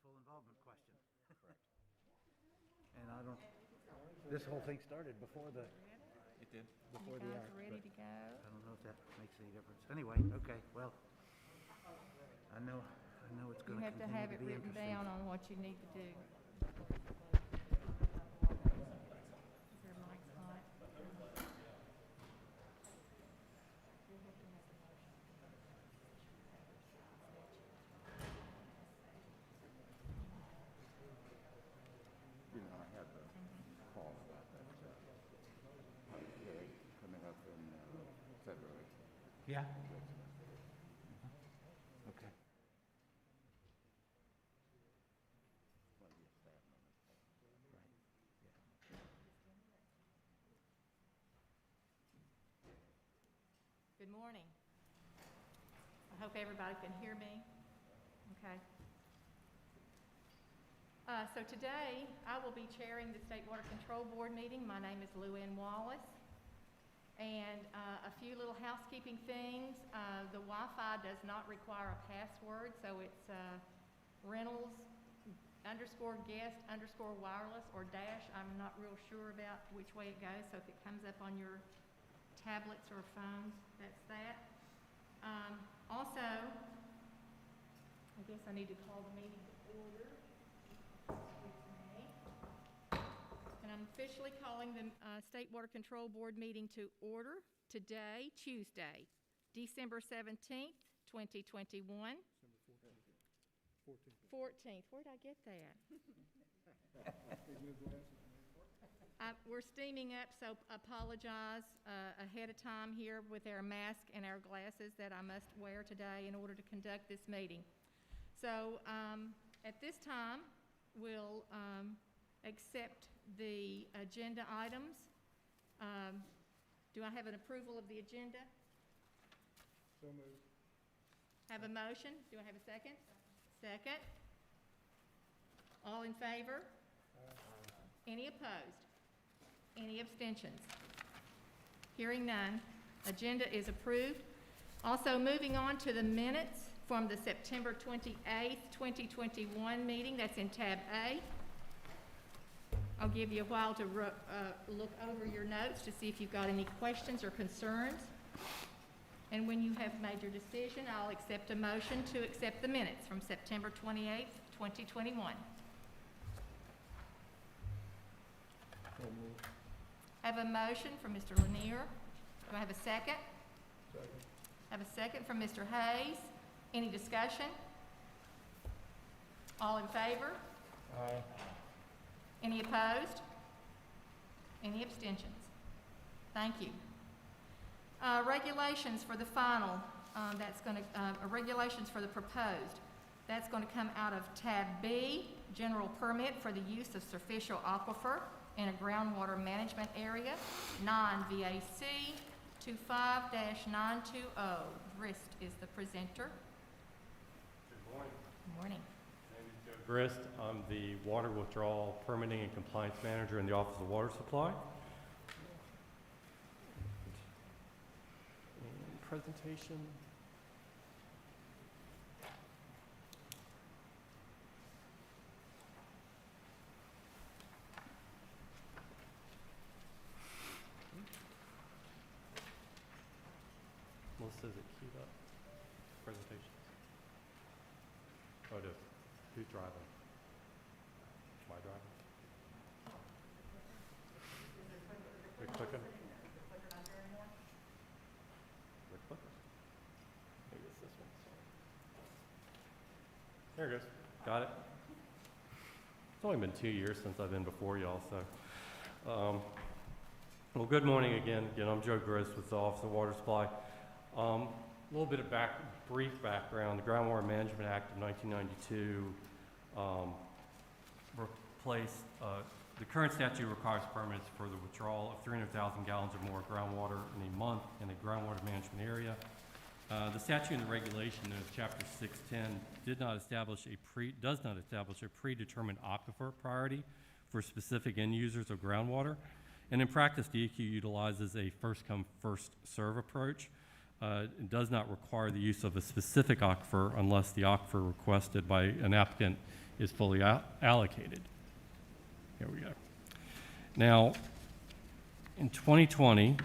full involvement question. And I don't, this whole thing started before the, It did. before You the guys act. ready but to go? I don't know if that makes any difference. Anyway, okay, well, I know it's You gonna have to continue have to it be written interesting. down on what you need to do. Is your mic hot? You know, I had a call about that hearing coming up in February. Yeah? Okay. Well, yes, I have no Right, yeah. Good morning. I hope everybody can hear me. Okay. So today, I will be chairing the State Water Control Board meeting. My name is Lou Ann Wallace. And a few little housekeeping things. The Wi-Fi does not require a password, so it's Reynolds_guest_wireless or dash. I'm not real sure about which way it goes, so if it comes up on your tablets or phones, that's that. Also, I guess I need to call the meeting to order. Excuse me. And I'm officially calling the State Water Control Board meeting to order today, Tuesday, December 17th, 2021. 14th. Where did I get that? We're steaming up, so apologize ahead of time here with our mask and our glasses that I must wear today in order to conduct this meeting. So at this time, we'll accept the agenda items. Do I have an approval of the agenda? So moved. Have a motion? Do I have a second? Second. All in favor? Any opposed? Any abstentions? Hearing none, agenda is approved. Also, moving on to the minutes from the September 28th, 2021 meeting, that's in tab A. I'll give you a while to look over your notes to see if you've got any questions or concerns. And when you have made your decision, I'll accept a motion to accept the minutes from September 28th, 2021. So moved. Have a motion from Mr. Lanier. Do I have a second? Second. Have a second from Mr. Hayes. Any discussion? All in favor? Aye. Any opposed? Any abstentions? Thank you. Regulations for the final, regulations for the proposed. That's going to come out of tab B, general permit for the use of superficial aquifer in a groundwater management area, non-VAC 25-920. Grist is the presenter. Good morning. Good morning. My name is Joe Grist. I'm the Water Withdrawal Permitting and Compliance Manager in the Office of Water Supply. And presentation. Melissa, is it queued up? Presentations. Oh, it is. Who's driving? Am I driving? Are you clicking? Wait, click. Maybe it's this one. There it goes. Got it. It's only been 2 years since I've been before y'all, so. Well, good morning again. Again, I'm Joe Grist with the Office of Water Supply. A little bit of brief background. The Groundwater Management Act of 1992 replaced, the current statute requires permits for the withdrawal of 300,000 gallons or more groundwater in a month in a groundwater management area. The statute and the regulation of Chapter 610 does not establish a predetermined aquifer priority for specific end users of groundwater. And in practice, DEQ utilizes a first-come, first-serve approach. It does not require the use of a specific aquifer unless the aquifer requested by an applicant is fully allocated. Here we go. Now, in 2020,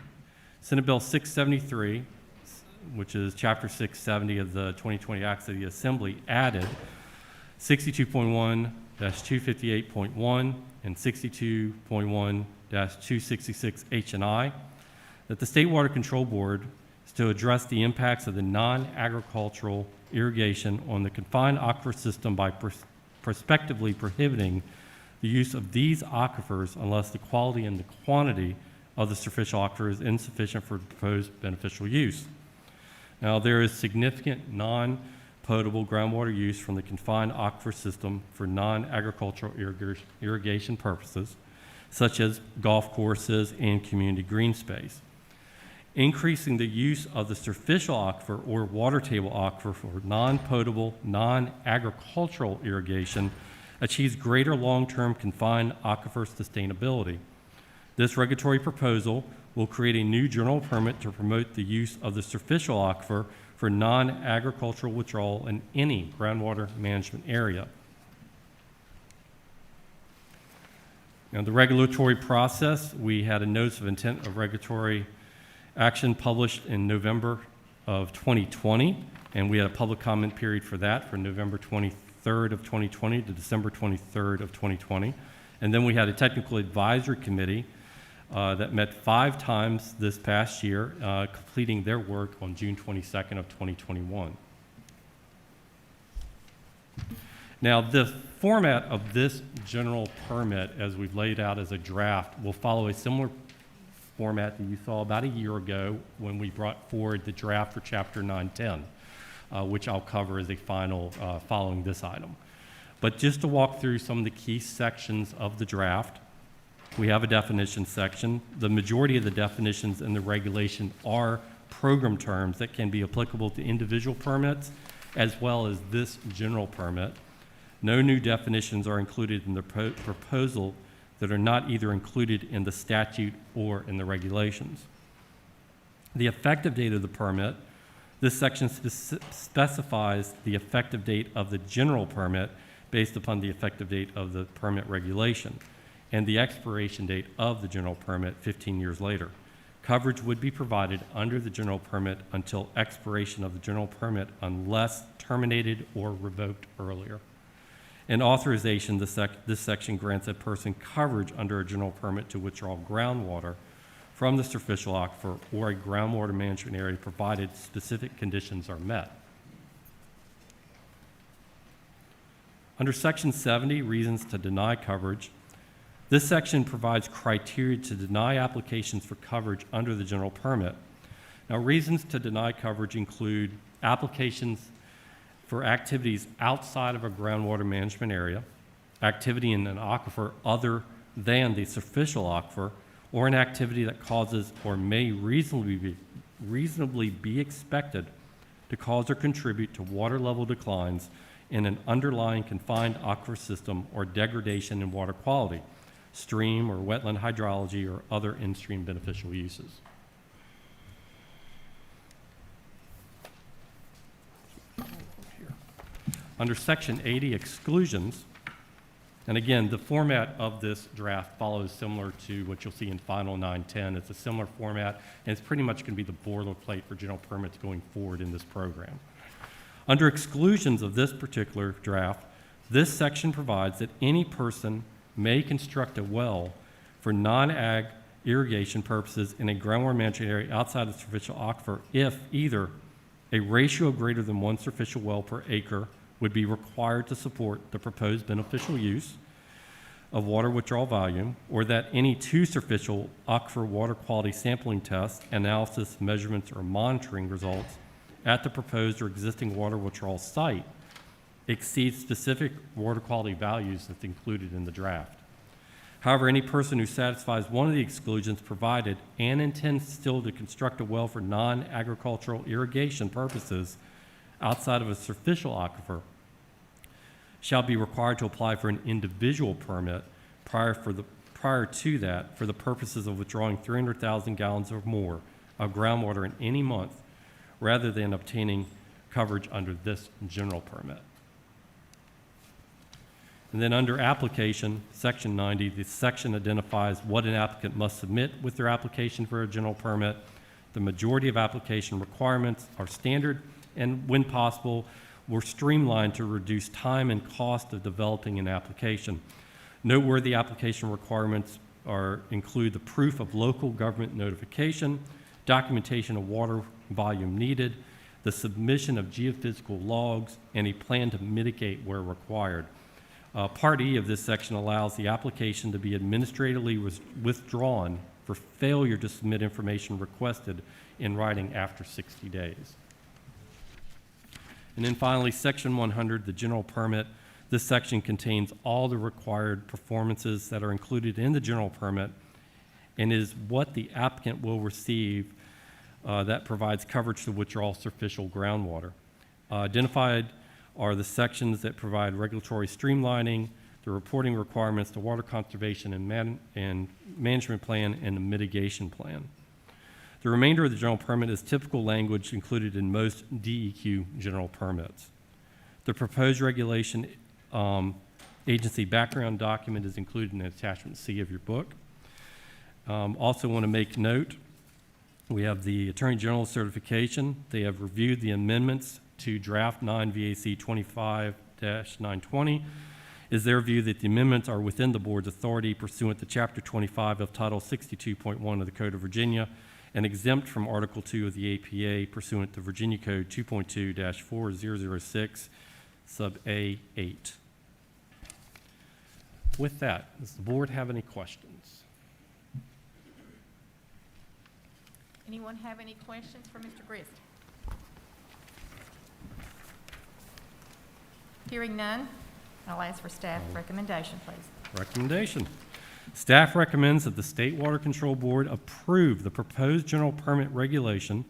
Senate Bill 673, which is Chapter 670 of the 2020 Acts of the Assembly, added 62.1-258.1 and 62.1-266H and I, that the State Water Control Board is to address the impacts of the non-agricultural irrigation on the confined aquifer system by prospectively prohibiting the use of these aquifers unless the quality and the quantity of the superficial aquifer is insufficient for proposed beneficial use. Now, there is significant non-potable groundwater use from the confined aquifer system for non-agricultural irrigation purposes, such as golf courses and community green space. Increasing the use of the superficial aquifer or water table aquifer for non-potable, non-agricultural irrigation achieves greater long-term confined aquifer sustainability. This regulatory proposal will create a new general permit to promote the use of the superficial aquifer for non-agricultural withdrawal in any groundwater management area. Now, the regulatory process, we had a notice of intent of regulatory action published in November of 2020, and we had a public comment period for that from November 23rd of 2020 to December 23rd of 2020. And then we had a technical advisory committee that met 5 times this past year, completing their work on June 22nd of 2021. Now, the format of this general permit, as we've laid out as a draft, will follow a similar format that you saw about a year ago when we brought forward the draft for Chapter 910, which I'll cover as a final following this item. But just to walk through some of the key sections of the draft, we have a definition section. The majority of the definitions in the regulation are program terms that can be applicable to individual permits as well as this general permit. No new definitions are included in the proposal that are not either included in the statute or in the regulations. The effective date of the permit, this section specifies the effective date of the general permit based upon the effective date of the permit regulation, and the expiration date of the general permit 15 years later. Coverage would be provided under the general permit until expiration of the general permit unless terminated or revoked earlier. In authorization, this section grants a person coverage under a general permit to withdraw groundwater from the superficial aquifer or a groundwater management area provided specific conditions are met. Under Section 70, reasons to deny coverage, this section provides criteria to deny applications for coverage under the general permit. Now, reasons to deny coverage include applications for activities outside of a groundwater management area, activity in an aquifer other than the superficial aquifer, or an activity that causes or may reasonably be expected to cause or contribute to water level declines in an underlying confined aquifer system or degradation in water quality, stream or wetland hydrology, or other in-stream beneficial uses. Under Section 80, exclusions, and again, the format of this draft follows similar to what you'll see in Final 910. It's a similar format, and it's pretty much going to be the boilerplate for general permits going forward in this program. Under exclusions of this particular draft, this section provides that any person may construct a well for non-ag irrigation purposes in a groundwater management area outside of the superficial aquifer if either a ratio greater than 1 superficial well per acre would be required to support the proposed beneficial use of water withdrawal volume, or that any 2 superficial aquifer water quality sampling tests, analysis, measurements, or monitoring results at the proposed or existing water withdrawal site exceed specific water quality values that's included in the draft. However, any person who satisfies one of the exclusions provided and intends still to construct a well for non-agricultural irrigation purposes outside of a superficial aquifer shall be required to apply for an individual permit prior to that for the purposes of withdrawing 300,000 gallons or more of groundwater in any month rather than obtaining coverage under this general permit. And then under application, section 90, the section identifies what an applicant must submit with their application for a general permit. The majority of application requirements are standard and, when possible, were streamlined to reduce time and cost of developing an application. Noteworthy application requirements include the proof of local government notification, documentation of water volume needed, the submission of geophysical logs, and a plan to mitigate where required. Part E of this section allows the application to be administratively withdrawn for failure to submit information requested in writing after 60 days. And then finally, section 100, the general permit. This section contains all the required performances that are included in the general permit and is what the applicant will receive that provides coverage to withdrawal superficial groundwater. Identified are the sections that provide regulatory streamlining, the reporting requirements, the water conservation and management plan, and the mitigation plan. The remainder of the general permit is typical language included in most DEQ general permits. The proposed regulation agency background document is included in attachment C of your book. Also want to make note, we have the Attorney General's certification. They have reviewed the amendments to draft 9 VAC 25-920. Is their view that the amendments are within the board's authority pursuant to Chapter 25 of Title 62.1 of the Code of Virginia and exempt from Article 2 of the APA pursuant to Virginia Code 2.2-4006, sub A8. With that, does the board have any questions? Anyone have any questions for Mr. Grist? Hearing none, I'll ask for staff recommendation, please. Recommendation. Staff recommends that the State Water Control Board approve the proposed general permit regulation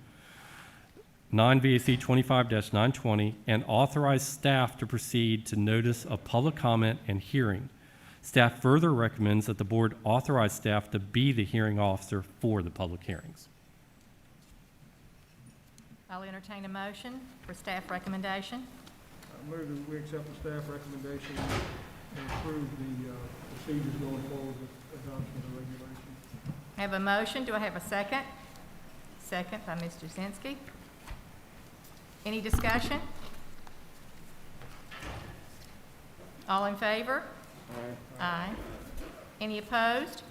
9 VAC 25-920 and authorize staff to proceed to notice of public comment and hearing. Staff further recommends that the board authorize staff to be the hearing officer for the public hearings. I'll entertain a motion for staff recommendation. I move that we accept the staff recommendation and approve the procedures going forward with adoption of the regulation. I have a motion. Do I have a second? Second by Mr. Zinsky. Any discussion? All in favor? Aye. Any opposed?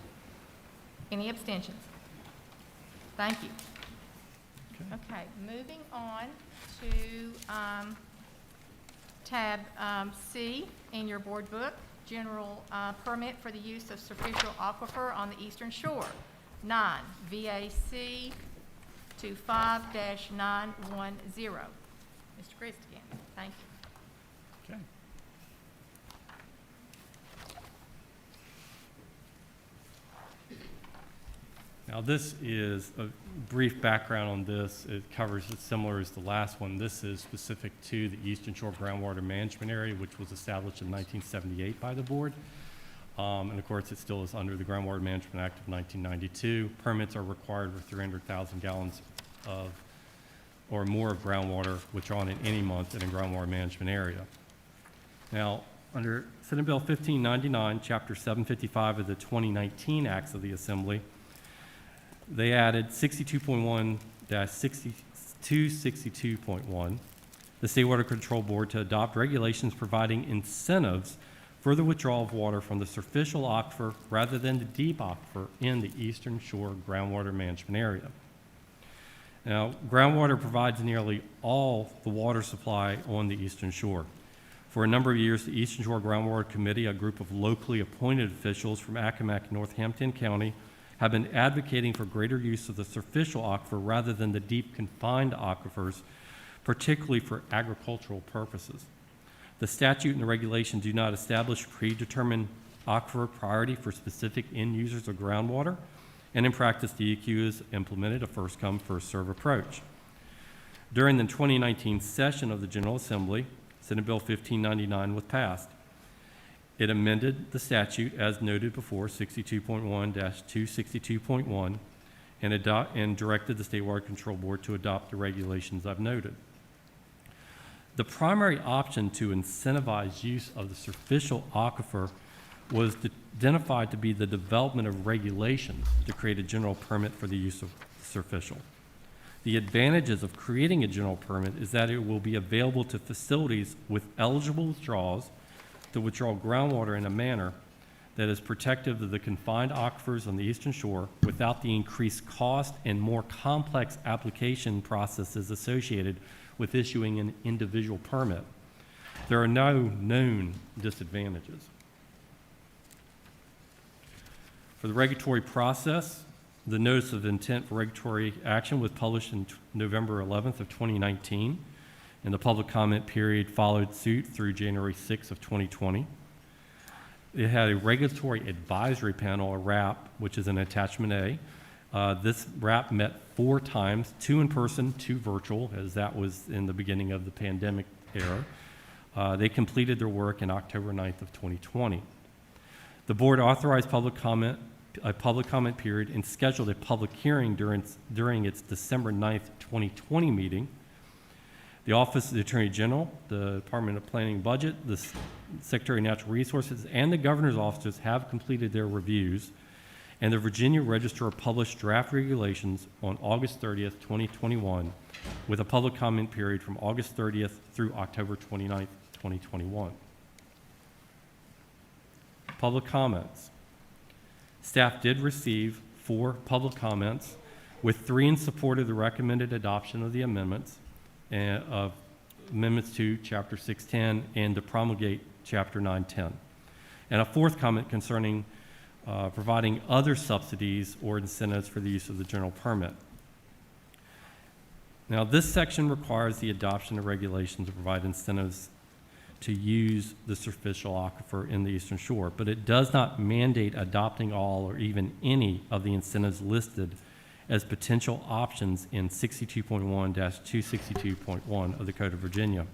Any abstentions? Thank you. Okay, moving on to tab C in your board book, general permit for the use of superficial aquifer on the eastern shore, 9 VAC 25-910. Mr. Grist again, thank you. Okay. Now this is a brief background on this. It covers it similar as the last one. This is specific to the Eastern Shore Groundwater Management Area, which was established in 1978 by the board. And of course, it still is under the Groundwater Management Act of 1992. Permits are required for 300,000 gallons of or more of groundwater withdrawn in any month in a groundwater management area. Now, under Senate Bill 1599, Chapter 755 of the 2019 Acts of the Assembly, they added 62.1-62.1, the State Water Control Board to adopt regulations providing incentives for the withdrawal of water from the superficial aquifer rather than the deep aquifer in the Eastern Shore Groundwater Management Area. Now, groundwater provides nearly all the water supply on the Eastern Shore. For a number of years, the Eastern Shore Groundwater Committee, a group of locally appointed officials from Accomack and Northampton County, have been advocating for greater use of the superficial aquifer rather than the deep confined aquifers, particularly for agricultural purposes. The statute and the regulation do not establish predetermined aquifer priority for specific end users of groundwater, and in practice, DEQ has implemented a first-come, first-served approach. During the 2019 session of the General Assembly, Senate Bill 1599 was passed. It amended the statute, as noted before, 62.1-262.1, and directed the State Water Control Board to adopt the regulations I've noted. The primary option to incentivize use of the superficial aquifer was identified to be the development of regulations to create a general permit for the use of superficial. The advantages of creating a general permit is that it will be available to facilities with eligible withdrawals to withdraw groundwater in a manner that is protective of the confined aquifers on the eastern shore without the increased cost and more complex application processes associated with issuing an individual permit. There are no known disadvantages. For the regulatory process, the notice of intent for regulatory action was published in November 11th of 2019, and the public comment period followed suit through January 6th of 2020. It had a regulatory advisory panel, a RAP, which is an attachment A. This RAP met 4 times, 2 in person, 2 virtual, as that was in the beginning of the pandemic era. They completed their work in October 9th of 2020. The board authorized a public comment period and scheduled a public hearing during its December 9th, 2020 meeting. The Office of the Attorney General, the Department of Planning and Budget, the Secretary of Natural Resources, and the Governor's offices have completed their reviews, and the Virginia Register published draft regulations on August 30th, 2021, with a public comment period from August 30th through October 29th, 2021. Public comments. Staff did receive 4 public comments, with 3 in support of the recommended adoption of the amendments, of amendments to Chapter 610 and to promulgate Chapter 910, and a 4th comment concerning providing other subsidies or incentives for the use of the general permit. Now, this section requires the adoption of regulations to provide incentives to use the superficial aquifer in the Eastern Shore, but it does not mandate adopting all or even any of the incentives listed as potential options in 62.1-262.1 of the Code of Virginia.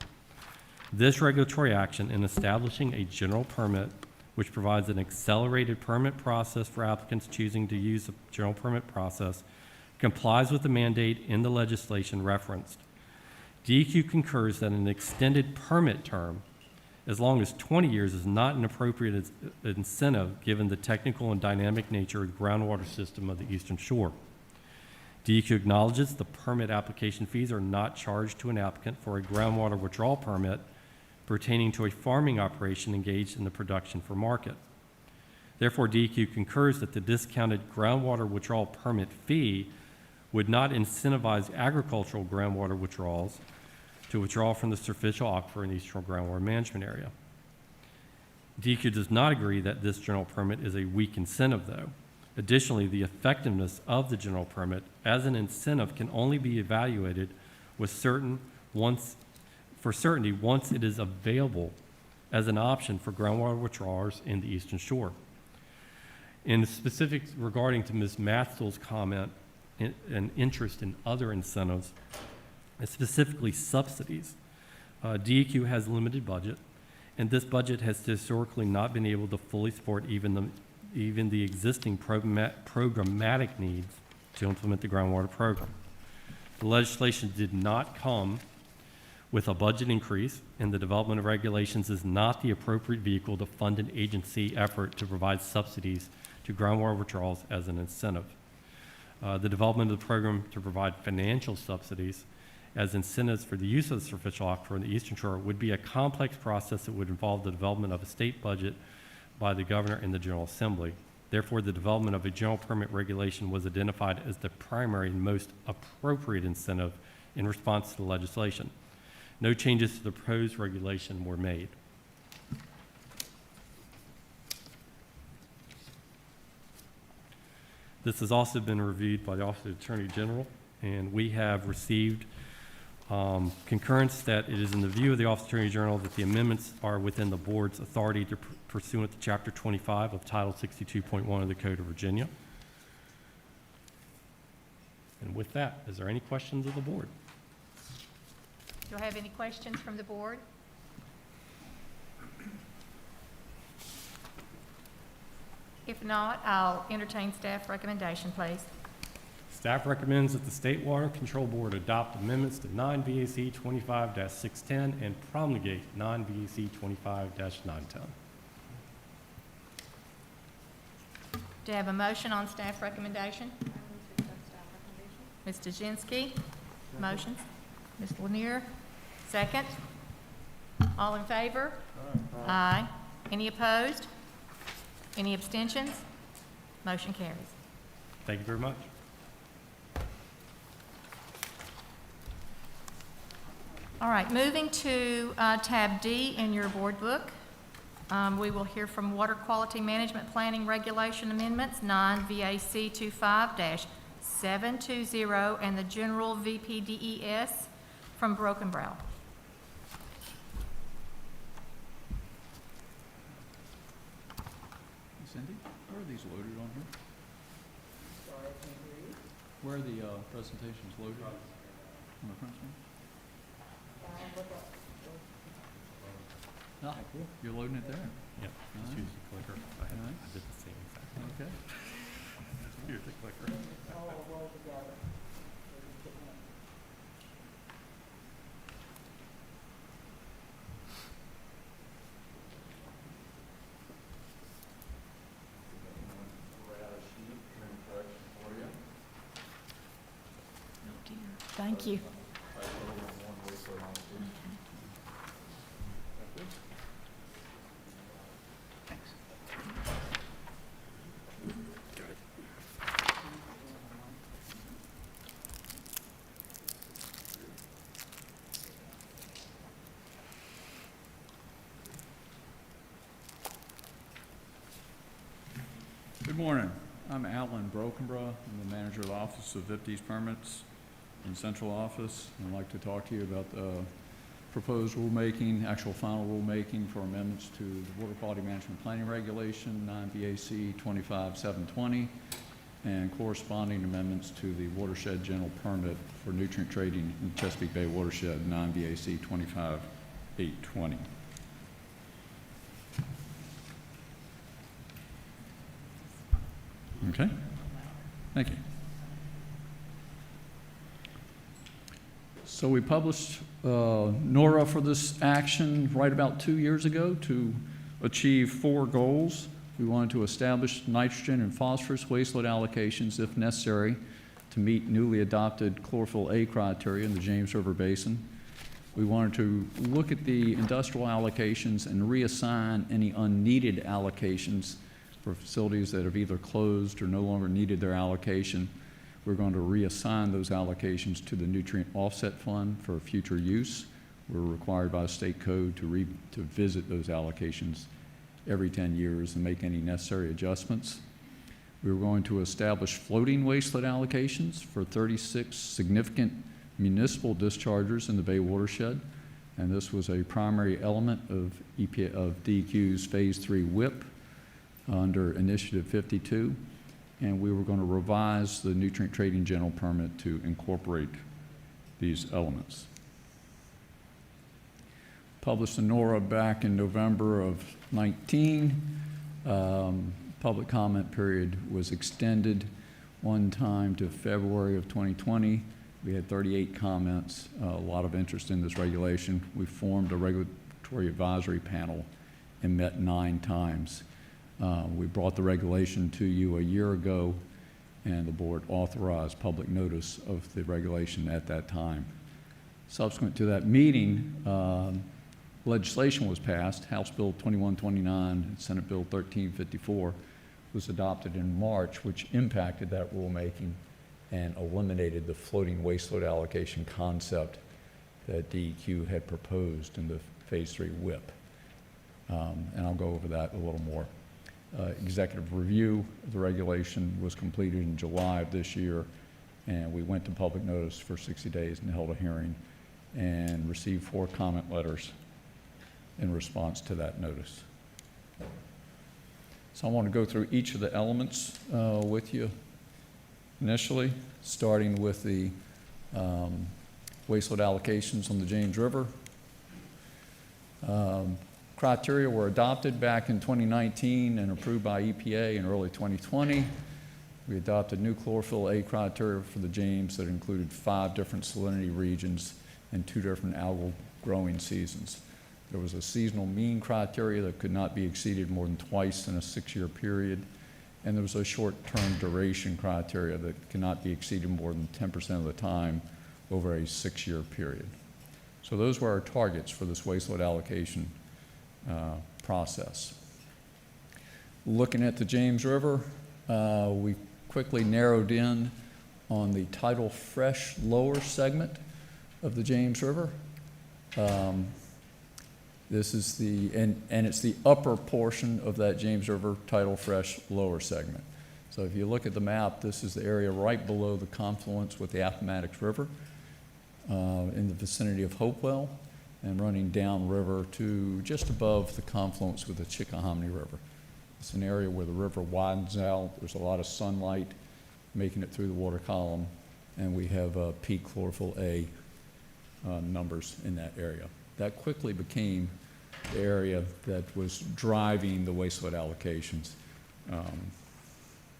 This regulatory action in establishing a general permit, which provides an accelerated permit process for applicants choosing to use the general permit process, complies with the mandate in the legislation referenced. DEQ concurs that an extended permit term, as long as 20 years, is not an appropriate incentive given the technical and dynamic nature of the groundwater system of the Eastern Shore. DEQ acknowledges the permit application fees are not charged to an applicant for a groundwater withdrawal permit pertaining to a farming operation engaged in the production for market. Therefore, DEQ concurs that the discounted groundwater withdrawal permit fee would not incentivize agricultural groundwater withdrawals to withdraw from the superficial aquifer in the Eastern Groundwater Management Area. DEQ does not agree that this general permit is a weak incentive, though. Additionally, the effectiveness of the general permit as an incentive can only be evaluated with certainty once it is available as an option for groundwater withdrawers in the Eastern Shore. In specifics regarding to Ms. Matzel's comment, an interest in other incentives, specifically subsidies, DEQ has limited budget, and this budget has historically not been able to fully support even the existing programmatic needs to implement the groundwater program. The legislation did not come with a budget increase, and the development of regulations is not the appropriate vehicle to fund an agency effort to provide subsidies to groundwater withdrawals as an incentive. The development of the program to provide financial subsidies as incentives for the use of the superficial aquifer in the Eastern Shore would be a complex process that would involve the development of a state budget by the Governor and the General Assembly. Therefore, the development of a general permit regulation was identified as the primary and most appropriate incentive in response to the legislation. No changes to the proposed regulation were made. This has also been reviewed by the Office of the Attorney General, and we have received concurrence that it is in the view of the Office of the Attorney General that the amendments are within the board's authority to pursuant to Chapter 25 of Title 62.1 of the Code of Virginia. And with that, is there any questions of the board? Do I have any questions from the board? If not, I'll entertain staff recommendation, please. Staff recommends that the State Water Control Board adopt amendments to 9 VAC 25-610 and promulgate 9 VAC 25-910. Do you have a motion on staff recommendation? Ms. Dzinski, motions. Ms. Lanier, second. All in favor? Aye. Any opposed? Any abstentions? Motion carries. Thank you very much. All right, moving to tab D in your board book. We will hear from Water Quality Management Planning Regulation Amendments, 9 VAC 25-720, and the General VPDES from Broken Brow. Cindy, where are these loaded on here? Where are the presentations loaded? On the front screen? No, you're loading it there. Yep, just Alright. use the clicker. I Alright. did the same exact thing. Okay. Here's the clicker. Thank you. Good morning. I'm Alan Brokenborough. I'm the manager of the Office of VIPD's Permits in Central Office. I'd like to talk to you about the proposed rulemaking, actual final rulemaking for amendments to the Water Quality Management Planning Regulation, 9 VAC 25-720, and corresponding amendments to the Watershed General Permit for nutrient trading in Chesapeake Bay Watershed, 9 VAC 25-820. Okay, thank you. So we published NORA for this action right about 2 years ago to achieve 4 goals. We wanted to establish nitrogen and phosphorus waste load allocations if necessary to meet newly adopted chlorophyll A criteria in the James River Basin. We wanted to look at the industrial allocations and reassign any unneeded allocations for facilities that have either closed or no longer needed their allocation. We're going to reassign those allocations to the Nutrient Offset Fund for future use. We're required by state code to visit those allocations every 10 years and make any necessary adjustments. We were going to establish floating wastelet allocations for 36 significant municipal dischargers in the Bay watershed, and this was a primary element of DEQ's Phase 3 WIP under Initiative 52, and we were going to revise the nutrient trading general permit to incorporate these elements. Published the NORA back in November of 19. Public comment period was extended one time to February of 2020. We had 38 comments, a lot of interest in this regulation. We formed a regulatory advisory panel and met 9 times. We brought the regulation to you a year ago, and the board authorized public notice of the regulation at that time. Subsequent to that meeting, legislation was passed. House Bill 2129 and Senate Bill 1354 was adopted in March, which impacted that rulemaking and eliminated the floating waste load allocation concept that DEQ had proposed in the Phase 3 WIP. And I'll go over that a little more. Executive review of the regulation was completed in July of this year, and we went to public notice for 60 days and held a hearing and received 4 comment letters in response to that notice. So I want to go through each of the elements with you initially, starting with the waste load allocations on the James River. Criteria were adopted back in 2019 and approved by EPA in early 2020. We adopted new chlorophyll A criteria for the James that included 5 different salinity regions and 2 different algal growing seasons. There was a seasonal mean criteria that could not be exceeded more than twice in a 6-year period, and there was a short-term duration criteria that cannot be exceeded more than 10% of the time over a 6-year period. So those were our targets for this wastewater allocation process. Looking at the James River, we quickly narrowed in on the tidal fresh lower segment of the James River. This is and it's the upper portion of that James River tidal fresh lower segment. So if you look at the map, this is the area right below the confluence with the Appomattox River in the vicinity of Hopewell and running downriver to just above the confluence with the Chickahominy River. It's an area where the river widens out. There's a lot of sunlight making it through the water column, and we have peak chlorophyll A numbers in that area. That quickly became the area that was driving the wastewater allocations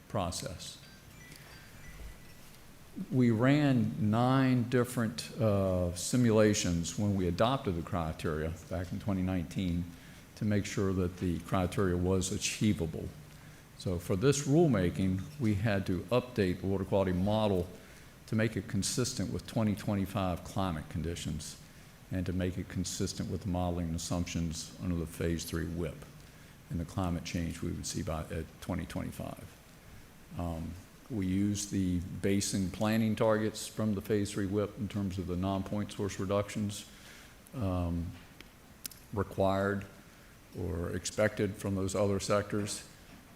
process. We ran 9 different simulations when we adopted the criteria back in 2019 to make sure that the criteria was achievable. So for this rulemaking, we had to update the water quality model to make it consistent with 2025 climate conditions and to make it consistent with the modeling assumptions under the Phase 3 WIP and the climate change we would see at 2025. We used the basin planning targets from the Phase 3 WIP in terms of the non-point source reductions required or expected from those other sectors.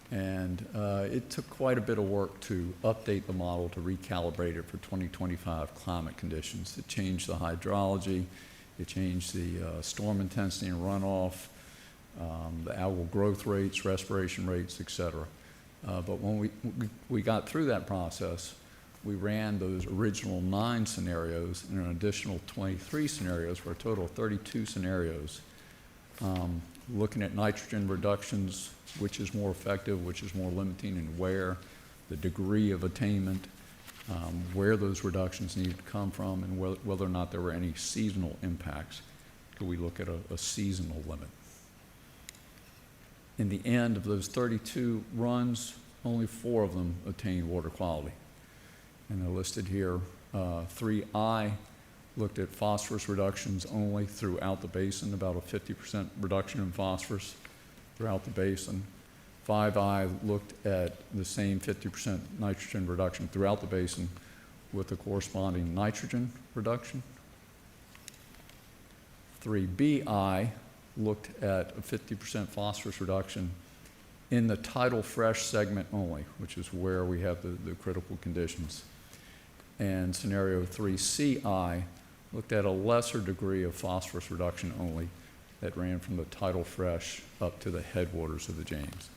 And it took quite a bit of work to update the model to recalibrate it for 2025 climate conditions. It changed the hydrology, it changed the storm intensity and runoff, the algal growth rates, respiration rates, et cetera. But when we got through that process, we ran those original 9 scenarios and an additional 23 scenarios for a total of 32 scenarios, looking at nitrogen reductions, which is more effective, which is more limiting, and where, the degree of attainment, where those reductions needed to come from, and whether or not there were any seasonal impacts. Could we look at a seasonal limit? In the end of those 32 runs, only 4 of them attained water quality. And they're listed here. 3I looked at phosphorus reductions only throughout the basin, about a 50% reduction in phosphorus throughout the basin. 5I looked at the same 50% nitrogen reduction throughout the basin with the corresponding nitrogen reduction. 3BI looked at a 50% phosphorus reduction in the tidal fresh segment only, which is where we have the critical conditions. And scenario 3CI looked at a lesser degree of phosphorus reduction only that ran from the tidal fresh up to the headwaters of the James.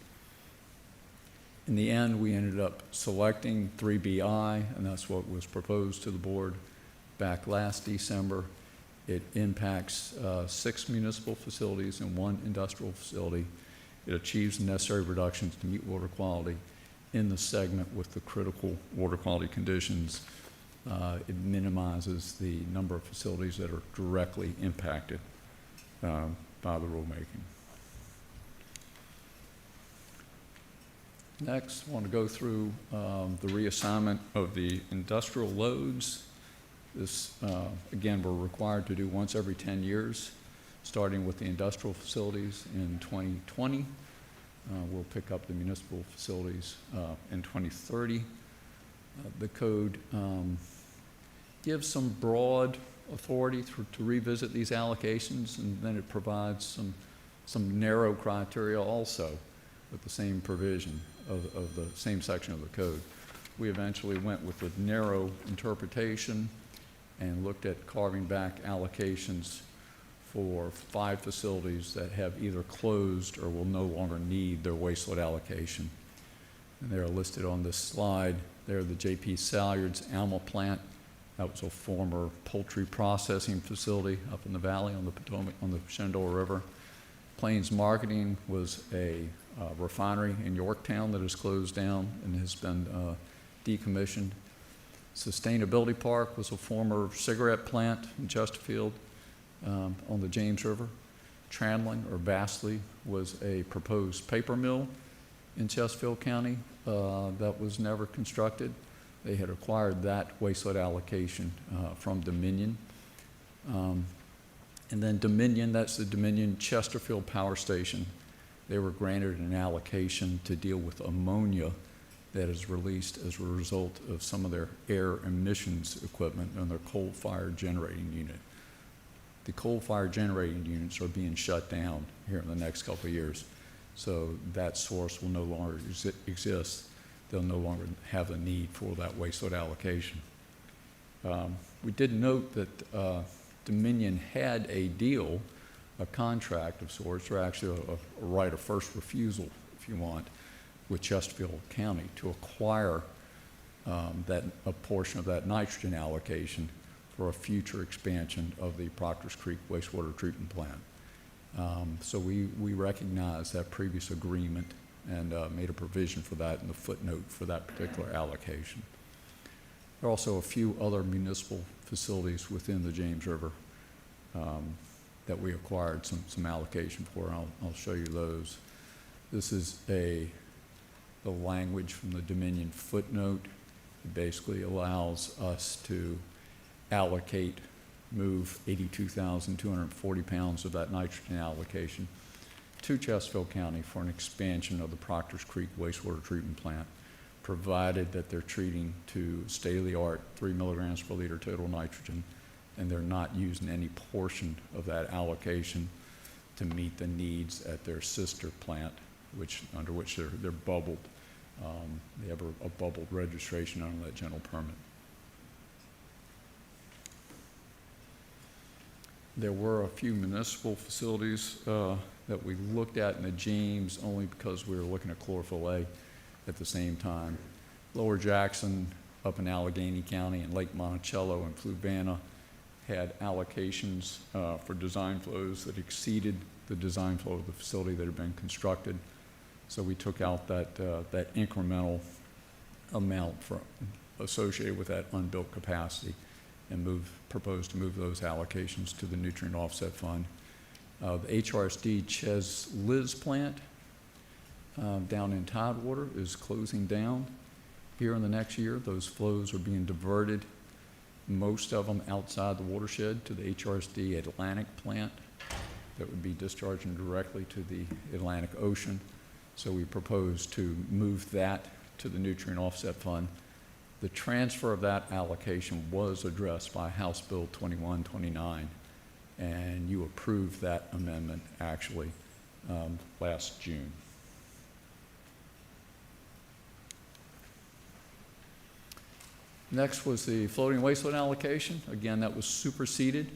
In the end, we ended up selecting 3BI, and that's what was proposed to the board back last December. It impacts 6 municipal facilities and 1 industrial facility. It achieves the necessary reductions to meet water quality in the segment with the critical water quality conditions. It minimizes the number of facilities that are directly impacted by the rulemaking. Next, I want to go through the reassignment of the industrial loads. This, again, we're required to do once every 10 years, starting with the industrial facilities in 2020. We'll pick up the municipal facilities in 2030. The code gives some broad authority to revisit these allocations, and then it provides some narrow criteria also with the same provision of the same section of the code. We eventually went with the narrow interpretation and looked at carving back allocations for 5 facilities that have either closed or will no longer need their wastewater allocation. And they're listed on this slide. They're the J.P. Salyard's Alma plant. That was a former poultry processing facility up in the valley on the Potomac, on the Shenandoah River. Plains Marketing was a refinery in Yorktown that is closed down and has been decommissioned. Sustainability Park was a former cigarette plant in Chesterfield on the James River. Trandling or Bastley was a proposed paper mill in Chesterfield County that was never constructed. They had acquired that wastewater allocation from Dominion. And then Dominion, that's the Dominion Chesterfield Power Station. They were granted an allocation to deal with ammonia that is released as a result of some of their air emissions equipment on their coal-fired generating unit. The coal-fired generating units are being shut down here in the next couple of years. So that source will no longer exist. They'll no longer have the need for that wastewater allocation. We did note that Dominion had a deal, a contract of sorts, or actually a right of first refusal, if you want, with Chesterfield County to acquire a portion of that nitrogen allocation for a future expansion of the Proctors Creek wastewater treatment plant. So we recognized that previous agreement and made a provision for that in the footnote for that particular allocation. There are also a few other municipal facilities within the James River that we acquired some allocation for, and I'll show you those. This is the language from the Dominion footnote. It basically allows us to allocate, move 82,240 pounds of that nitrogen allocation to Chesterfield County for an expansion of the Proctors Creek wastewater treatment plant, provided that they're treating to state-of-the-art 3 milligrams per liter total nitrogen, and they're not using any portion of that allocation to meet the needs at their sister plant, under which they're bubbled. They have a bubbled registration on that general permit. There were a few municipal facilities that we looked at in the James only because we were looking at chlorophyll A at the same time. Lower Jackson up in Allegheny County and Lake Monticello and Fluvanna had allocations for design flows that exceeded the design flow of the facility that had been constructed. So we took out that incremental amount associated with that unbuilt capacity and proposed to move those allocations to the Nutrient Offset Fund. The HRSD Ches Liz plant down in Tidewater is closing down here in the next year. Those flows are being diverted, most of them outside the watershed, to the HRSD Atlantic plant that would be discharging directly to the Atlantic Ocean. So we propose to move that to the Nutrient Offset Fund. The transfer of that allocation was addressed by House Bill 2129, and you approved that amendment actually last June. Next was the floating wastewater allocation. Again, that was superseded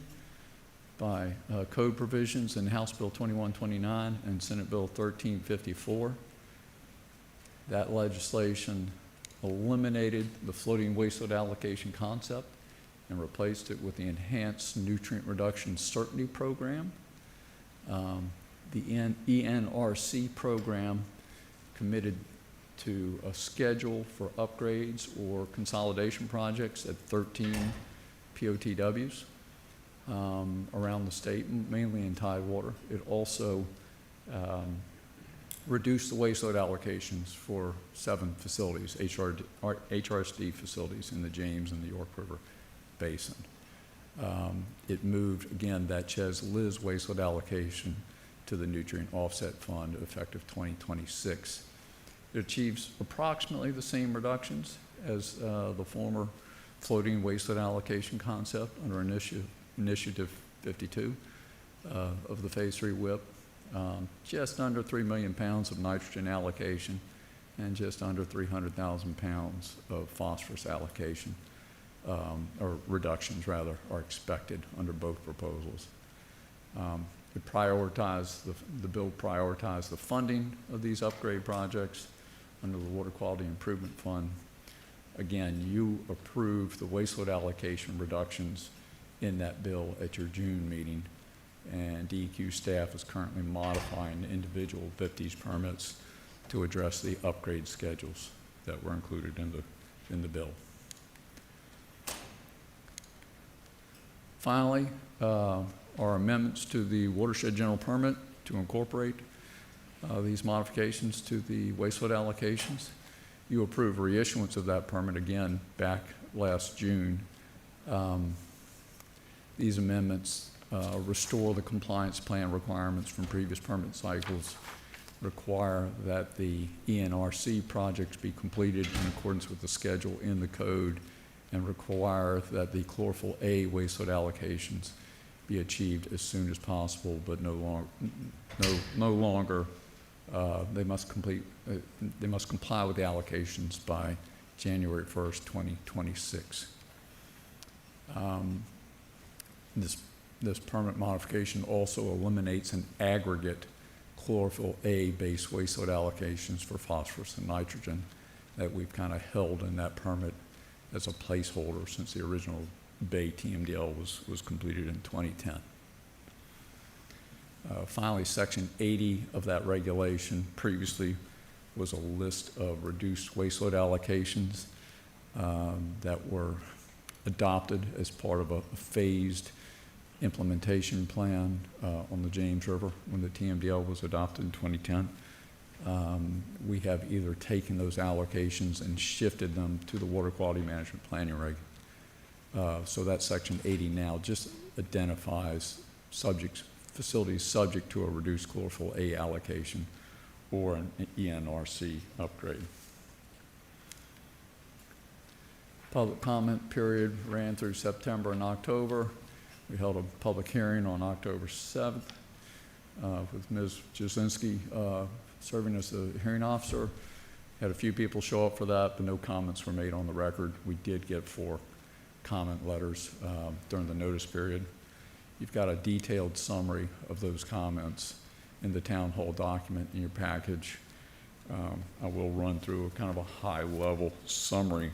by code provisions in House Bill 2129 and Senate Bill 1354. That legislation eliminated the floating wastewater allocation concept and replaced it with the Enhanced Nutrient Reduction Certainty Program. The ENRC program committed to a schedule for upgrades or consolidation projects at 13 POTWs around the state, mainly in Tidewater. It also reduced the wastewater allocations for 7 facilities, HRSD facilities in the James and the York River Basin. It moved, again, that Ches Liz wastewater allocation to the Nutrient Offset Fund effective 2026. It achieves approximately the same reductions as the former floating wastewater allocation concept under Initiative 52 of the Phase 3 WIP. Just under 3 million pounds of nitrogen allocation and just under 300,000 pounds of phosphorus allocation, or reductions rather, are expected under both proposals. The bill prioritized the funding of these upgrade projects under the Water Quality Improvement Fund. Again, you approved the wastewater allocation reductions in that bill at your June meeting, and DEQ staff is currently modifying individual VIPD's permits to address the upgrade schedules that were included in the bill. Finally, are amendments to the watershed general permit to incorporate these modifications to the wastewater allocations. You approved reissuance of that permit again back last June. These amendments restore the compliance plan requirements from previous permit cycles, require that the ENRC projects be completed in accordance with the schedule in the code, and require that the chlorophyll A wastewater allocations be achieved as soon as possible, but no longer. They must comply with the allocations by January 1st, 2026. This permit modification also eliminates an aggregate chlorophyll A-based wastewater allocations for phosphorus and nitrogen that we've kind of held in that permit as a placeholder since the original Bay TMDL was completed in 2010. Finally, Section 80 of that regulation previously was a list of reduced wastewater allocations that were adopted as part of a phased implementation plan on the James River when the TMDL was adopted in 2010. We have either taken those allocations and shifted them to the Water Quality Management Planning Reg. So that Section 80 now just identifies facilities subject to a reduced chlorophyll A allocation or an ENRC upgrade. Public comment period ran through September and October. We held a public hearing on October 7th with Ms. Jasinski serving as the hearing officer. Had a few people show up for that, but no comments were made on the record. We did get 4 comment letters during the notice period. You've got a detailed summary of those comments in the town hall document in your package. I will run through a kind of a high-level summary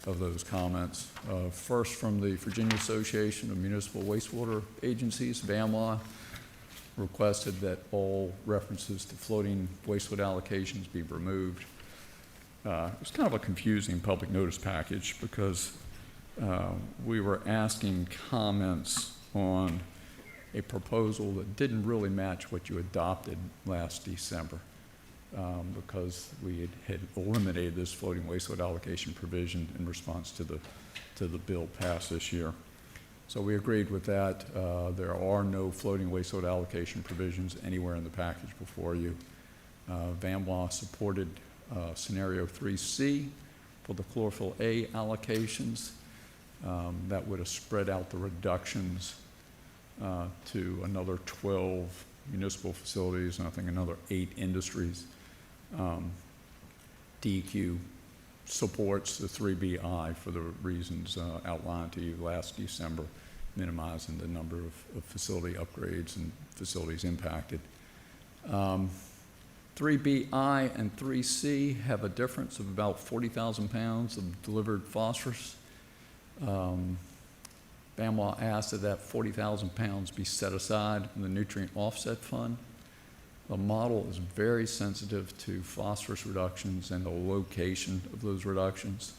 of those comments. First, from the Virginia Association of Municipal Wastewater Agencies, VAMWA, requested that all references to floating wastewater allocations be removed. It was kind of a confusing public notice package because we were asking comments on a proposal that didn't really match what you adopted last December because we had eliminated this floating wastewater allocation provision in response to the bill passed this year. So we agreed with that. There are no floating wastewater allocation provisions anywhere in the package before you. VAMWA supported scenario 3C for the chlorophyll A allocations. That would have spread out the reductions to another 12 municipal facilities and I think another 8 industries. DEQ supports the 3BI for the reasons outlined to you last December, minimizing the number of facility upgrades and facilities impacted. 3BI and 3C have a difference of about 40,000 pounds of delivered phosphorus. VAMWA asked that 40,000 pounds be set aside in the nutrient offset fund. The model is very sensitive to phosphorus reductions and the location of those reductions.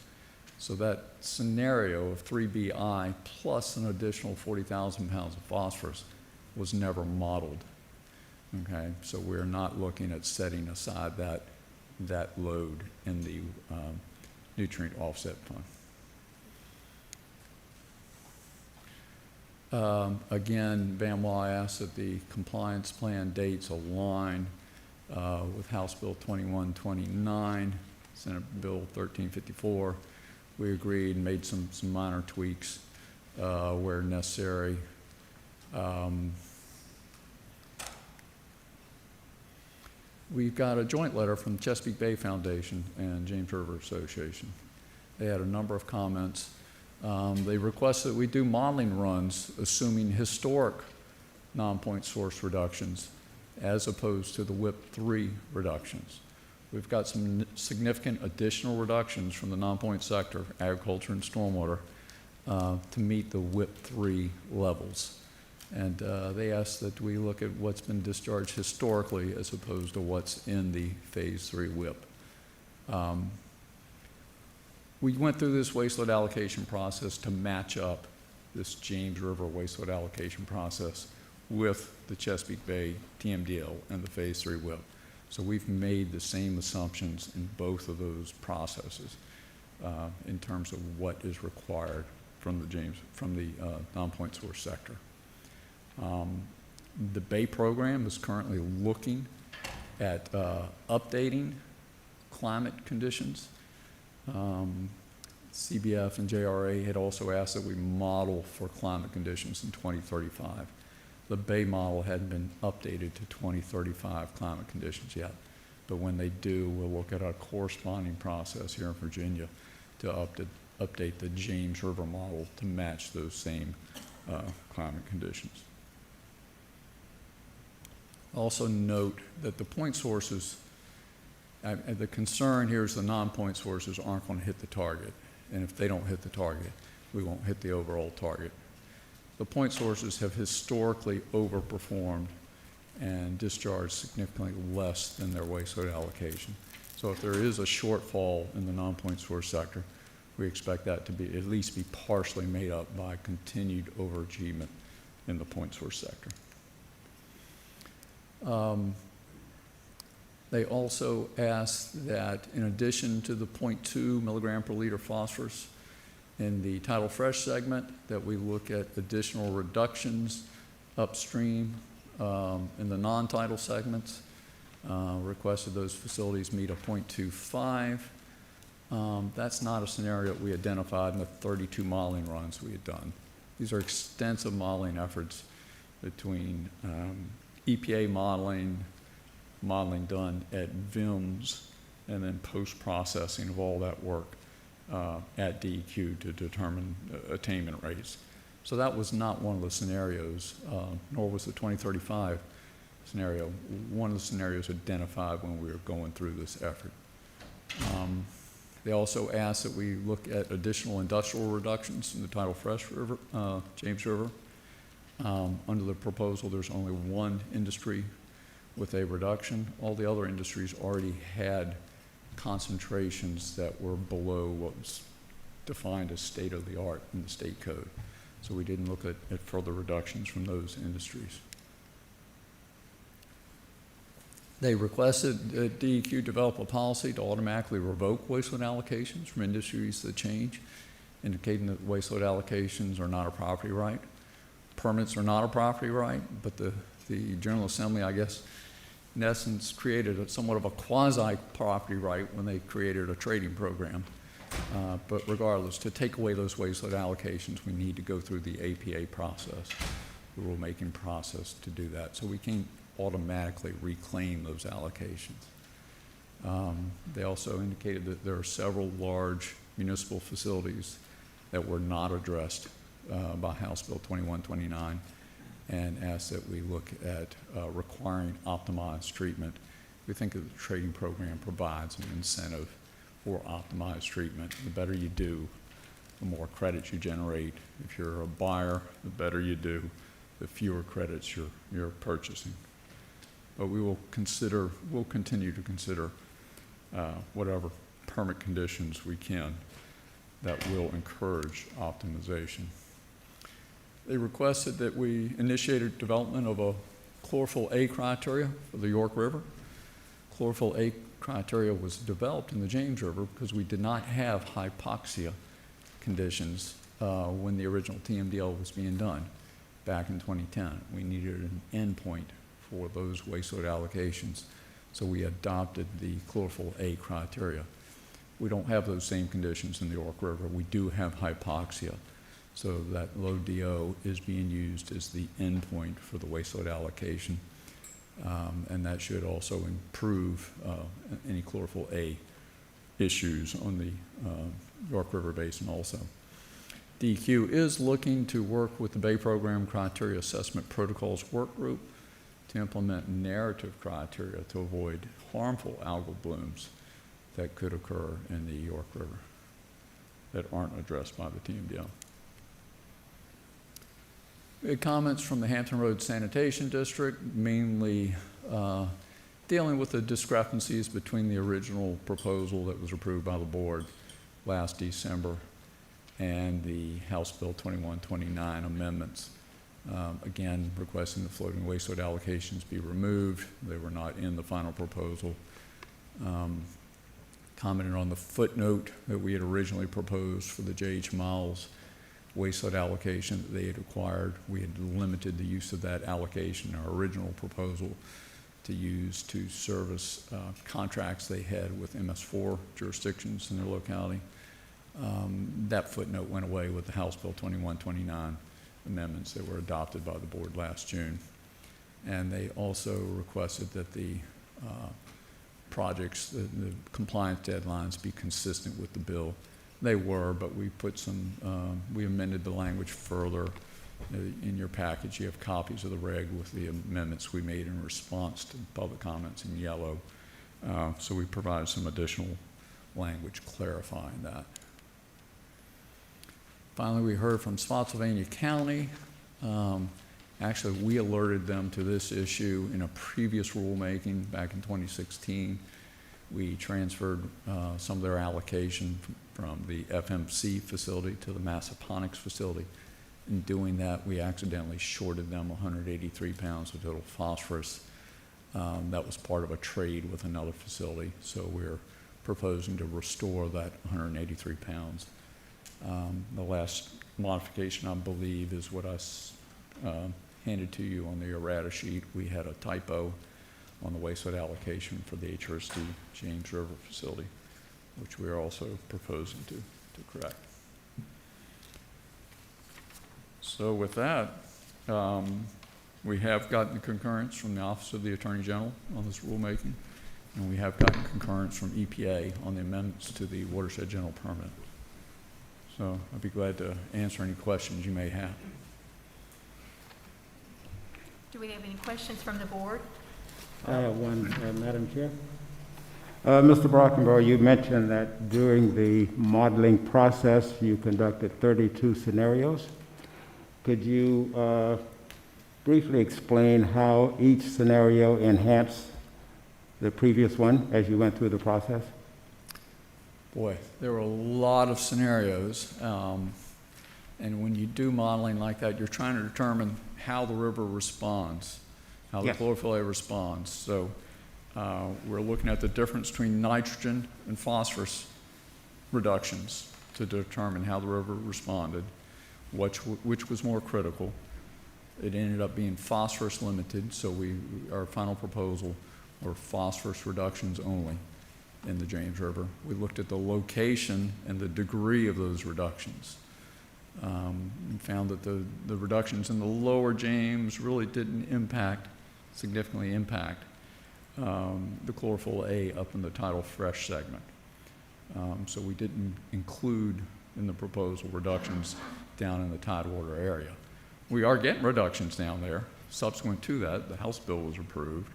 So that scenario of 3BI plus an additional 40,000 pounds of phosphorus was never modeled. Okay, so we're not looking at setting aside that load in the nutrient offset fund. Again, VAMWA asked that the compliance plan dates align with House Bill 2129, Senate Bill 1354. We agreed and made some minor tweaks where necessary. We've got a joint letter from the Chesapeake Bay Foundation and James River Association. They had a number of comments. They requested that we do modeling runs assuming historic non-point source reductions as opposed to the WIP 3 reductions. We've got some significant additional reductions from the non-point sector, agriculture and stormwater, to meet the WIP 3 levels. And they asked that we look at what's been discharged historically as opposed to what's in the Phase 3 WIP. We went through this wastewater allocation process to match up this James River wastewater allocation process with the Chesapeake Bay TMDL and the Phase 3 WIP. So we've made the same assumptions in both of those processes in terms of what is required from the non-point source sector. The Bay program is currently looking at updating climate conditions. CBF and JRA had also asked that we model for climate conditions in 2035. The Bay model hadn't been updated to 2035 climate conditions yet, but when they do, we'll look at a corresponding process here in Virginia to update the James River model to match those same climate conditions. Also note that the point sources, the concern here is the non-point sources aren't going to hit the target. And if they don't hit the target, we won't hit the overall target. The point sources have historically overperformed and discharged significantly less than their wastewater allocation. So if there is a shortfall in the non-point source sector, we expect that to be at least be partially made up by continued overachievement in the point source sector. They also asked that in addition to the 0.2 milligram per liter phosphorus in the tidal fresh segment, that we look at additional reductions upstream in the non-tidal segments. Requested those facilities meet a 0.25. That's not a scenario that we identified in the 32 modeling runs we had done. These are extensive modeling efforts between EPA modeling done at VIMS, and then post-processing of all that work at DEQ to determine attainment rates. So that was not one of the scenarios, nor was the 2035 scenario, one of the scenarios identified when we were going through this effort. They also asked that we look at additional industrial reductions in the tidal fresh river, James River. Under the proposal, there's only one industry with a reduction. All the other industries already had concentrations that were below what was defined as state-of-the-art in the state code. So we didn't look at further reductions from those industries. They requested that DEQ develop a policy to automatically revoke wastewater allocations from industries that change, indicating that wastewater allocations are not a property right. Permits are not a property right, but the General Assembly, I guess, in essence, created somewhat of a quasi-property right when they created a trading program. But regardless, to take away those wastewater allocations, we need to go through the APA process, the rulemaking process to do that. So we can't automatically reclaim those allocations. They also indicated that there are several large municipal facilities that were not addressed by House Bill 2129, and asked that we look at requiring optimized treatment. We think that the trading program provides an incentive for optimized treatment. The better you do, the more credits you generate. If you're a buyer, the better you do, the fewer credits you're purchasing. But we'll continue to consider whatever permit conditions we can that will encourage optimization. They requested that we initiated development of a chlorophyll A criteria for the York River. Chlorophyll A criteria was developed in the James River because we did not have hypoxia conditions when the original TMDL was being done back in 2010. We needed an endpoint for those wastewater allocations, so we adopted the chlorophyll A criteria. We don't have those same conditions in the York River. We do have hypoxia. So that low DO is being used as the endpoint for the wastewater allocation, and that should also improve any chlorophyll A issues on the York River Basin also. DEQ is looking to work with the Bay Program Criteria Assessment Protocols Work Group to implement narrative criteria to avoid harmful algal blooms that could occur in the York River that aren't addressed by the TMDL. We had comments from the Hampton Road Sanitation District, mainly dealing with the discrepancies between the original proposal that was approved by the board last December and the House Bill 2129 amendments. Again, requesting the floating waste load allocations be removed. They were not in the final proposal. Commented on the footnote that we had originally proposed for the J.H. Miles waste load allocation that they had acquired. We had limited the use of that allocation in our original proposal to use to service contracts they had with MS4 jurisdictions in their locality. That footnote went away with the House Bill 2129 amendments that were adopted by the board last June. And they also requested that the projects, the compliance deadlines be consistent with the bill. They were, but we put some, we amended the language further. In your package, you have copies of the reg with the amendments we made in response to public comments in yellow. So we provided some additional language clarifying that. Finally, we heard from Spotsylvania County. Actually, we alerted them to this issue in a previous rulemaking back in 2016. We transferred some of their allocation from the FMC facility to the Massaponics facility. In doing that, we accidentally shorted them 183 pounds of total phosphorus. That was part of a trade with another facility, so we're proposing to restore that 183 pounds. The last modification, I believe, is what I handed to you on the errata sheet. We had a typo on the waste load allocation for the HRSD James River facility, which we are also proposing to correct. So with that, we have gotten concurrence from the Office of the Attorney General on this rulemaking, and we have gotten concurrence from EPA on the amendments to the Watershed General Permit. So I'd be glad to answer any questions you may have. Do we have any questions from the board? I have one, Madam Chair. Mr. Brockenborough, you mentioned that during the modeling process, you conducted 32 scenarios. Could you briefly explain how each scenario enhanced the previous one as you went through the process? Boy, there were a lot of scenarios. And when you do modeling like that, you're trying to determine how the river responds, how the Yes. chlorophyll A responds. So we're looking at the difference between nitrogen and phosphorus reductions to determine how the river responded, which was more critical. It ended up being phosphorus limited, so our final proposal were phosphorus reductions only in the James River. We looked at the location and the degree of those reductions. And found that the reductions in the lower James really didn't significantly impact the chlorophyll A up in the tidal fresh segment. So we didn't include in the proposal reductions down in the tidewater area. We are getting reductions down there. Subsequent to that, the House bill was approved.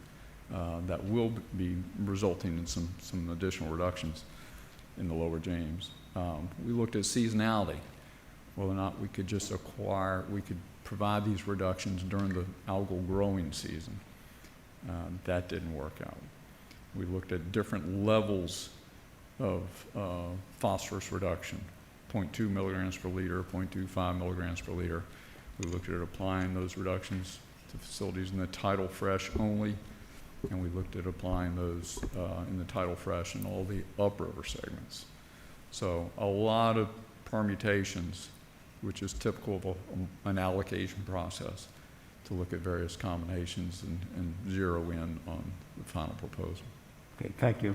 That will be resulting in some additional reductions in the lower James. We looked at seasonality, whether or not we could just we could provide these reductions during the algal growing season. That didn't work out. We looked at different levels of phosphorus reduction, 0.2 milligrams per liter, 0.25 milligrams per liter. We looked at applying those reductions to facilities in the tidal fresh only, and we looked at applying those in the tidal fresh in all the upriver segments. So a lot of permutations, which is typical of an allocation process, to look at various combinations and zero in on the final proposal. Okay, thank you.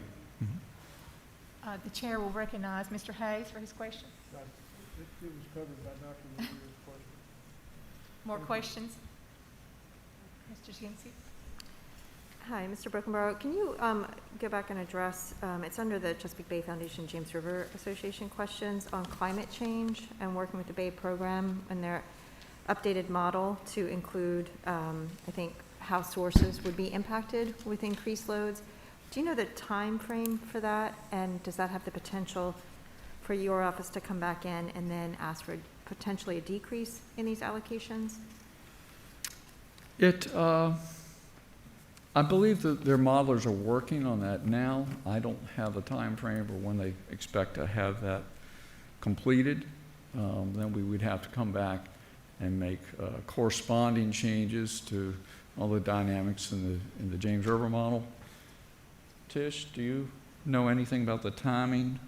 The chair will recognize Mr. Hayes for his question. It was covered by Dr. Rivera's question. More questions? Mr. Jinsey? Hi, Mr. Brockenborough. Can you go back and address, it's under the Chesapeake Bay Foundation James River Association questions on climate change and working with the Bay program and their updated model to include, I think, how sources would be impacted with increased loads. Do you know the time frame for that? And does that have the potential for your office to come back in and then ask for potentially a decrease in these allocations? I believe that their modelers are working on that now. I don't have a time frame or when they expect to have that completed. Then we would have to come back and make corresponding changes to all the dynamics in the James River model. Tish, do you know anything about the timing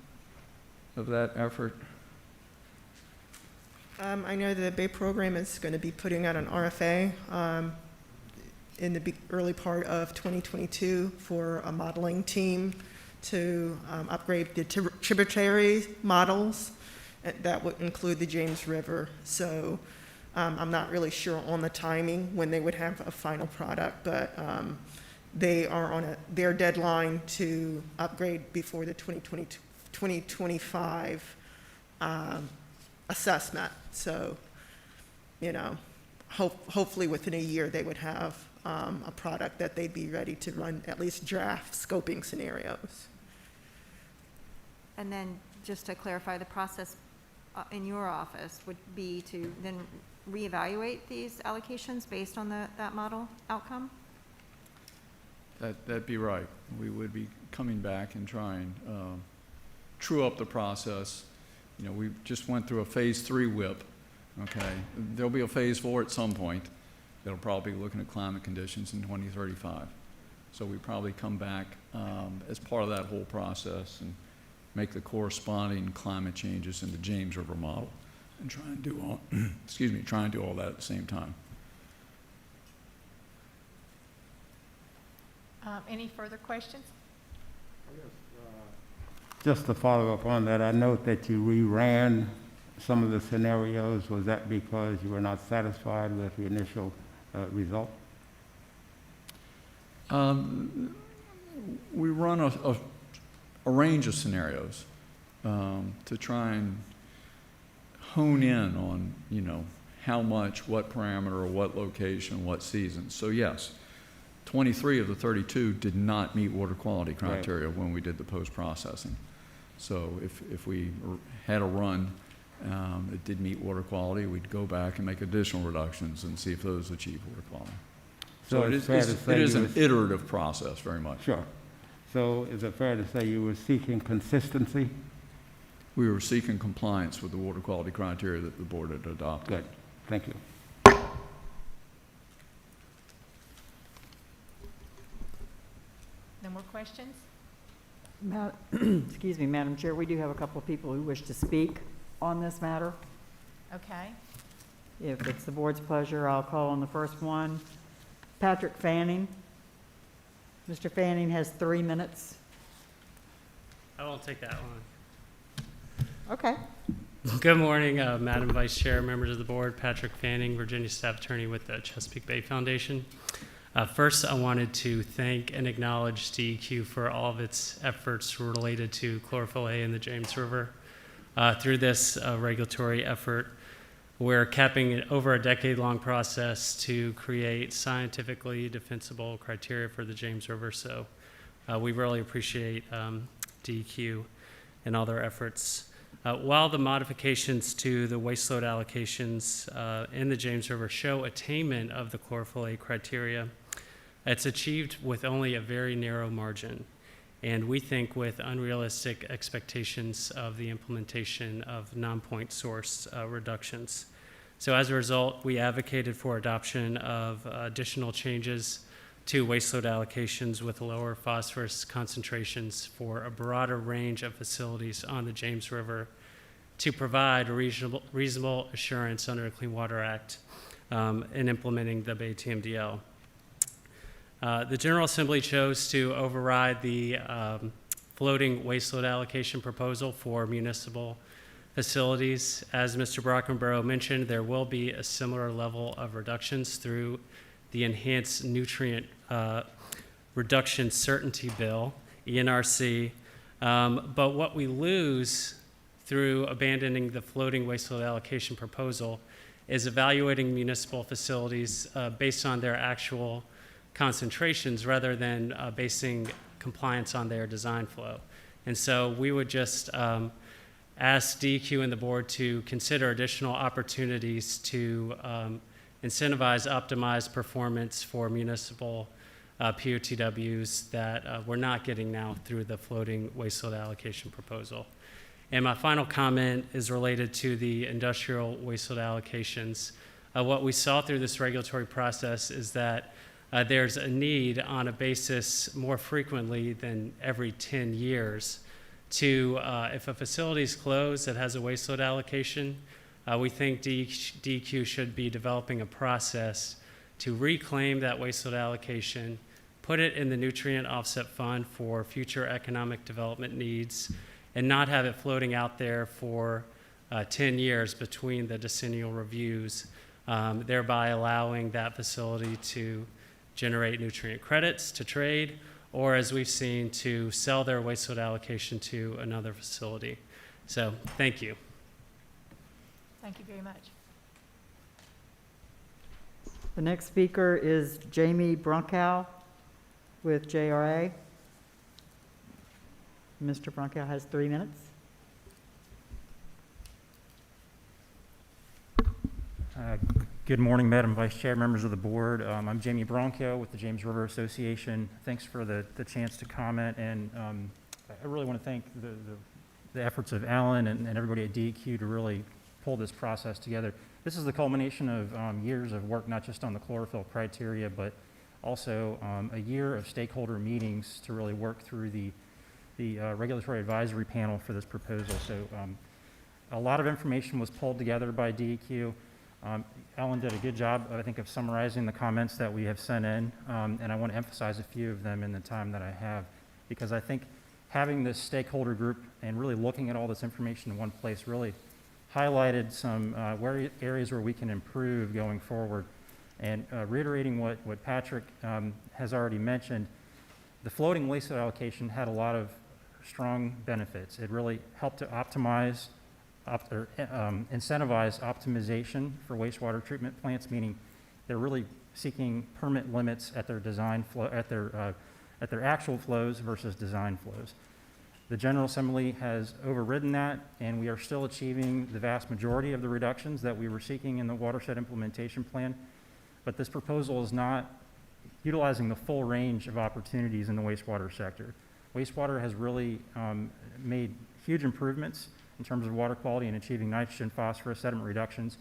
of that effort? I know the Bay program is going to be putting out an RFA in the early part of 2022 for a modeling team to upgrade the tributary models. That would include the James River. So I'm not really sure on the timing when they would have a final product, but they are on their deadline to upgrade before the 2025 assessment. So, you know, hopefully within a year they would have a product that they'd be ready to run at least draft scoping scenarios. And then, just to clarify, the process in your office would be to then reevaluate these allocations based on that model outcome? That'd be right. We would be coming back and trying true up the process. You know, we just went through a phase 3 WIP, okay? There'll be a phase 4 at some point. That'll probably be looking at climate conditions in 2035. So we probably come back as part of that whole process and make the corresponding climate changes in the James River model and try and do all, try and do all that at the same time. Any further questions? Just to follow up on that, I note that you reran some of the scenarios. Was that because you were not satisfied with the initial result? We run a range of scenarios to try and hone in on, you know, how much, what parameter, what location, what season. So yes, 23 of the 32 did not meet water quality criteria when we did the post-processing. So if we had a run, it did meet water quality, we'd go back and make additional reductions and see if those achieve water quality. So it is an iterative process, very much. Sure. So is it fair to say you were seeking consistency? We were seeking compliance with the water quality criteria that the board had adopted. Good. Thank you. No more questions? Excuse me, Madam Chair, we do have a couple of people who wish to speak on this matter. Okay. If it's the board's pleasure, I'll call on the first one. Patrick Fanning. Mr. Fanning has 3 minutes. I won't take that long. Okay. Good morning, Madam Vice Chair, members of the board. Patrick Fanning, Virginia Staff Attorney with the Chesapeake Bay Foundation. First, I wanted to thank and acknowledge DEQ for all of its efforts related to chlorophyll A in the James River. Through this regulatory effort, we're capping over a decade-long process to create scientifically defensible criteria for the James River. So we really appreciate DEQ and all their efforts. While the modifications to the waste load allocations in the James River show attainment of the chlorophyll A criteria, it's achieved with only a very narrow margin, and we think with unrealistic expectations of the implementation of non-point source reductions. So as a result, we advocated for adoption of additional changes to waste load allocations with lower phosphorus concentrations for a broader range of facilities on the James River to provide reasonable assurance under the Clean Water Act in implementing the Bay TMDL. The General Assembly chose to override the floating waste load allocation proposal for municipal facilities. As Mr. Brockenborough mentioned, there will be a similar level of reductions through the Enhanced Nutrient Reduction Certainty Bill, ENRC. But what we lose through abandoning the floating waste load allocation proposal is evaluating municipal facilities based on their actual concentrations rather than basing compliance on their design flow. And so we would just ask DEQ and the board to consider additional opportunities to incentivize optimized performance for municipal POTWs that we're not getting now through the floating waste load allocation proposal. And my final comment is related to the industrial waste load allocations. What we saw through this regulatory process is that there's a need on a basis more frequently than every 10 years to, if a facility is closed that has a waste load allocation, we think DEQ should be developing a process to reclaim that waste load allocation, put it in the nutrient offset fund for future economic development needs, and not have it floating out there for 10 years between the decennial reviews, thereby allowing that facility to generate nutrient credits to trade, or as we've seen, to sell their waste load allocation to another facility. So thank you. Thank you very much. The next speaker is Jamie Brunkow with JRA. Mr. Brunkow has 3 minutes. Good morning, Madam Vice Chair, members of the board. I'm Jamie Bronco with the James River Association. Thanks for the chance to comment, and I really want to thank the efforts of Alan and everybody at DEQ to really pull this process together. This is the culmination of years of work, not just on the chlorophyll criteria, but also a year of stakeholder meetings to really work through the regulatory advisory panel for this proposal. So a lot of information was pulled together by DEQ. Alan did a good job, I think, of summarizing the comments that we have sent in, and I want to emphasize a few of them in the time that I have, because I think having this stakeholder group and really looking at all this information in one place really highlighted some areas where we can improve going forward. And reiterating what Patrick has already mentioned, the floating waste allocation had a lot of strong benefits. It really helped to optimize incentivize optimization for wastewater treatment plants, meaning they're really seeking permit limits at their design flow, at their actual flows versus design flows. The General Assembly has overridden that, and we are still achieving the vast majority of the reductions that we were seeking in the watershed implementation plan. But this proposal is not utilizing the full range of opportunities in the wastewater sector. Wastewater has really made huge improvements in terms of water quality and achieving nitrogen, phosphorus, sediment reductions,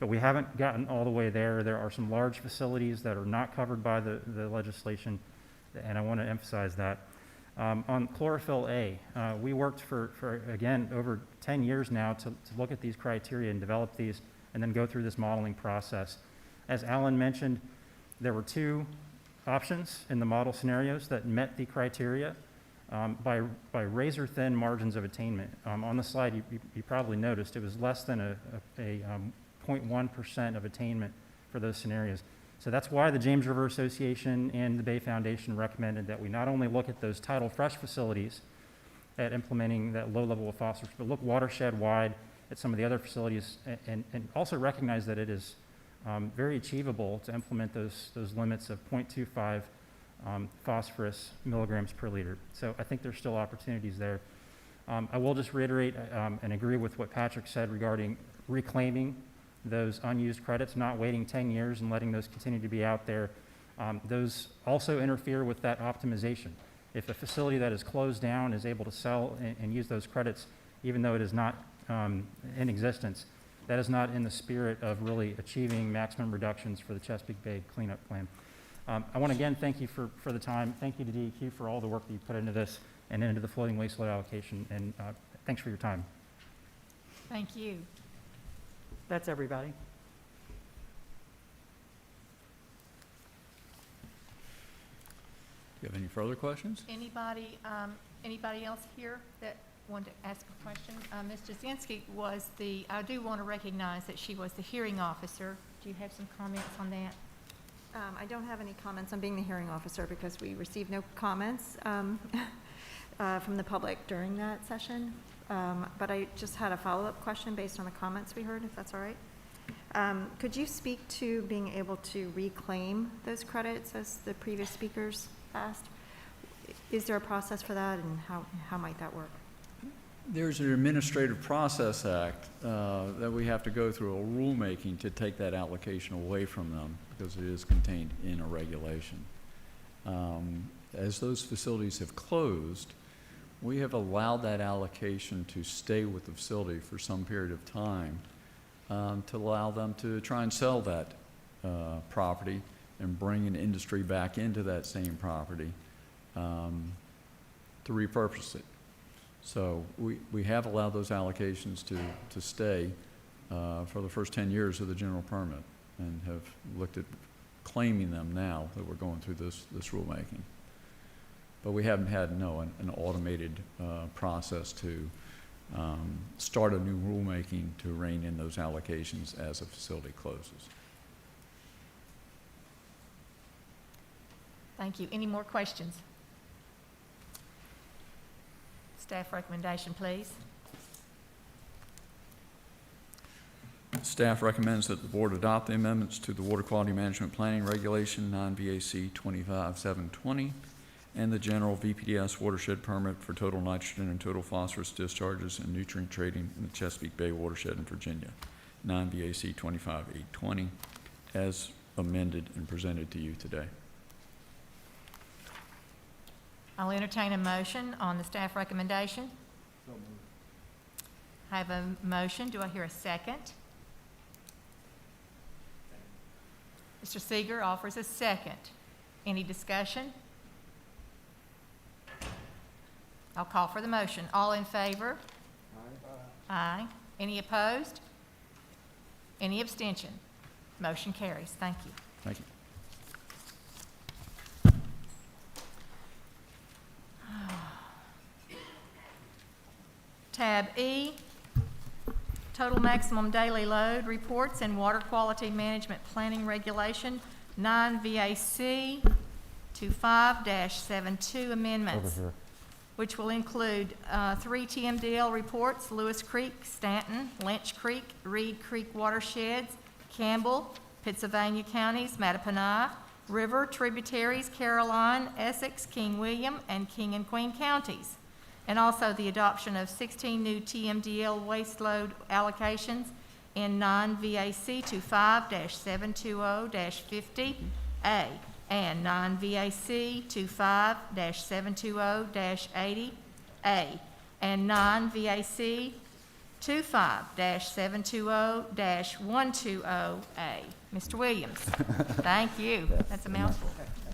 but we haven't gotten all the way there. There are some large facilities that are not covered by the legislation, and I want to emphasize that. On chlorophyll A, we worked for again, over 10 years now to look at these criteria and develop these and then go through this modeling process. As Alan mentioned, there were 2 options in the model scenarios that met the criteria by razor-thin margins of attainment. On the slide, you probably noticed it was less than a 0.1% of attainment for those scenarios. So that's why the James River Association and the Bay Foundation recommended that we not only look at those tidal fresh facilities at implementing that low level of phosphorus, but look watershed-wide at some of the other facilities and also recognize that it is very achievable to implement those limits of 0.25 phosphorus milligrams per liter. So I think there's still opportunities there. I will just reiterate and agree with what Patrick said regarding reclaiming those unused credits, not waiting 10 years and letting those continue to be out there. Those also interfere with that optimization. If a facility that is closed down is able to sell and use those credits, even though it is not in existence, that is not in the spirit of really achieving maximum reductions for the Chesapeake Bay cleanup plan. I want to again thank you for the time. Thank you to DEQ for all the work that you put into this and into the floating waste load allocation. And thanks for your time. Thank you. That's everybody. Do you have any further questions? Anybody else here that wanted to ask a question? Ms. Jasinski was I do want to recognize that she was the hearing officer. Do you have some comments on that? I don't have any comments on being the hearing officer because we received no comments from the public during that session. But I just had a follow-up question based on the comments we heard, if that's all right. Could you speak to being able to reclaim those credits as the previous speakers asked? Is there a process for that, and how might that work? There's an Administrative Process Act that we have to go through a rulemaking to take that allocation away from them because it is contained in a regulation. As those facilities have closed, we have allowed that allocation to stay with the facility for some period of time to allow them to try and sell that property and bring an industry back into that same property to repurpose it. So we have allowed those allocations to stay for the first 10 years of the general permit and have looked at claiming them now that we're going through this rulemaking. But we haven't had, an automated process to start a new rulemaking to rein in those allocations as a facility closes. Thank you. Any more questions? Staff recommendation, please. Staff recommends that the board adopt the amendments to the Water Quality Management Planning Regulation 9-VAC 25720 and the general VPDS watershed permit for total nitrogen and total phosphorus discharges and nutrient trading in the Chesapeake Bay watershed in Virginia, 9-VAC 25820, as amended and presented to you today. I'll entertain a motion on the staff recommendation. I have a motion. Do I hear a second? Mr. Seeger offers a second. Any discussion? I'll call for the motion. All in favor? Aye. Any opposed? Any abstention? Motion carries. Thank you. Thank you. Tab E, total maximum daily load reports and water quality management planning regulation, 9-VAC 25-72 amendments, which will include 3 TMDL reports, Lewis Creek, Stanton, Lynch Creek, Reed Creek watersheds, Campbell, Pittsylvania counties, Mattaponi River, tributaries, Caroline, Essex, King William, and King and Queen counties. And also the adoption of 16 new TMDL waste load allocations in 9-VAC 25-720-50A and 9-VAC 25-720-80A and 9-VAC 25-720-120A. Mr. Williams, thank you. That's a mouthful.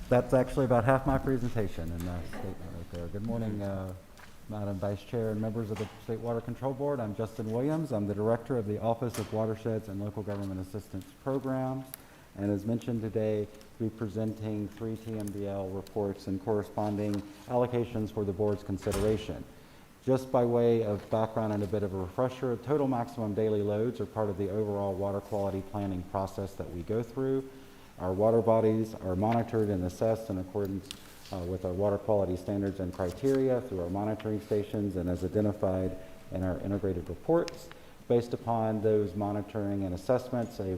That's actually about half my presentation in that statement right there. Good morning, Madam Vice Chair and members of the State Water Control Board. I'm Justin Williams. I'm the Director of the Office of Watersheds and Local Government Assistance Programs. And as mentioned today, we're presenting 3 TMDL reports and corresponding allocations for the board's consideration. Just by way of background and a bit of a refresher, total maximum daily loads are part of the overall water quality planning process that we go through. Our water bodies are monitored and assessed in accordance with our water quality standards and criteria through our monitoring stations and as identified in our integrated reports. Based upon those monitoring and assessments, a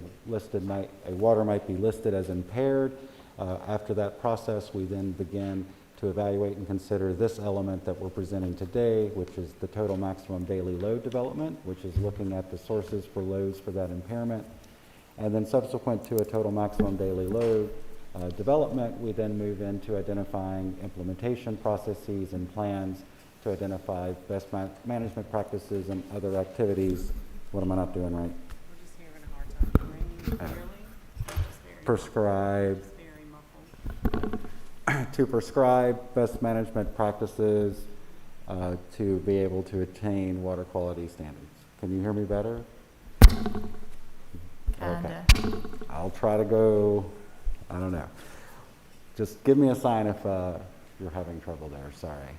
water might be listed as impaired. After that process, we then begin to evaluate and consider this element that we're presenting today, which is the total maximum daily load development, which is looking at the sources for loads for that impairment. And then subsequent to a total maximum daily load development, we then move into identifying implementation processes and plans to identify best management practices and other activities. What am I not doing right? We're just having a hard time hearing you clearly. Prescribe. Very muffled. To prescribe best management practices to be able to attain water quality standards. Can you hear me better? Kinda. Okay. I'll try to go, I don't know. Just give me a sign if you're having trouble there, sorry.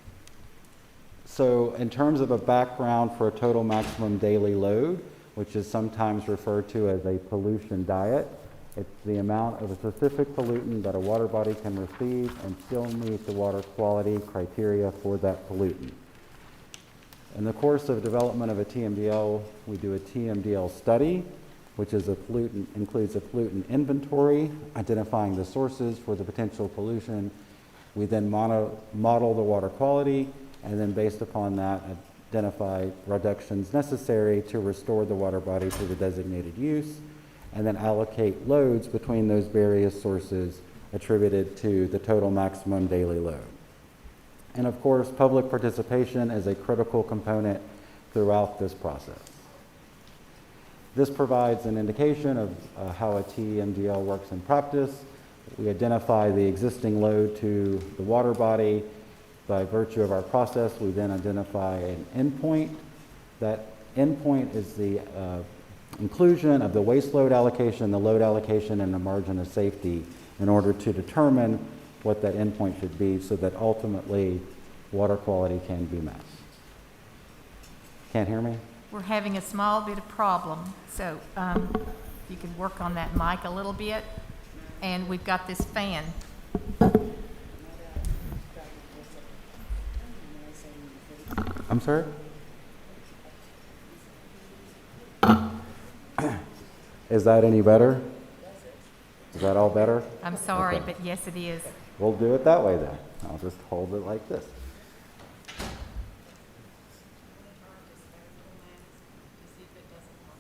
So in terms of a background for a total maximum daily load, which is sometimes referred to as a pollution diet, it's the amount of a specific pollutant that a water body can receive and still meet the water quality criteria for that pollutant. In the course of development of a TMDL, we do a TMDL study, which is includes a pollutant inventory, identifying the sources for the potential pollution. We then model the water quality, and then based upon that, identify reductions necessary to restore the water body to the designated use, and then allocate loads between those various sources attributed to the total maximum daily load. And of course, public participation is a critical component throughout this process. This provides an indication of how a TMDL works in practice. We identify the existing load to the water body. By virtue of our process, we then identify an endpoint. That endpoint is the inclusion of the waste load allocation, the load allocation, and the margin of safety in order to determine what that endpoint should be so that ultimately water quality can be met. Can't hear me? We're having a small bit of problem, so if you could work on that mic a little bit. And we've got this fan. I'm sorry? Is that any better? Is that all better? I'm sorry, Okay. but yes, it is. We'll do it that way then. I'll just hold it like this.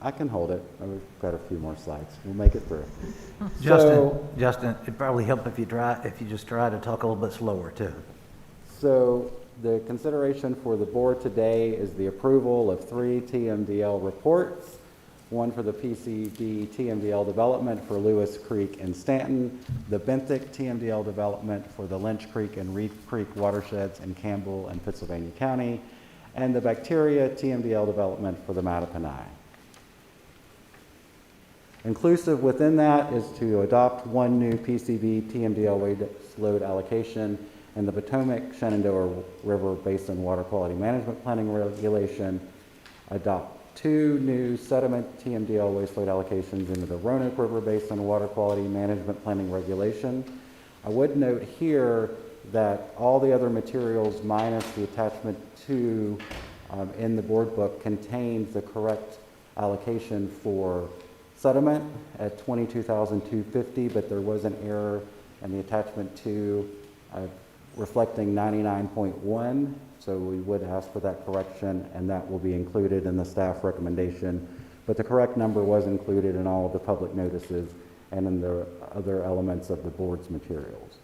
I can hold it. We've got a few more slides. We'll make it through. Justin, it'd probably help if you just try to talk a little bit slower too. So the consideration for the board today is the approval of 3 TMDL reports, one for the PCB TMDL development for Lewis Creek and Stanton, the Benthic TMDL development for the Lynch Creek and Reed Creek watersheds in Campbell and Pittsylvania County, and the bacteria TMDL development for the Mattaponi. Inclusive within that is to adopt 1 new PCB TMDL waste load allocation in the Potomac Shenandoah River Basin Water Quality Management Planning Regulation, adopt 2 new sediment TMDL waste load allocations into the Roanoke River Basin Water Quality Management Planning Regulation. I would note here that all the other materials minus the attachment 2 in the board book contains the correct allocation for sediment at 22,250, but there was an error in the attachment 2 reflecting 99.1, so we would ask for that correction, and that will be included in the staff recommendation. But the correct number was included in all of the public notices and in the other elements of the board's materials.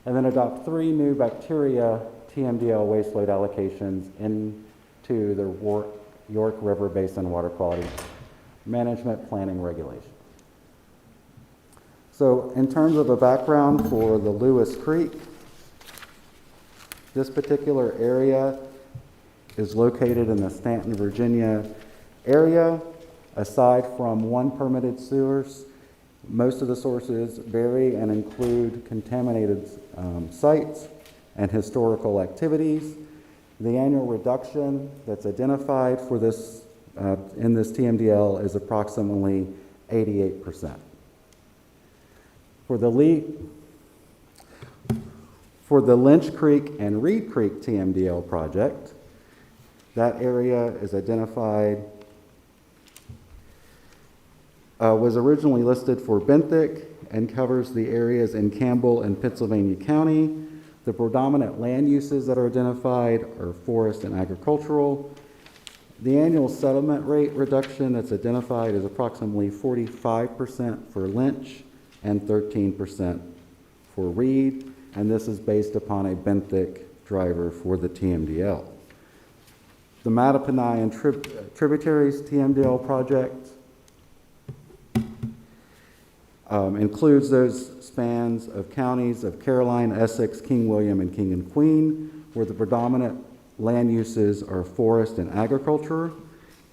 And then adopt 3 new bacteria TMDL waste load allocations into the York River Basin Water Quality Management Planning Regulation. So in terms of a background for the Lewis Creek, this particular area is located in the Stanton, Virginia area. Aside from 1 permitted source, most of the sources vary and include contaminated sites and historical activities. The annual reduction that's identified for this in this TMDL is approximately 88%. For the Lynch Creek and Reed Creek TMDL project, that area is identified, was originally listed for Benthic and covers the areas in Campbell and Pittsylvania County. The predominant land uses that are identified are forest and agricultural. The annual settlement rate reduction that's identified is approximately 45% for Lynch and 13% for Reed, and this is based upon a benthic driver for the TMDL. The Mattaponi and Tributaries TMDL project includes those spans of counties of Caroline, Essex, King William, and King and Queen, where the predominant land uses are forest and agriculture,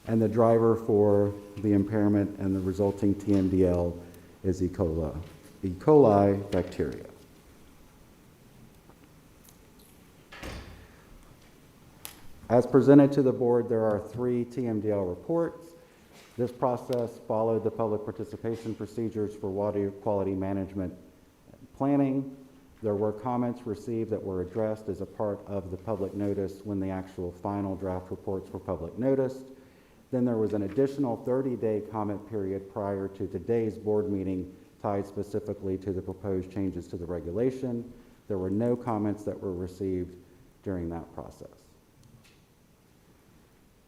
and the driver for the impairment and the resulting TMDL is E. coli bacteria. As presented to the board, there are 3 TMDL reports. This process followed the public participation procedures for water quality management planning. There were comments received that were addressed as a part of the public notice when the actual final draft reports were public noticed. Then there was an additional 30-day comment period prior to today's board meeting tied specifically to the proposed changes to the regulation. There were no comments that were received during that process.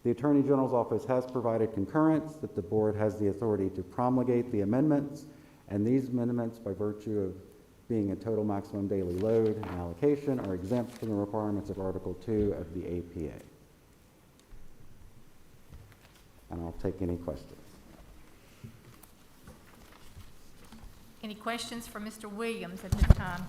The Attorney General's office has provided concurrence that the board has the authority to promulgate the amendments, and these amendments, by virtue of being a total maximum daily load and allocation, are exempt from the requirements of Article 2 of the APA. And I'll take any questions. Any questions for Mr. Williams at this time?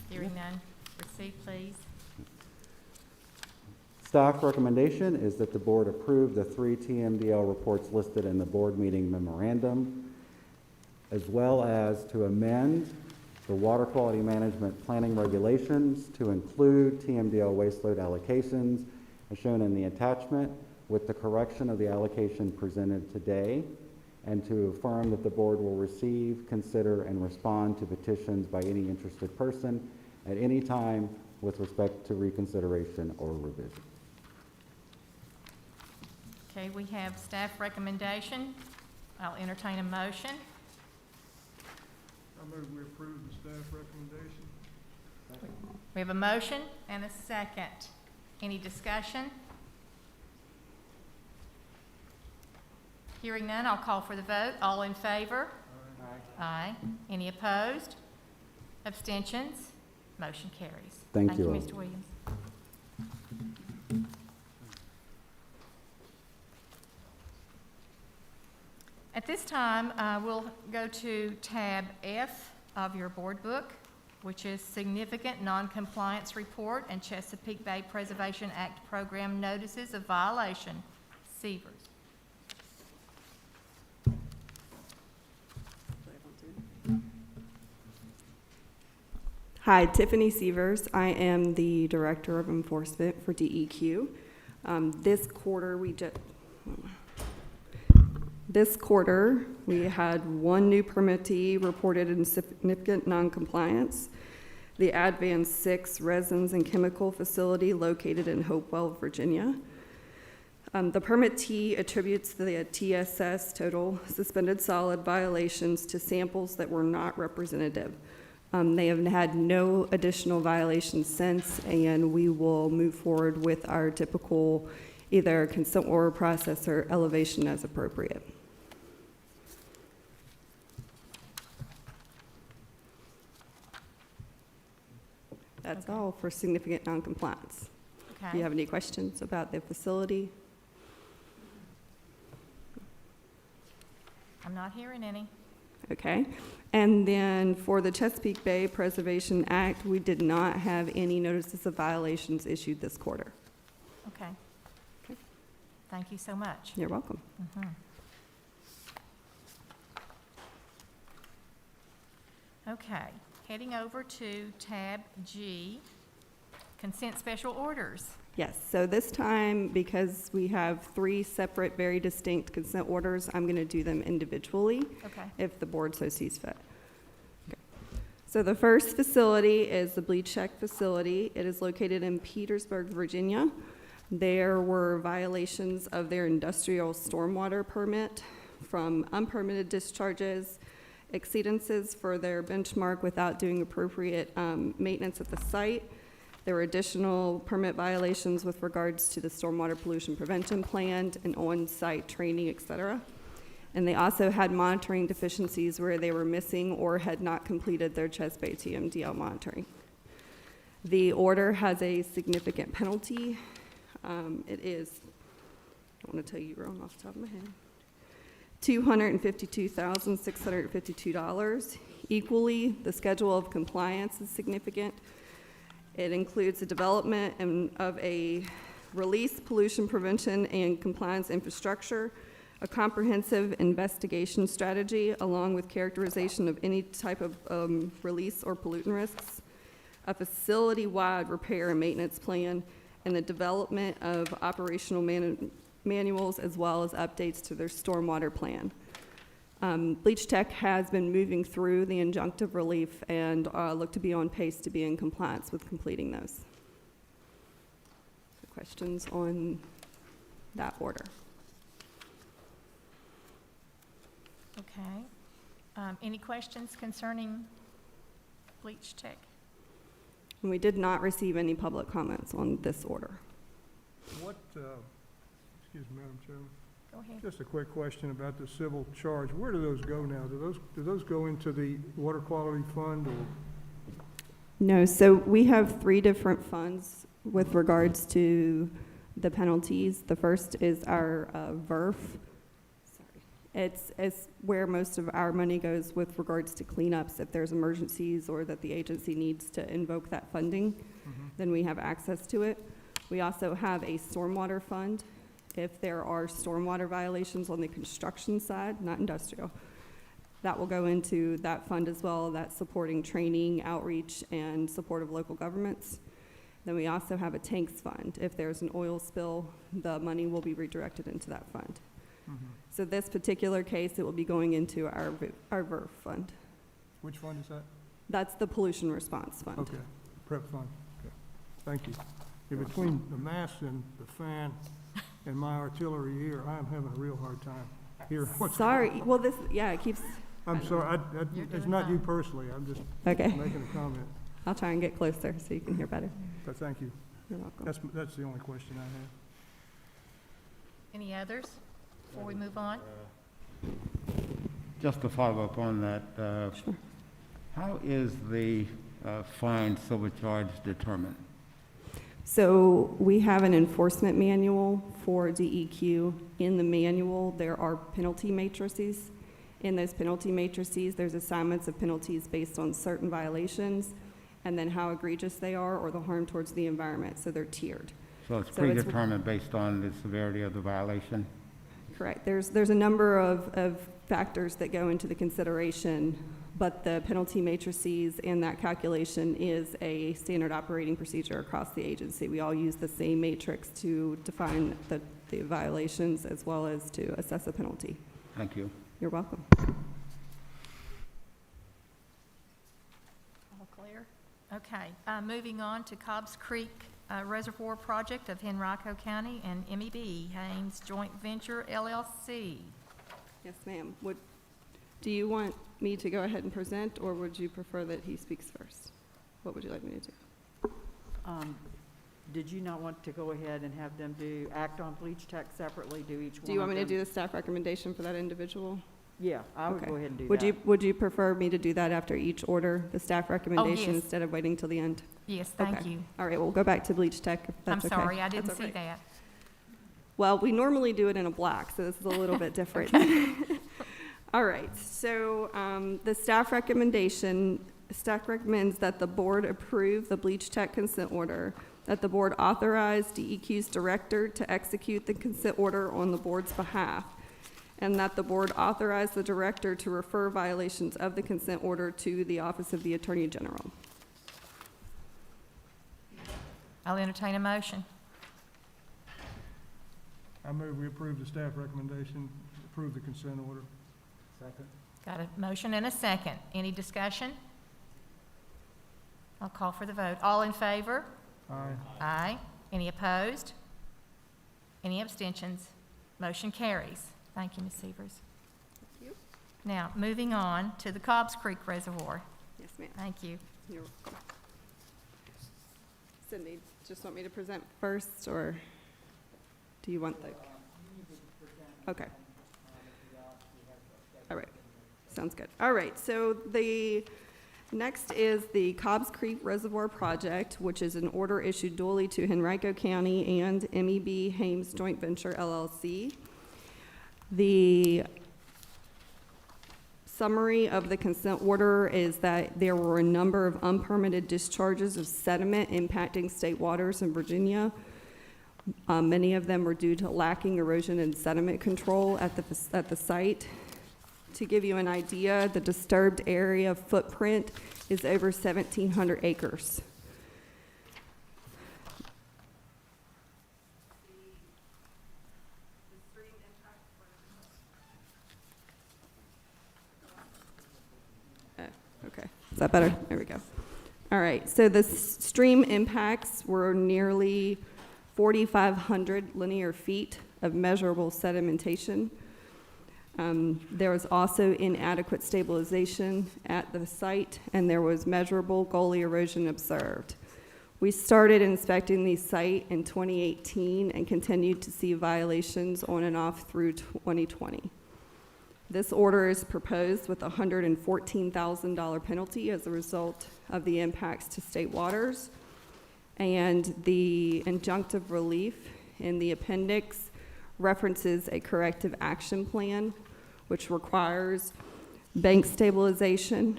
Hearing none, proceed, please. Staff recommendation is that the board approve the 3 TMDL reports listed in the board meeting memorandum, as well as to amend the water quality management planning regulations to include TMDL waste load allocations as shown in the attachment, with the correction of the allocation presented today, and to affirm that the board will receive, consider, and respond to petitions by any interested person at any time with respect to reconsideration or revision. Okay, we have staff recommendation. I'll entertain a motion. I move we approve the staff recommendation. We have a motion and a second. Any discussion? Hearing none, I'll call for the vote. All in favor? Aye. Any opposed? Abstentions? Motion carries. Thank you all. Mr. Williams. At this time, we'll go to tab F of your board book, which is Significant Noncompliance Report and Chesapeake Bay Preservation Act Program Notices of Violation, Severs. Hi, Tiffany Severs. I am the Director of Enforcement for DEQ. This quarter, we had one new permittee reported in significant noncompliance. The Advan 6 Resins and Chemical Facility located in Hopewell, Virginia. The permittee attributes the TSS, total suspended solid violations, to samples that were not representative. They have had no additional violations since, and we will move forward with our typical either consent order process or elevation as appropriate. That's all for significant noncompliance. Okay. Do you have any questions about the facility? I'm not hearing any. Okay. And then for the Chesapeake Bay Preservation Act, we did not have any notices of violations issued this quarter. Okay. Thank you so much. You're welcome. Okay, heading over to tab G, consent special orders. Yes, so this time, because we have 3 separate, very distinct consent orders, I'm going to do them individually. Okay. If the board so sees fit. Okay. So the first facility is the Bleach Check facility. It is located in Petersburg, Virginia. There were violations of their industrial stormwater permit from unpermitted discharges, exceedances for their benchmark without doing appropriate maintenance at the site. There were additional permit violations with regards to the stormwater pollution prevention plan and on-site training, et cetera. And they also had monitoring deficiencies where they were missing or had not completed their Ches Bay TMDL monitoring. The order has a significant penalty. It is, I want to tell you wrong off the top of my head, $252,652. Equally, the schedule of compliance is significant. It includes the development of a release pollution prevention and compliance infrastructure, a comprehensive investigation strategy along with characterization of any type of release or pollutant risks, a facility-wide repair and maintenance plan, and the development of operational manuals as well as updates to their stormwater plan. Bleach Tech has been moving through the injunctive relief and look to be on pace to be in compliance with completing those. So questions on that order? Okay. Any questions concerning Bleach Tech. And we did not receive any public comments on this order. What, excuse me, Madam Chairman, Go ahead. just a quick question about the civil charge. Where do those go now? Do those go into the water quality fund or? No, so we have 3 different funds with regards to the penalties. The first is our VERF. Sorry. It's where most of our money goes with regards to cleanups. If there's emergencies or that the agency needs to invoke that funding, then we have access to it. We also have a stormwater fund. If there are stormwater violations on the construction side, not industrial, that will go into that fund as well. That's supporting training, outreach, and support of local governments. Then we also have a tanks fund. If there's an oil spill, the money will be redirected into that fund. So this particular case, it will be going into our VERF fund. Which fund is that? That's the pollution response fund. Okay, prep fund. Okay. Thank you. Yeah, between the mast and the fan and my artillery here, I am having a real hard time hearing what's going on. Sorry, well, this, yeah, it keeps, I'm sorry, it's not you personally, I'm just okay. making a comment. I'll try and get closer so you can hear better. But thank you. You're welcome. That's the only question I have. Any others before we move on? Just to follow up on that, Sure. how is the fine civil charge determined? So we have an enforcement manual for DEQ. In the manual, there are penalty matrices. In those penalty matrices, there's assignments of penalties based on certain violations and then how egregious they are or the harm towards the environment. So they're tiered. So it's predetermined based on the severity of the violation? Correct. There's a number of factors that go into the consideration, but the penalty matrices and that calculation is a standard operating procedure across the agency. We all use the same matrix to define the violations as well as to assess a penalty. Thank you. You're welcome. All clear? Okay, moving on to Cobb's Creek Reservoir Project of Henrico County and MEB Haynes Joint Venture LLC. Yes, ma'am. Do you want me to go ahead and present, or would you prefer that he speaks first? What would you like me to do? Did you not want to go ahead and have them act on bleach tech separately, do each one? Do you want me to do the staff recommendation for that individual? Yeah, I would Okay. go ahead and do Would that. Would you prefer me to do that after each order, the staff recommendation, yes. instead of waiting till the end? Yes, thank Okay. you. All right, we'll go back to bleach tech, if I'm that's okay. sorry, I didn't That's all see right. that. Well, we normally do it in a block, so this is a little bit different. All right, so the staff recommends that the board approve the bleach tech consent order, that the board authorize DEQ's director to execute the consent order on the board's behalf, and that the board authorize the director to refer violations of the consent order to the Office of the Attorney General. I'll entertain a motion. I move we approve the staff recommendation, approve the consent order. Second. Got a motion and a second. Any discussion? I'll call for the vote. All in favor? Aye. Aye. Any opposed? Any abstentions? Motion carries. Thank you, Ms. Severs. Thank you. Now, moving on to the Cobb's Creek Reservoir. Yes, ma'am. Thank you. You're welcome. Cindy, just want me to present first, or do you want the? Okay. All right, sounds good. All right, so the next is the Cobb's Creek Reservoir Project, which is an order issued duly to Henrico County and MEB Haynes Joint Venture LLC. The summary of the consent order is that there were a number of unpermitted discharges of sediment impacting state waters in Virginia. Many of them were due to lacking erosion and sediment control at the site. To give you an idea, the disturbed area footprint is over 1,700 acres. Okay, is that better? There we go. All right, so the stream impacts were nearly 4,500 linear feet of measurable sedimentation. There was also inadequate stabilization at the site, and there was measurable gully erosion observed. We started inspecting the site in 2018 and continued to see violations on and off through 2020. This order is proposed with a $114,000 penalty as a result of the impacts to state waters. And the injunctive relief in the appendix references a corrective action plan, which requires bank stabilization,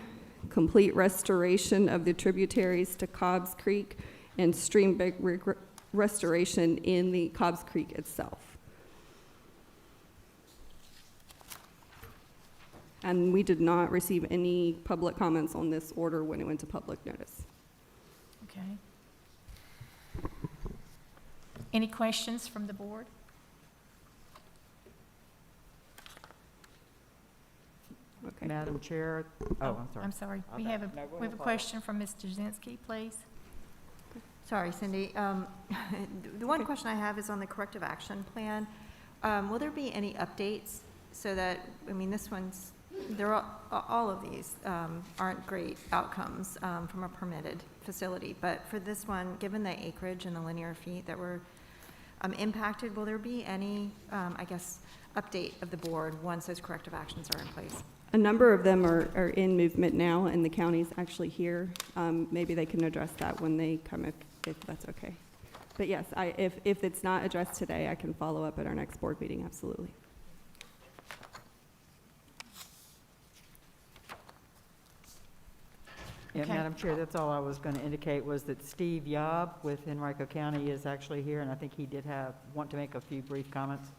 complete restoration of the tributaries to Cobbs Creek, and stream bank restoration in the Cobbs Creek itself. And we did not receive any public comments on this order when it went to public notice. Okay. Any questions from the board? Okay. Madam Chair, I'm sorry. I'm sorry. We Okay. have No, go we have a ahead, question from Ms. Jazinski, please. Sorry, Cindy. The one question I have is on the corrective action plan. Will there be any updates so that, I mean, this one's, all of these aren't great outcomes from a permitted facility, but for this one, given the acreage and the linear feet that were impacted, will there be any, I guess, update of the board once those corrective actions are in place? A number of them are in movement now, and the county's actually here. Maybe they can address that when they come, if that's okay. But yes, if it's not addressed today, I can follow up at our next board meeting, absolutely. Yeah, Okay. Madam Chair, that's all I was going to indicate was that Steve Yob with Henrico County is actually here, and I think he did want to make a few brief comments.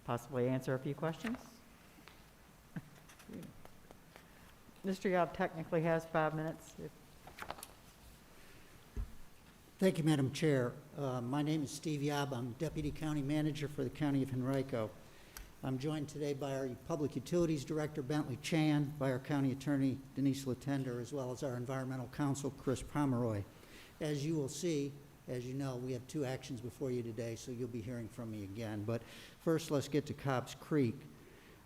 Possibly answer a few questions. Mr. Yob technically has 5 minutes. Thank you, Madam Chair. My name is Steve Yob. I'm Deputy County Manager for the County of Henrico. I'm joined today by our Public Utilities Director, Bentley Chan, by our County Attorney, Denise Latender, as well as our Environmental Counsel, Chris Pomeroy. As you will see, as you know, we have 2 actions before you today, so you'll be hearing from me again. But first, let's get to Cobbs Creek.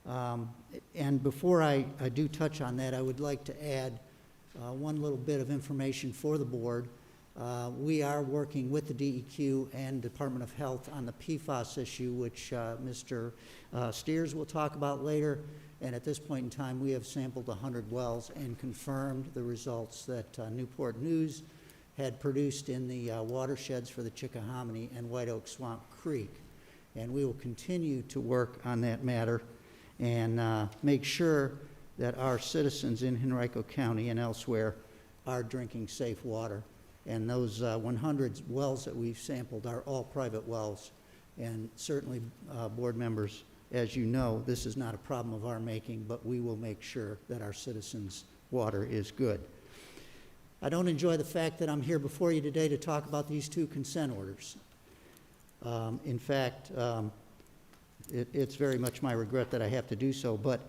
And before I do touch on that, I would like to add one little bit of information for the board. We are working with the DEQ and Department of Health on the PFAS issue, which Mr. Steers will talk about later. And at this point in time, we have sampled 100 wells and confirmed the results that Newport News had produced in the watersheds for the Chickahominy and White Oak Swamp Creek. And we will continue to work on that matter and make sure that our citizens in Henrico County and elsewhere are drinking safe water. And those 100 wells that we've sampled are all private wells. And certainly, board members, as you know, this is not a problem of our making, but we will make sure that our citizens' water is good. I don't enjoy the fact that I'm here before you today to talk about these 2 consent orders. In fact, it's very much my regret that I have to do so. But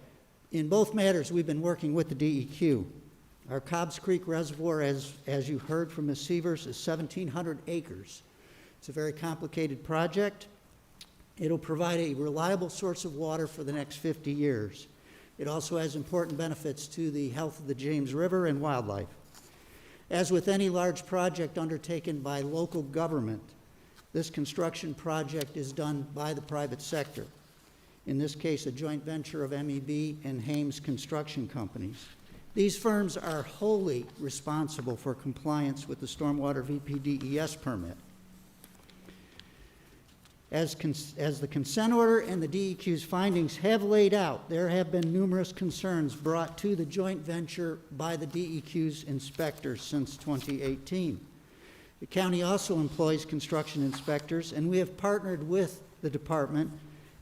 in both matters, we've been working with the DEQ. Our Cobbs Creek Reservoir, as you heard from Ms. Sievers, is 1,700 acres. It's a very complicated project. It'll provide a reliable source of water for the next 50 years. It also has important benefits to the health of the James River and wildlife. As with any large project undertaken by local government, this construction project is done by the private sector. In this case, a joint venture of MEB and Hames Construction Companies. These firms are wholly responsible for compliance with the Stormwater VPDES permit. As the consent order and the DEQ's findings have laid out, there have been numerous concerns brought to the joint venture by the DEQ's inspectors since 2018. The county also employs construction inspectors, and we have partnered with the department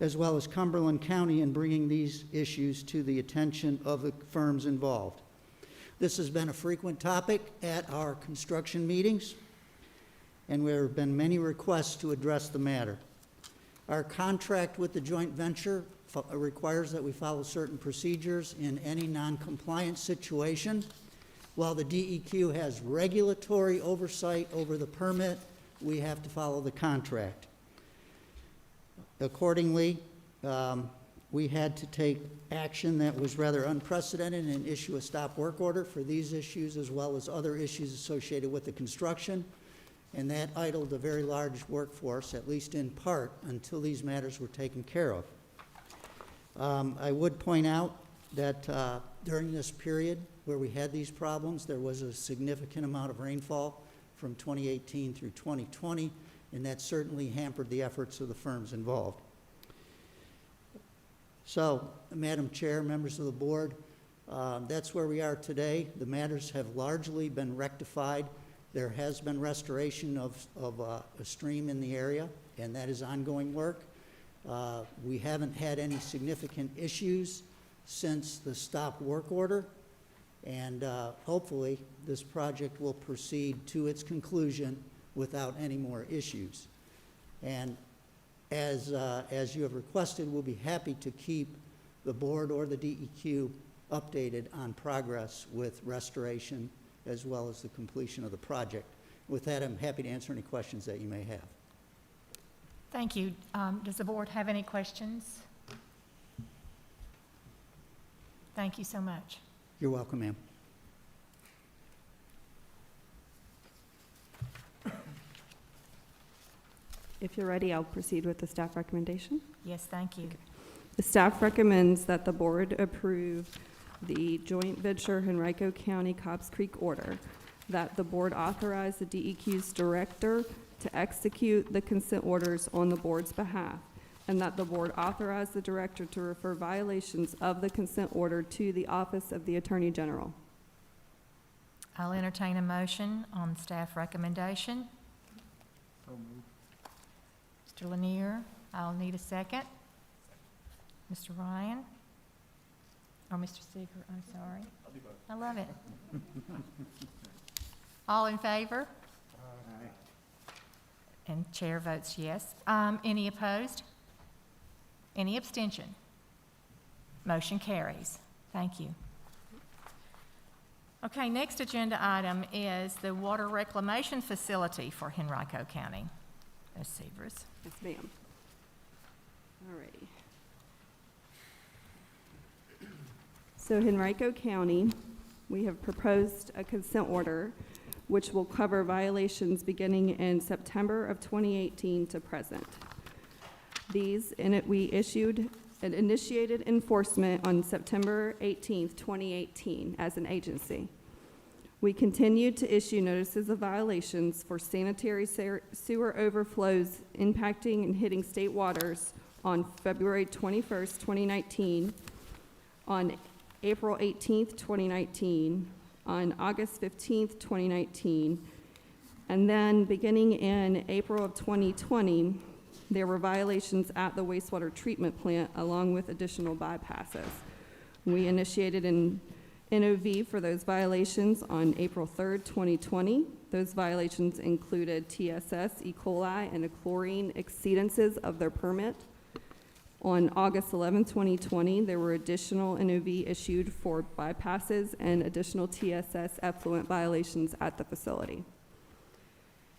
as well as Cumberland County in bringing these issues to the attention of the firms involved. This has been a frequent topic at our construction meetings, and there have been many requests to address the matter. Our contract with the joint venture requires that we follow certain procedures in any non-compliance situation. While the DEQ has regulatory oversight over the permit, we have to follow the contract. Accordingly, we had to take action that was rather unprecedented and issue a stop work order for these issues as well as other issues associated with the construction. And that idled a very large workforce, at least in part, until these matters were taken care of. I would point out that during this period where we had these problems, there was a significant amount of rainfall from 2018 through 2020, and that certainly hampered the efforts of the firms involved. So, Madam Chair, members of the board, that's where we are today. The matters have largely been rectified. There has been restoration of a stream in the area, and that is ongoing work. We haven't had any significant issues since the stop work order, and hopefully this project will proceed to its conclusion without any more issues. And as you have requested, we'll be happy to keep the board or the DEQ updated on progress with restoration as well as the completion of the project. With that, I'm happy to answer any questions that you may have. Thank you. Does the board have any questions? Thank you so much. You're welcome, ma'am. If you're ready, I'll proceed with the staff recommendation. Yes, thank you. The staff recommends that the board approve the joint venture Henrico County Cobbs Creek order, that the board authorize the DEQ's director to execute the consent orders on the board's behalf, and that the board authorize the director to refer violations of the consent order to the Office of the Attorney General. I'll entertain a motion on staff recommendation. Mr. Lanier, I'll need a second. Mr. Ryan? Or Mr. Seeger, I'm sorry. I'll do both. I love it. All in favor? And chair votes yes. Any opposed? Any abstention? Motion carries. Thank you. Okay, next agenda item is the water reclamation facility for Henrico County. Ms. Severs. Yes, ma'am. All righty. So Henrico County, we have proposed a consent order which will cover violations beginning in September of 2018 to present. These, we issued and initiated enforcement on September 18th, 2018 as an agency. We continued to issue notices of violations for sanitary sewer overflows impacting and hitting state waters on February 21st, 2019, on April 18th, 2019, on August 15th, 2019, and then beginning in April of 2020, there were violations at the wastewater treatment plant along with additional bypasses. We initiated an NOV for those violations on April 3rd, 2020. Those violations included TSS, E. coli, and a chlorine exceedances of their permit. On August 11, 2020, there were additional NOV issued for bypasses and additional TSS effluent violations at the facility.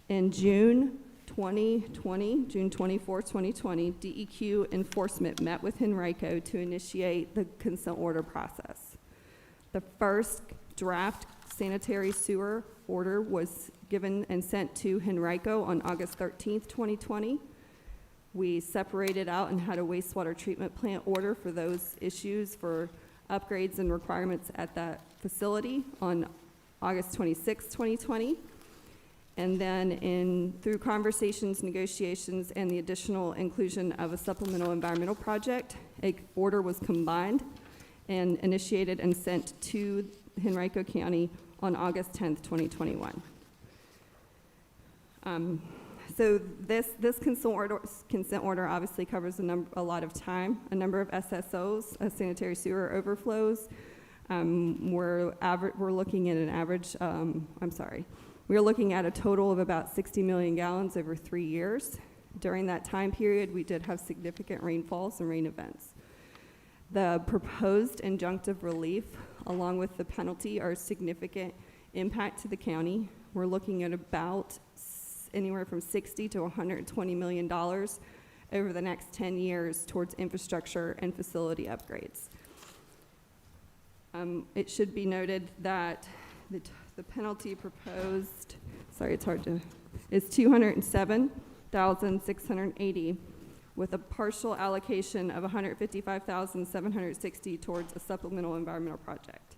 In June 2020, June 24, 2020, DEQ enforcement met with Henrico to initiate the consent order process. The first draft sanitary sewer order was given and sent to Henrico on August 13, 2020. We separated out and had a wastewater treatment plant order for those issues for upgrades and requirements at that facility on August 26, 2020. And then through conversations, negotiations, and the additional inclusion of a supplemental environmental project, an order was combined and initiated and sent to Henrico County on August 10th, 2021. So this consent order obviously covers a lot of time, a number of SSOs, sanitary sewer overflows. We're looking at an average, we're looking at a total of about 60 million gallons over 3 years. During that time period, we did have significant rainfalls and rain events. The proposed injunctive relief, along with the penalty, are a significant impact to the county. We're looking at about anywhere from $60 to $120 million over the next 10 years towards infrastructure and facility upgrades. It should be noted that the penalty proposed, sorry, it's hard to, is $207,680 with a partial allocation of $155,760 towards a supplemental environmental project.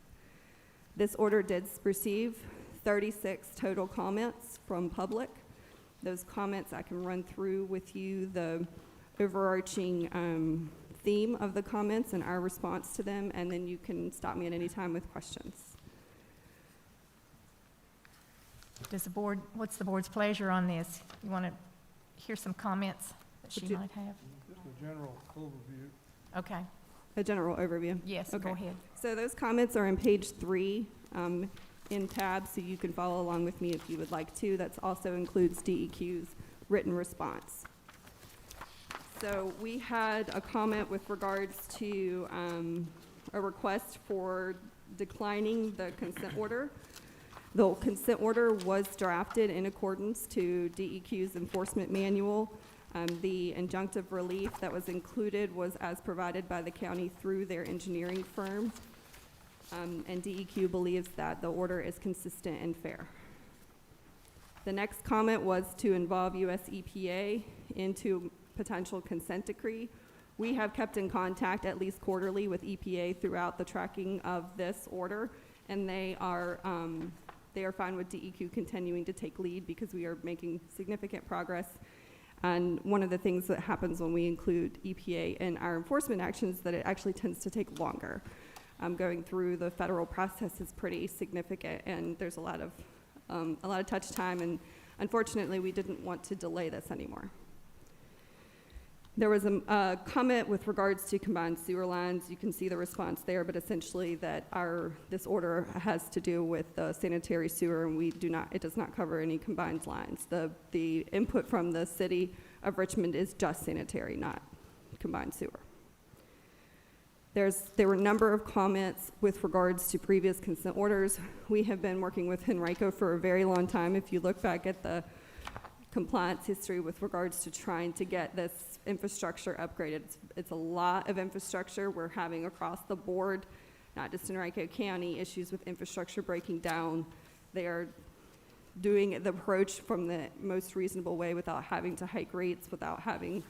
This order did receive 36 total comments from public. Those comments, I can run through with you the overarching theme of the comments and our response to them, and then you can stop me at any time with questions. Does the board, what's the board's pleasure on this? You want to hear some comments that she might have? Just a general overview. Okay, A general overview. yes, Okay. go ahead. So those comments are on page 3 in tab, so you can follow along with me if you would like to. That also includes DEQ's written response. So we had a comment with regards to a request for declining the consent order. The consent order was drafted in accordance to DEQ's enforcement manual. The injunctive relief that was included was as provided by the county through their engineering firm. And DEQ believes that the order is consistent and fair. The next comment was to involve US EPA into potential consent decree. We have kept in contact at least quarterly with EPA throughout the tracking of this order, and they are fine with DEQ continuing to take lead because we are making significant progress. And one of the things that happens when we include EPA in our enforcement actions is that it actually tends to take longer. Going through the federal process is pretty significant, and there's a lot of touch time, and unfortunately, we didn't want to delay this anymore. There was a comment with regards to combined sewer lines. You can see the response there, but essentially that this order has to do with the sanitary sewer, and it does not cover any combined lines. The input from the city of Richmond is just sanitary, not combined sewer. There were a number of comments with regards to previous consent orders. We have been working with Henrico for a very long time. If you look back at the compliance history with regards to trying to get this infrastructure upgraded, it's a lot of infrastructure we're having across the board, not just in Henrico County, issues with infrastructure breaking down. They are doing the approach from the most reasonable way without having to hike rates, without having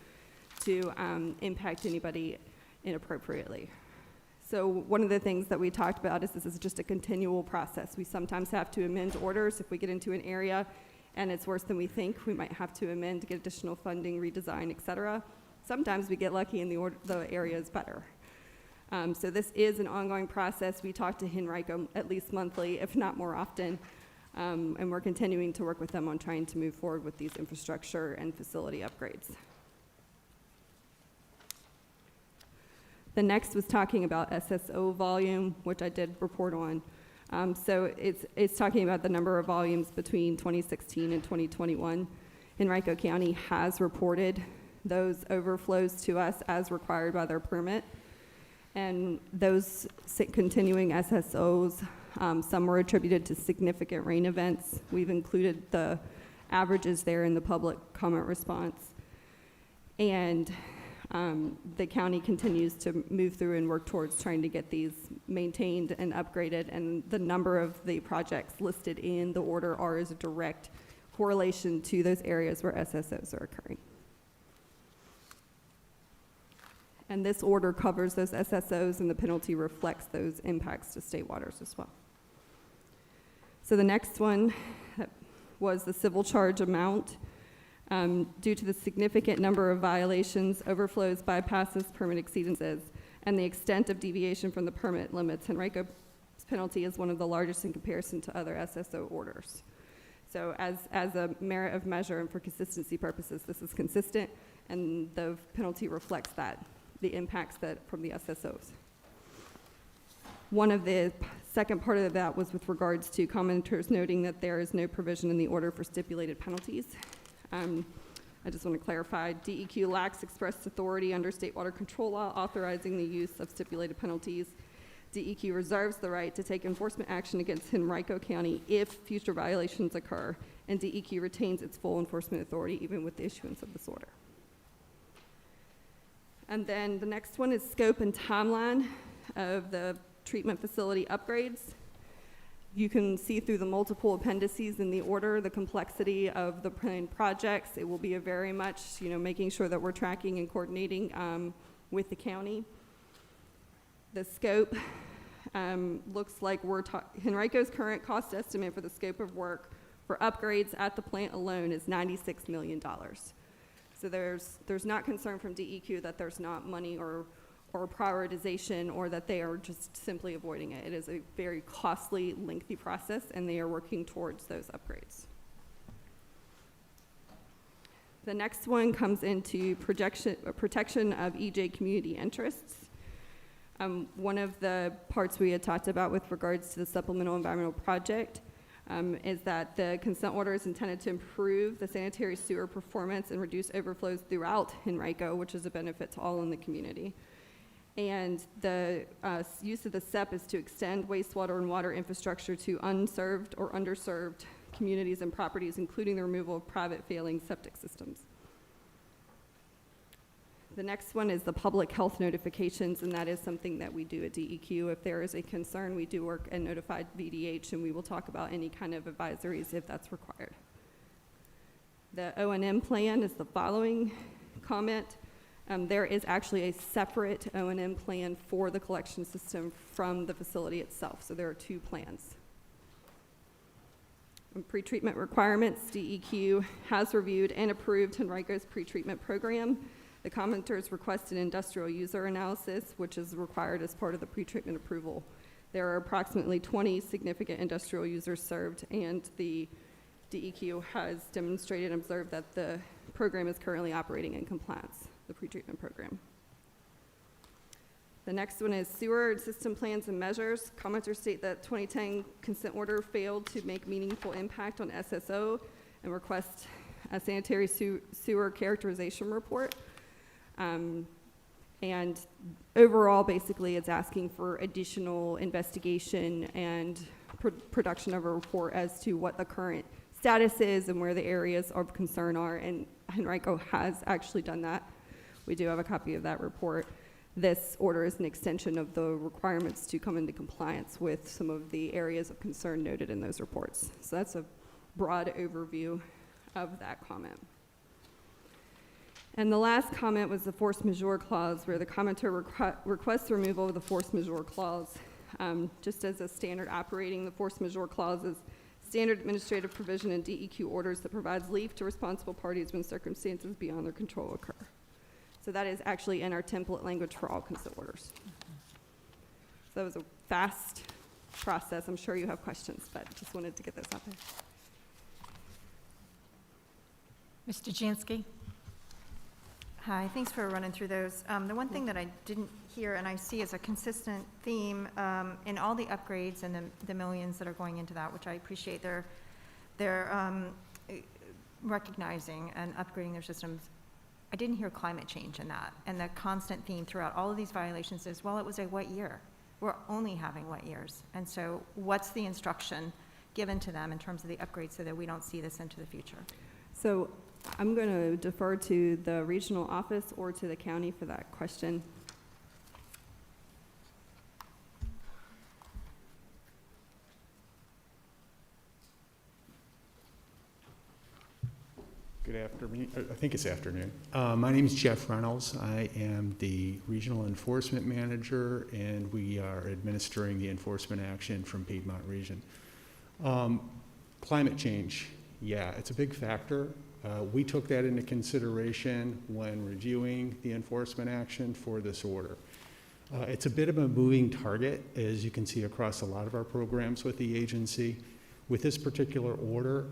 to impact anybody inappropriately. So one of the things that we talked about is this is just a continual process. We sometimes have to amend orders if we get into an area and it's worse than we think. We might have to amend to get additional funding, redesign, et cetera. Sometimes we get lucky and the area is better. So this is an ongoing process. We talk to Henrico at least monthly, if not more often, and we're continuing to work with them on trying to move forward with these infrastructure and facility upgrades. The next was talking about SSO volume, which I did report on. So it's talking about the number of volumes between 2016 and 2021. Henrico County has reported those overflows to us as required by their permit. And those continuing SSOs, some were attributed to significant rain events. We've included the averages there in the public comment response. And the county continues to move through and work towards trying to get these maintained and upgraded, and the number of the projects listed in the order are as a direct correlation to those areas where SSOs are occurring. And this order covers those SSOs, and the penalty reflects those impacts to state waters as well. So the next one was the civil charge amount. Due to the significant number of violations, overflows, bypasses, permit exceedances, and the extent of deviation from the permit limits, Henrico's penalty is one of the largest in comparison to other SSO orders. So as a merit of measure and for consistency purposes, this is consistent, and the penalty reflects that, the impacts from the SSOs. One of the second part of that was with regards to commenters noting that there is no provision in the order for stipulated penalties. I just want to clarify, DEQ lacks express authority under state water control law authorizing the use of stipulated penalties. DEQ reserves the right to take enforcement action against Henrico County if future violations occur, and DEQ retains its full enforcement authority even with the issuance of this order. And then the next one is scope and timeline of the treatment facility upgrades. You can see through the multiple appendices in the order, the complexity of the planned projects. It will be a very much, making sure that we're tracking and coordinating with the county. The scope looks like Henrico's current cost estimate for the scope of work for upgrades at the plant alone is $96 million. So there's not concern from DEQ that there's not money or prioritization, or that they are just simply avoiding it. It is a very costly, lengthy process, and they are working towards those upgrades. The next one comes into protection of EJ community interests. One of the parts we had talked about with regards to the supplemental environmental project is that the consent order is intended to improve the sanitary sewer performance and reduce overflows throughout Henrico, which is a benefit to all in the community. And the use of the SEP is to extend wastewater and water infrastructure to unserved or underserved communities and properties, including the removal of private failing septic systems. The next one is the public health notifications, and that is something that we do at DEQ. If there is a concern, we do work and notify VDH, and we will talk about any kind of advisories if that's required. The O&M plan is the following comment. There is actually a separate O&M plan for the collection system from the facility itself, so there are two plans. Pretreatment requirements, DEQ has reviewed and approved Henrico's pretreatment program. The commenters requested industrial user analysis, which is required as part of the pretreatment approval. There are approximately 20 significant industrial users served, and the DEQ has demonstrated and observed that the program is currently operating in compliance, the pretreatment program. The next one is sewer system plans and measures. Commenters state that 2010 consent order failed to make meaningful impact on SSO and request a sanitary sewer characterization report. And overall, basically, it's asking for additional investigation and production of a report as to what the current status is and where the areas of concern are, and Henrico has actually done that. We do have a copy of that report. This order is an extension of the requirements to come into compliance with some of the areas of concern noted in those reports. So that's a broad overview of that comment. And the last comment was the force majeure clause, where the commenter requests removal of the force majeure clause. Just as a standard operating, the force majeure clause is standard administrative provision in DEQ orders that provides leave to responsible parties when circumstances beyond their control occur. So that is actually in our template language for all consent orders. So that was a fast process. I'm sure you have questions, but just wanted to get this out there. Mr. Jansky? Hi, thanks for running through those. The one thing that I didn't hear and I see as a consistent theme in all the upgrades and the millions that are going into that, which I appreciate, they're recognizing and upgrading their systems. I didn't hear climate change in that, and the constant theme throughout all of these violations is, well, it was a wet year. We're only having wet years, and so what's the instruction given to them in terms of the upgrades so that we don't see this into the future? So I'm going to defer to the regional office or to the county for that question. Good afternoon. I think it's afternoon. My name is Jeff Reynolds. I am the Regional Enforcement Manager, and we are administering the enforcement action from Piedmont Region. Climate change, yeah, it's a big factor. We took that into consideration when reviewing the enforcement action for this order. It's a bit of a moving target, as you can see across a lot of our programs with the agency. With this particular order,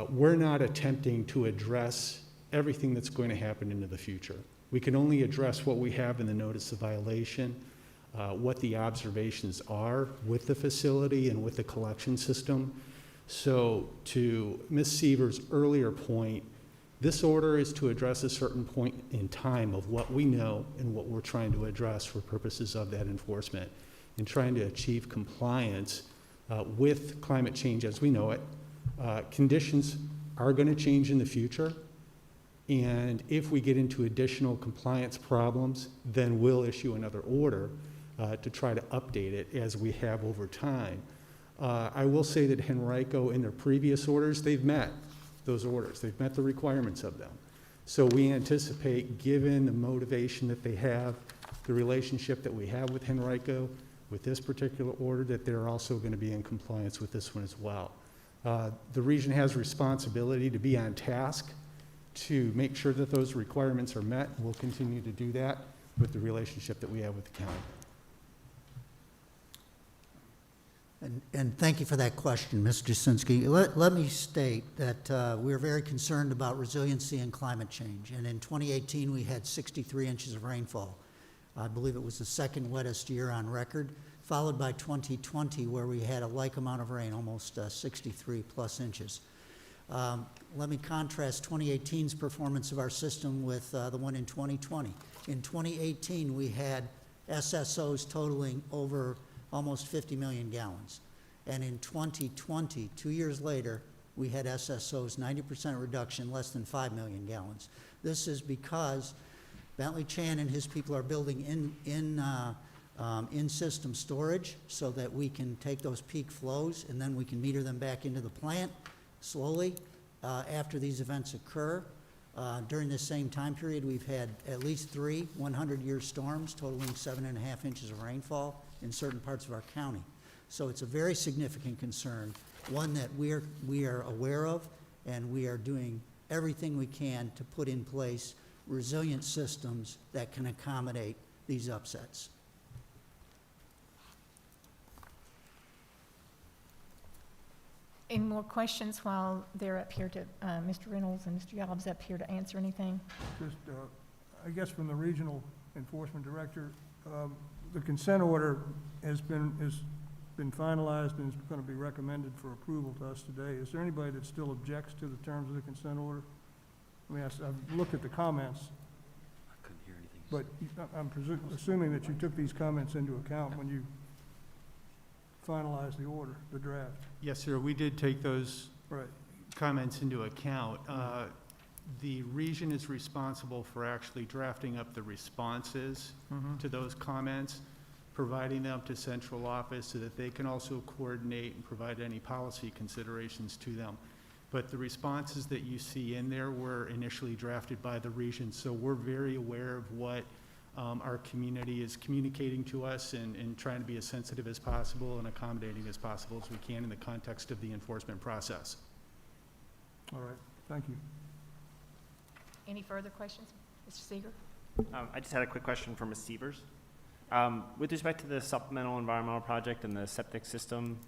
we're not attempting to address everything that's going to happen into the future. We can only address what we have in the notice of violation, what the observations are with the facility and with the collection system. So to Ms. Seaver's earlier point, this order is to address a certain point in time of what we know and what we're trying to address for purposes of that enforcement and trying to achieve compliance with climate change as we know it. Conditions are going to change in the future. And if we get into additional compliance problems, then we'll issue another order to try to update it as we have over time. I will say that Henrico, in their previous orders, they've met those orders. They've met the requirements of them. So we anticipate, given the motivation that they have, the relationship that we have with Henrico, with this particular order, that they're also going to be in compliance with this one as well. The region has responsibility to be on task to make sure that those requirements are met. We'll continue to do that with the relationship that we have with the county. And thank you for that question, Mr. Jasinski. Let me state that we're very concerned about resiliency and climate change. And in 2018, we had 63 inches of rainfall. I believe it was the second wettest year on record, followed by 2020, where we had a like amount of rain, almost 63 plus inches. Let me contrast 2018's performance of our system with the one in 2020. In 2018, we had SSOs totaling over almost 50 million gallons. And in 2020, 2 years later, we had SSOs 90% reduction, less than 5 million gallons. This is because Bentley Chan and his people are building in-system storage so that we can take those peak flows and then we can meter them back into the plant slowly after these events occur. During this same time period, we've had at least 3 100-year storms totaling 7.5 inches of rainfall in certain parts of our county. So it's a very significant concern, one that we are aware of, and we are doing everything we can to put in place resilient systems that can accommodate these upsets. Any more questions while they're up here to, Mr. Reynolds and Mr. Yobs up here to answer anything? Just, I guess from the regional enforcement director, the consent order has been finalized and is going to be recommended for approval to us today. Is there anybody that still objects to the terms of the consent order? I mean, I've looked at the comments. I couldn't hear anything. But I'm assuming that you took these comments into account when you finalized the order, the draft. Yes, sir. We did take those Right. comments into account. The region is responsible for actually drafting up the responses to those comments, providing them to central office so that they can also coordinate and provide any policy considerations to them. But the responses that you see in there were initially drafted by the region, so we're very aware of what our community is communicating to us and trying to be as sensitive as possible and accommodating as possible as we can in the context of the enforcement process. All right, thank you. Any further questions? Mr. Seeger? I just had a quick question for Ms. Sievers. With respect to the supplemental environmental project and the septic system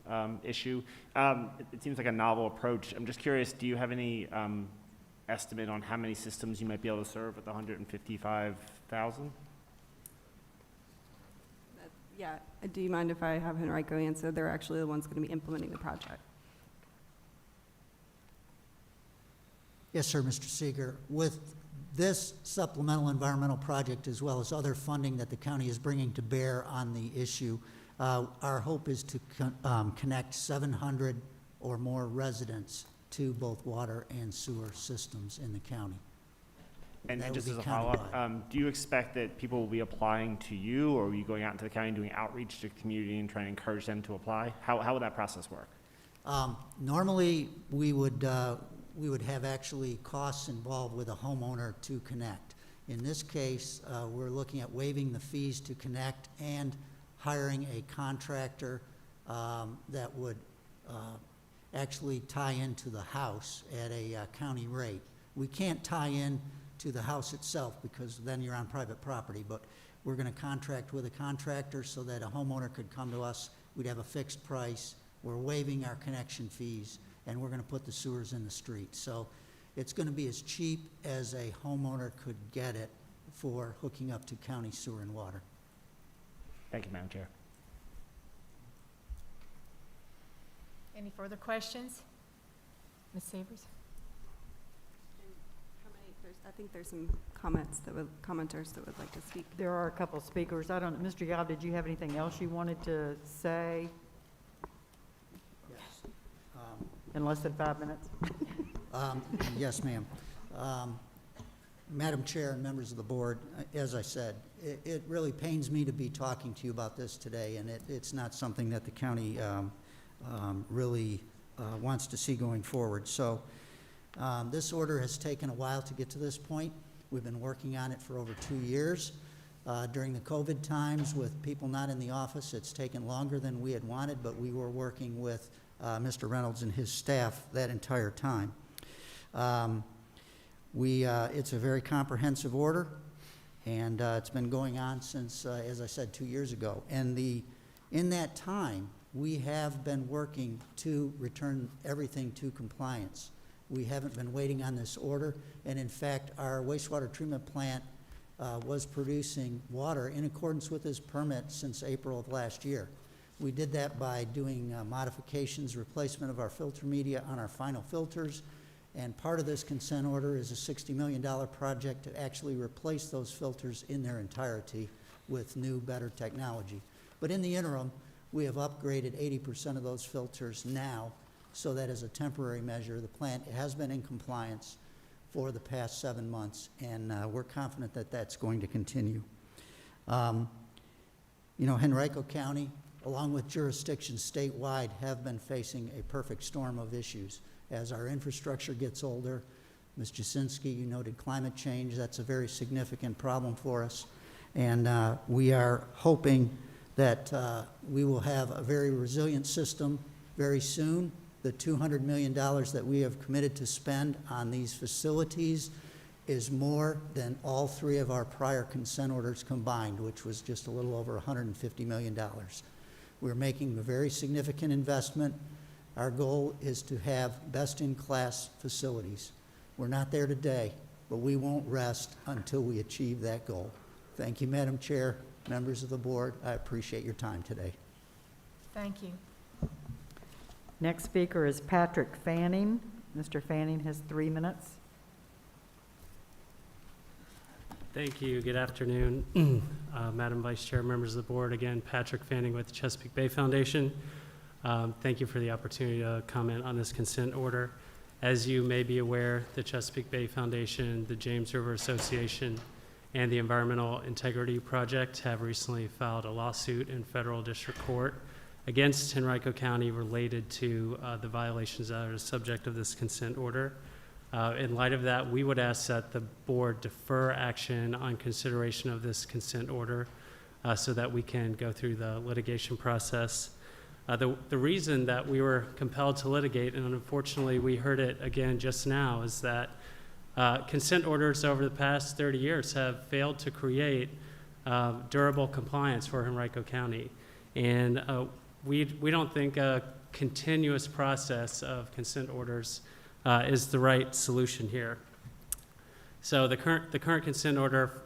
issue, it seems like a novel approach. I'm just curious, do you have any estimate on how many systems you might be able to serve with 155,000? Yeah, do you mind if I have Henrico answer? They're actually the ones going to be implementing the project. Yes, sir, Mr. Seeger. With this supplemental environmental project, as well as other funding that the county is bringing to bear on the issue, our hope is to connect 700 or more residents to both water and sewer systems in the county. And That just would as be a follow-up, countywide. do you expect that people will be applying to you, or are you going out into the county and doing outreach to the community and trying to encourage them to apply? How would that process work? Normally, we would have actually costs involved with a homeowner to connect. In this case, we're looking at waiving the fees to connect and hiring a contractor that would actually tie into the house at a county rate. We can't tie in to the house itself because then you're on private property, but we're going to contract with a contractor so that a homeowner could come to us. We'd have a fixed price. We're waiving our connection fees, and we're going to put the sewers in the street. So it's going to be as cheap as a homeowner could get it for hooking up to county sewer and water. Thank you, Madam Chair. Any further questions? Ms. Severs? I think there's some commenters that would like to speak. There are a couple of speakers. I don't, Mr. Yob, did you have anything else you wanted to say Yes. in less than 5 minutes? Yes, ma'am. Madam Chair and members of the board, as I said, it really pains me to be talking to you about this today, and it's not something that the county really wants to see going forward. So this order has taken a while to get to this point. We've been working on it for over 2 years. During the COVID times, with people not in the office, it's taken longer than we had wanted, but we were working with Mr. Reynolds and his staff that entire time. It's a very comprehensive order, and it's been going on since, as I said, 2 years ago. And in that time, we have been working to return everything to compliance. We haven't been waiting on this order, and in fact, our wastewater treatment plant was producing water in accordance with this permit since April of last year. We did that by doing modifications, replacement of our filter media on our final filters, and part of this consent order is a $60 million project to actually replace those filters in their entirety with new, better technology. But in the interim, we have upgraded 80% of those filters now, so that as a temporary measure, the plant has been in compliance for the past 7 months, and we're confident that that's going to continue. You know, Henrico County, along with jurisdictions statewide, have been facing a perfect storm of issues. As our infrastructure gets older, Ms. Jasinski, you noted climate change. That's a very significant problem for us. And we are hoping that we will have a very resilient system very soon. The $200 million that we have committed to spend on these facilities is more than all 3 of our prior consent orders combined, which was just a little over $150 million. We're making a very significant investment. Our goal is to have best-in-class facilities. We're not there today, but we won't rest until we achieve that goal. Thank you, Madam Chair, members of the board. I appreciate your time today. Thank you. Next speaker is Patrick Fanning. Mr. Fanning has 3 minutes. Thank you. Good afternoon, Madam Vice Chair, members of the board. Again, Patrick Fanning with the Chesapeake Bay Foundation. Thank you for the opportunity to comment on this consent order. As you may be aware, the Chesapeake Bay Foundation, the James River Association, and the Environmental Integrity Project have recently filed a lawsuit in federal district court against Henrico County related to the violations that are the subject of this consent order. In light of that, we would ask that the board defer action on consideration of this consent order so that we can go through the litigation process. The reason that we were compelled to litigate, and unfortunately we heard it again just now, is that consent orders over the past 30 years have failed to create durable compliance for Henrico County. And we don't think a continuous process of consent orders is the right solution here. So the current consent order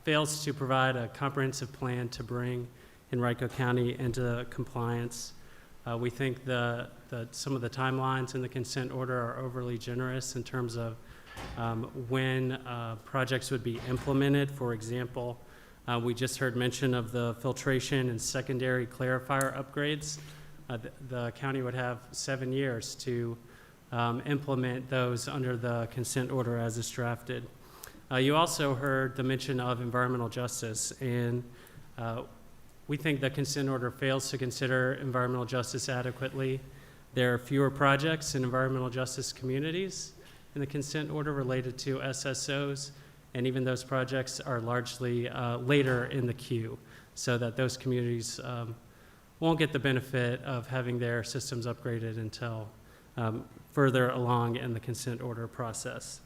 fails to provide a comprehensive plan to bring Henrico County into compliance. We think some of the timelines in the consent order are overly generous in terms of when projects would be implemented. For example, we just heard mention of the filtration and secondary clarifier upgrades. The county would have 7 years to implement those under the consent order as it's drafted. You also heard the mention of environmental justice, and we think the consent order fails to consider environmental justice adequately. There are fewer projects in environmental justice communities in the consent order related to SSOs, and even those projects are largely later in the queue, so that those communities won't get the benefit of having their systems upgraded until further along in the consent order process.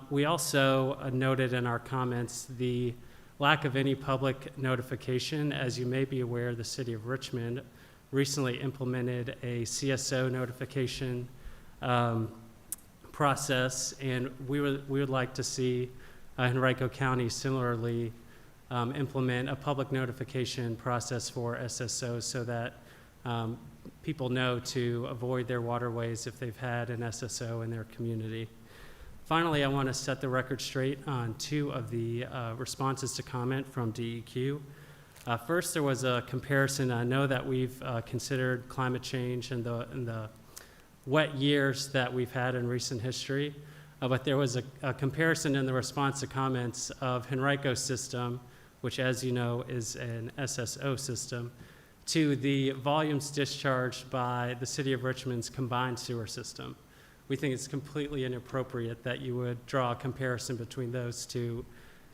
We also noted in our comments the lack of any public notification. As you may be aware, the City of Richmond recently implemented a CSO notification process, and we would like to see Henrico County similarly implement a public notification process for SSOs so that people know to avoid their waterways if they've had an SSO in their community. Finally, I want to set the record straight on 2 of the responses to comment from DEQ. First, there was a comparison. I know that we've considered climate change and the wet years that we've had in recent history. but there was a comparison in the response to comments of Henrico's system, which, as you know, is an SSO system, to the volumes discharged by the City of Richmond's combined sewer system. We think it's completely inappropriate that you would draw a comparison between those two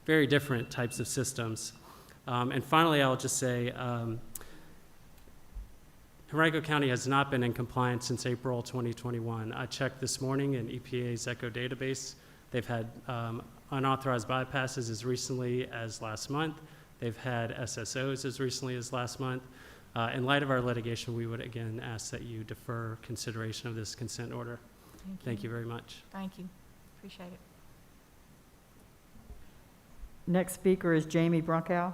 very different types of systems. And finally, I'll just say, Henrico County has not been in compliance since April 2021. I checked this morning in EPA's ECHO database. They've had unauthorized bypasses as recently as last month. They've had SSOs as recently as last month. In light of our litigation, we would again ask that you defer consideration of this consent order. Thank you very much. Thank you. Appreciate it. Next speaker is Jamie Brunkow.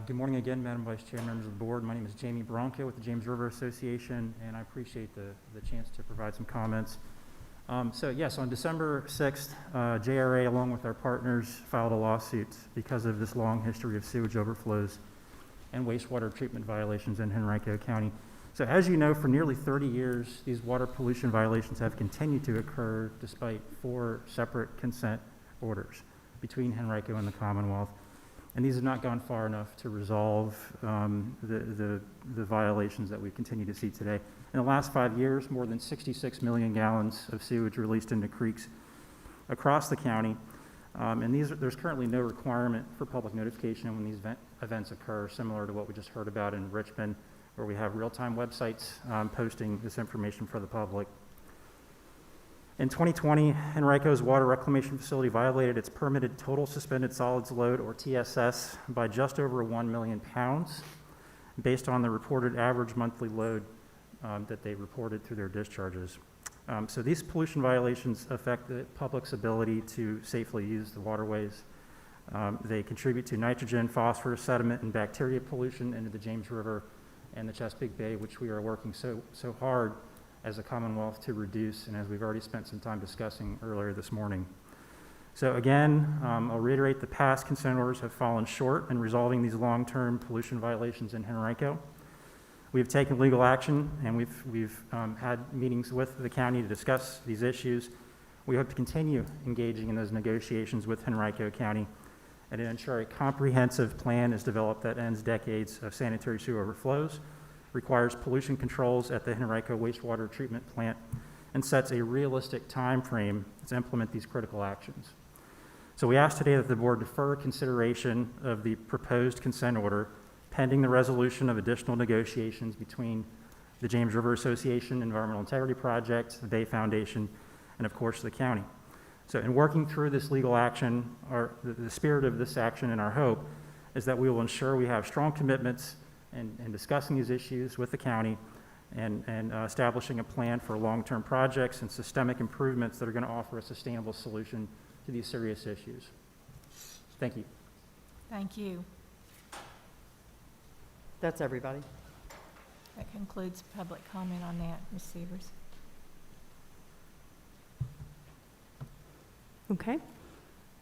Good morning again, Madam Vice Chair, members of the board. My name is Jamie Bronco with the James River Association, and I appreciate the chance to provide some comments. So yes, on December 6th, JRA, along with our partners, filed a lawsuit because of this long history of sewage overflows and wastewater treatment violations in Henrico County. So as you know, for nearly 30 years, these water pollution violations have continued to occur despite 4 separate consent orders between Henrico and the Commonwealth. And these have not gone far enough to resolve the violations that we continue to see today. In the last 5 years, more than 66 million gallons of sewage released into creeks across the county. And there's currently no requirement for public notification when these events occur, similar to what we just heard about in Richmond, where we have real-time websites posting this information for the public. In 2020, Henrico's water reclamation facility violated its permitted total suspended solids load, or TSS, by just over 1 million pounds, based on the reported average monthly load that they reported through their discharges. So these pollution violations affect the public's ability to safely use the waterways. They contribute to nitrogen, phosphorus, sediment, and bacteria pollution into the James River and the Chesapeake Bay, which we are working so hard as a Commonwealth to reduce, and as we've already spent some time discussing earlier this morning. So again, I'll reiterate, the past consent orders have fallen short in resolving these long-term pollution violations in Henrico. We've taken legal action, and we've had meetings with the county to discuss these issues. We hope to continue engaging in those negotiations with Henrico County and to ensure a comprehensive plan is developed that ends decades of sanitary sewer overflows, requires pollution controls at the Henrico wastewater treatment plant, and sets a realistic time frame to implement these critical actions. So we ask today that the board defer consideration of the proposed consent order pending the resolution of additional negotiations between the James River Association, Environmental Integrity Project, the Bay Foundation, and of course the county. So in working through this legal action, the spirit of this action and our hope is that we will ensure we have strong commitments in discussing these issues with the county and establishing a plan for long-term projects and systemic improvements that are going to offer a sustainable solution to these serious issues. Thank you. Thank you. That's everybody. That concludes public comment on that, Ms. Severs. Okay. Would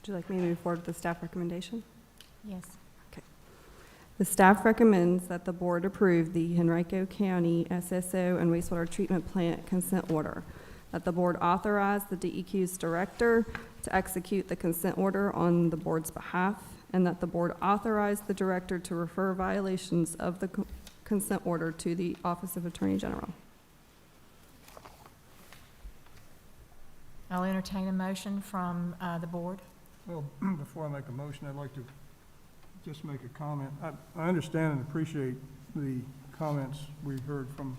you like me to move forward with the staff recommendation? Yes. The staff recommends that the board approve the Henrico County SSO and wastewater treatment plant consent order, that the board authorize the DEQ's director to execute the consent order on the board's behalf, and that the board authorize the director to refer violations of the consent order to the Office of Attorney General. I'll entertain a motion from the board. Well, before I make a motion, I'd like to just make a comment. I understand and appreciate the comments we've heard from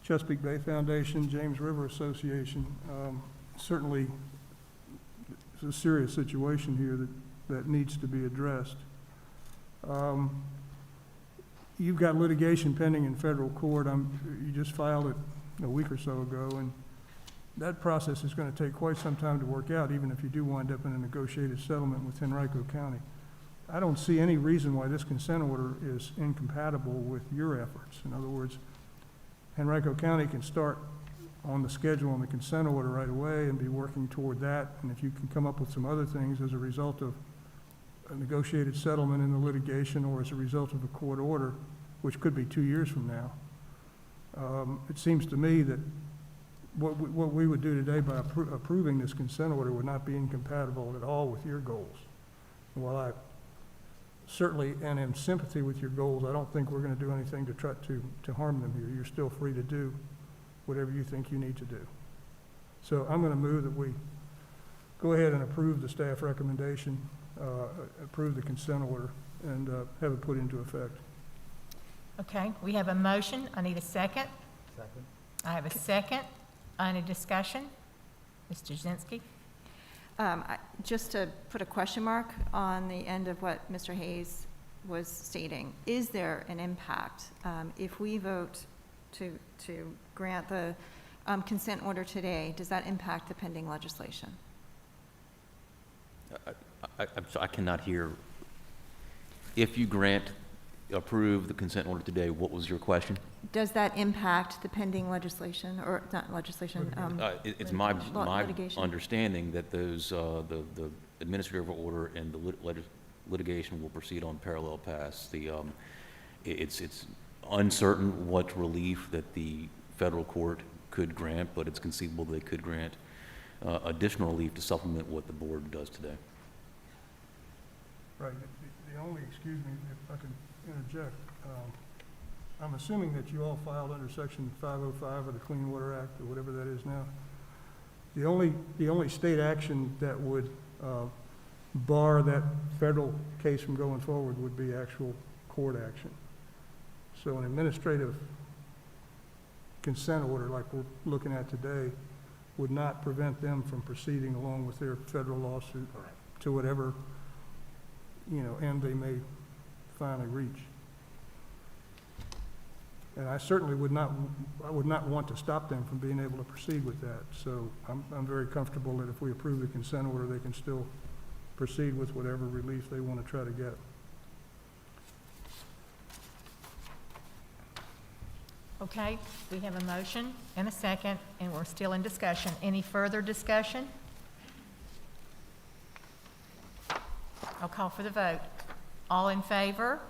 Chesapeake Bay Foundation, James River Association. Certainly, it's a serious situation here that needs to be addressed. You've got litigation pending in federal court. You just filed it a week or so ago, and that process is going to take quite some time to work out, even if you do wind up in a negotiated settlement with Henrico County. I don't see any reason why this consent order is incompatible with your efforts. In other words, Henrico County can start on the schedule on the consent order right away and be working toward that. And if you can come up with some other things as a result of a negotiated settlement in the litigation or as a result of a court order, which could be 2 years from now. It seems to me that what we would do today by approving this consent order would not be incompatible at all with your goals. While I certainly am in sympathy with your goals, I don't think we're going to do anything to try to harm them here. You're still free to do whatever you think you need to do. So I'm going to move that we go ahead and approve the staff recommendation, approve the consent order, and have it put into effect. Okay, we have a motion. I need a second. Second. I have a second. Any discussion? Mr. Jasinski? Just to put a question mark on the end of what Mr. Hayes was stating, is there an impact if we vote to grant the consent order today? Does that impact the pending legislation? I'm sorry, I cannot hear. If you approve the consent order today, what was your question? Does that impact the pending legislation, or not legislation? It's my litigation? understanding that those, the administrative order and the litigation will proceed on parallel paths. It's uncertain what relief that the federal court could grant, but it's conceivable they could grant additional relief to supplement what the board does today. Right. The only, excuse me, if I can interject, I'm assuming that you all filed under Section 505 of the Clean Water Act, or whatever that is now. The only state action that would bar that federal case from going forward would be actual court action. So an administrative consent order like we're looking at today would not prevent them from proceeding along with their federal lawsuit to whatever, end they may finally reach. And I certainly would not want to stop them from being able to proceed with that. So I'm very comfortable that if we approve the consent order, they can still proceed with whatever relief they want to try to get. Okay, we have a motion and a second, and we're still in discussion. Any further discussion? I'll call for the vote. All in favor?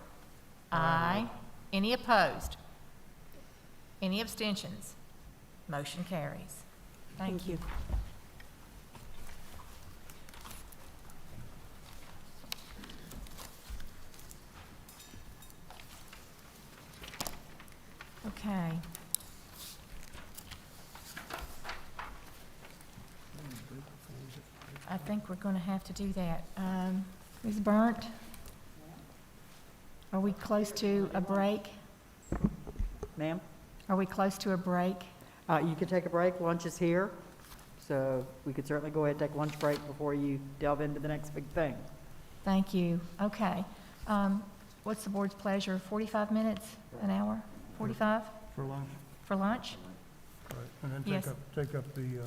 Aye. Any opposed? Any abstentions? Motion carries. Thank you. Okay. I think we're going to have to do that. Ms. Burnt, are we close to a break? Ma'am? Are we close to a break? You could take a break. Lunch is here. So we could certainly go ahead and take lunch break before you delve into the next big thing. Thank you. Okay. What's the board's pleasure? 45 minutes, an hour? 45 For lunch. for lunch? Right. And then Yes. take up the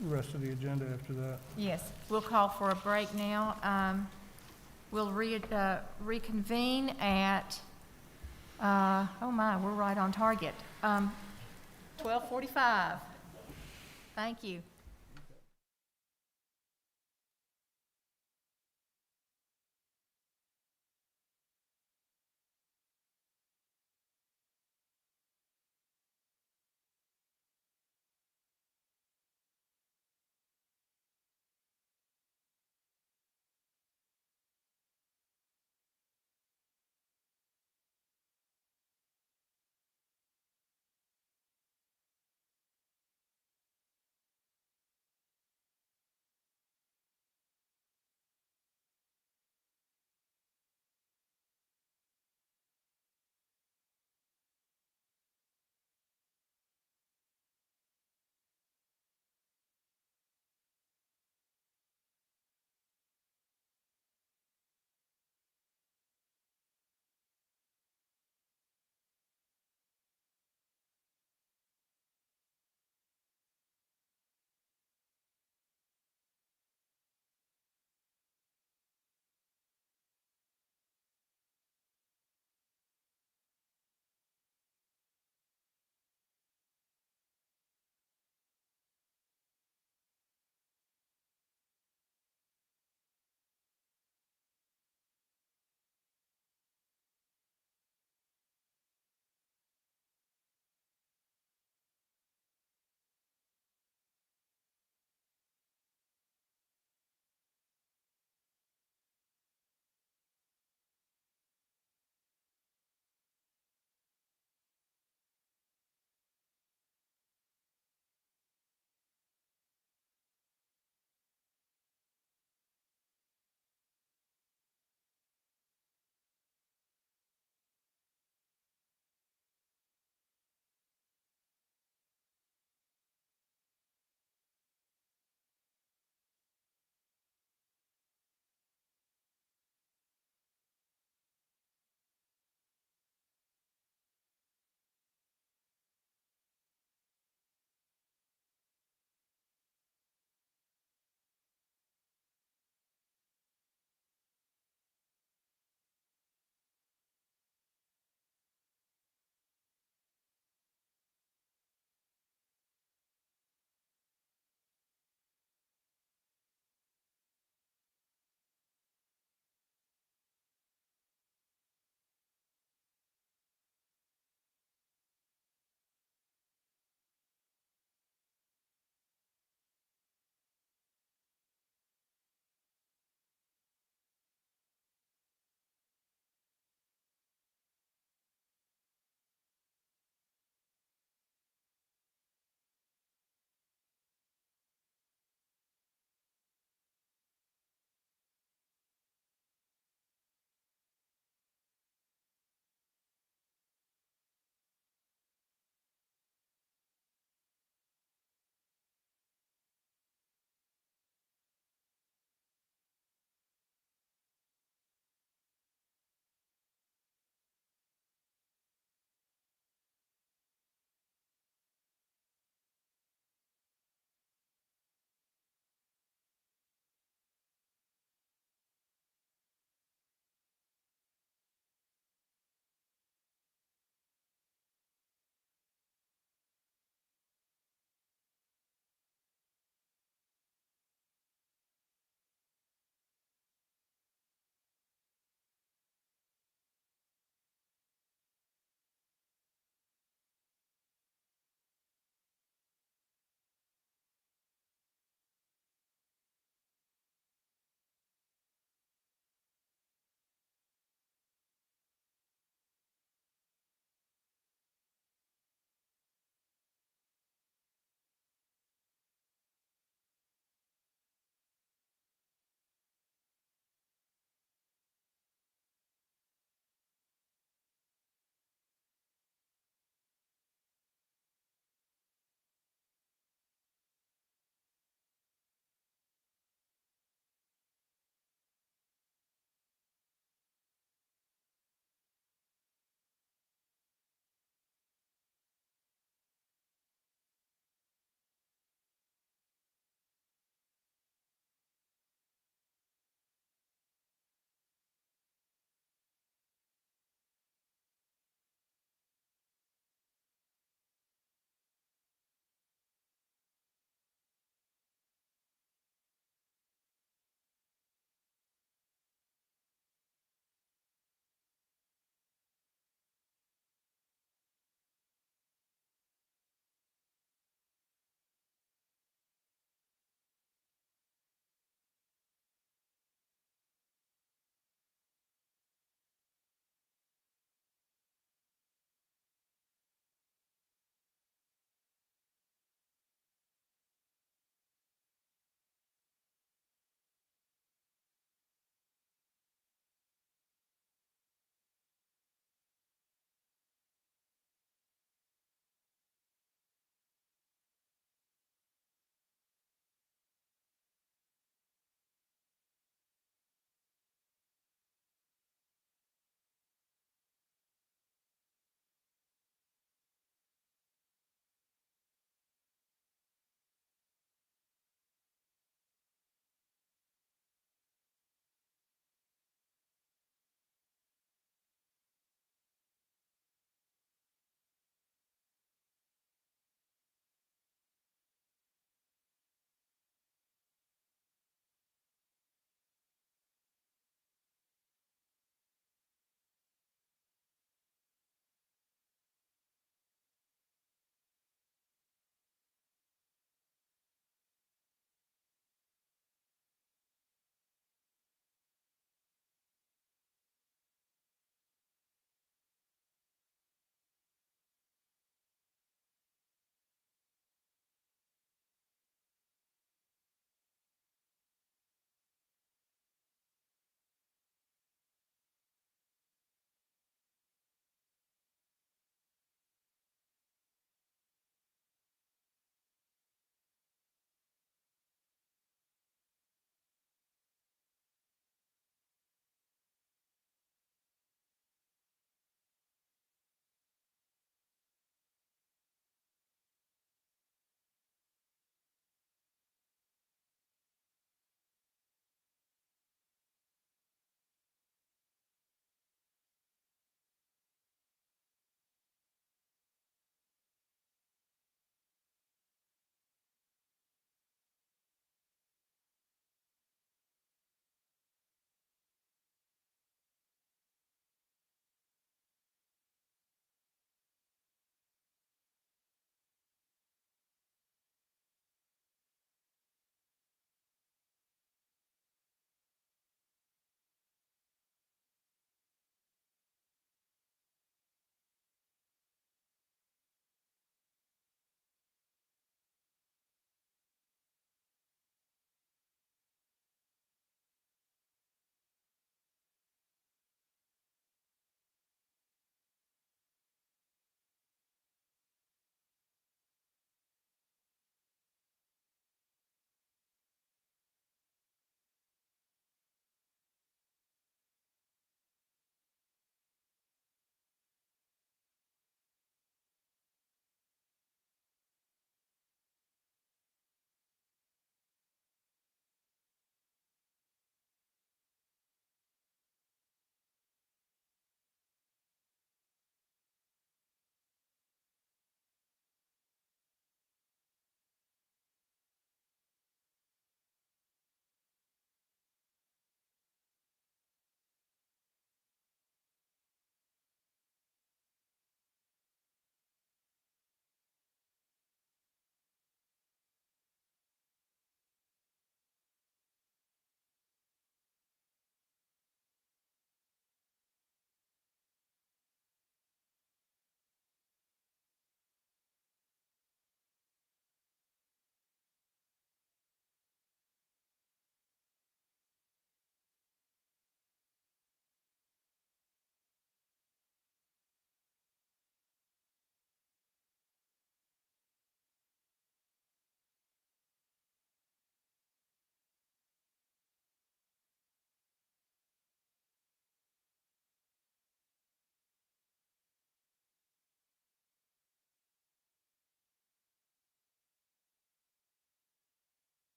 rest of the agenda after that. Yes. We'll call for a break now. We'll reconvene at, oh my, we're right on target. 12:45. Thank you.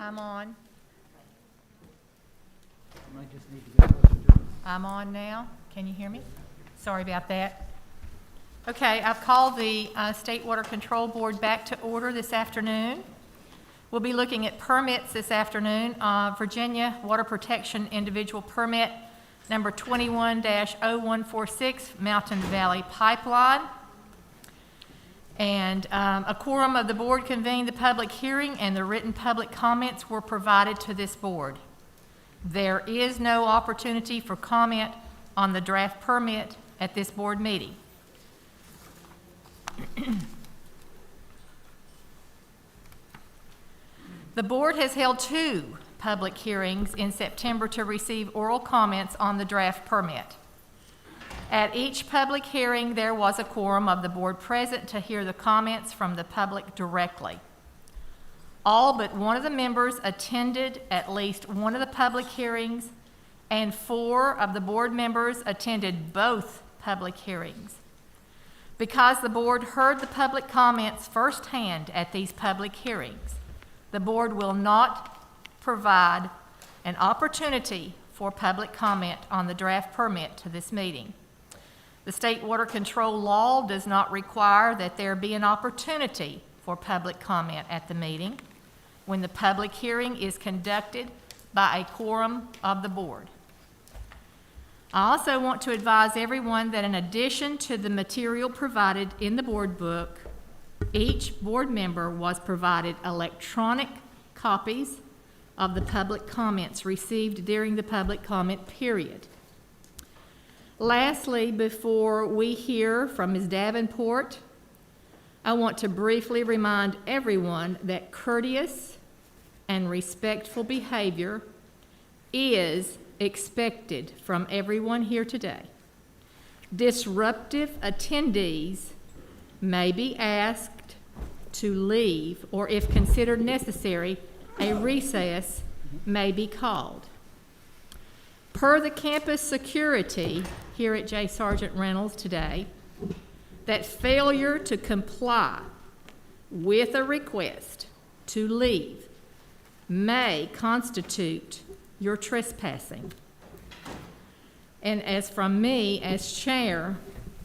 I'm on. I might just need to get closer to it. I'm on now. Can you hear me? Sorry about that. Okay, I've called the State Water Control Board back to order this afternoon. We'll be looking at permits this afternoon. Virginia Water Protection Individual Permit number 21-0146, Mountain Valley Pipeline. And a quorum of the board convened the public hearing, and the written public comments were provided to this board. There is no opportunity for comment on the draft permit at this board meeting. The board has held 2 public hearings in September to receive oral comments on the draft permit. At each public hearing, there was a quorum of the board present to hear the comments from the public directly. All but one of the members attended at least one of the public hearings, and 4 of the board members attended both public hearings. Because the board heard the public comments firsthand at these public hearings, the board will not provide an opportunity for public comment on the draft permit to this meeting. The state water control law does not require that there be an opportunity for public comment at the meeting when the public hearing is conducted by a quorum of the board. I also want to advise everyone that in addition to the material provided in the board book, each board member was provided electronic copies of the public comments received during the public comment period. Lastly, before we hear from Ms. Davenport, I want to briefly remind everyone that courteous and respectful behavior is expected from everyone here today. Disruptive attendees may be asked to leave, or if considered necessary, a recess may be called. Per the campus security here at J. Sargent Reynolds today, that failure to comply with a request to leave may constitute your trespassing. And as from me as chair,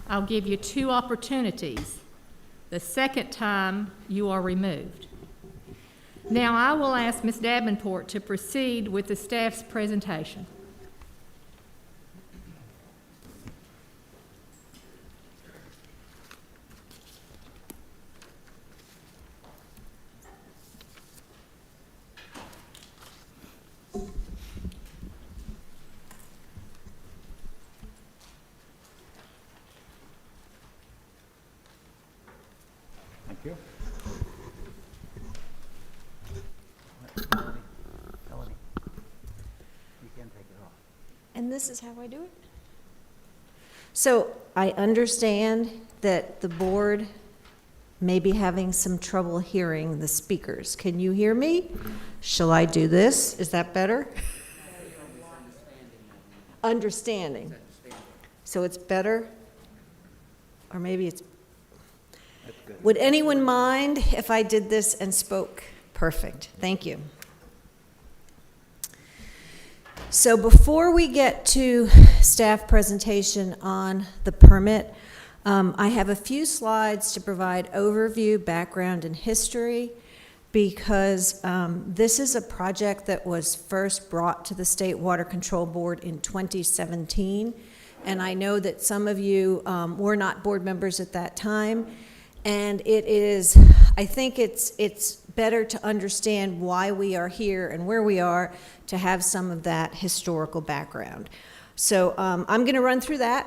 I'll give you 2 opportunities. The second time, you are removed. Now I will ask Ms. Davenport to proceed with the staff's presentation. Thank you. Melanie, you can take it off. And this is how I do it? So I understand that the board may be having some trouble hearing the speakers. Can you hear me? Shall I do this? Is that better? Understanding. So it's better? Or maybe it's... Would anyone mind if I did this and spoke? Perfect. Thank you. So before we get to staff presentation on the permit, I have a few slides to provide overview, background, and history, because this is a project that was first brought to the State Water Control Board in 2017, and I know that some of you were not board members at that time, and it is, I think it's better to understand why we are here and where we are to have some of that historical background. So I'm going to run through that,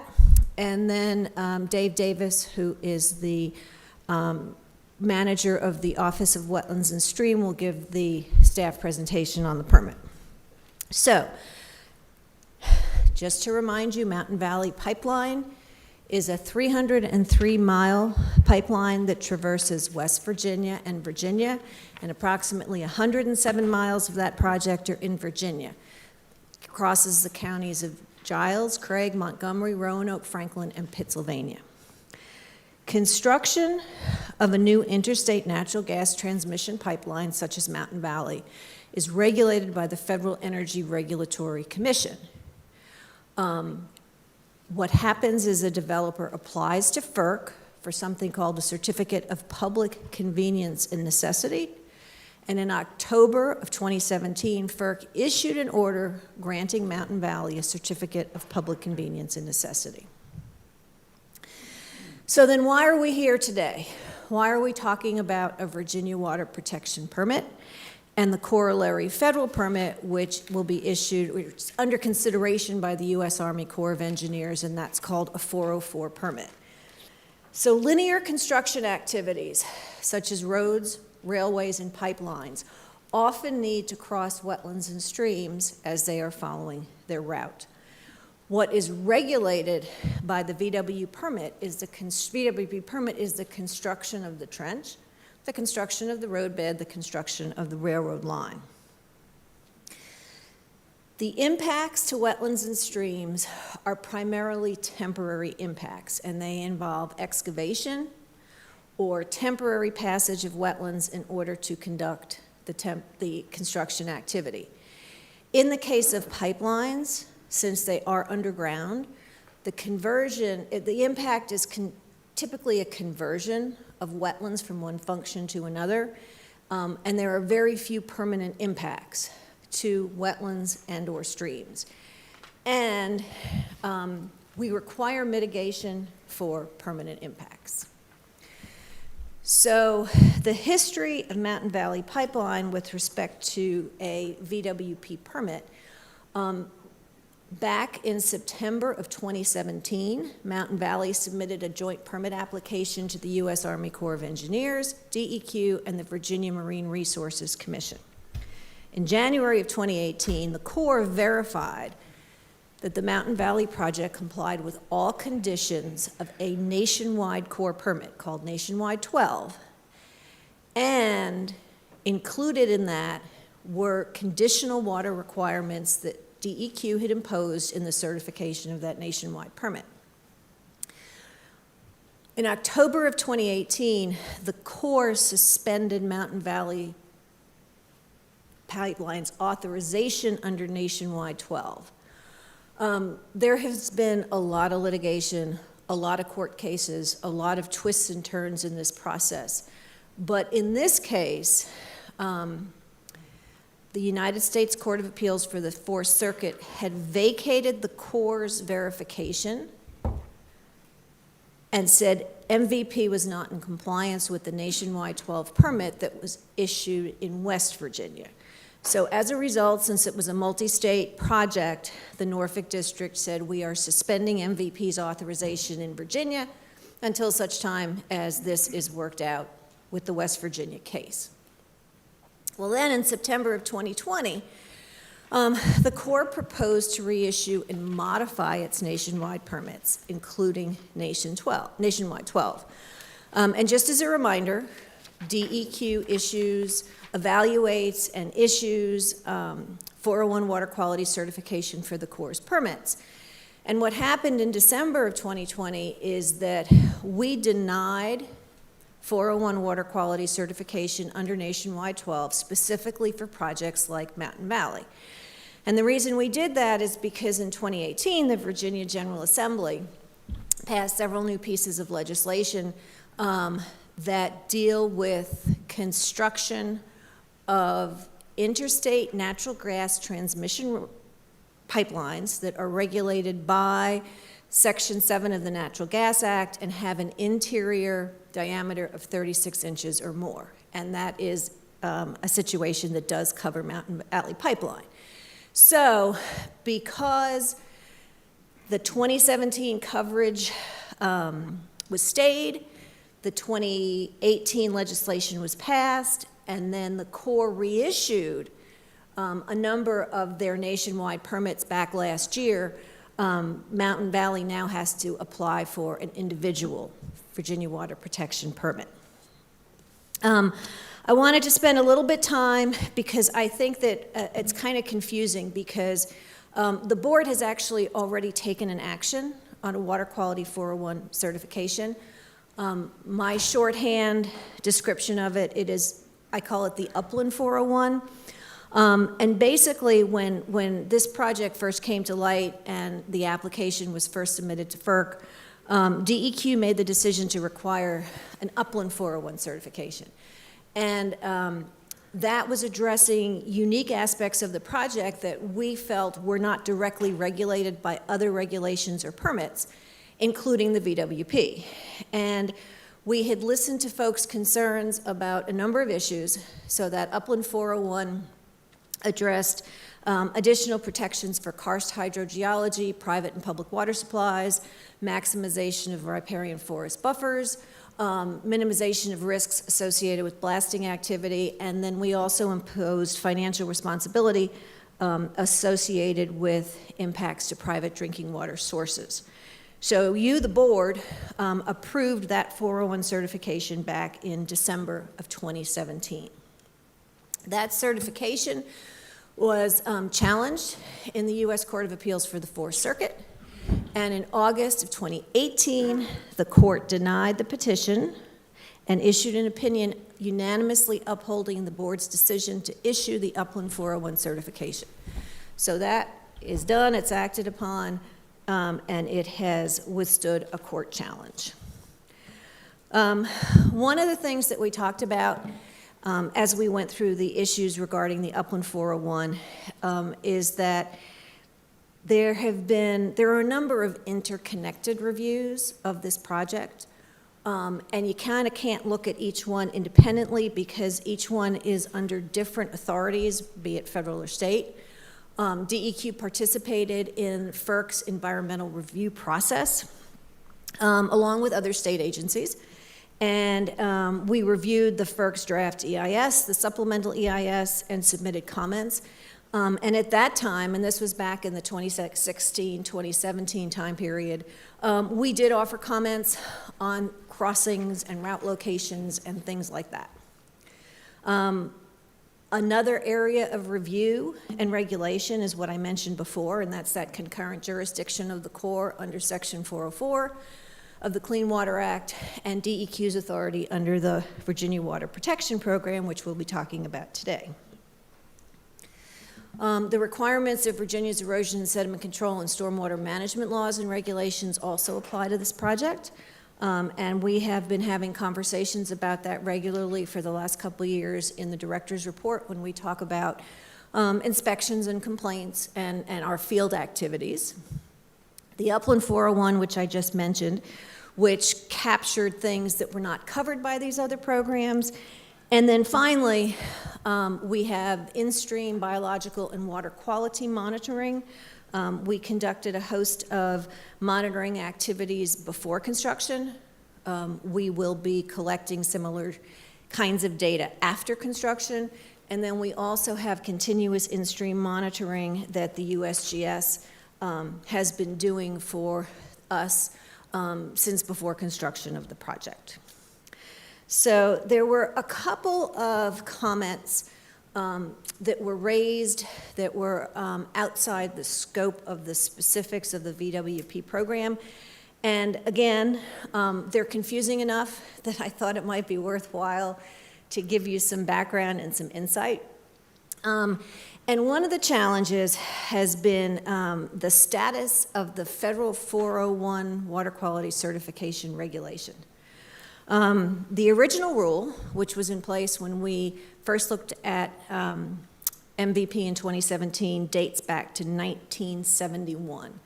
and then Dave Davis, who is the manager of the Office of Wetlands and Stream, will give the staff presentation on the permit. So just to remind you, Mountain Valley Pipeline is a 303-mile pipeline that traverses West Virginia and Virginia, and approximately 107 miles of that project are in Virginia. It crosses the counties of Giles, Craig, Montgomery, Roanoke, Franklin, and Pittsylvania. Construction of a new interstate natural gas transmission pipeline, such as Mountain Valley, is regulated by the Federal Energy Regulatory Commission. What happens is a developer applies to FERC for something called a Certificate of Public Convenience and Necessity. And in October of 2017, FERC issued an order granting Mountain Valley a Certificate of Public Convenience and Necessity. So then why are we here today? Why are we talking about a Virginia Water Protection Permit and the corollary federal permit, which will be issued, which is under consideration by the U.S. Army Corps of Engineers, and that's called a 404 permit. So linear construction activities, such as roads, railways, and pipelines, often need to cross wetlands and streams as they are following their route. What is regulated by the VW permit is the construction of the trench, the construction of the roadbed, the construction of the railroad line. The impacts to wetlands and streams are primarily temporary impacts, and they involve excavation or temporary passage of wetlands in order to conduct the construction activity. In the case of pipelines, since they are underground, the impact is typically a conversion of wetlands from one function to another, and there are very few permanent impacts to wetlands and or streams. And we require mitigation for permanent impacts. So the history of Mountain Valley Pipeline with respect to a VWP permit, back in September of 2017, Mountain Valley submitted a joint permit application to the U.S. Army Corps of Engineers, DEQ, and the Virginia Marine Resources Commission. In January of 2018, the Corps verified that the Mountain Valley project complied with all conditions of a nationwide Corps permit called Nationwide 12, and included in that were conditional water requirements that DEQ had imposed in the certification of that nationwide permit. In October of 2018, the Corps suspended Mountain Valley Pipeline's authorization under Nationwide 12. There has been a lot of litigation, a lot of court cases, a lot of twists and turns in this process. But in this case, the United States Court of Appeals for the Fourth Circuit had vacated the Corps' verification and said MVP was not in compliance with the Nationwide 12 permit that was issued in West Virginia. So as a result, since it was a multi-state project, the Norfolk District said we are suspending MVP's authorization in Virginia until such time as this is worked out with the West Virginia case. Well, then in September of 2020, the Corps proposed to reissue and modify its nationwide permits, including Nationwide 12. And just as a reminder, DEQ evaluates and issues 401 water quality certification for the Corps' permits. And what happened in December of 2020 is that we denied 401 water quality certification under Nationwide 12, specifically for projects like Mountain Valley. And the reason we did that is because in 2018, the Virginia General Assembly passed several new pieces of legislation that deal with construction of interstate natural gas transmission pipelines that are regulated by Section 7 of the Natural Gas Act and have an interior diameter of 36 inches or more. And that is a situation that does cover Mountain Valley Pipeline. So because the 2017 coverage was stayed, the 2018 legislation was passed, and then the Corps reissued a number of their nationwide permits back last year. Mountain Valley now has to apply for an individual Virginia Water Protection Permit. I wanted to spend a little bit time because I think that it's kind of confusing because the board has actually already taken an action on a water quality 401 certification. My shorthand description of it is, I call it the Upland 401. And basically, when this project first came to light and the application was first submitted to FERC, DEQ made the decision to require an upland 401 certification. And that was addressing unique aspects of the project that we felt were not directly regulated by other regulations or permits, including the VWP. And we had listened to folks' concerns about a number of issues, so that upland 401 addressed additional protections for karst hydrogeology, private and public water supplies, maximization of riparian forest buffers, minimization of risks associated with blasting activity, and then we also imposed financial responsibility associated with impacts to private drinking water sources. So you, the board, approved that 401 certification back in December of 2017. That certification was challenged in the U.S. Court of Appeals for the Fourth Circuit. And in August of 2018, the court denied the petition and issued an opinion unanimously upholding the board's decision to issue the upland 401 certification. So that is done, it's acted upon, and it has withstood a court challenge. One of the things that we talked about as we went through the issues regarding the upland 401 is that there are a number of interconnected reviews of this project, and you kind of can't look at each one independently because each one is under different authorities, be it federal or state. DEQ participated in FERC's environmental review process, along with other state agencies, and we reviewed the FERC's draft EIS, the supplemental EIS, and submitted comments. And at that time, and this was back in the 2016-2017 time period, we did offer comments on crossings and route locations and things like that. Another area of review and regulation is what I mentioned before, and that's that concurrent jurisdiction of the Corps under Section 404 of the Clean Water Act and DEQ's authority under the Virginia Water Protection Program, which we'll be talking about today. The requirements of Virginia's erosion and sediment control and stormwater management laws and regulations also apply to this project. And we have been having conversations about that regularly for the last couple of years in the director's report when we talk about inspections and complaints and our field activities. The Upland 401, which I just mentioned, which captured things that were not covered by these other programs. And then finally, we have in-stream biological and water quality monitoring. We conducted a host of monitoring activities before construction. We will be collecting similar kinds of data after construction. And then we also have continuous in-stream monitoring that the USGS has been doing for us since before construction of the project. So there were a couple of comments that were raised that were outside the scope of the specifics of the VWP program. And again, they're confusing enough that I thought it might be worthwhile to give you some background and some insight. And one of the challenges has been the status of the federal 401 water quality certification regulation. The original rule, which was in place when we first looked at MVP in 2017, dates back to 1971.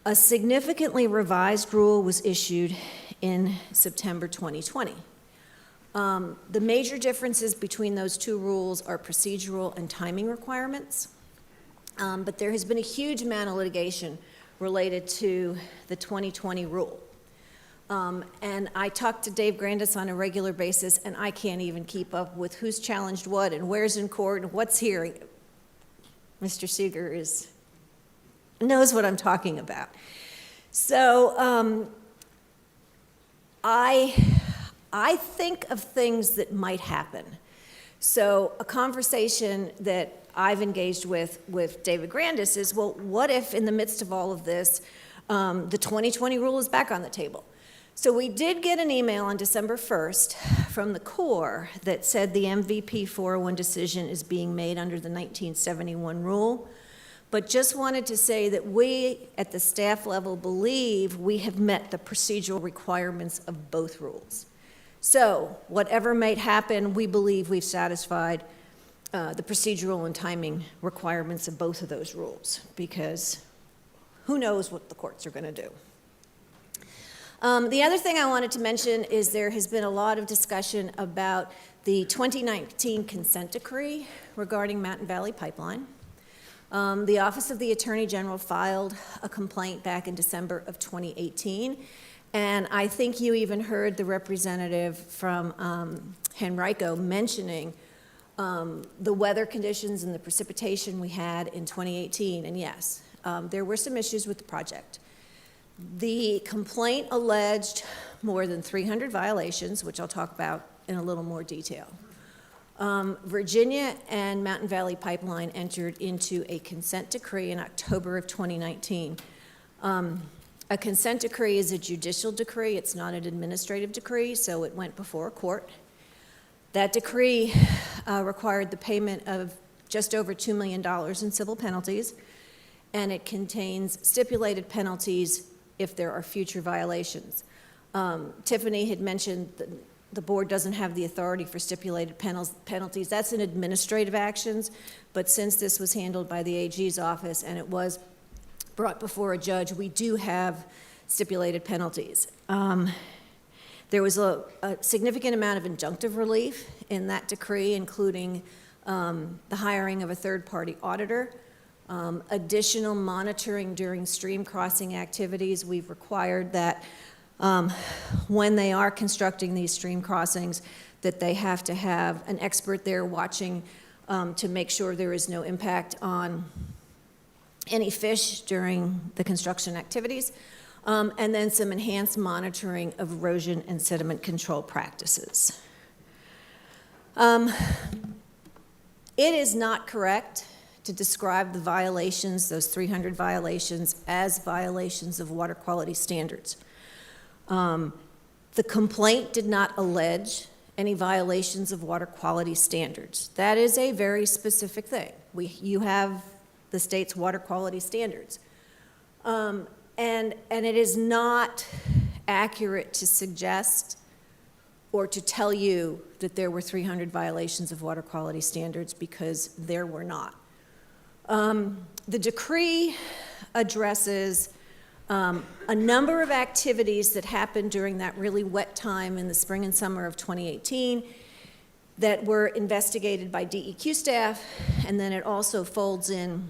A significantly revised rule was issued in September 2020. The major differences between those two rules are procedural and timing requirements, but there has been a huge amount of litigation related to the 2020 rule. And I talk to Dave Grandis on a regular basis, and I can't even keep up with who's challenged what and where's in court and what's hearing. Mr. Seeger knows what I'm talking about. So I think of things that might happen. So a conversation that I've engaged with David Grandis is, well, what if in the midst of all of this, the 2020 rule is back on the table? So we did get an email on December 1st from the Corps that said the MVP 401 decision is being made under the 1971 rule, but just wanted to say that we, at the staff level, believe we have met the procedural requirements of both rules. So whatever might happen, we believe we've satisfied the procedural and timing requirements of both of those rules, because who knows what the courts are going to do. The other thing I wanted to mention is there has been a lot of discussion about the 2019 consent decree regarding Mountain Valley Pipeline. The Office of the Attorney General filed a complaint back in December of 2018, and I think you even heard the representative from Henrico mentioning the weather conditions and the precipitation we had in 2018, and yes, there were some issues with the project. The complaint alleged more than 300 violations, which I'll talk about in a little more detail. Virginia and Mountain Valley Pipeline entered into a consent decree in October of 2019. A consent decree is a judicial decree. It's not an administrative decree, so it went before a court. That decree required the payment of just over $2 million in civil penalties, and it contains stipulated penalties if there are future violations. Tiffany had mentioned that the board doesn't have the authority for stipulated penalties. That's an administrative actions, but since this was handled by the AG's office and it was brought before a judge, we do have stipulated penalties. There was a significant amount of injunctive relief in that decree, including the hiring of a third-party auditor, additional monitoring during stream crossing activities. We've required that when they are constructing these stream crossings, that they have to have an expert there watching to make sure there is no impact on any fish during the construction activities, and then some enhanced monitoring of erosion and sediment control practices. It is not correct to describe the violations, those 300 violations, as violations of water quality standards. The complaint did not allege any violations of water quality standards. That is a very specific thing. You have the state's water quality standards. And it is not accurate to suggest or to tell you that there were 300 violations of water quality standards, because there were not. The decree addresses a number of activities that happened during that really wet time in the spring and summer of 2018 that were investigated by DEQ staff, and then it also folds in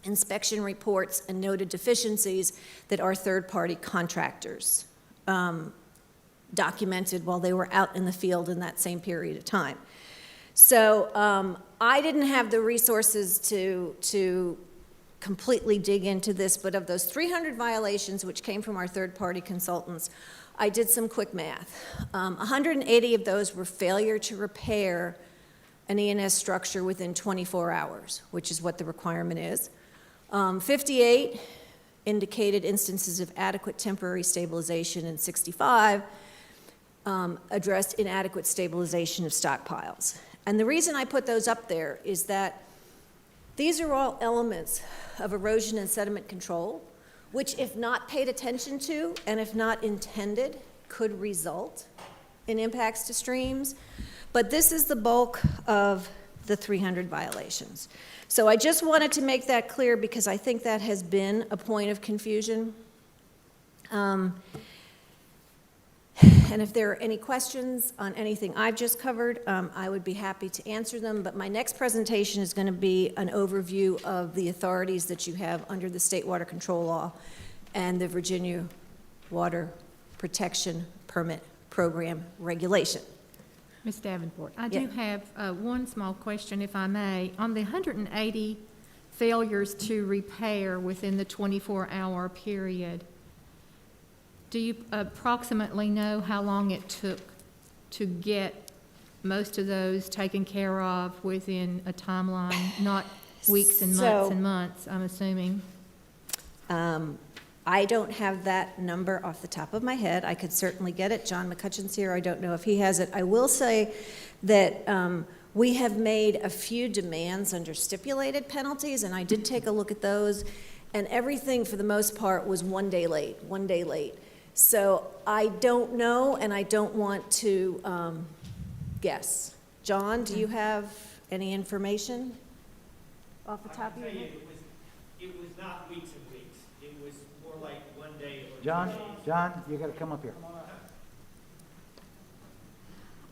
inspection reports and noted deficiencies that our third-party contractors documented while they were out in the field in that same period of time. So I didn't have the resources to completely dig into this, but of those 300 violations which came from our third-party consultants, I did some quick math. 180 of those were failure to repair an E&S structure within 24 hours, which is what the requirement is. 58 indicated instances of adequate temporary stabilization, and 65 addressed inadequate stabilization of stockpiles. And the reason I put those up there is that these are all elements of erosion and sediment control, which, if not paid attention to and if not intended, could result in impacts to streams. But this is the bulk of the 300 violations. So I just wanted to make that clear, because I think that has been a point of confusion. And if there are any questions on anything I've just covered, I would be happy to answer them. But my next presentation is going to be an overview of the authorities that you have under the State Water Control Law and the Virginia Water Protection Permit Program Regulation. Ms. Davenport, I Yeah. do have one small question, if I may. On the 180 failures to repair within the 24-hour period, do you approximately know how long it took to get most of those taken care of within a timeline, not weeks and months and months, I'm assuming? I don't have that number off the top of my head. I could certainly get it. John McCutcheon's here. I don't know if he has it. I will say that we have made a few demands under stipulated penalties, and I did take a look at those, and everything for the most part was 1 day late, 1 day late. So I don't know, and I don't want to guess. John, do you have any information off the top of your head? It was not weeks and weeks. It was more like 1 day or 2 John, days. John, you gotta come up here.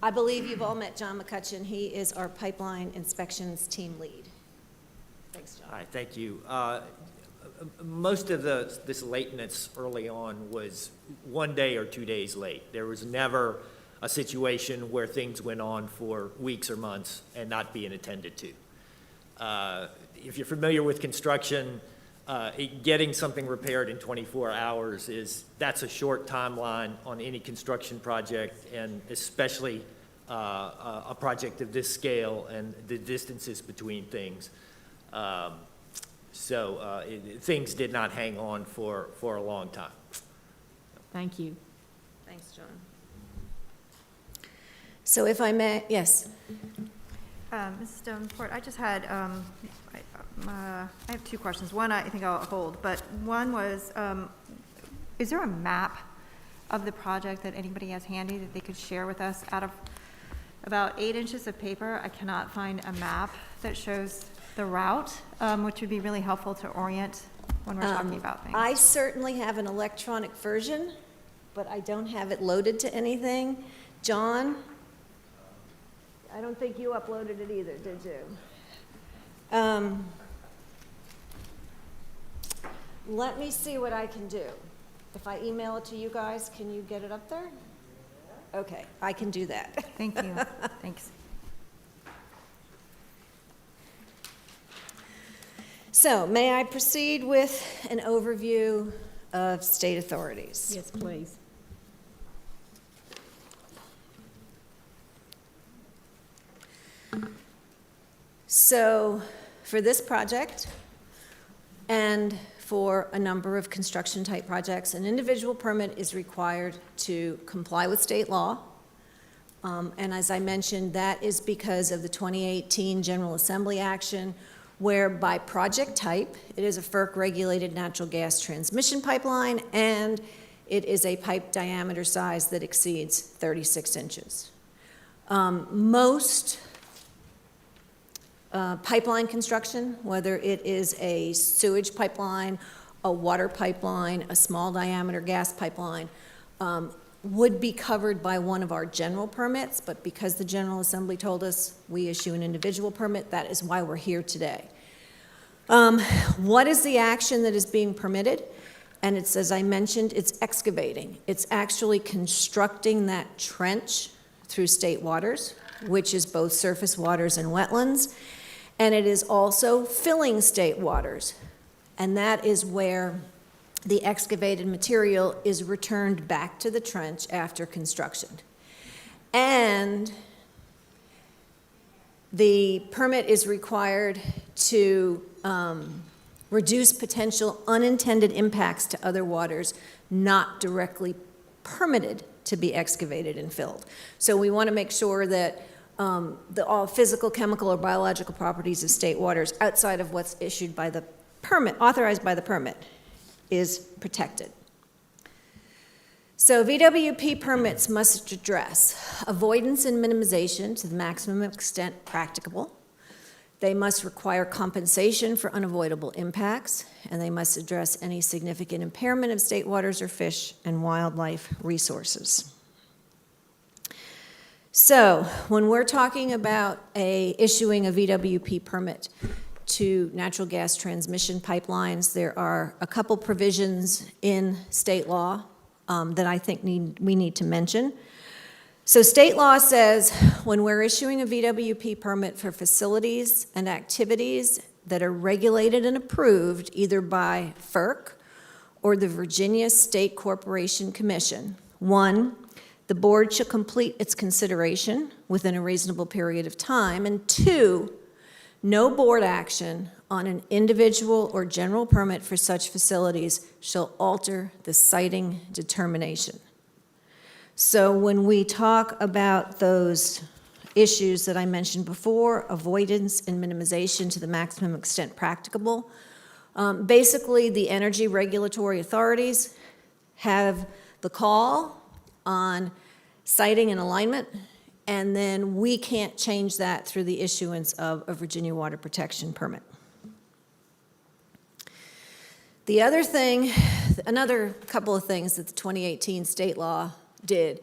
I believe you've all met John McCutcheon. He is our pipeline inspections team lead. Thanks, John. Hi, thank you. Most of this lateness early on was 1 day or 2 days late. There was never a situation where things went on for weeks or months and not being attended to. If you're familiar with construction, getting something repaired in 24 hours that's a short timeline on any construction project, and especially a project of this scale and the distances between things. Things did not hang on for a long time. Thank you. Thanks, John. So if I may, yes. Mrs. Davenport, I just had, I have two questions. One I think I'll hold, but one was, is there a map of the project that anybody has handy that they could share with us? Out of about 8 inches of paper, I cannot find a map that shows the route, which would be really helpful to orient when we're talking about things. I certainly have an electronic version, but I don't have it loaded to anything. John? I don't think you uploaded it either, did you? Let me see what I can do. If I email it to you guys, can you get it up there? Okay, I can do that. Thank you. Thanks. So, may I proceed with an overview of state authorities? Yes, please. So, for this project, and for a number of construction-type projects, an individual permit is required to comply with state law. And as I mentioned, that is because of the 2018 General Assembly action, where by project type, it is a FERC-regulated natural gas transmission pipeline, and it is a pipe diameter size that exceeds 36 inches. Most pipeline construction, whether it is a sewage pipeline, a water pipeline, a small diameter gas pipeline, would be covered by one of our general permits, but because the General Assembly told us we issue an individual permit, that is why we're here today. What is the action that is being permitted? And it's, as I mentioned, it's excavating. It's actually constructing that trench through state waters, which is both surface waters and wetlands, and it is also filling state waters. And that is where the excavated material is returned back to the trench after construction. And the permit is required to reduce potential unintended impacts to other waters not directly permitted to be excavated and filled. So we want to make sure that all physical, chemical, or biological properties of state waters outside of what's issued by the permit, authorized by the permit, is protected. So VWP permits must address avoidance and minimization to the maximum extent practicable. They must require compensation for unavoidable impacts, and they must address any significant impairment of state waters or fish and wildlife resources. So when we're talking about issuing a VWP permit to natural gas transmission pipelines, there are a couple provisions in state law that I think we need to mention. So state law says when we're issuing a VWP permit for facilities and activities that are regulated and approved either by FERC or the Virginia State Corporation Commission, 1, the board shall complete its consideration within a reasonable period of time, and 2, no board action on an individual or general permit for such facilities shall alter the siting determination. So when we talk about those issues that I mentioned before, avoidance and minimization to the maximum extent practicable, basically the energy regulatory authorities have the call on siting and alignment, and then we can't change that through the issuance of a Virginia Water Protection Permit. The other thing, another couple of things that the 2018 state law did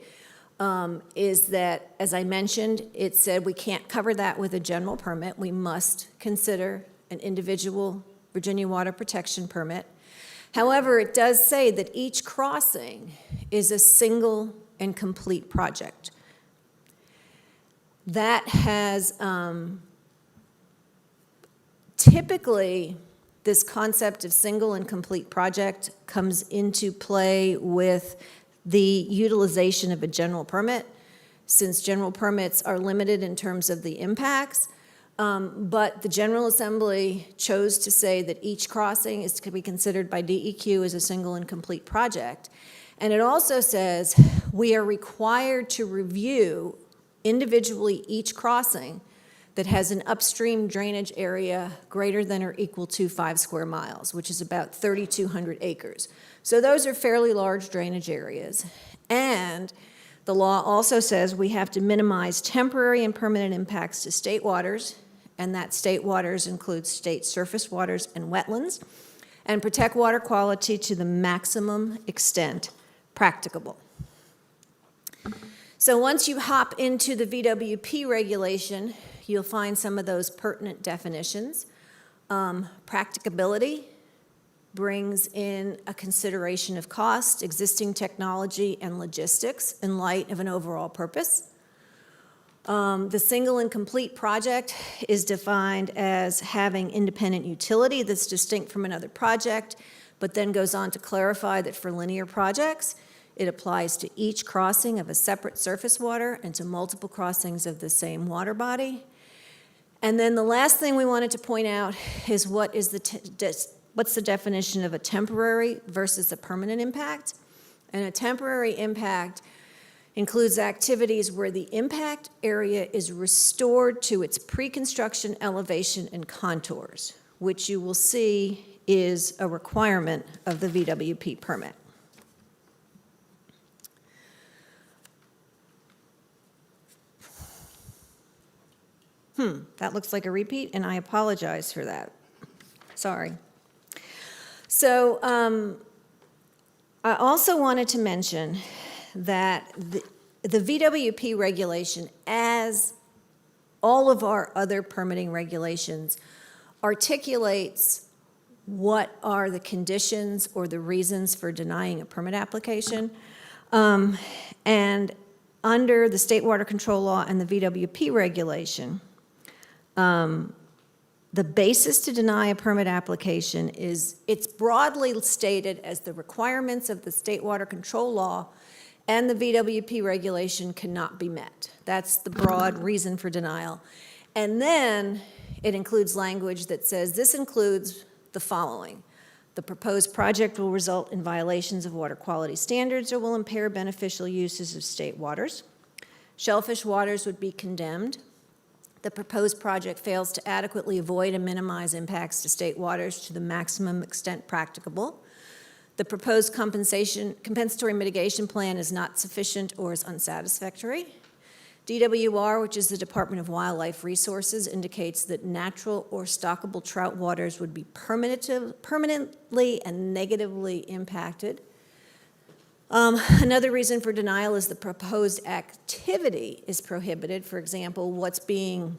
is that, as I mentioned, it said we can't cover that with a general permit. We must consider an individual Virginia Water Protection Permit. However, it does say that each crossing is a single and complete project. That has typically, this concept of single and complete project comes into play with the utilization of a general permit, since general permits are limited in terms of the impacts. But the General Assembly chose to say that each crossing is to be considered by DEQ as a single and complete project. And it also says we are required to review individually each crossing that has an upstream drainage area greater than or equal to 5 square miles, which is about 3,200 acres. So those are fairly large drainage areas. And the law also says we have to minimize temporary and permanent impacts to state waters, and that state waters includes state surface waters and wetlands, and protect water quality to the maximum extent practicable. So once you hop into the VWP regulation, you'll find some of those pertinent definitions. Practicability brings in a consideration of cost, existing technology, and logistics in light of an overall purpose. The single and complete project is defined as having independent utility that's distinct from another project, but then goes on to clarify that for linear projects, it applies to each crossing of a separate surface water and to multiple crossings of the same water body. And then the last thing we wanted to point out is what's the definition of a temporary versus a permanent impact? And a temporary impact includes activities where the impact area is restored to its pre-construction elevation and contours, which you will see is a requirement of the VWP permit. That looks like a repeat, and I apologize for that. Sorry. So I also wanted to mention that the VWP regulation, as all of our other permitting regulations, articulates what are the conditions or the reasons for denying a permit application. And under the State Water Control Law and the VWP regulation, the basis to deny a permit application is, it's broadly stated as the requirements of the State Water Control Law and the VWP regulation cannot be met. That's the broad reason for denial. And then it includes language that says this includes the following. The proposed project will result in violations of water quality standards or will impair beneficial uses of state waters. Shellfish waters would be condemned. The proposed project fails to adequately avoid and minimize impacts to state waters to the maximum extent practicable. The proposed compensatory mitigation plan is not sufficient or is unsatisfactory. DWR, which is the Department of Wildlife Resources, indicates that natural or stockable trout waters would be permanently and negatively impacted. Another reason for denial is the proposed activity is prohibited. For example, the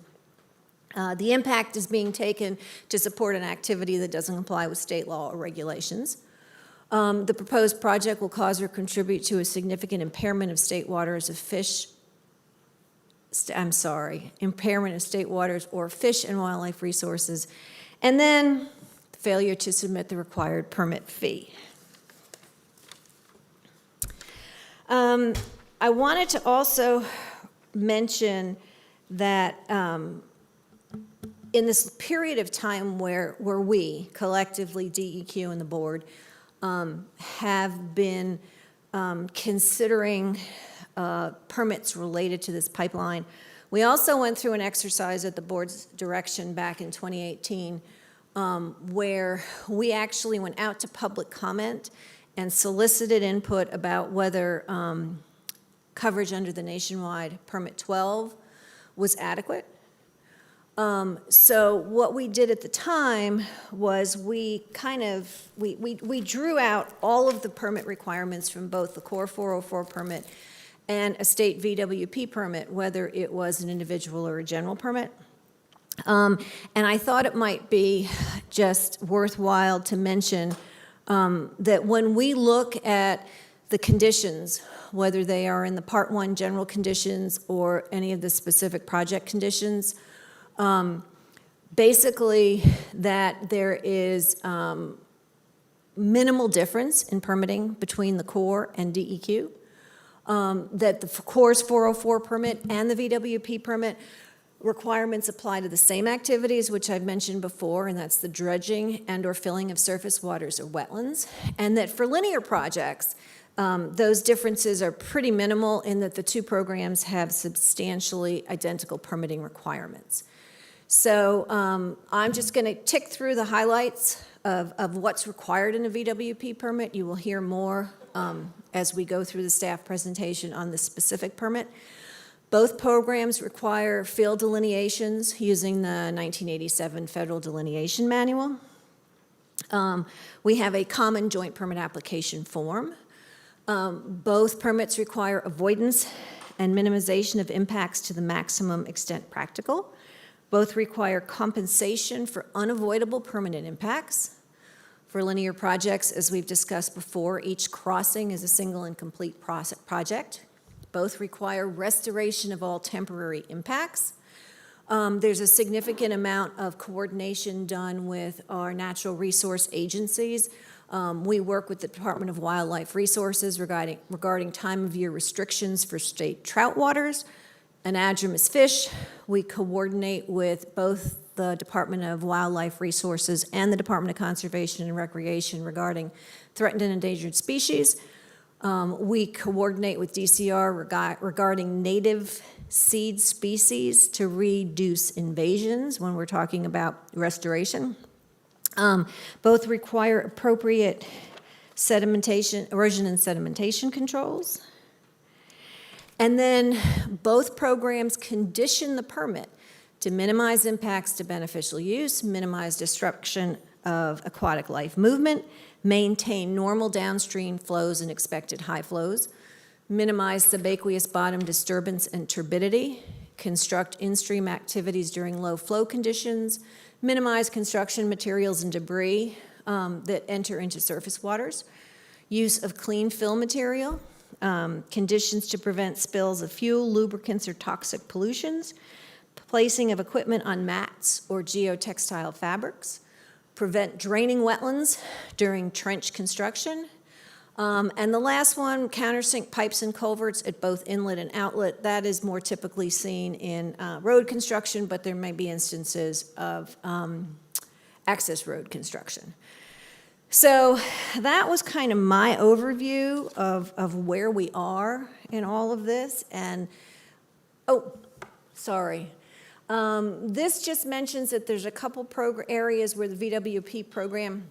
impact is being taken to support an activity that doesn't comply with state law or regulations. The proposed project will cause or contribute to a significant impairment of state waters of impairment of state waters or fish and wildlife resources. And then failure to submit the required permit fee. I wanted to also mention that in this period of time where we, collectively, DEQ and the board, have been considering permits related to this pipeline, we also went through an exercise at the board's direction back in 2018 where we actually went out to public comment and solicited input about whether coverage under the nationwide Permit 12 was adequate. So what we did at the time was we drew out all of the permit requirements from both the Core 404 permit and a state VWP permit, whether it was an individual or a general permit. And I thought it might be just worthwhile to mention that when we look at the conditions, whether they are in the Part 1 general conditions or any of the specific project conditions, basically that there is minimal difference in permitting between the Corps and DEQ, that the Corps' 404 permit and the VWP permit requirements apply to the same activities, which I've mentioned before, and that's the dredging and/or filling of surface waters or wetlands, and that for linear projects, those differences are pretty minimal in that the two programs have substantially identical permitting requirements. So I'm just going to tick through the highlights of what's required in a VWP permit. You will hear more as we go through the staff presentation on the specific permit. Both programs require field delineations using the 1987 Federal Delineation Manual. We have a common joint permit application form. Both permits require avoidance and minimization of impacts to the maximum extent practical. Both require compensation for unavoidable permanent impacts. For linear projects, as we've discussed before, each crossing is a single and complete project. Both require restoration of all temporary impacts. There's a significant amount of coordination done with our natural resource agencies. We work with the Department of Wildlife Resources regarding time of year restrictions for state trout waters, anadromous fish. We coordinate with both the Department of Wildlife Resources and the Department of Conservation and Recreation regarding threatened and endangered species. We coordinate with DCR regarding native seed species to reduce invasions when we're talking about restoration. Both require appropriate sedimentation, erosion and sedimentation controls. And then both programs condition the permit to minimize impacts to beneficial use, minimize destruction of aquatic life movement, maintain normal downstream flows and expected high flows, minimize subaqueous bottom disturbance and turbidity, construct in-stream activities during low flow conditions, minimize construction materials and debris that enter into surface waters, use of clean fill material, conditions to prevent spills of fuel, lubricants, or toxic pollutions, placing of equipment on mats or geotextile fabrics, prevent draining wetlands during trench construction, and the last one, countersink pipes and culverts at both inlet and outlet. That is more typically seen in road construction, but there may be instances of access road construction. So that was kind of my overview of where we are in all of this. And, oh, sorry. This just mentions that there's a couple areas where the VWP program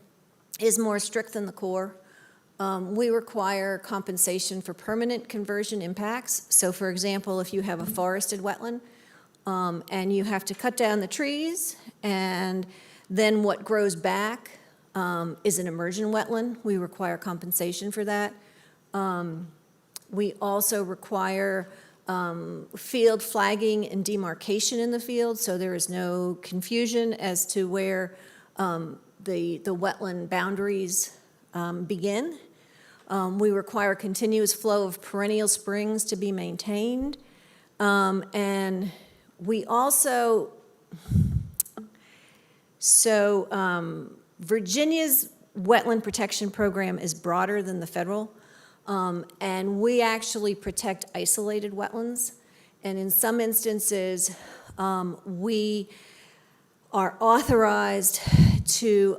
is more strict than the Corps. We require compensation for permanent conversion impacts. So for example, if you have a forested wetland and you have to cut down the trees, and then what grows back is an emergent wetland, we require compensation for that. We also require field flagging and demarcation in the field, so there is no confusion as to where the wetland boundaries begin. We require continuous flow of perennial springs to be maintained. And we also, Virginia's wetland protection program is broader than the federal, and we actually protect isolated wetlands. And in some instances, we are authorized to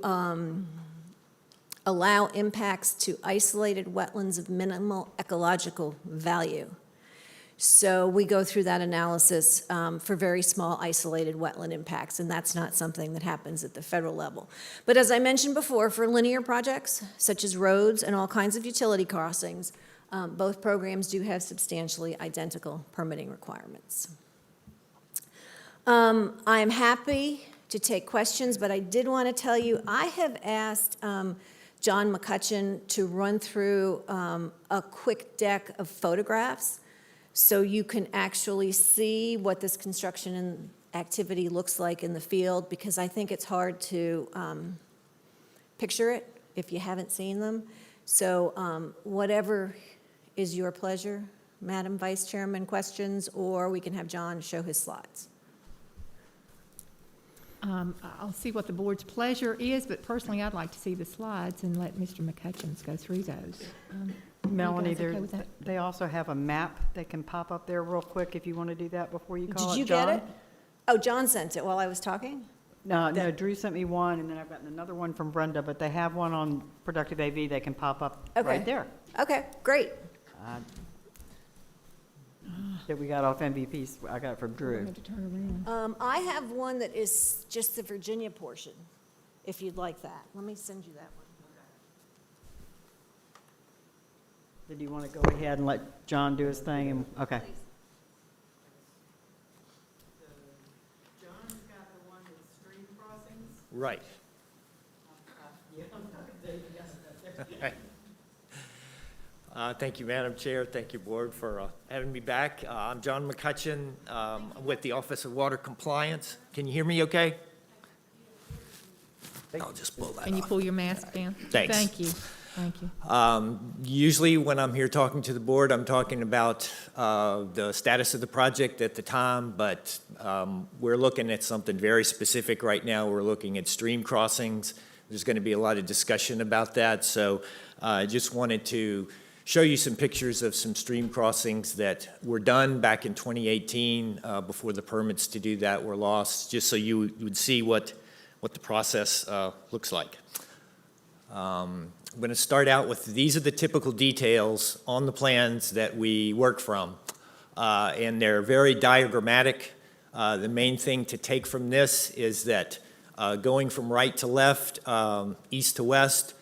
allow impacts to isolated wetlands of minimal ecological value. So we go through that analysis for very small isolated wetland impacts, and that's not something that happens at the federal level. But as I mentioned before, for linear projects, such as roads and all kinds of utility crossings, both programs do have substantially identical permitting requirements. I am happy to take questions, but I did want to tell you, I have asked John McCutcheon to run through a quick deck of photographs so you can actually see what this construction and activity looks like in the field, because I think it's hard to picture it if you haven't seen them. So whatever is your pleasure, Madam Vice Chairman, questions, or we can have John show his slides. I'll see what the board's pleasure is, but personally, I'd like to see the slides and let Mr. McCutcheon go through those. Melanie, you guys okay with that? they also have a map that can pop up there real quick if you want to do that before you call it. Did you get it? Oh, John sent it while I was talking? No, Drew sent me one, and then I've gotten another one from Brenda, but they have one on Productive AV that can pop up right there. Okay, great. That we got off MVPs, I got it from Drew. I have one that is just the Virginia portion, if you'd like that. Let me send you that one. Did you want to go ahead and let John do his thing? And okay. John's got the one with stream crossings. Right. Thank you, Madam Chair. Thank you, Board, for having me back. I'm John McCutcheon with the Office of Water Compliance. Can you hear me okay? I'll just pull that Can you off. pull your mask down? Thanks. Thank you. Thank you. Usually when I'm here talking to the board, I'm talking about the status of the project at the time, but we're looking at something very specific right now. We're looking at stream crossings. There's going to be a lot of discussion about that, so I just wanted to show you some pictures of some stream crossings that were done back in 2018 before the permits to do that were lost, just so you would see what the process looks like. I'm going to start out with, these are the typical details on the plans that we work from, and they're very diagrammatic. The main thing to take from this is that going from right to left, east to west,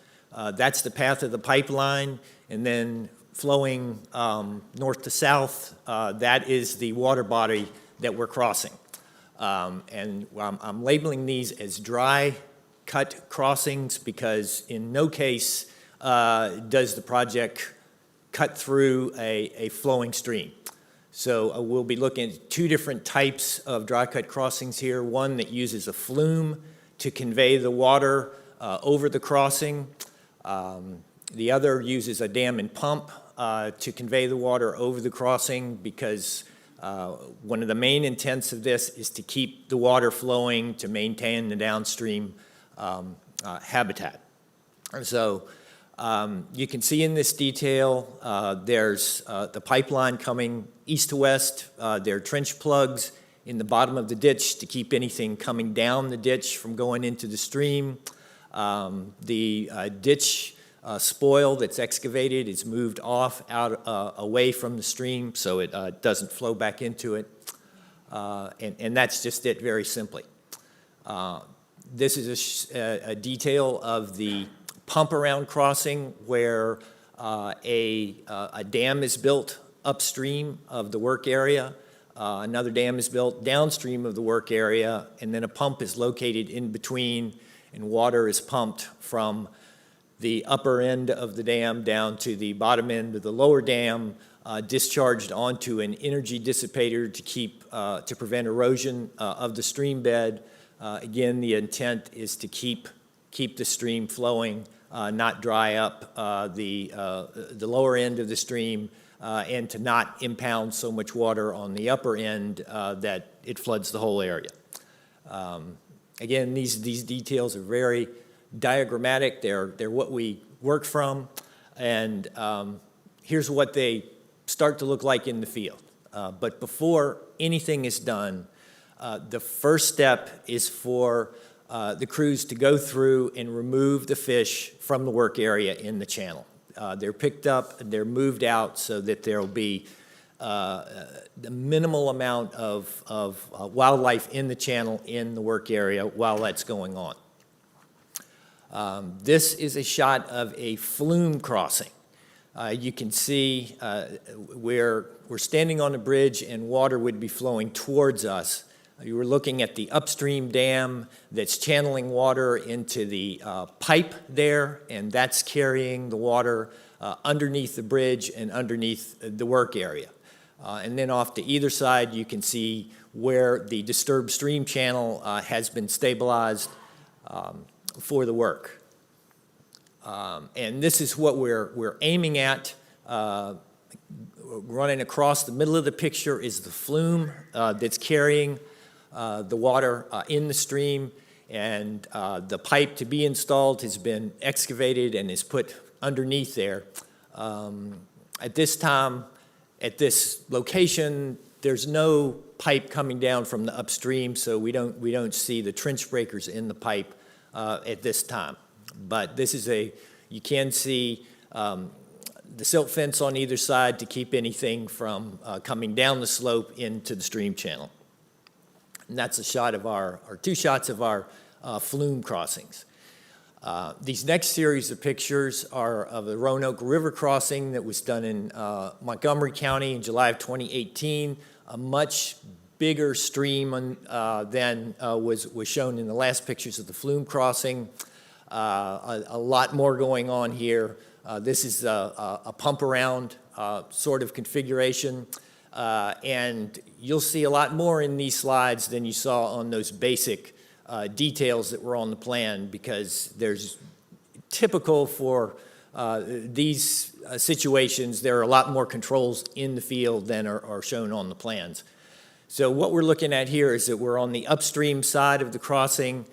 that's the path of the pipeline, and then flowing north to south, that is the water body that we're crossing. And I'm labeling these as dry cut crossings because in no case does the project cut through a flowing stream. So we'll be looking at two different types of dry cut crossings here. One that uses a flume to convey the water over the crossing. The other uses a dam and pump to convey the water over the crossing because one of the main intents of this is to keep the water flowing to maintain the downstream habitat. So you can see in this detail, there's the pipeline coming east to west. There are trench plugs in the bottom of the ditch to keep anything coming down the ditch from going into the stream. The ditch spoil that's excavated is moved off out away from the stream so it doesn't flow back into it. And that's just it very simply. This is a detail of the pump around crossing where a dam is built upstream of the work area. Another dam is built downstream of the work area, and then a pump is located in between, and water is pumped from the upper end of the dam down to the bottom end of the lower dam, discharged onto an energy dissipator to keep to prevent erosion of the stream bed. Again, the intent is to keep the stream flowing, not dry up the lower end of the stream, and to not impound so much water on the upper end that it floods the whole area. Again, these details are very diagrammatic. They're what we work from, and here's what they start to look like in the field. But before anything is done, The first step is for the crews to go through and remove the fish from the work area in the channel. They're picked up, they're moved out so that there'll be the minimal amount of wildlife in the channel in the work area while that's going on. This is a shot of a flume crossing. You can see where we're standing on a bridge and water would be flowing towards us. You were looking at the upstream dam that's channeling water into the pipe there, and that's carrying the water underneath the bridge and underneath the work area. And then off to either side, you can see where the disturbed stream channel has been stabilized for the work. And this is what we're aiming at. Running across the middle of the picture is the flume that's carrying the water in the stream, and the pipe to be installed has been excavated and is put underneath there. At this time, at this location, there's no pipe coming down from the upstream, so we don't see the trench breakers in the pipe at this time. But this is you can see the silt fence on either side to keep anything from coming down the slope into the stream channel. And that's a shot of or two shots of our flume crossings. These next series of pictures are of the Roanoke River crossing that was done in Montgomery County in July of 2018, a much bigger stream than was shown in the last pictures of the flume crossing. A lot more going on here. This is a pump around sort of configuration, and you'll see a lot more in these slides than you saw on those basic details that were on the plan, because there's typical for these situations, there are a lot more controls in the field than are shown on the plans. So what we're looking at here is that we're on the upstream side of the crossing.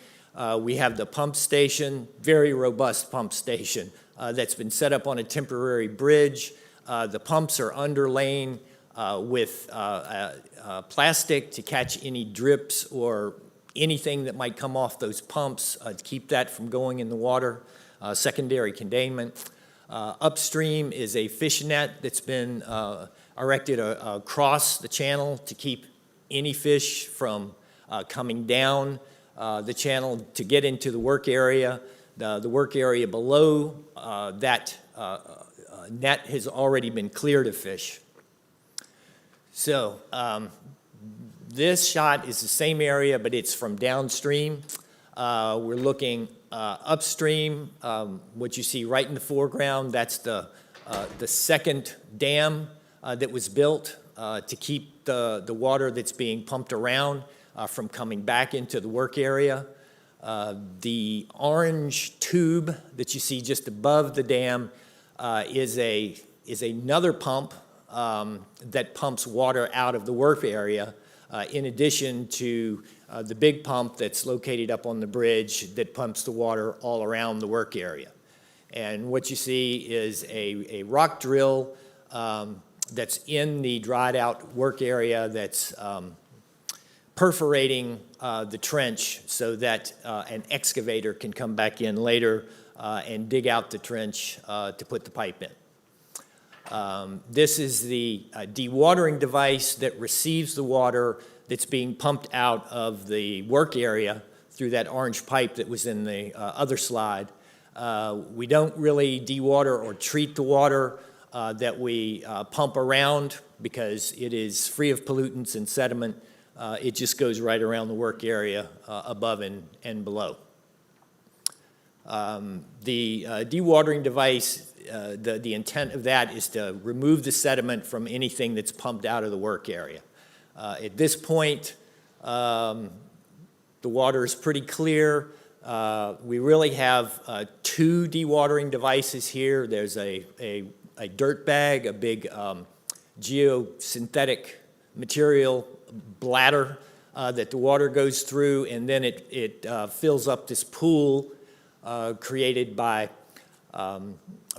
We have the pump station, very robust pump station that's been set up on a temporary bridge. The pumps are underlain with plastic to catch any drips or anything that might come off those pumps to keep that from going in the water, secondary containment. Upstream is a fish net that's been erected across the channel to keep any fish from coming down the channel to get into the work area. The work area below that net has already been cleared of fish. So this shot is the same area, but it's from downstream. We're looking upstream. What you see right in the foreground, that's the second dam that was built to keep the water that's being pumped around from coming back into the work area. The orange tube that you see just above the dam is another pump that pumps water out of the work area, in addition to the big pump that's located up on the bridge that pumps the water all around the work area. And what you see is a rock drill that's in the dried out work area that's perforating the trench so that an excavator can come back in later and dig out the trench to put the pipe in. This is the dewatering device that receives the water that's being pumped out of the work area through that orange pipe that was in the other slide. We don't really dewater or treat the water that we pump around because it is free of pollutants and sediment. It just goes right around the work area above and below. The dewatering device, the intent of that is to remove the sediment from anything that's pumped out of the work area. At this point, the water is pretty clear. We really have two dewatering devices here. There's a dirt bag, a big geosynthetic material bladder that the water goes through, and then it fills up this pool created by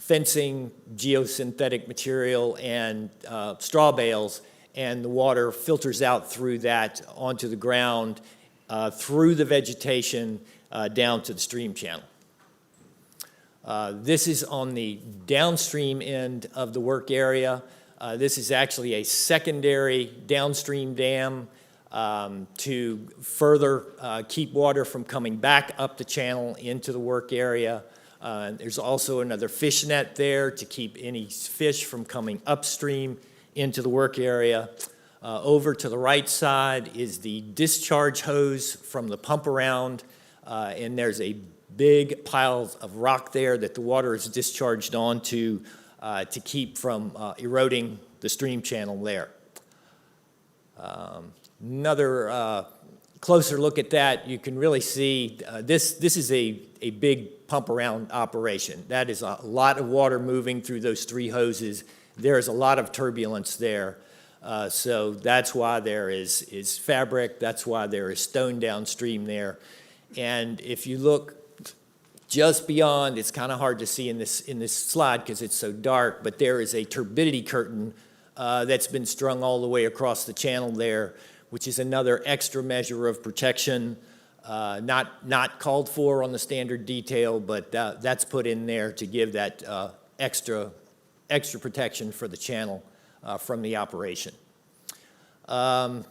fencing, geosynthetic material, and straw bales, and the water filters out through that onto the ground, through the vegetation, down to the stream channel. This is on the downstream end of the work area. This is actually a secondary downstream dam to further keep water from coming back up the channel into the work area. There's also another fish net there to keep any fish from coming upstream into the work area. Over to the right side is the discharge hose from the pump around, and there's a big pile of rock there that the water is discharged onto to keep from eroding the stream channel there. Another closer look at that, you can really see this is a big pump around operation. That is a lot of water moving through those three hoses. There is a lot of turbulence there. So that's why there is fabric, that's why there is stone downstream there. And if you look just beyond, it's kind of hard to see in this slide because it's so dark, but there is a turbidity curtain that's been strung all the way across the channel there, which is another extra measure of protection, not called for on the standard detail, but that's put in there to give that extra protection for the channel from the operation. And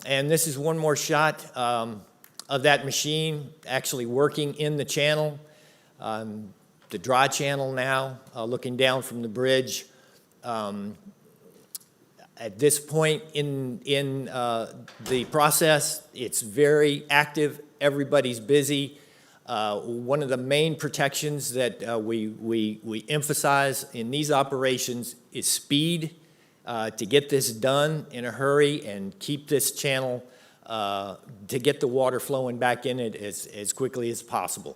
this is one more shot of that machine actually working in the channel. The dry channel now, looking down from the bridge. At this point in the process, it's very active. Everybody's busy. One of the main protections that we emphasize in these operations is speed, to get this done in a hurry and keep this channel, to get the water flowing back in it as quickly as possible.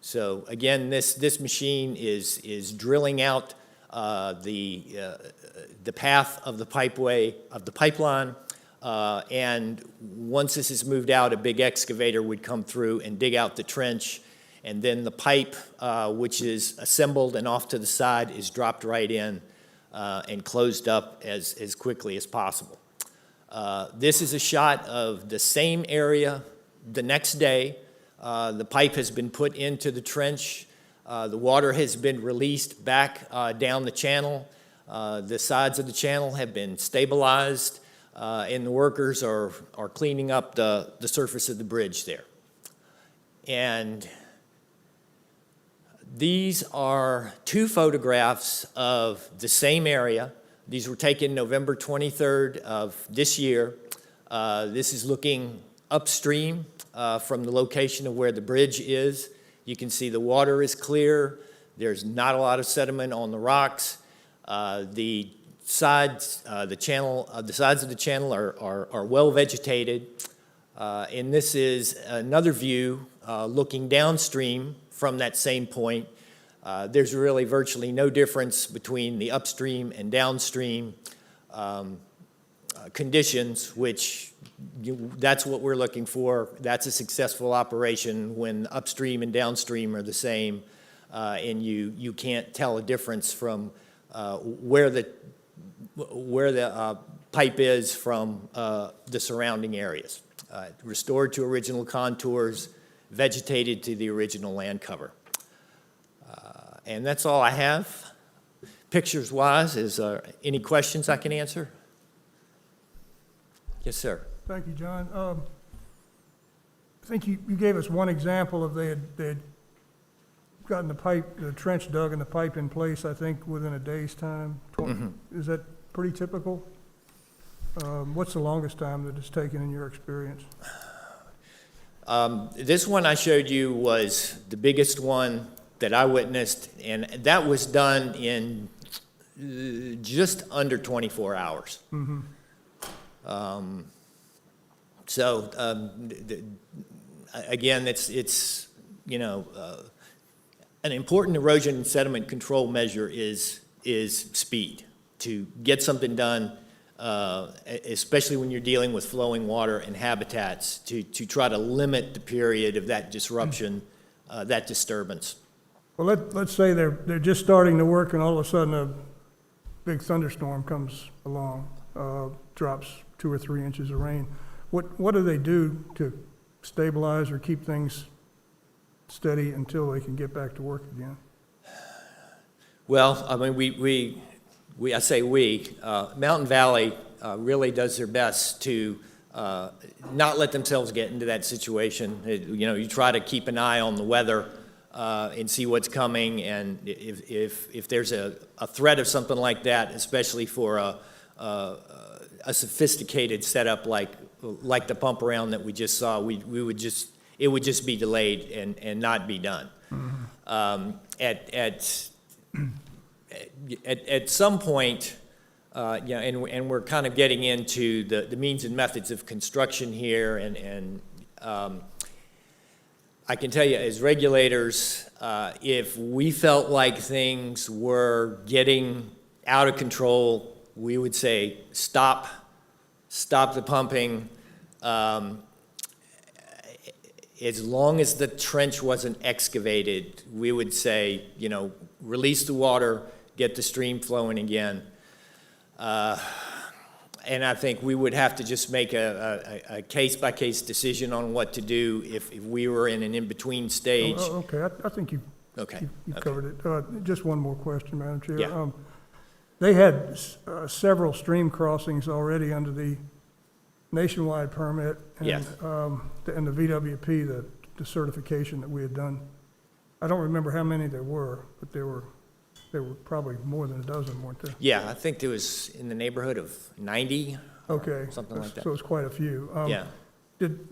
So again, this machine is drilling out the path of the pipeline, and once this is moved out, a big excavator would come through and dig out the trench, and then the pipe, which is assembled and off to the side, is dropped right in and closed up as quickly as possible. This is a shot of the same area the next day. The pipe has been put into the trench. The water has been released back down the channel. The sides of the channel have been stabilized, and the workers are cleaning up the surface of the bridge there. And these are two photographs of the same area. These were taken November 23rd of this year. This is looking upstream from the location of where the bridge is. You can see the water is clear. There's not a lot of sediment on the rocks. The sides of the channel are well vegetated. And this is another view looking downstream from that same point. There's really virtually no difference between the upstream and downstream conditions, which that's what we're looking for. That's a successful operation when upstream and downstream are the same, and you can't tell a difference from where the pipe is from the surrounding areas. Restored to original contours, vegetated to the original land cover. And that's all I have. Pictures-wise, is there any questions I can answer? Yes, sir. Thank you, John. I think you gave us one example of they had gotten the trench dug and the pipe in place, I think, within a day's time. Is that pretty typical? What's the longest time that it's taken in your experience? This one I showed you was the biggest one that I witnessed, and that was done in just under 24 hours. Again, it's an important erosion and sediment control measure is speed. To get something done, especially when you're dealing with flowing water and habitats, to try to limit the period of that disruption, that disturbance. Well, let's say they're just starting to work and all of a sudden a big thunderstorm comes along. drops 2 or 3 inches of rain. What do they do to stabilize or keep things steady until they can get back to work again? Well, I mean, I say Mountain Valley really does their best to not let themselves get into that situation. You try to keep an eye on the weather and see what's coming, and if there's a threat of something like that, especially for a sophisticated setup like the pump around that we just saw, it would just be delayed and not be done. At some point, and we're kind of getting into the means and methods of construction here, and I can tell you as regulators, if we felt like things were getting out of control, we would say stop the pumping. As long as the trench wasn't excavated, we would say, release the water, get the stream flowing again. And I think we would have to just make a case-by-case decision on what to do if we were in an in-between stage. Okay, I think you've covered it. Just one more question, Madam Chair. Yeah. They had several stream crossings already under the nationwide permit and, Yes. And the VWP, the certification that we had done. I don't remember how many there were, but there were probably more than a dozen, weren't there? Yeah, I think there was in the neighborhood of 90. Okay. Something like that. So it's quite a few. Yeah. Did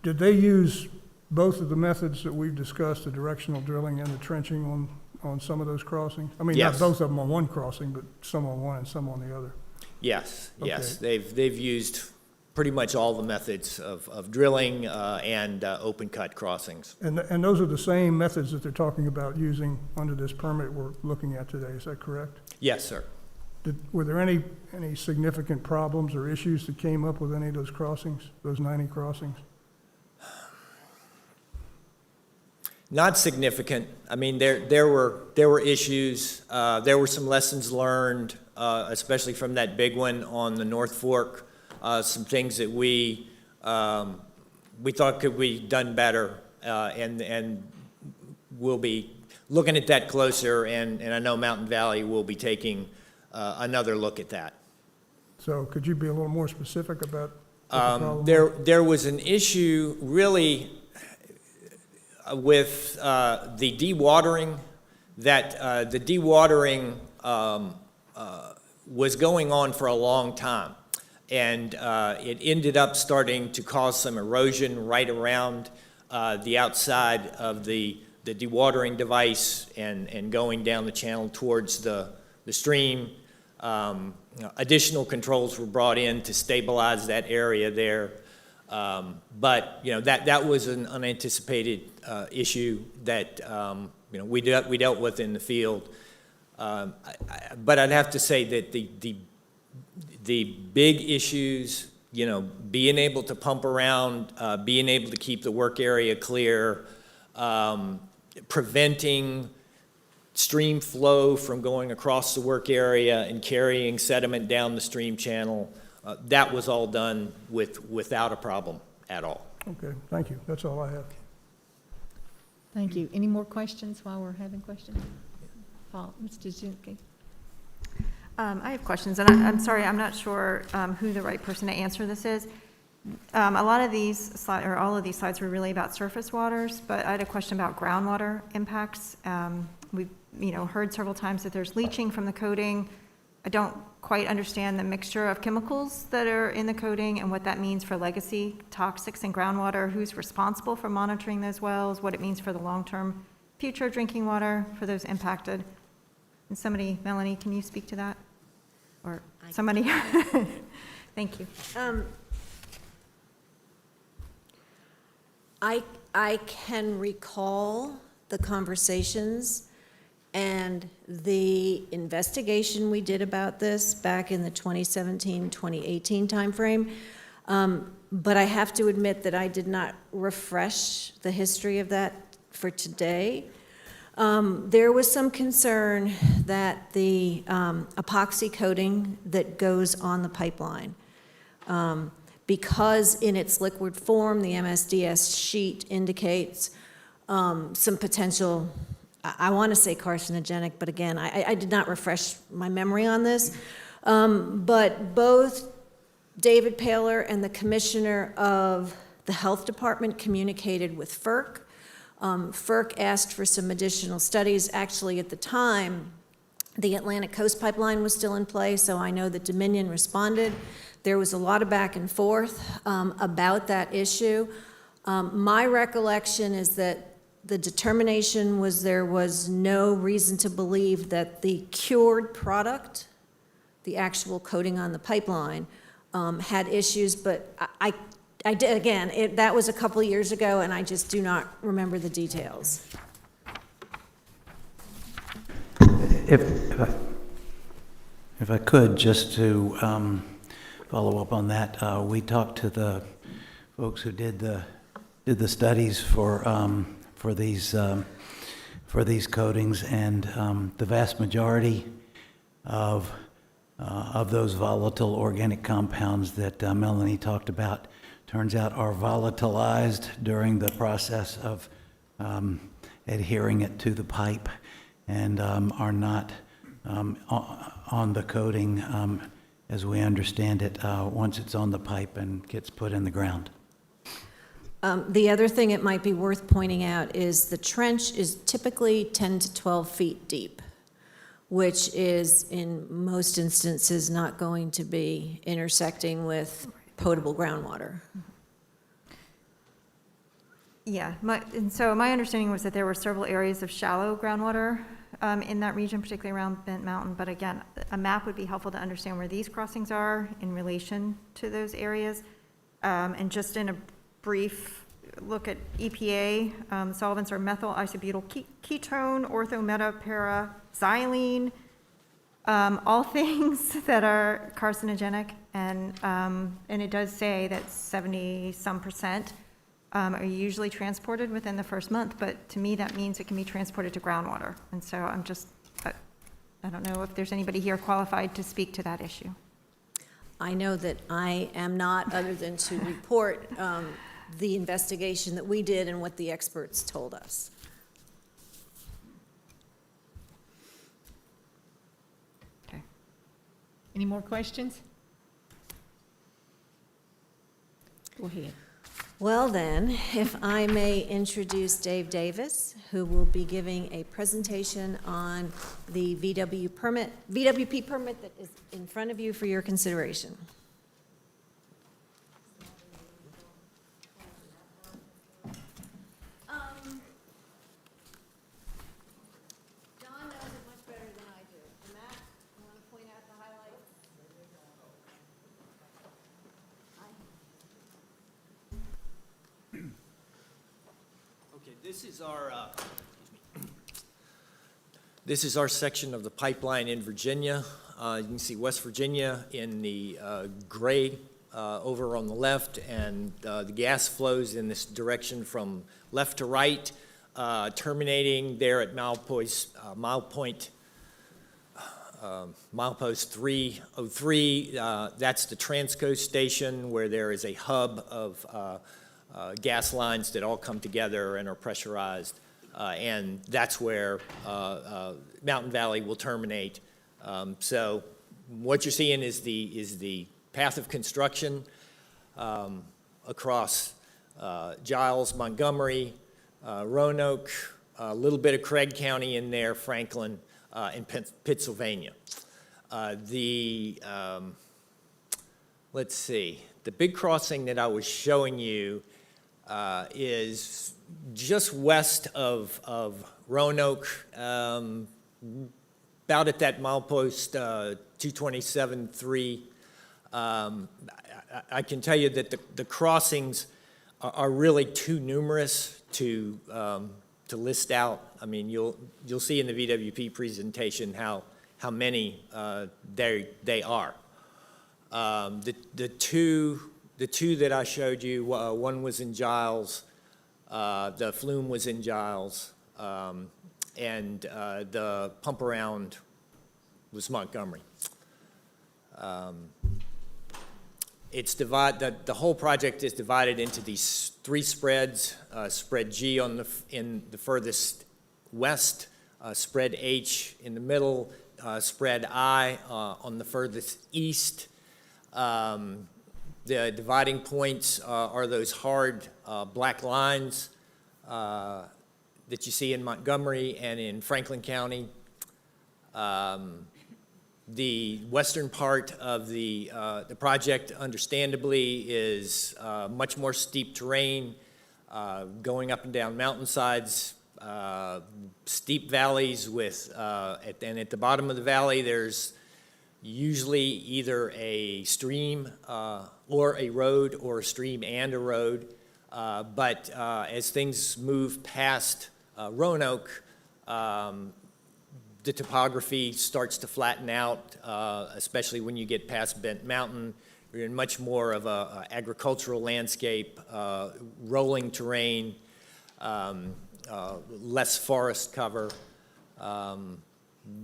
they use both of the methods that we've discussed, the directional drilling and the trenching on some of those crossings? I mean, Yes. not both of them on one crossing, but some on one and some on the other. Yes, yes. Okay. They've used pretty much all the methods of drilling and open cut crossings. And those are the same methods that they're talking about using under this permit we're looking at today, is that correct? Yes, sir. Were there any significant problems or issues that came up with any of those crossings, those 90 crossings? Not significant. I mean, there were issues. There were some lessons learned, especially from that big one on the North Fork. Some things that we thought could be done better, and we'll be looking at that closer. And I know Mountain Valley will be taking another look at that. So could you be a little more specific about what the problem was? There was an issue really with the dewatering, that the dewatering was going on for a long time. And it ended up starting to cause some erosion right around the outside of the dewatering device and going down the channel towards the stream. Additional controls were brought in to stabilize that area there. But that was an unanticipated issue that we dealt with in the field. But I'd have to say that the big issues, being able to pump around, being able to keep the work area clear, preventing stream flow from going across the work area and carrying sediment down the stream channel, that was all done without a problem at all. Okay, thank you. That's all I have. Thank you. Any more questions while we're having questions? Paul, Mr. Zinke. I have questions, and I'm sorry, I'm not sure who the right person to answer this is. A lot of these slides, or all of these slides, were really about surface waters, but I had a question about groundwater impacts. We've heard several times that there's leaching from the coating. I don't quite understand the mixture of chemicals that are in the coating and what that means for legacy toxics in groundwater, who's responsible for monitoring those wells, what it means for the long-term future drinking water for those impacted. And somebody, Melanie, can you speak to that? Or somebody? Thank you. I can recall the conversations and the investigation we did about this back in the 2017-2018 timeframe. But I have to admit that I did not refresh the history of that for today. There was some concern that the epoxy coating that goes on the pipeline, because in its liquid form, the MSDS sheet indicates some potential, I want to say carcinogenic, but again, I did not refresh my memory on this. But both David Paler and the Commissioner of the Health Department communicated with FERC. FERC asked for some additional studies. Actually, at the time, the Atlantic Coast Pipeline was still in play, so I know that Dominion responded. There was a lot of back and forth about that issue. My recollection is that the determination was there was no reason to believe that the cured product, the actual coating on the pipeline, had issues, but I did, again, that was a couple of years ago, and I just do not remember the details. If I could, just to follow up on that, we talked to the folks who did the studies for these coatings, and the vast majority of those volatile organic compounds that Melanie talked about, turns out are volatilized during the process of adhering it to the pipe, and are not on the coating as we understand it once it's on the pipe and gets put in the ground. The other thing it might be worth pointing out is the trench is typically 10 to 12 feet deep, which is in most instances not going to be intersecting with potable groundwater. Yeah, and so my understanding was that there were several areas of shallow groundwater in that region, particularly around Bent Mountain. But again, a map would be helpful to understand where these crossings are in relation to those areas. And just in a brief look at EPA, solvents are methyl isobutyl ketone, orthometaparxylene, all things that are carcinogenic. And it does say that 70-some% are usually transported within the first month, but to me that means it can be transported to groundwater. And so I'm just, I don't know if there's anybody here qualified to speak to that issue. I know that I am not, other than to report the investigation that we did and what the experts told us. Okay. Any more questions? Go ahead. Well then, if I may introduce Dave Davis, who will be giving a presentation on the VWP permit that is in front of you for your consideration. John knows it much better than I do. Matt, you want to point out the highlights? Okay, this is our section of the pipeline in Virginia. You can see West Virginia in the gray over on the left, and the gas flows in this direction from left to right, terminating there at milepost 303. That's the Transco station, where there is a hub of gas lines that all come together and are pressurized, and that's where Mountain Valley will terminate. So what you're seeing is the path of construction across Giles, Montgomery, Roanoke, a little bit of Craig County in there, Franklin, and Pittsylvania. Let's see, the big crossing that I was showing you is just west of Roanoke, about at that milepost 227.3. I can tell you that the crossings are really too numerous to list out. I mean, you'll see in the VWP presentation how many they are. The two that I showed you, one was in Giles, the flume was in Giles, and the pump around was Montgomery. The whole project is divided into these 3 spreads, spread G in the furthest west, spread H in the middle, spread I on the furthest east. The dividing points are those hard black lines that you see in Montgomery and in Franklin County. The western part of the project, understandably, is much more steep terrain, going up and down mountainsides, steep valleys and at the bottom of the valley, there's usually either a stream or a road, or a stream and a road. But as things move past Roanoke, the topography starts to flatten out, especially when you get past Bent Mountain. You're in much more of a agricultural landscape, rolling terrain, less forest cover,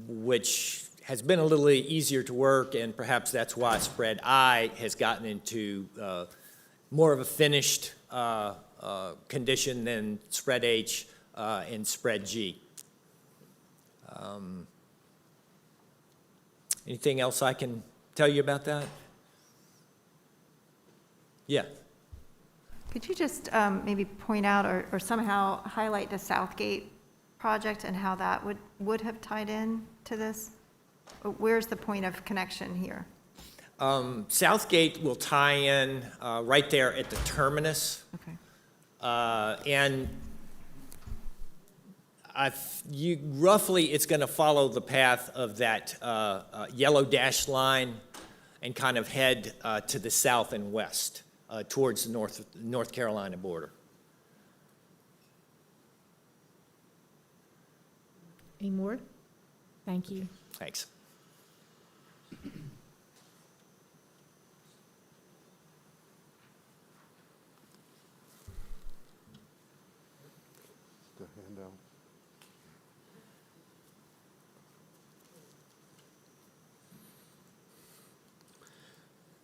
which has been a little easier to work, and perhaps that's why spread I has gotten into more of a finished condition than spread H and spread G. Anything else I can tell you about that? Yeah. Could you just maybe point out or somehow highlight the Southgate project and how that would have tied in to this? Where's the point of connection here? Southgate will tie in right there at the terminus. Okay. And roughly, it's going to follow the path of that yellow dashed line and kind of head to the south and west towards the North Carolina border. Any more? Thank you. Thanks. The handout.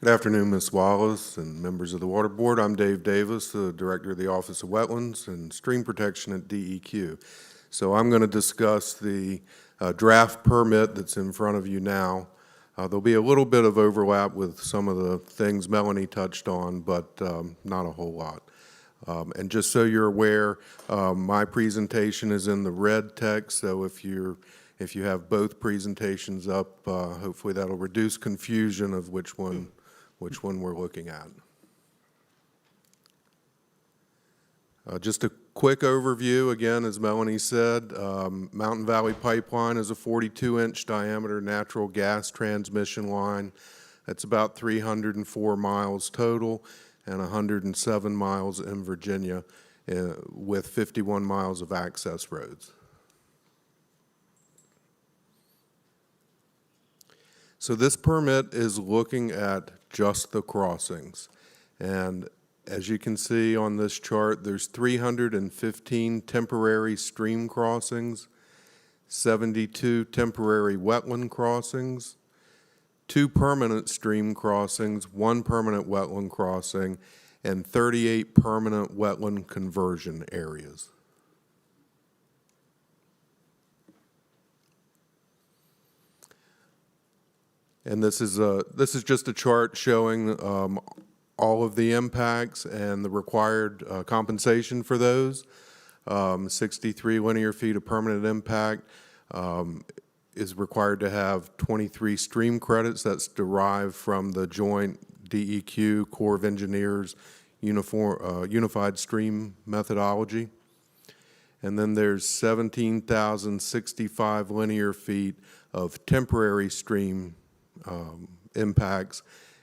Good afternoon, Ms. Wallace and members of the Water Board. I'm Dave Davis, the Director of the Office of Wetlands and Stream Protection at DEQ. So I'm going to discuss the draft permit that's in front of you now. There'll be a little bit of overlap with some of the things Melanie touched on, but not a whole lot. And just so you're aware, my presentation is in the red text, so if you have both presentations up, hopefully that'll reduce confusion of which one we're looking at. Just a quick overview, again, as Melanie said, Mountain Valley Pipeline is a 42-inch diameter natural gas transmission line. That's about 304 miles total and 107 miles in Virginia with 51 miles of access roads. So this permit is looking at just the crossings. And as you can see on this chart, there's 315 temporary stream crossings, 72 temporary wetland crossings, 2 permanent stream crossings, 1 permanent wetland crossing, and 38 permanent wetland conversion areas. And this is just a chart showing all of the impacts and the required compensation for those. 63 linear feet of permanent impact is required to have 23 stream credits. That's derived from the joint DEQ Corps of Engineers unified stream methodology. And then there's 17,065 linear feet of temporary stream impacts,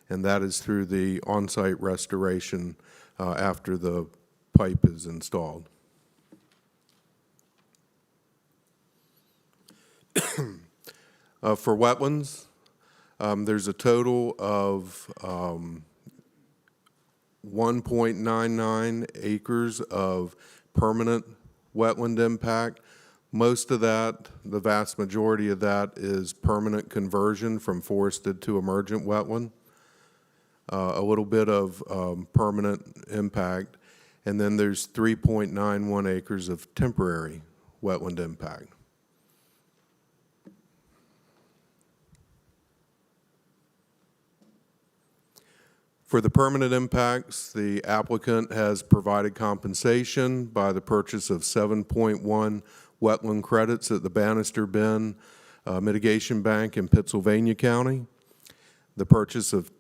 and that is through the on-site restoration after the pipe is installed. For wetlands, there's a total of 1.99 acres of permanent wetland impact, Most of that, the vast majority of that, is permanent conversion from forested to emergent wetland. A little bit of permanent impact, and then there's 3.91 acres of temporary wetland impact. For the permanent impacts, the applicant has provided compensation by the purchase of 7.1 wetland credits at the Bannister Bend Mitigation Bank in Pittsylvania County, the purchase of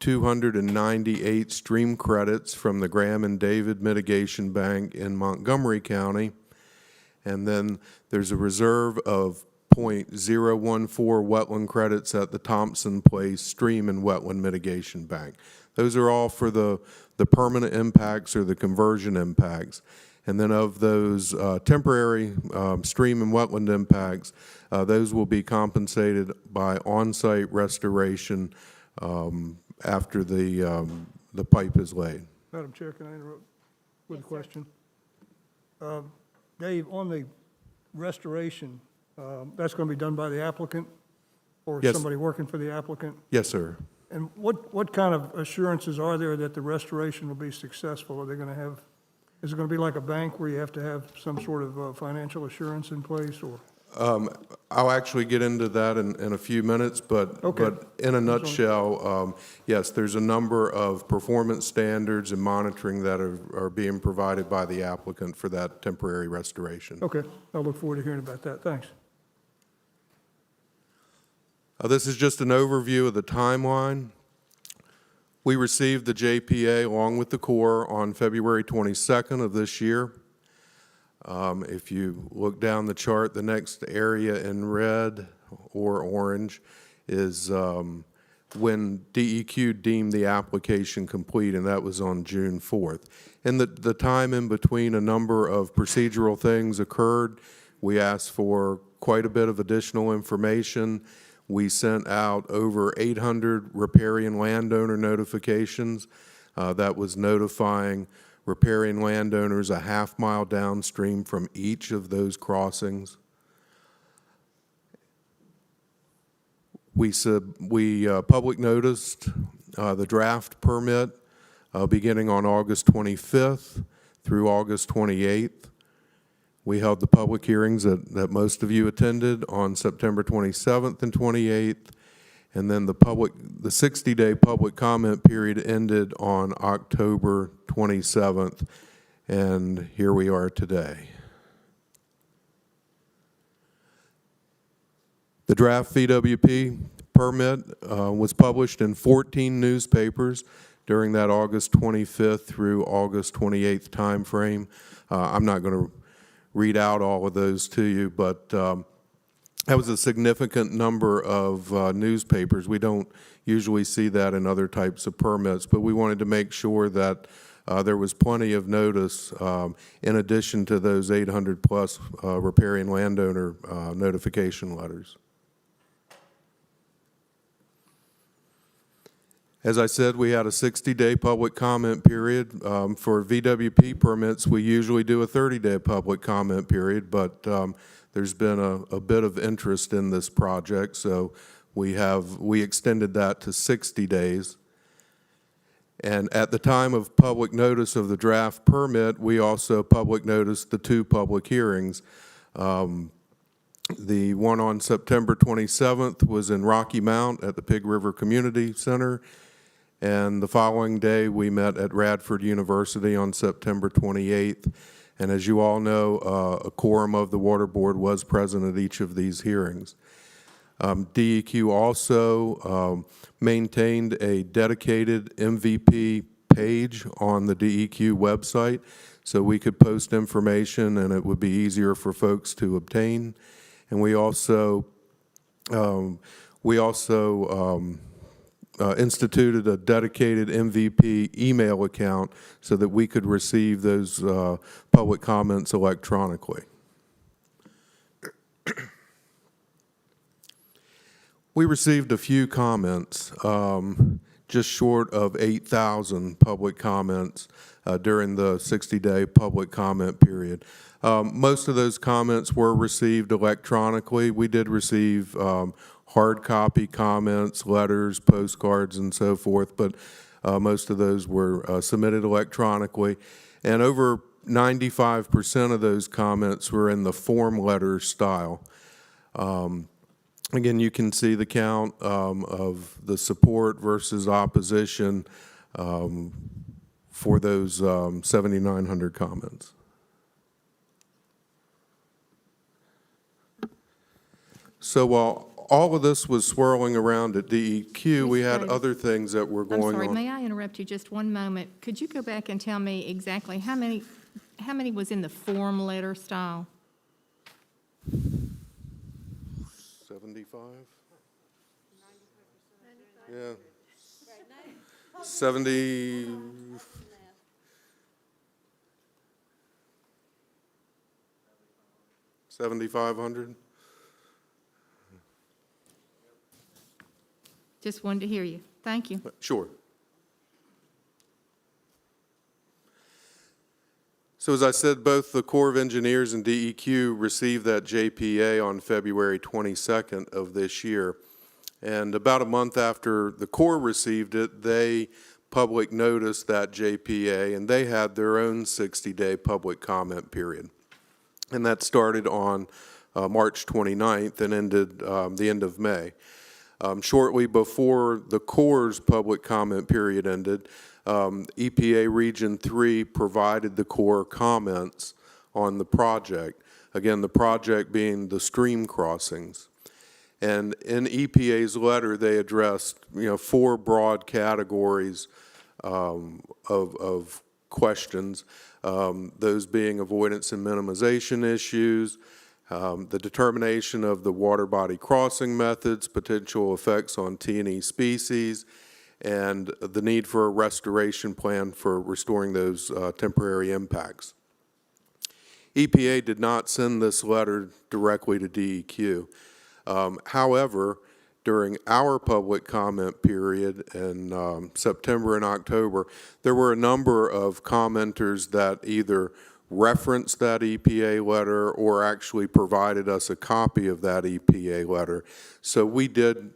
298 stream credits from the Graham and David Mitigation Bank in Montgomery County, and then there's a reserve of .014 wetland credits at the Thompson Place Stream and Wetland Mitigation Bank. Those are all for the permanent impacts or the conversion impacts. And then of those temporary stream and wetland impacts, those will be compensated by on-site restoration after the pipe is laid. Madam Chair, can I interrupt with a question? Dave, on the restoration, that's going to be done by the applicant or Yes. somebody working for the applicant? Yes, sir. And what kind of assurances are there that the restoration will be successful? Are they going to have, is it going to be like a bank where you have to have some sort of financial assurance in place, or? I'll actually get into that in a few minutes, but in a nutshell, yes, there's a number of performance standards and monitoring that are being provided by the applicant for that temporary restoration. Okay, I'll look forward to hearing about that. Thanks. This is just an overview of the timeline. We received the JPA along with the Corps on February 22nd of this year. If you look down the chart, the next area in red or orange is when DEQ deemed the application complete, and that was on June 4th. And the time in between, a number of procedural things occurred. We asked for quite a bit of additional information. We sent out over 800 riparian landowner notifications. That was notifying riparian landowners a half-mile downstream from each of those crossings. We public noticed the draft permit beginning on August 25th through August 28th. We held the public hearings that most of you attended on September 27th and 28th, and then the 60-day public comment period ended on October 27th, and here we are today. The draft VWP permit was published in 14 newspapers during that August 25th through August 28th time frame. I'm not going to read out all of those to you, but that was a significant number of newspapers. We don't usually see that in other types of permits, but we wanted to make sure that there was plenty of notice in addition to those 800 plus riparian landowner notification letters. As I said, we had a 60-day public comment period. For VWP permits, we usually do a 30-day public comment period, but there's been a bit of interest in this project, so we extended that to 60 days. And at the time of public notice of the draft permit, we also public noticed the two public hearings. The one on September 27th was in Rocky Mount at the Pig River Community Center, and the following day we met at Radford University on September 28th. And as you all know, a quorum of the Water Board was present at each of these hearings. DEQ also maintained a dedicated MVP page on the DEQ website, so we could post information and it would be easier for folks to obtain. And we also instituted a dedicated MVP email account so that we could receive those public comments electronically. We received a few comments. just short of 8,000 public comments during the 60-day public comment period. Most of those comments were received electronically. We did receive hard copy comments, letters, postcards, and so forth, but most of those were submitted electronically. And over 95% of those comments were in the form letter style. Again, you can see the count of the support versus opposition for those 7,900 comments. So while all of this was swirling around at DEQ, we had other things that were going on. I'm sorry, may I interrupt you just one moment? Could you go back and tell me exactly how many was in the form letter style? 75? Yeah. 70. 7,500? Just wanted to hear you. Thank you. Sure. So as I said, both the Corps of Engineers and DEQ received that JPA on February 22nd of this year. And about a month after the Corps received it, they public noticed that JPA, and they had their own 60-day public comment period. And that started on March 29th and ended the end of May. Shortly before the Corps' public comment period ended, EPA Region 3 provided the Corps comments on the project. Again, the project being the stream crossings. And in EPA's letter, they addressed 4 broad categories of questions, those being avoidance and minimization issues, the determination of the water body crossing methods, potential effects on T&E species, and the need for a restoration plan for restoring those temporary impacts. EPA did not send this letter directly to DEQ. However, during our public comment period in September and October, there were a number of commenters that either referenced that EPA letter or actually provided us a copy of that EPA letter. So we did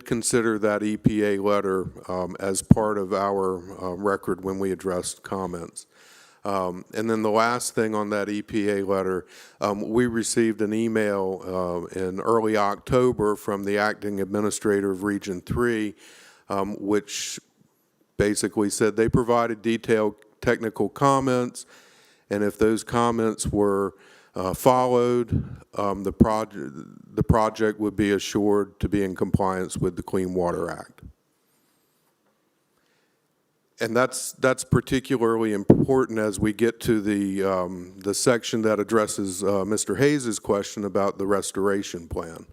consider that EPA letter as part of our record when we addressed comments. And then the last thing on that EPA letter, we received an email in early October from the acting administrator of Region 3, which basically said they provided detailed technical comments, and if those comments were followed, the project would be assured to be in compliance with the Clean Water Act. And that's particularly important as we get to the section that addresses Mr. Hayes' question about the restoration plan.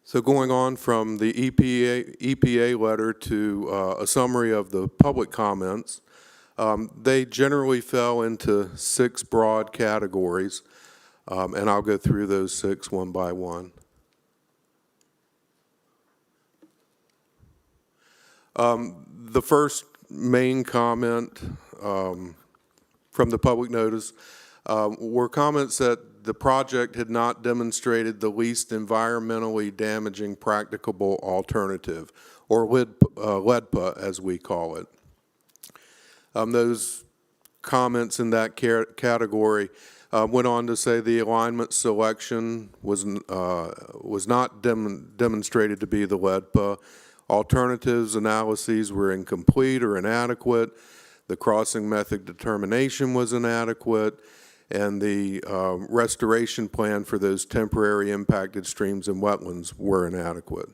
So going on from the EPA letter to a summary of the public comments, they generally fell into 6 broad categories, and I'll go through those 6 one by one. The first main comment from the public notice were comments that the project had not demonstrated the least environmentally damaging practicable alternative, or LEDPA as we call it. Those comments in that category went on to say the alignment selection was not demonstrated to be the LEDPA. Alternatives analyses were incomplete or inadequate. The crossing method determination was inadequate, and the restoration plan for those temporary impacted streams and wetlands were inadequate.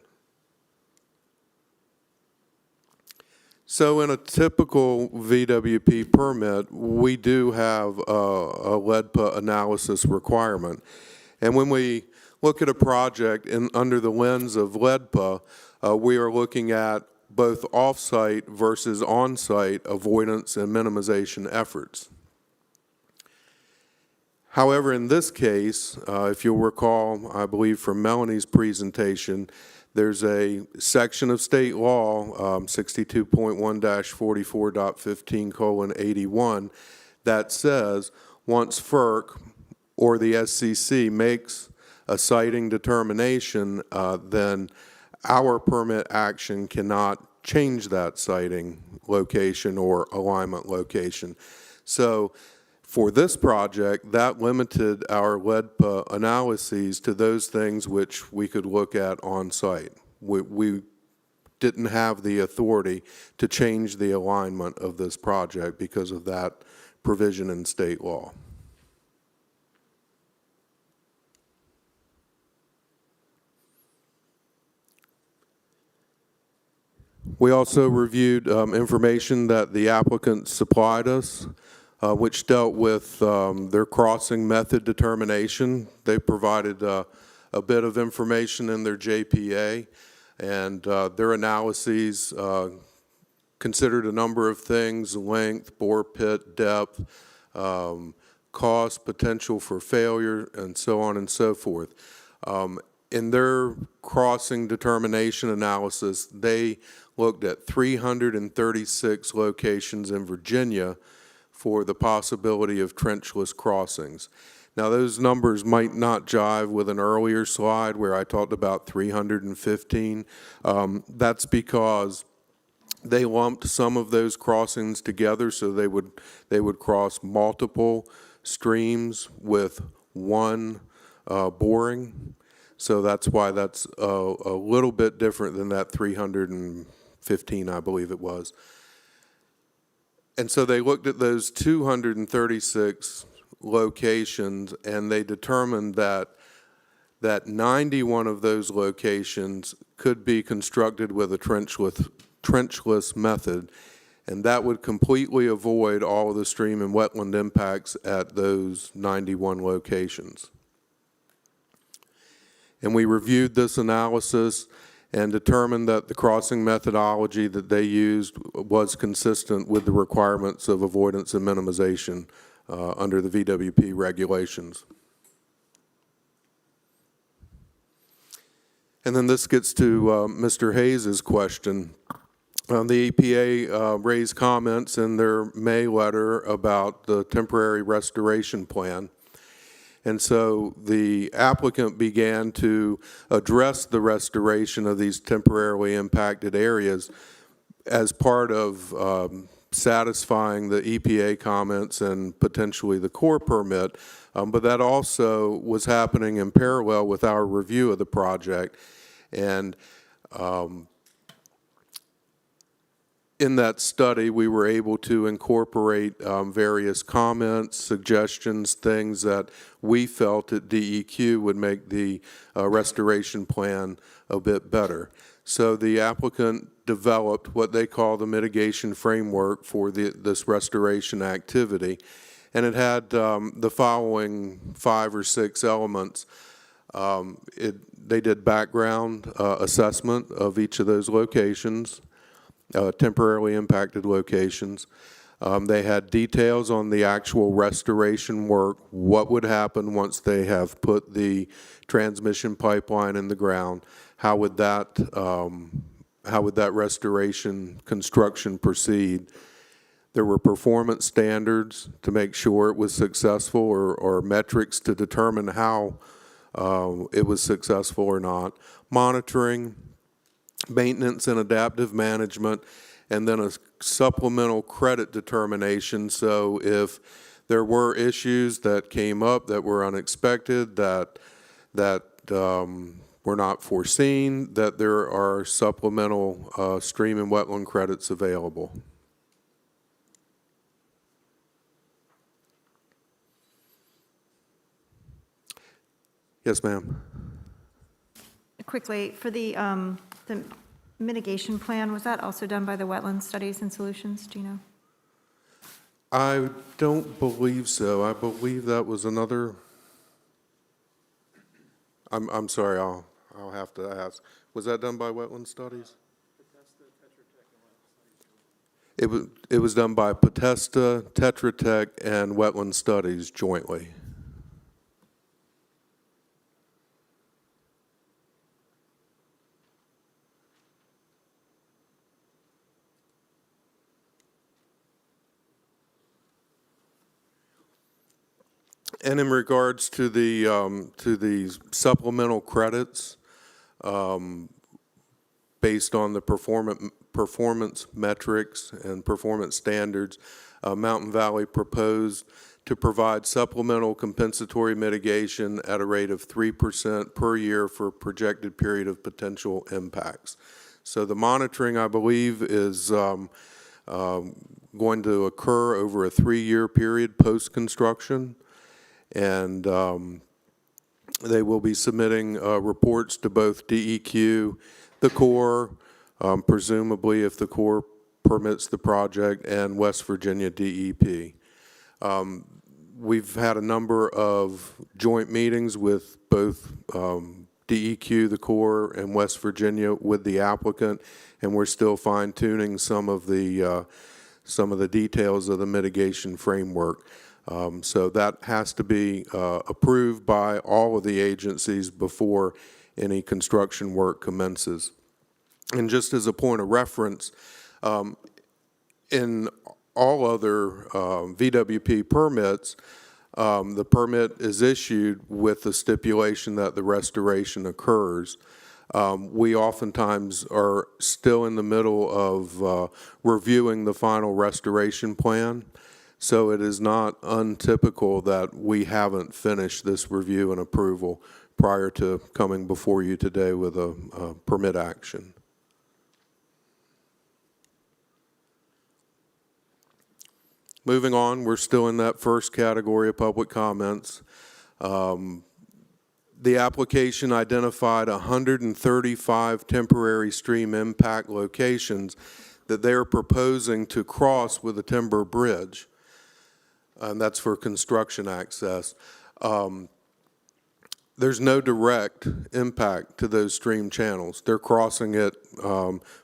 So in a typical VWP permit, we do have a LEDPA analysis requirement. And when we look at a project under the lens of LEDPA, we are looking at both off-site versus on-site avoidance and minimization efforts. However, in this case, if you'll recall, I believe from Melanie's presentation, there's a section of state law, 62.1-44.15:81, that says once FERC or the SCC makes a siting determination, then our permit action cannot change that siting location or alignment location. So for this project, that limited our LEDPA analyses to those things which we could look at on site. We didn't have the authority to change the alignment of this project because of that provision in state law. We also reviewed information that the applicant supplied us, which dealt with their crossing method determination. They provided a bit of information in their JPA, and their analyses considered a number of things: length, bore pit depth, cost, potential for failure, and so on and so forth. In their crossing determination analysis, they looked at 336 locations in Virginia for the possibility of trenchless crossings. Now, those numbers might not jive with an earlier slide where I talked about 315. That's because they lumped some of those crossings together, so they would cross multiple streams with one boring. So that's why that's a little bit different than that 315, I believe it was. And so they looked at those 236 locations, and they determined that 91 of those locations could be constructed with a trenchless method, and that would completely avoid all of the stream and wetland impacts at those 91 locations. And we reviewed this analysis and determined that the crossing methodology that they used was consistent with the requirements of avoidance and minimization under the VWP regulations. And then this gets to Mr. Hayes's question. The EPA raised comments in their May letter about the temporary restoration plan. And so the applicant began to address the restoration of these temporarily impacted areas as part of satisfying the EPA comments and potentially the Corps permit, but that also was happening in parallel with our review of the project. And in that study, we were able to incorporate various comments, suggestions, things that we felt at DEQ would make the restoration plan a bit better. So the applicant developed what they call the mitigation framework for this restoration activity, and it had the following 5 or 6 elements. They did background assessment of each of those locations. Temporarily impacted locations. They had details on the actual restoration work, what would happen once they have put the transmission pipeline in the ground, how would that restoration construction proceed. There were performance standards to make sure it was successful, or metrics to determine how it was successful or not, monitoring, maintenance and adaptive management, and then a supplemental credit determination. So if there were issues that came up that were unexpected, that were not foreseen, that there are supplemental stream and wetland credits available. Yes, ma'am. Quickly, for the mitigation plan, was that also done by the Wetland Studies and Solutions, do you know? I don't believe so. I believe that was another. I'm sorry. I'll have to ask. Was that done by Wetland Studies? It was done by Potesta, Tetra Tech, and Wetland Studies jointly. And in regards to the supplemental credits, based on the performance metrics and performance standards, Mountain Valley proposed to provide supplemental compensatory mitigation at a rate of 3% per year for a projected period of potential impacts. So the monitoring, I believe, is going to occur over a 3-year period post-construction, and they will be submitting reports to both DEQ, the Corps, presumably if the Corps permits the project, and West Virginia DEP. We've had a number of joint meetings with both DEQ, the Corps, and West Virginia with the applicant, and we're still fine-tuning some of the details of the mitigation framework. So that has to be approved by all of the agencies before any construction work commences. And just as a point of reference, in all other VWP permits, the permit is issued with the stipulation that the restoration occurs. We oftentimes are still in the middle of reviewing the final restoration plan, so it is not untypical that we haven't finished this review and approval prior to coming before you today with a permit action. Moving on, we're still in that first category of public comments. The application identified 135 temporary stream impact locations that they're proposing to cross with a timber bridge, and that's for construction access. There's no direct impact to those stream channels. They're crossing it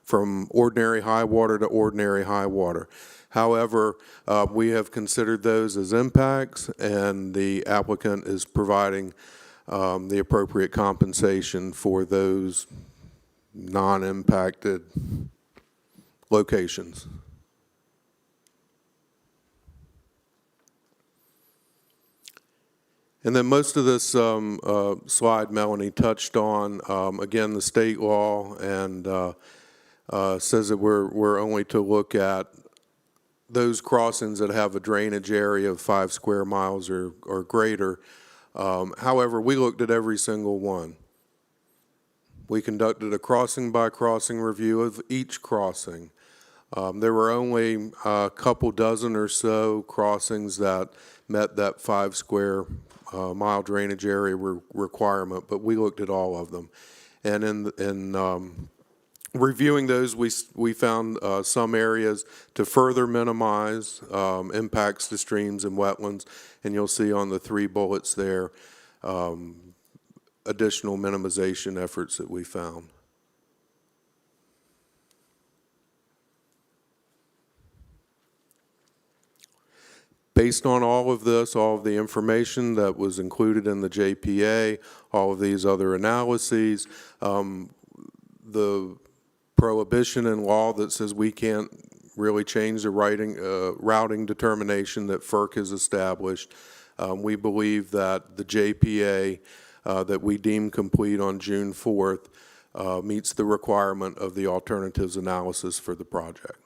from ordinary high water to ordinary high water. However, we have considered those as impacts, and the applicant is providing the appropriate compensation for those non-impacted locations. And then most of this slide Melanie touched on, again, the state law, and says that we're only to look at those crossings that have a drainage area of 5 square miles or greater. However, we looked at every single one. We conducted a crossing by crossing review of each crossing. There were only a couple dozen or so crossings that met that 5 square mile drainage area requirement, but we looked at all of them. And in reviewing those, we found some areas to further minimize impacts to streams and wetlands, and you'll see on the 3 bullets there additional minimization efforts that we found. Based on all of this, all of the information that was included in the JPA, all of these other analyses, the prohibition in law that says we can't really change the routing determination that FERC has established, we believe that the JPA that we deem complete on June 4th meets the requirement of the alternatives analysis for the project.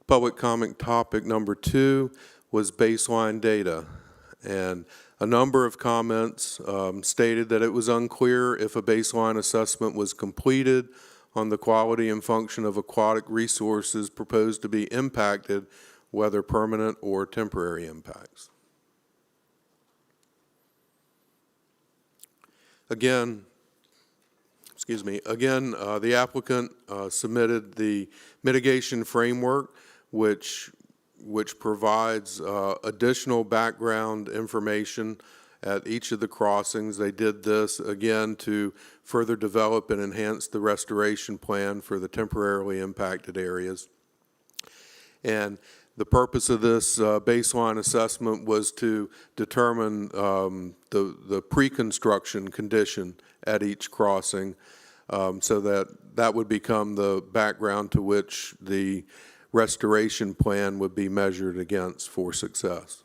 Public comment topic number 2 was baseline data, and a number of comments stated that it was unclear if a baseline assessment was completed on the quality and function of aquatic resources proposed to be impacted, whether permanent or temporary impacts. Again, the applicant submitted the mitigation framework, which provides additional background information at each of the crossings. They did this, again, to further develop and enhance the restoration plan for the temporarily impacted areas. And the purpose of this baseline assessment was to determine the pre-construction condition at each crossing, so that would become the background to which the restoration plan would be measured against for success.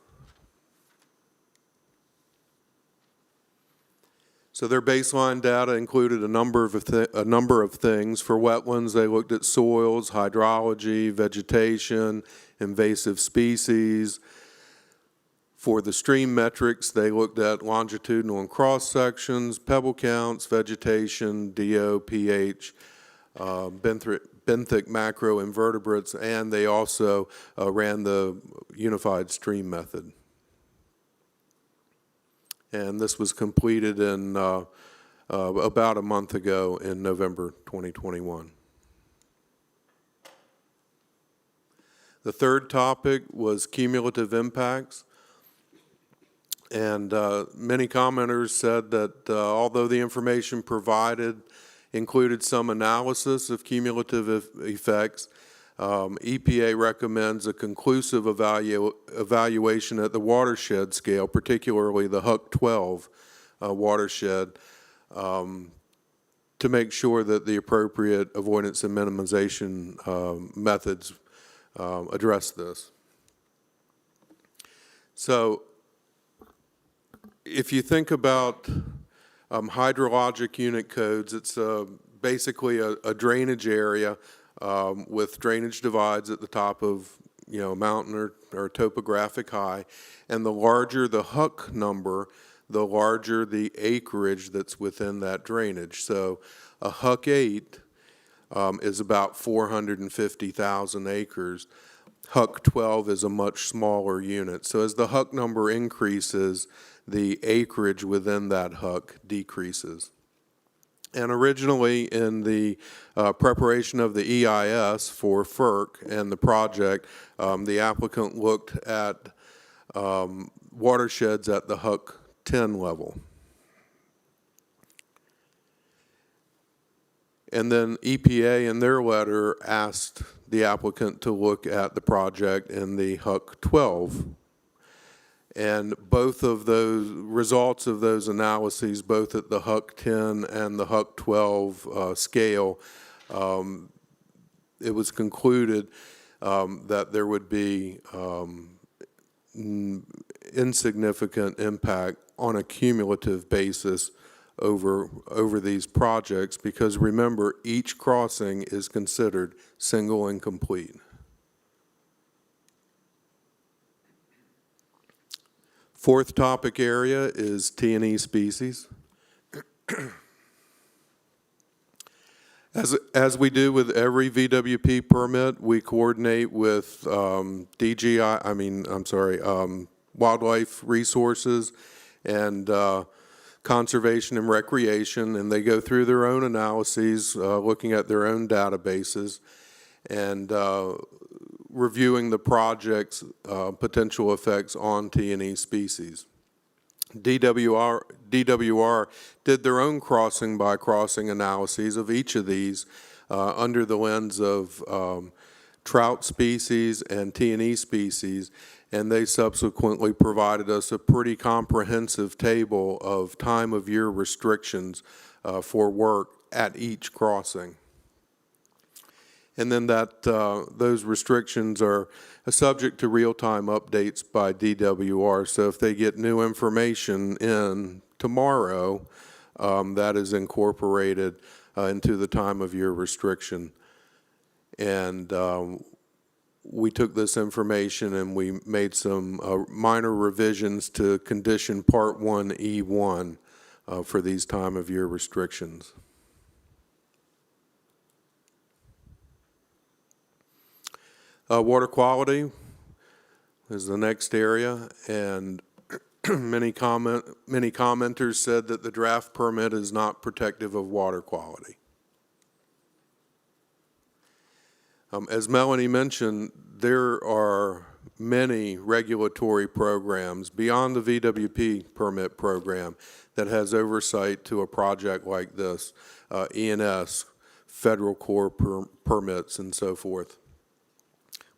So their baseline data included a number of things. For wetlands, they looked at soils, hydrology, vegetation, invasive species. For the stream metrics, they looked at longitudinal and cross sections, pebble counts, vegetation, DO, pH, benthic macroinvertebrates, and they also ran the unified stream method. And this was completed in about a month ago in November 2021. The third topic was cumulative impacts. And many commenters said that although the information provided included some analysis of cumulative effects, EPA recommends a conclusive evaluation at the watershed scale, particularly the HUC 12 watershed, to make sure that the appropriate avoidance and minimization methods address this. So if you think about hydrologic unit codes, it's basically a drainage area with drainage divides at the top of a mountain or topographic high, and the larger the HUC number, the larger the acreage that's within that drainage. So a HUC 8 is about 450,000 acres. HUC 12 is a much smaller unit. So as the HUC number increases, the acreage within that HUC decreases. And originally in the preparation of the EIS for FERC and the project, the applicant looked at watersheds at the HUC 10 level. And then EPA in their letter asked the applicant to look at the project in the HUC 12. And both of those results of those analyses, both at the HUC 10 and the HUC 12 scale, it was concluded that there would be insignificant impact on a cumulative basis over these projects, because remember, each crossing is considered single and complete. Fourth topic area is T&E species. As we do with every VWP permit, we coordinate with Wildlife Resources and Conservation and Recreation, and they go through their own analyses, looking at their own databases, and reviewing the project's potential effects on T&E species. DWR did their own crossing by crossing analyses of each of these under the lens of trout species and T&E species, and they subsequently provided us a pretty comprehensive table of time of year restrictions for work at each crossing. And then those restrictions are subject to real-time updates by DWR. So if they get new information in tomorrow, that is incorporated into the time of year restriction. And we took this information and we made some minor revisions to condition Part 1E1 for these time of year restrictions. Water quality is the next area, and many commenters said that the draft permit is not protective of water quality. As Melanie mentioned, there are many regulatory programs beyond the VWP permit program that has oversight to a project like this, E&S, federal core permits, and so forth.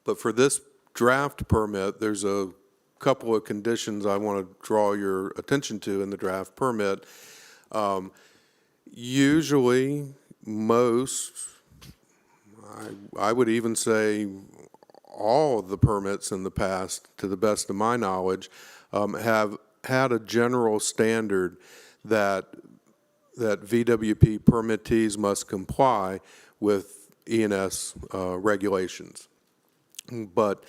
But for this draft permit, there's a couple of conditions I want to draw your attention to in the draft permit. Usually, most, I would even say all of the permits in the past, to the best of my knowledge, have had a general standard that VWP permittees must comply with E&S regulations. But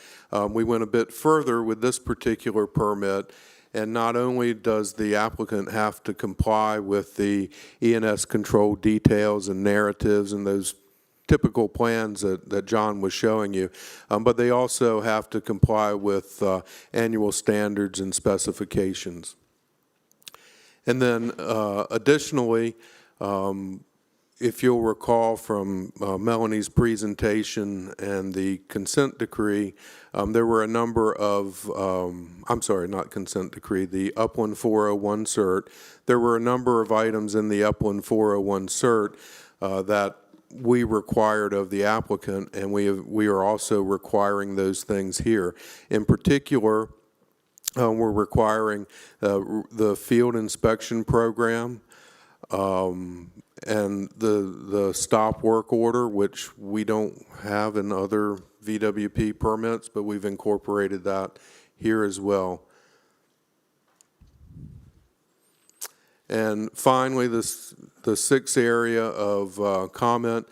we went a bit further with this particular permit, and not only does the applicant have to comply with the E&S control details and narratives and those typical plans that John was showing you, but they also have to comply with annual standards and specifications. And then additionally, if you'll recall from Melanie's presentation and the consent decree, there were a number of, I'm sorry, not consent decree, the Upland 401 cert. There were a number of items in the Upland 401 cert that we required of the applicant, and we are also requiring those things here. In particular, we're requiring the field inspection program, and the stop work order, which we don't have in other VWP permits, but we've incorporated that here as well. And finally, the sixth area of comment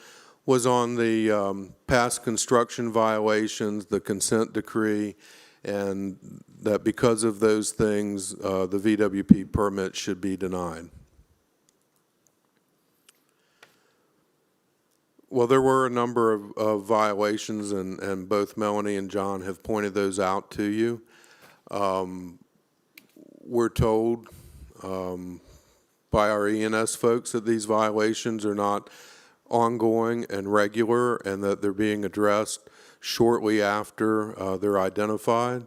was on the past construction violations, the consent decree, and that because of those things, the VWP permit should be denied. Well, there were a number of violations, and both Melanie and John have pointed those out to you. We're told by our E&S folks that these violations are not ongoing and regular, and that they're being addressed shortly after they're identified.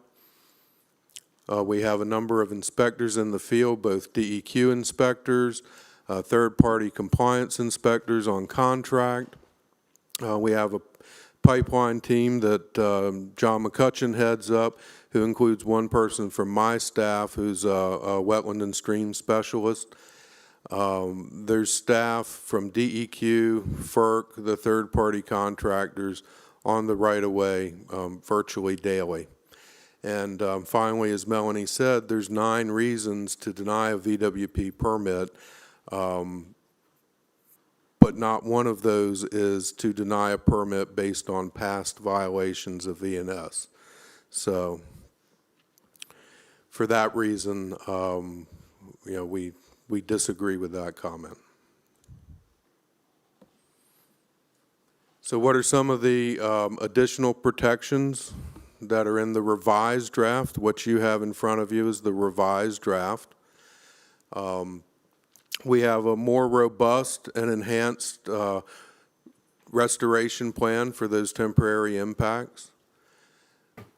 We have a number of inspectors in the field, both DEQ inspectors, third-party compliance inspectors on contract. We have a pipeline team that John McCutcheon heads up, who includes one person from my staff who's a wetland and stream specialist. There's staff from DEQ, FERC, the third-party contractors on the right-of-way virtually daily. And finally, as Melanie said, there's 9 reasons to deny a VWP permit, but not one of those is to deny a permit based on past violations of E&S. So for that reason, we disagree with that comment. So what are some of the additional protections that are in the revised draft? What you have in front of you is the revised draft. We have a more robust and enhanced restoration plan for those temporary impacts.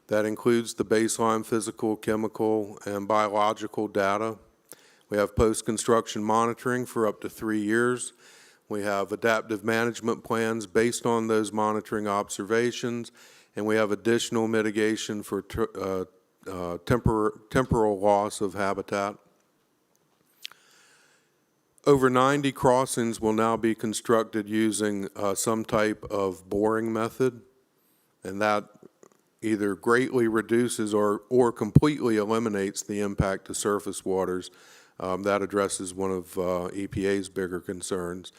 That includes the baseline physical, chemical, and biological data. We have post-construction monitoring for up to 3 years. We have adaptive management plans based on those monitoring observations, and we have additional mitigation for temporal loss of habitat. Over 90 crossings will now be constructed using some type of boring method, and that either greatly reduces or completely eliminates the impact to surface waters. That addresses one of EPA's bigger concerns.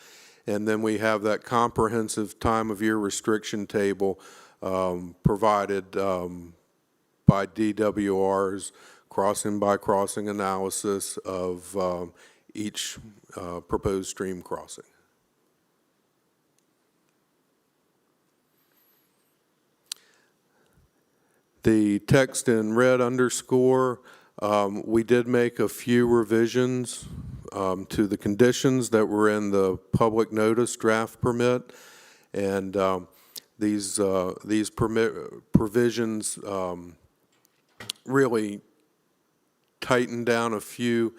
And then we have that comprehensive time of year restriction table provided by DWR's crossing by crossing analysis of each proposed stream crossing. The text in red underscore, we did make a few revisions to the conditions that were in the public notice draft permit, and these provisions really tighten down a few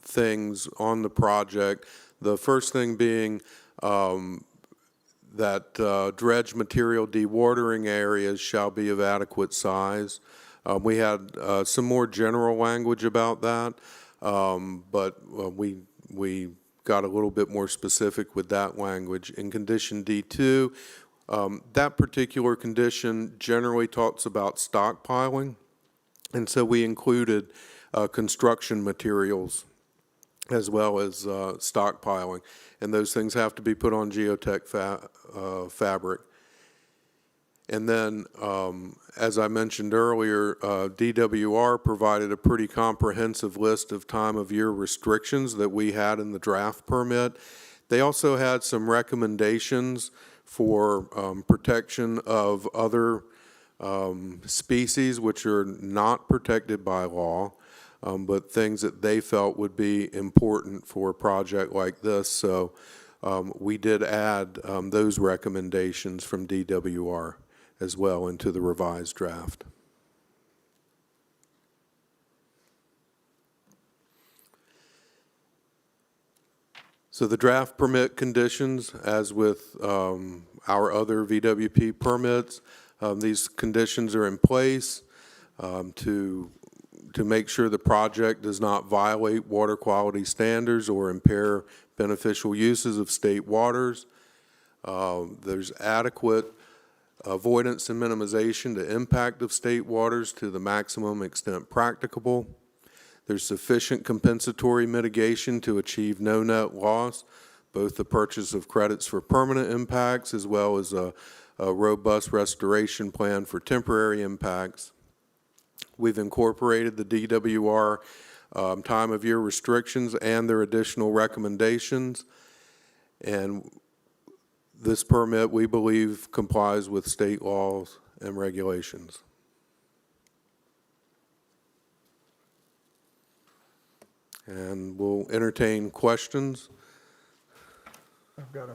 things on the project. The first thing being that dredge material dewatering areas shall be of adequate size. We had some more general language about that, but we got a little bit more specific with that language. In condition D2, that particular condition generally talks about stockpiling, and so we included construction materials as well as stockpiling, and those things have to be put on geotech fabric. And then, as I mentioned earlier, DWR provided a pretty comprehensive list of time of year restrictions that we had in the draft permit. They also had some recommendations for protection of other species which are not protected by law, but things that they felt would be important for a project like this. So we did add those recommendations from DWR as well into the revised draft. So the draft permit conditions, as with our other VWP permits, these conditions are in place to make sure the project does not violate water quality standards or impair beneficial uses of state waters. There's adequate avoidance and minimization to impact of state waters to the maximum extent practicable. There's sufficient compensatory mitigation to achieve no net loss, both the purchase of credits for permanent impacts as well as a robust restoration plan for temporary impacts. We've incorporated the DWR time of year restrictions and their additional recommendations, and this permit, we believe, complies with state laws and regulations. And we'll entertain questions. I've got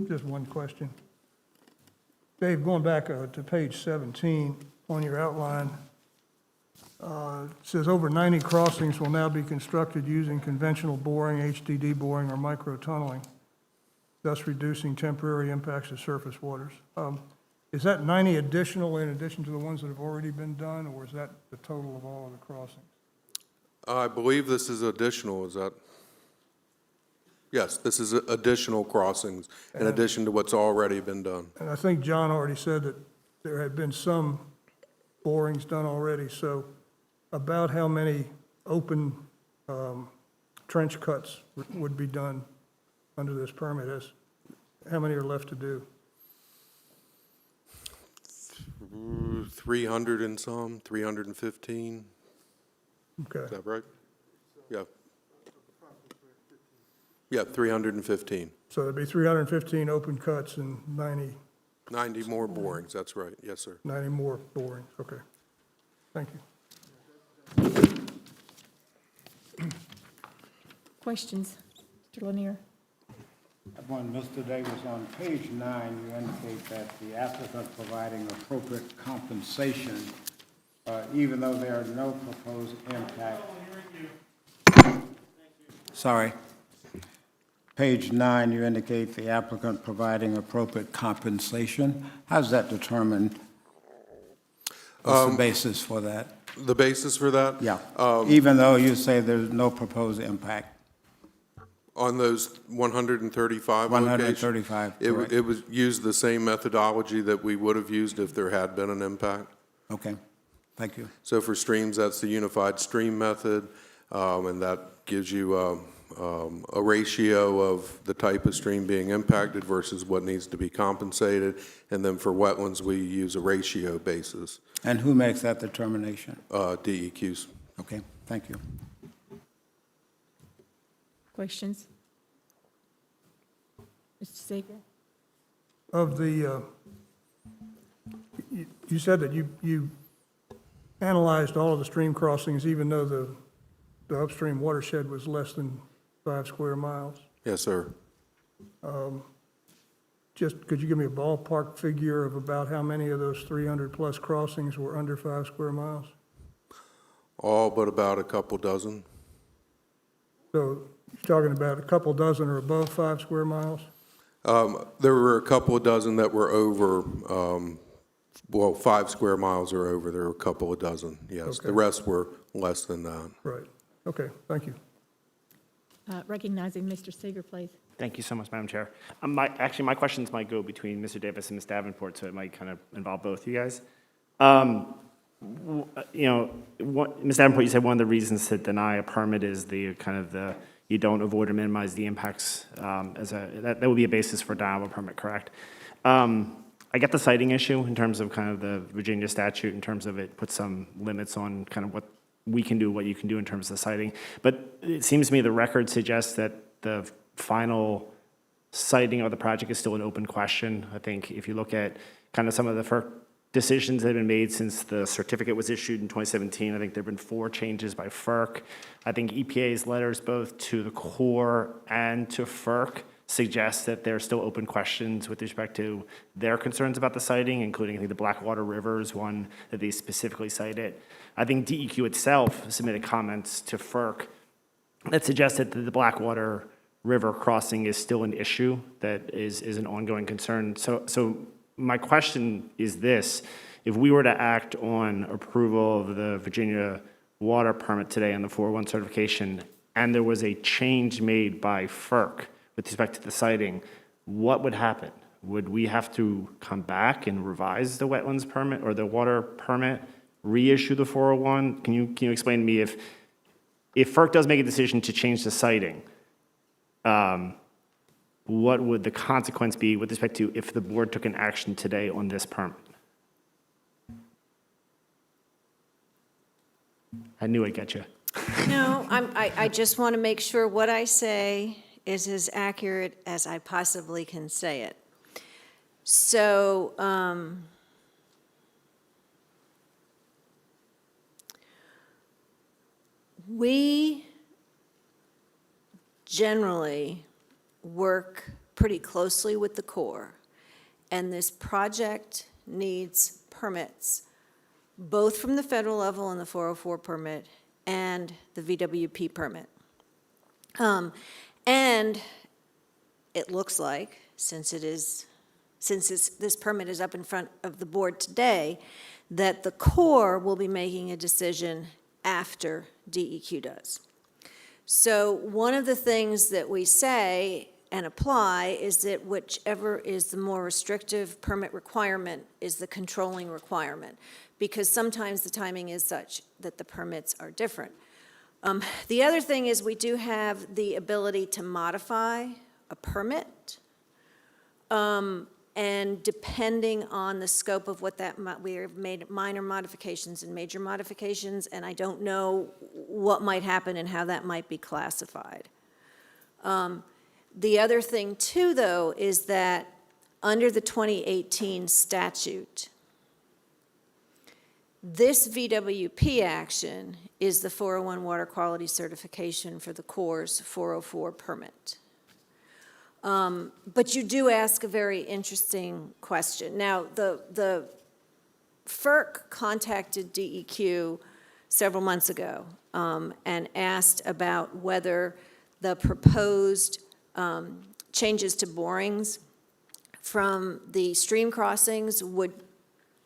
just one question. Dave, going back to page 17 on your outline, it says over 90 crossings will now be constructed using conventional boring, HDD boring, or micro-tunneling, thus reducing temporary impacts to surface waters. Is that 90 additional in addition to the ones that have already been done, or is that the total of all of the crossings? I believe this is additional, is that? Yes, this is additional crossings in addition to what's already been done. And I think John already said that there had been some borings done already, so about how many open trench cuts would be done under this permit? How many are left to do? 300 and some, 315. Okay. Is that right? Yeah. Yeah, 315. So there'd be 315 open cuts and 90 more borings, that's right. Yes, sir. 90 more borings. Okay. Thank you. Questions? Mr. Lanier? When Mr. Davis, on page 9, you indicate that the applicant providing appropriate compensation, even though there are no proposed impact. Sorry. Page 9, you indicate the applicant providing appropriate compensation. How's that determined? What's the basis for that? The basis for that? Yeah. Even though you say there's no proposed impact. On those 135 locations? 135, correct. It was used the same methodology that we would have used if there had been an impact. Okay, thank you. So for streams, that's the unified stream method, and that gives you a ratio of the type of stream being impacted versus what needs to be compensated. And then for wetlands, we use a ratio basis. And who makes that determination? DEQs. Okay, thank you. Questions? Mr. Seeger? Of the, you said that you analyzed all of the stream crossings even though the upstream watershed was less than 5 square miles. Yes, sir. Just, could you give me a ballpark figure of about how many of those 300-plus crossings were under 5 square miles? All but about a couple dozen. So you're talking about a couple dozen or above 5 square miles? There were a couple of dozen that were over, 5 square miles or over. There were a couple of dozen, yes. Okay. The rest were less than that. Right. Okay, thank you. Recognizing Mr. Seeger, please. Thank you so much, Madam Chair. My questions might go between Mr. Davis and Ms. Davenport, so it might kind of involve both you guys. Ms. Davenport, you said one of the reasons to deny a permit is you don't avoid or minimize the impacts, that would be a basis for denial of a permit, correct? I get the citing issue in terms of kind of the Virginia statute, in terms of it puts some limits on kind of what we can do, what you can do in terms of citing. But it seems to me the record suggests that the final citing of the project is still an open question. I think if you look at kind of some of the FERC decisions that have been made since the certificate was issued in 2017, I think there have been 4 changes by FERC. I think EPA's letters both to the Corps and to FERC suggest that there are still open questions with respect to their concerns about the siting, including I think the Blackwater River is one that they specifically cited. I think DEQ itself submitted comments to FERC that suggested that the Blackwater River crossing is still an issue that is an ongoing concern. So my question is this: if we were to act on approval of the Virginia water permit today on the 401 certification, and there was a change made by FERC with respect to the siting, what would happen? Would we have to come back and revise the wetlands permit or the water permit, reissue the 401? Can you explain to me if FERC does make a decision to change the siting, what would the consequence be with respect to if the board took an action today on this permit? I knew I'd get you. No, I just want to make sure what I say is as accurate as I possibly can say it. So, we generally work pretty closely with the Corps, and this project needs permits, both from the federal level and the 404 permit and the VWP permit. And it looks like, since this permit is up in front of the board today, that the Corps will be making a decision after DEQ does. So one of the things that we say and apply is that whichever is the more restrictive permit requirement is the controlling requirement, because sometimes the timing is such that the permits are different. The other thing is we do have the ability to modify a permit, and depending on the scope of what we have made minor modifications and major modifications, and I don't know what might happen and how that might be classified. The other thing too, though, is that under the 2018 statute, this VWP action is the 401 water quality certification for the Corps' 404 permit. But you do ask a very interesting question. Now, the FERC contacted DEQ several months ago and asked about whether the proposed changes to borings from the stream crossings would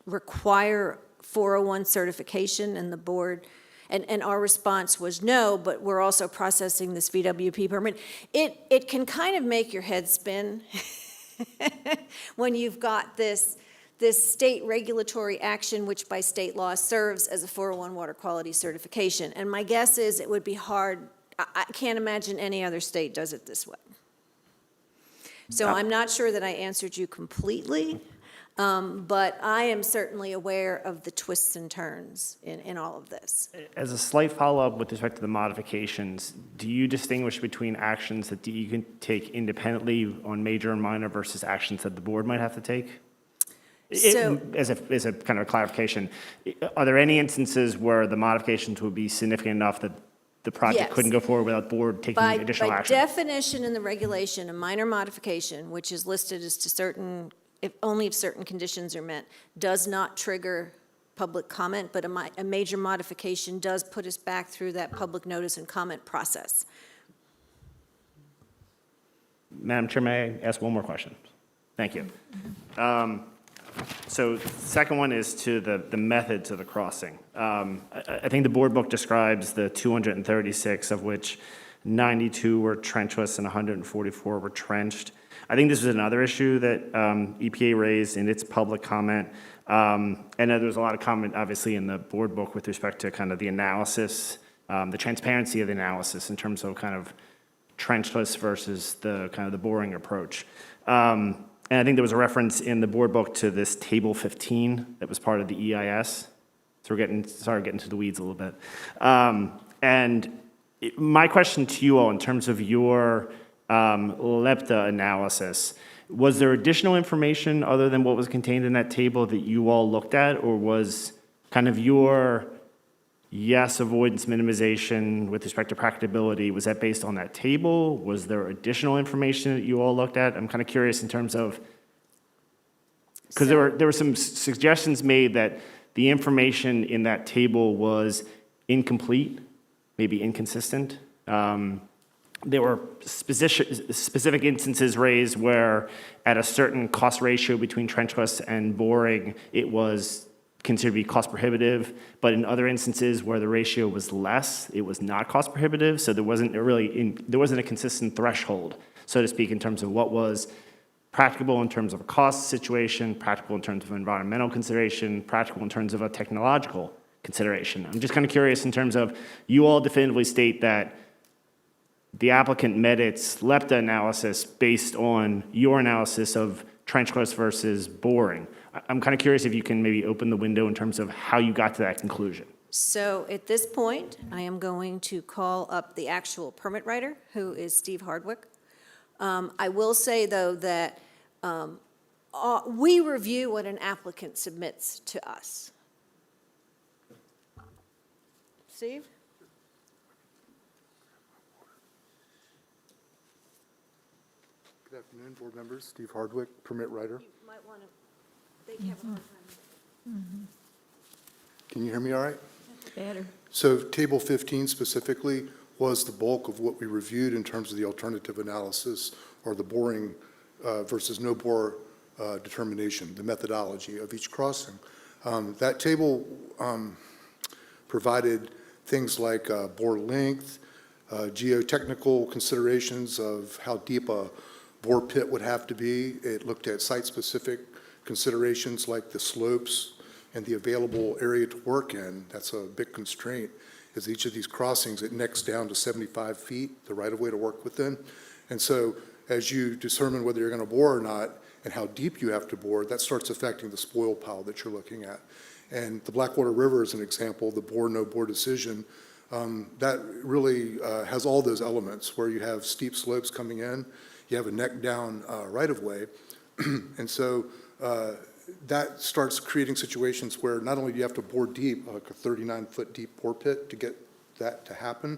require 401 certification, and the board, and our response was no, but we're also processing this VWP permit. It can kind of make your head spin when you've got this state regulatory action, which by state law serves as a 401 water quality certification. And my guess is it would be hard. I can't imagine any other state does it this way. So I'm not sure that I answered you completely, but I am certainly aware of the twists and turns in all of this. As a slight follow-up with respect to the modifications, do you distinguish between actions that you can take independently on major and minor versus actions that the board might have to take? So, as a kind of a clarification, are there any instances where the modifications would be significant enough that the project Yes. couldn't go forward without the board taking additional by action? definition in the regulation, a minor modification, which is listed as to certain, only if certain conditions are met, does not trigger public comment, but a major modification does put us back through that public notice and comment process. Madam Chair, may I ask one more question? Thank you. So second one is to the methods of the crossing. I think the board book describes the 236, of which 92 were trenchless and 144 were trenched. I think this was another issue that EPA raised in its public comment. And there was a lot of comment, obviously, in the board book with respect to kind of the analysis, the transparency of the analysis in terms of kind of trenchless versus the kind of the boring approach. And I think there was a reference in the board book to this table 15 that was part of the EIS. So we're getting to the weeds a little bit. My question to you all in terms of your LEPTA analysis, was there additional information other than what was contained in that table that you all looked at, or was kind of your yes avoidance minimization with respect to practicability, was that based on that table? Was there additional information that you all looked at? I'm kind of curious in terms of, because there were some suggestions made that the information in that table was incomplete, maybe inconsistent. There were specific instances raised where at a certain cost ratio between trenchless and boring, it was considered to be cost prohibitive, but in other instances where the ratio was less, it was not cost prohibitive, so there wasn't a consistent threshold, so to speak, in terms of what was practicable in terms of a cost situation, practical in terms of environmental consideration, practical in terms of a technological consideration. I'm just kind of curious in terms of, you all definitively state that the applicant met its LEPTA analysis based on your analysis of trenchless versus boring. I'm kind of curious if you can maybe open the window in terms of how you got to that conclusion. So at this point, I am going to call up the actual permit writer, who is Steve Hardwick. I will say, though, that we review what an applicant submits to us. Steve? Good afternoon, board members. Steve Hardwick, permit writer. You might want to, they have a hard time. Can you hear me all right? Better. So table 15 specifically was the bulk of what we reviewed in terms of the alternative analysis, or the boring versus no bore determination, the methodology of each crossing. That table provided things like bore length, geotechnical considerations of how deep a bore pit would have to be. It looked at site-specific considerations like the slopes and the available area to work in. That's a big constraint, is each of these crossings, it necks down to 75 feet, the right-of-way to work within. And so as you determine whether you're going to bore or not and how deep you have to bore, that starts affecting the spoil pile that you're looking at. And the Blackwater River is an example, the bore, no bore decision, that really has all those elements where you have steep slopes coming in, you have a neck down right-of-way, and so that starts creating situations where not only do you have to bore deep, like a 39-foot deep bore pit to get that to happen,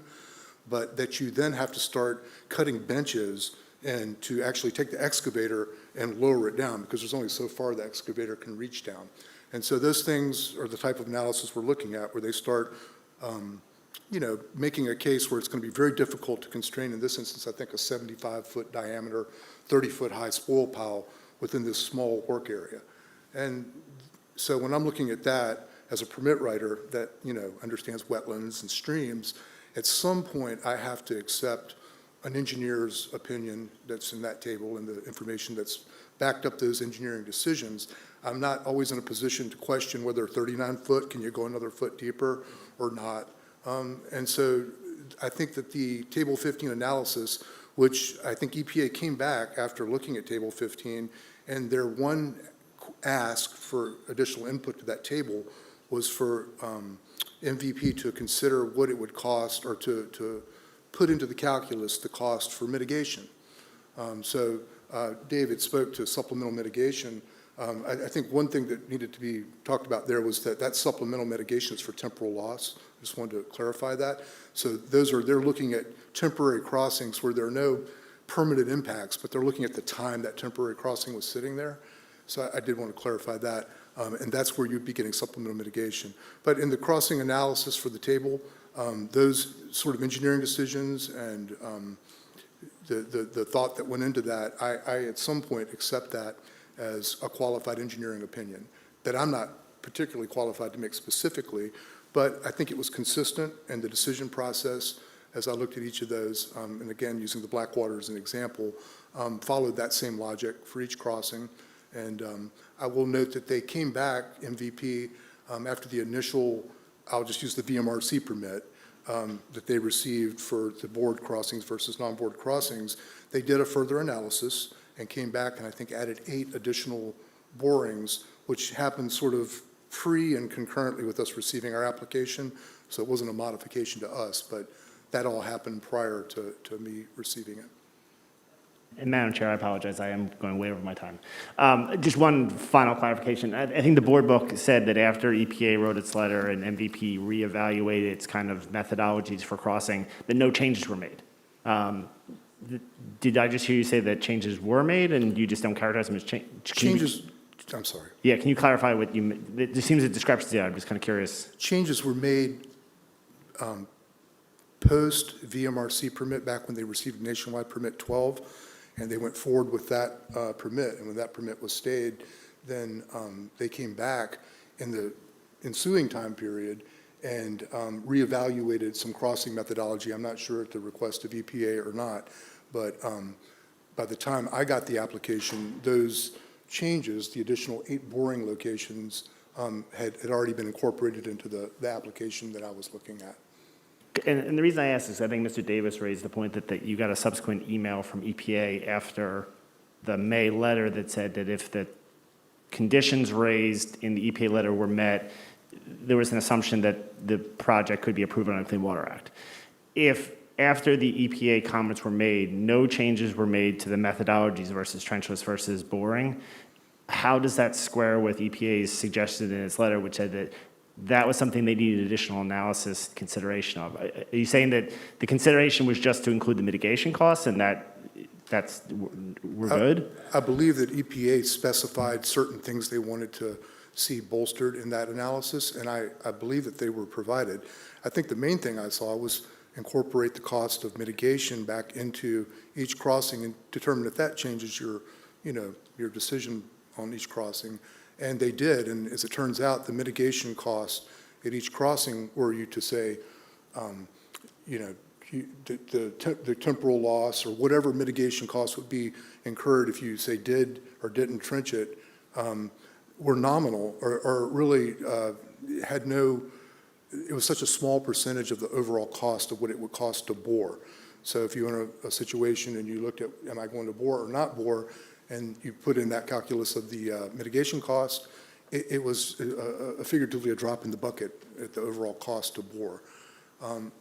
but that you then have to start cutting benches and to actually take the excavator and lower it down, because there's only so far the excavator can reach down. And so those things are the type of analysis we're looking at, where they start making a case where it's going to be very difficult to constrain, in this instance, I think a 75-foot diameter, 30-foot high spoil pile within this small work area. And so when I'm looking at that as a permit writer that, understands wetlands and streams, at some point I have to accept an engineer's opinion that's in that table and the information that's backed up those engineering decisions. I'm not always in a position to question whether 39 foot, can you go another foot deeper or not? And so I think that the table 15 analysis, which I think EPA came back after looking at table 15, and their one ask for additional input to that table was for MVP to consider what it would cost, or to put into the calculus the cost for mitigation. So David spoke to supplemental mitigation. I think one thing that needed to be talked about there was that supplemental mitigation is for temporal loss. I just wanted to clarify that. So they're looking at temporary crossings where there are no permanent impacts, but they're looking at the time that temporary crossing was sitting there. So I did want to clarify that, and that's where you'd be getting supplemental mitigation. But in the crossing analysis for the table, those sort of engineering decisions and the thought that went into that, I at some point accept that as a qualified engineering opinion that I'm not particularly qualified to make specifically, but I think it was consistent, and the decision process as I looked at each of those, and again, using the Blackwater as an example, followed that same logic for each crossing. And I will note that they came back, MVP, after the initial, I'll just use the VMRC permit, that they received for the board crossings versus non-board crossings. They did a further analysis and came back and I think added 8 additional borings, which happened sort of pre and concurrently with us receiving our application. So it wasn't a modification to us, but that all happened prior to me receiving it. And Madam Chair, I apologize, I am going way over my time. Just one final clarification. I think the board book said that after EPA wrote its letter and MVP reevaluated its kind of methodologies for crossing, that no changes were made. Did I just hear you say that changes were made and you just don't characterize them as changes? I'm sorry. Yeah, can you clarify what you meant? There seems a discrepancy there. I'm just kind of curious. Changes were made post VMRC permit back when they received nationwide permit 12, and they went forward with that permit. And when that permit was stayed, then they came back in the ensuing time period and reevaluated some crossing methodology. I'm not sure at the request of EPA or not, but by the time I got the application, those changes, the additional 8 boring locations, had already been incorporated into the application that I was looking at. And the reason I ask is I think Mr. Davis raised the point that you got a subsequent email from EPA after the May letter that said that if the conditions raised in the EPA letter were met, there was an assumption that the project could be approved under the Clean Water Act. If after the EPA comments were made, no changes were made to the methodologies versus trenchless versus boring, how does that square with EPA's suggestion in its letter, which said that that was something they needed additional analysis consideration of? Are you saying that the consideration was just to include the mitigation costs and we're good? I believe that EPA specified certain things they wanted to see bolstered in that analysis, and I believe that they were provided. I think the main thing I saw was incorporate the cost of mitigation back into each crossing and determine if that changes your decision on each crossing. And they did, and as it turns out, the mitigation costs at each crossing were you to say, the temporal loss or whatever mitigation costs would be incurred if you say did or didn't trench it, were nominal or really had no, it was such a small percentage of the overall cost of what it would cost to bore. So if you're in a situation and you looked at, am I going to bore or not bore, and you put in that calculus of the mitigation cost, it was figuratively a drop in the bucket at the overall cost to bore.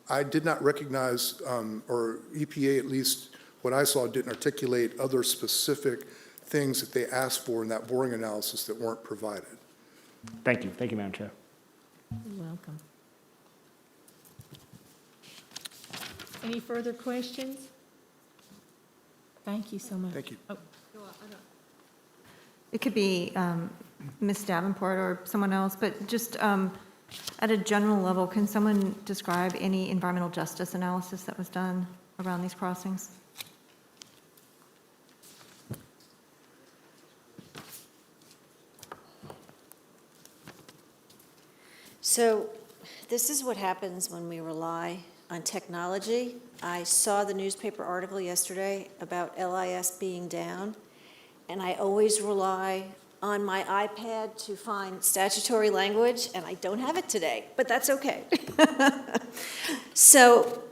I did not recognize, or EPA, at least what I saw, didn't articulate other specific things that they asked for in that boring analysis that weren't provided. Thank you. Thank you, Madam Chair. You're welcome. Any further questions? Thank you so much. Thank you. Oh. It could be Ms. Davenport or someone else, but just at a general level, can someone describe any environmental justice analysis that was done around these crossings? So this is what happens when we rely on technology. I saw the newspaper article yesterday about LIS being down, and I always rely on my iPad to find statutory language, and I don't have it today, but that's okay. So,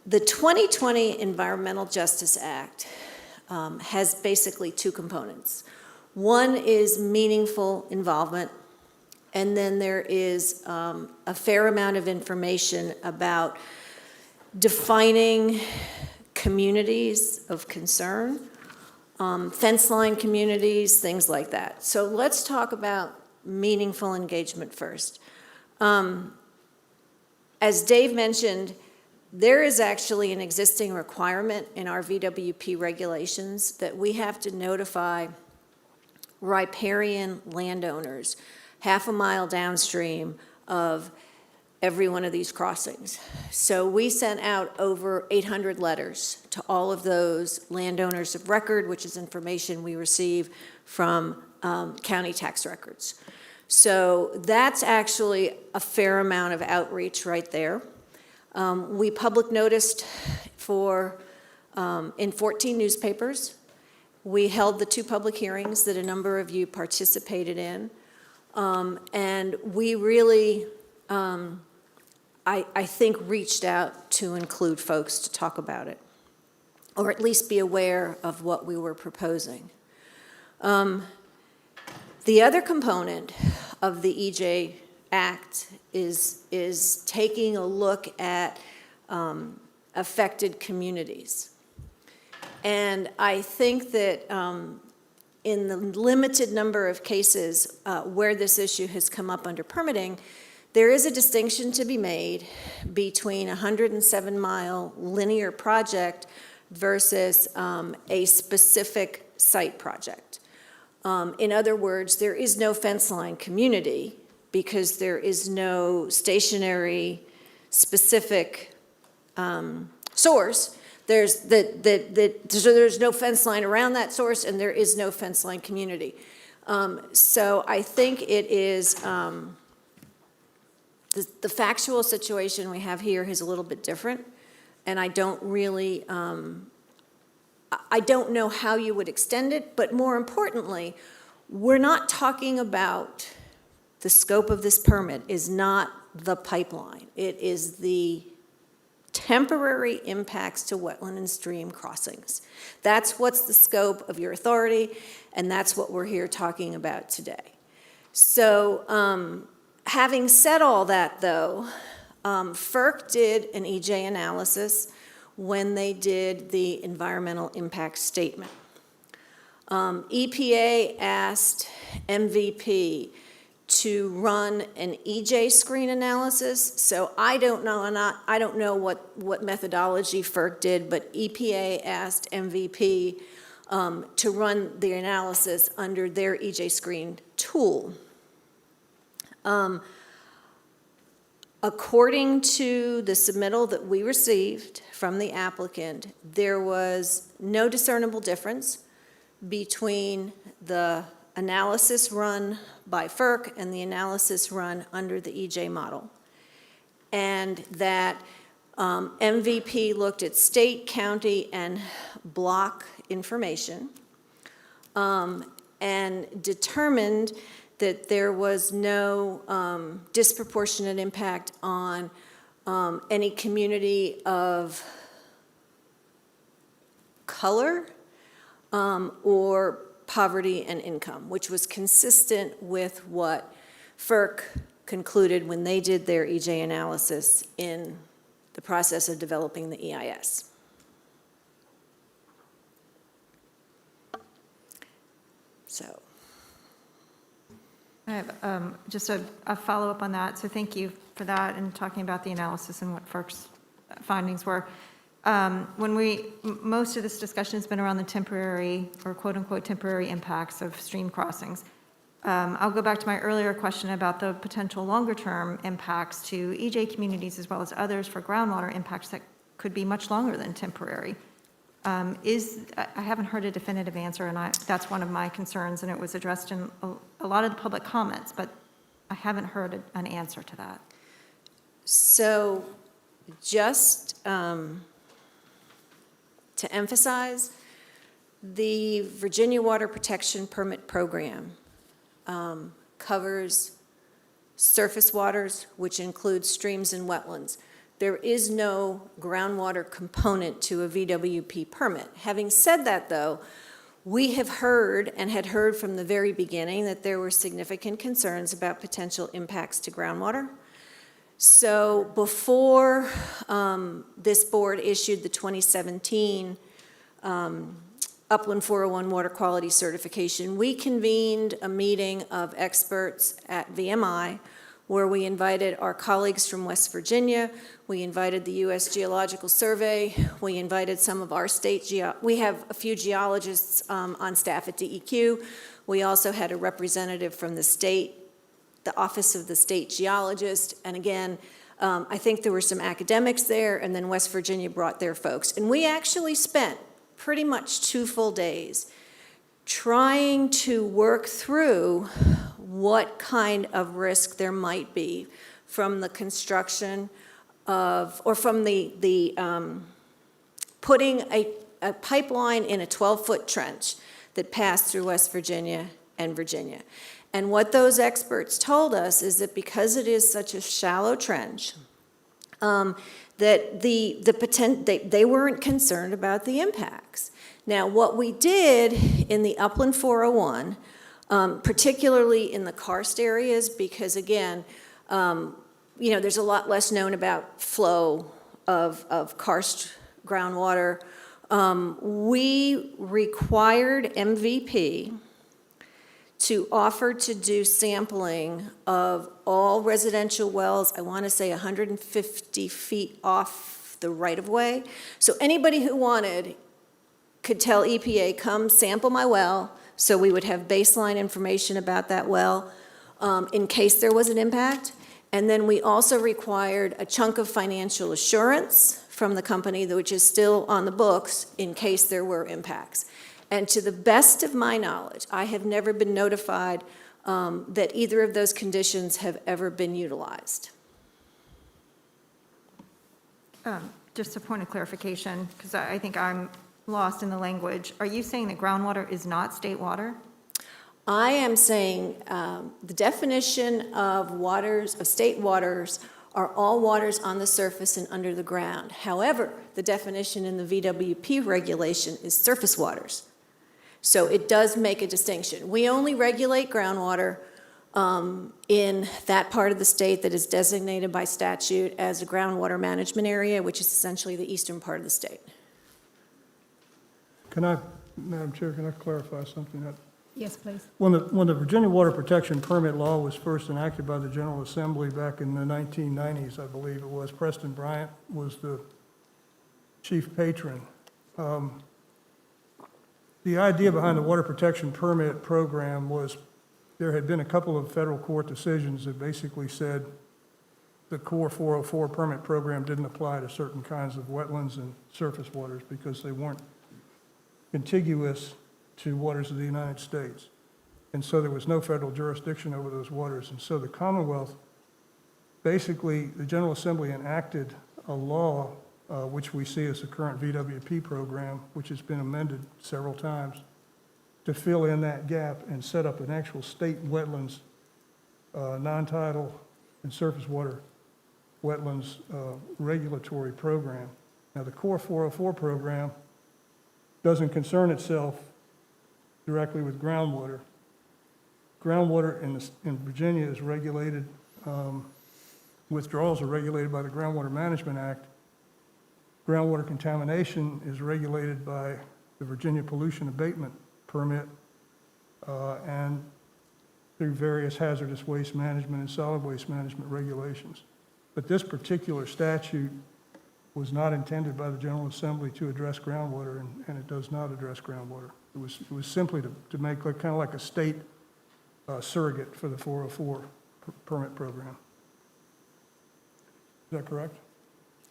the 2020 Environmental Justice Act has basically 2 components. One is meaningful involvement, and then there is a fair amount of information about defining communities of concern, fence line communities, things like that. So let's talk about meaningful engagement first. As Dave mentioned, there is actually an existing requirement in our VWP regulations that we have to notify riparian landowners half a mile downstream of every one of these crossings. So we sent out over 800 letters to all of those landowners of record, which is information we receive from county tax records. So that's actually a fair amount of outreach right there. We public noticed in 14 newspapers. We held the 2 public hearings that a number of you participated in. And we really, I think, reached out to include folks to talk about it, or at least be aware of what we were proposing. The other component of the EJ Act is taking a look at affected communities. And I think that in the limited number of cases where this issue has come up under permitting, there is a distinction to be made between a 107-mile linear project versus a specific site project. In other words, there is no fence line community because there is no stationary specific source. So there's no fence line around that source, and there is no fence line community. So I think it is, the factual situation we have here is a little bit different, and I don't really, I don't know how you would extend it, but more importantly, we're not talking about the scope of this permit is not the pipeline. It is the temporary impacts to wetland and stream crossings. That's what's the scope of your authority, and that's what we're here talking about today. So having said all that, though, FERC did an EJ analysis when they did the environmental impact statement. EPA asked MVP to run an EJ screen analysis. So I don't know what methodology FERC did, but EPA asked MVP to run the analysis under their EJ screen tool. According to the submittal that we received from the applicant, there was no discernible difference between the analysis run by FERC and the analysis run under the EJ model. And that MVP looked at state, county, and block information and determined that there was no disproportionate impact on any community of color or poverty and income, which was consistent with what FERC concluded when they did their EJ analysis in the process of developing the EIS. So. I have just a follow-up on that. So thank you for that and talking about the analysis and what FERC's findings were. Most of this discussion has been around the temporary or quote-unquote temporary impacts of stream crossings. I'll go back to my earlier question about the potential longer-term impacts to EJ communities as well as others for groundwater impacts that could be much longer than temporary. I haven't heard a definitive answer, and that's one of my concerns, and it was addressed in a lot of the public comments, but I haven't heard an answer to that. So just to emphasize, the Virginia Water Protection Permit Program covers surface waters, which includes streams and wetlands. There is no groundwater component to a VWP permit. Having said that, though, we have heard and had heard from the very beginning that there were significant concerns about potential impacts to groundwater. So before this board issued the 2017 Upland 401 Water Quality Certification, we convened a meeting of experts at VMI where we invited our colleagues from West Virginia, we invited the U.S. Geological Survey, we invited some of our state, we have a few geologists on staff at DEQ. We also had a representative from the state, the Office of the State Geologist, and again, I think there were some academics there, and then West Virginia brought their folks. And we actually spent pretty much 2 full days trying to work through what kind of risk there might be from the construction of, or from the putting a pipeline in a 12-foot trench that passed through West Virginia and Virginia. And what those experts told us is that because it is such a shallow trench, that they weren't concerned about the impacts. Now, what we did in the Upland 401, particularly in the karst areas, because again, there's a lot less known about flow of karst groundwater. We required MVP to offer to do sampling of all residential wells, I want to say 150 feet off the right-of-way. So anybody who wanted could tell EPA, come sample my well, so we would have baseline information about that well in case there was an impact. And then we also required a chunk of financial assurance from the company, which is still on the books, in case there were impacts. And to the best of my knowledge, I have never been notified that either of those conditions have ever been utilized. Just a point of clarification, because I think I'm lost in the language. Are you saying that groundwater is not state water? I am saying the definition of waters, of state waters, are all waters on the surface and under the ground. However, the definition in the VWP regulation is surface waters. So it does make a distinction. We only regulate groundwater in that part of the state that is designated by statute as a groundwater management area, which is essentially the eastern part of the state. Madam Chair, can I clarify something? Yes, please. When the Virginia Water Protection Permit Law was first enacted by the General Assembly back in the 1990s, I believe it was, Preston Bryant was the chief patron. The idea behind the Water Protection Permit Program was there had been a couple of federal court decisions that basically said the core 404 permit program didn't apply to certain kinds of wetlands and surface waters because they weren't contiguous to waters of the United States. And so there was no federal jurisdiction over those waters. And so the Commonwealth, basically, the General Assembly enacted a law, which we see as the current VWP program, which has been amended several times, to fill in that gap and set up an actual state wetlands, non-tidal and surface water wetlands regulatory program. Now, the Core 404 program doesn't concern itself directly with groundwater. Groundwater in Virginia is regulated, withdrawals are regulated by the Groundwater Management Act. Groundwater contamination is regulated by the Virginia Pollution Abatement Permit and through various hazardous waste management and solid waste management regulations. But this particular statute was not intended by the General Assembly to address groundwater, and it does not address groundwater. It was simply to make kind of like a state surrogate for the 404 permit program. Is that correct?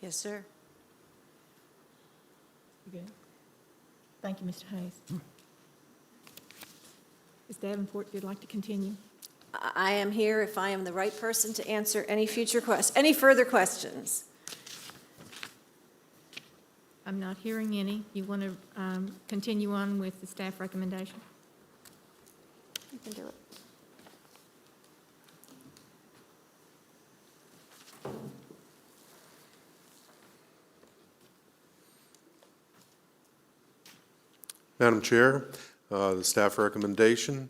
Yes, sir. You good? Thank you, Mr. Hayes. Ms. Davenport, if you'd like to continue. I am here if I am the right person to answer any further questions. I'm not hearing any. You want to continue on with the staff recommendation? You can do it. Madam Chair, the staff recommendation,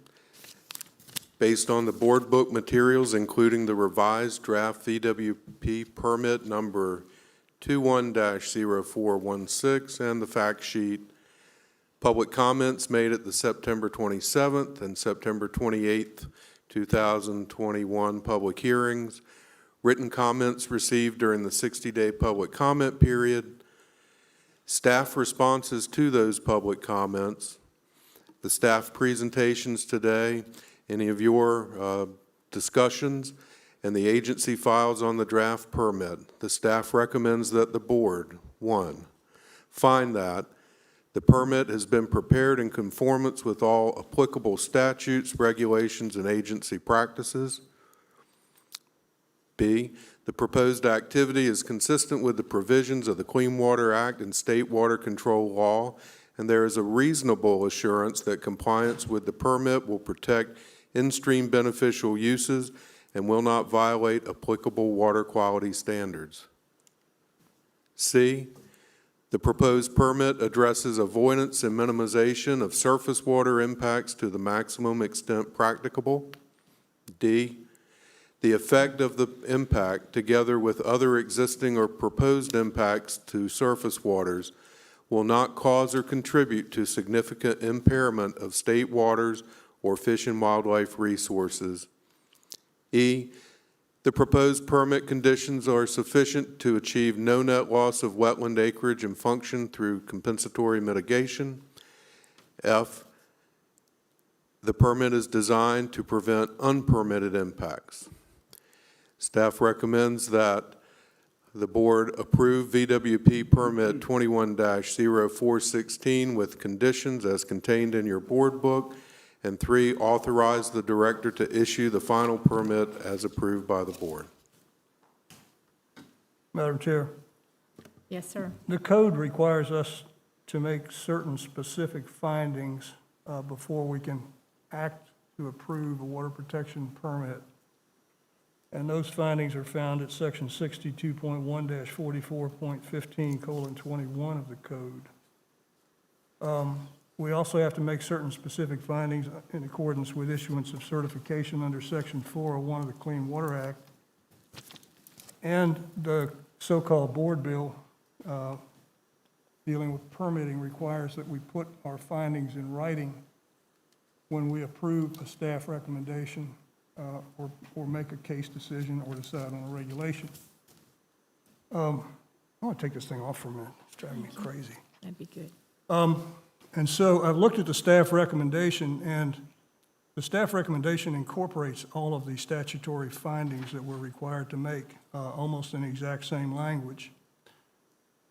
based on the board book materials, including the revised draft VWP permit number 21-0416 and the fact sheet, public comments made at the September 27th and September 28th, 2021 public hearings, written comments received during the 60-day public comment period, staff responses to those public comments, the staff presentations today, any of your discussions, and the agency files on the draft permit. The staff recommends that the board, 1, find that The permit has been prepared in conformance with all applicable statutes, regulations, and agency practices. B, the proposed activity is consistent with the provisions of the Clean Water Act and state water control law, and there is a reasonable assurance that compliance with the permit will protect in-stream beneficial uses and will not violate applicable water quality standards. C, the proposed permit addresses avoidance and minimization of surface water impacts to the maximum extent practicable. D, the effect of the impact, together with other existing or proposed impacts to surface waters, will not cause or contribute to significant impairment of state waters or fish and wildlife resources. E, the proposed permit conditions are sufficient to achieve no net loss of wetland acreage and function through compensatory mitigation. F, the permit is designed to prevent unpermitted impacts. Staff recommends that the board approve VWP permit 21-0416 with conditions as contained in your board book. And 3, authorize the director to issue the final permit as approved by the board. Madam Chair, Yes, sir. the code requires us to make certain specific findings before we can act to approve a water protection permit. And those findings are found at section 62.1-44.15:21 of the code. We also have to make certain specific findings in accordance with issuance of certification under section 401 of the Clean Water Act. And the so-called board bill dealing with permitting requires that we put our findings in writing when we approve a staff recommendation or make a case decision or decide on a regulation. I want to take this thing off for a minute. It's driving me crazy. That'd be good. And so I've looked at the staff recommendation, and the staff recommendation incorporates all of the statutory findings that we're required to make, almost in the exact same language.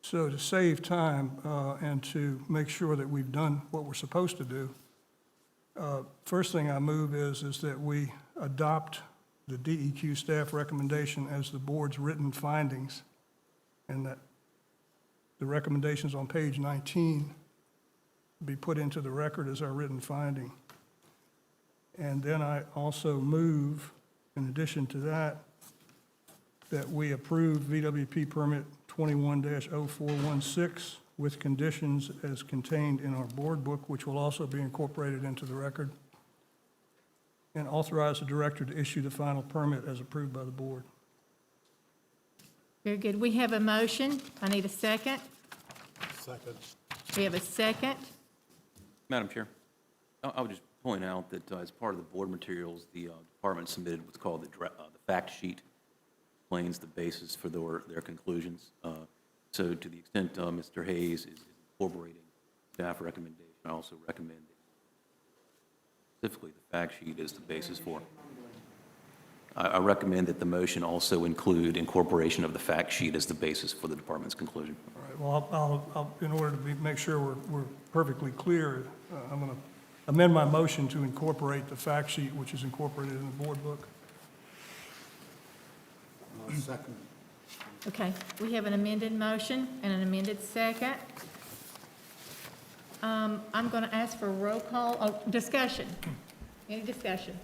So to save time and to make sure that we've done what we're supposed to do, first thing I move is that we adopt the DEQ staff recommendation as the board's written findings, and that the recommendations on page 19 be put into the record as our written finding. And then I also move, in addition to that, that we approve VWP permit 21-0416 with conditions as contained in our board book, which will also be incorporated into the record, and authorize the director to issue the final permit as approved by the board. Very good. We have a motion. I need a second. Second. We have a second. Madam Chair, I would just point out that as part of the board materials, the department submitted what's called the fact sheet, explains the basis for their conclusions. So to the extent Mr. Hayes is incorporating staff recommendation, I also recommend that specifically the fact sheet is the basis for. I recommend that the motion also include incorporation of the fact sheet as the basis for the department's conclusion. All right, well, I'll in order to make sure we're perfectly clear, I'm going to amend my motion to incorporate the fact sheet, which is incorporated in the board book. Second. Okay, we have an amended motion and an amended second. I'm going to ask for a roll call, discussion. Any discussion?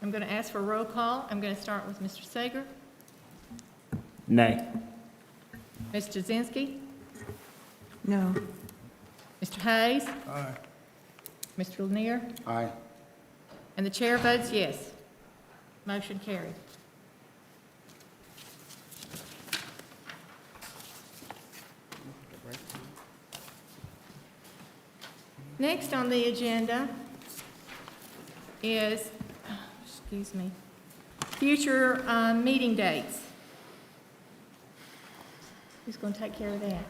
I'm going to ask for a roll call. I'm going to start with Mr. Sager. Nay. Ms. Jazinski? No. Mr. Hayes? Aye. Mr. Lanier? Aye. And the chair votes yes. Motion carried. Next on the agenda is, future meeting dates. Who's going to take care of that?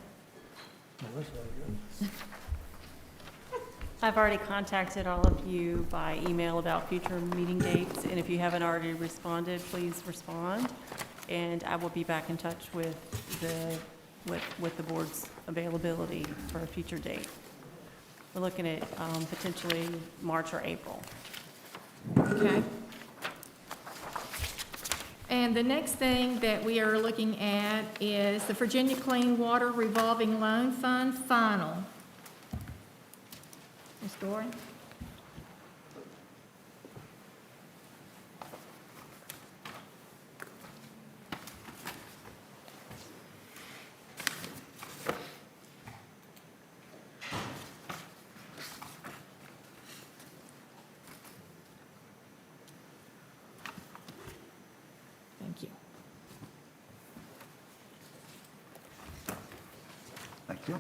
I've already contacted all of you by email about future meeting dates, and if you haven't already responded, please respond. And I will be back in touch with the with the board's availability for a future date. We're looking at potentially March or April. Okay. And the next thing that we are looking at is the Virginia Clean Water Revolving Loan Fund Final. Ms. Doran? Thank you. Thank you.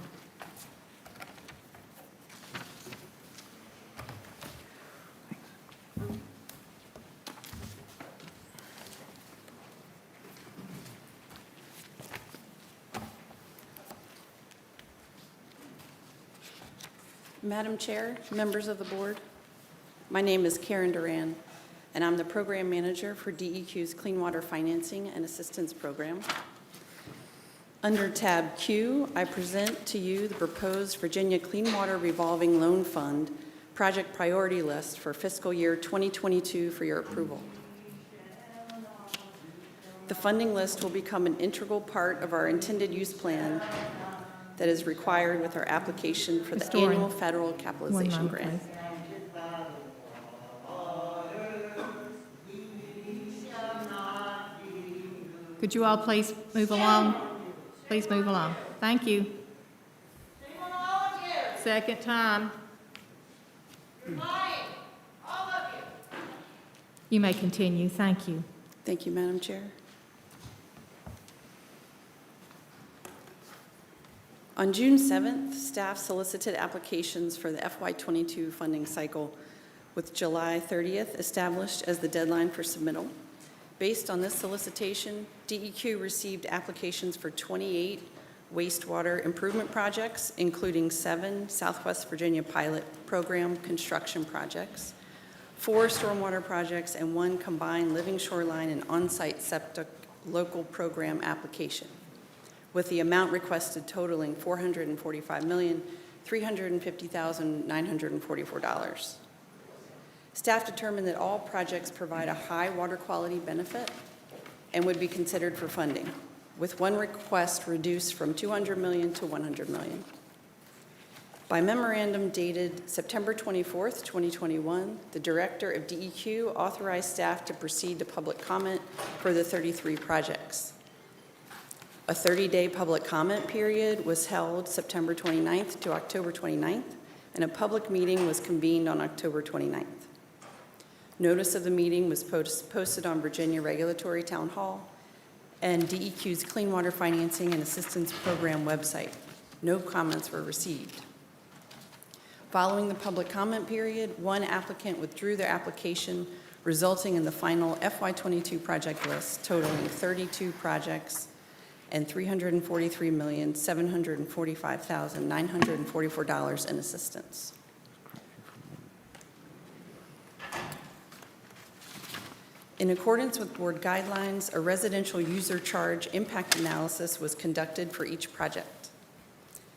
Madam Chair, members of the board, my name is Karen Duran, and I'm the program manager for DEQ's Clean Water Financing and Assistance Program. Under tab Q, I present to you the proposed Virginia Clean Water Revolving Loan Fund project priority list for fiscal year 2022 for your approval. The funding list will become an integral part of our intended use plan that is required with our application for the annual federal capitalization grant. Could you all please move along? Please move along. Thank you. Second time. You may continue. Thank you. Thank you, Madam Chair. On June 7th, staff solicited applications for the FY22 funding cycle, with July 30th established as the deadline for submittal. Based on this solicitation, DEQ received applications for 28 wastewater improvement projects, including 7 Southwest Virginia pilot program construction projects, 4 stormwater projects, and 1 combined living shoreline and on-site septic local program application, with the amount requested totaling $445,350,944. Staff determined that all projects provide a high water quality benefit and would be considered for funding, with one request reduced from $200 million to $100 million. By memorandum dated September 24th, 2021, the Director of DEQ authorized staff to proceed to public comment for the 33 projects. A 30-day public comment period was held September 29th to October 29th, and a public meeting was convened on October 29th. Notice of the meeting was posted on Virginia Regulatory Town Hall and DEQ's Clean Water Financing and Assistance Program website. No comments were received. Following the public comment period, 1 applicant withdrew their application, resulting in the final FY22 project list totaling 32 projects and $343,745,944 in assistance. In accordance with board guidelines, a residential user charge impact analysis was conducted for each project.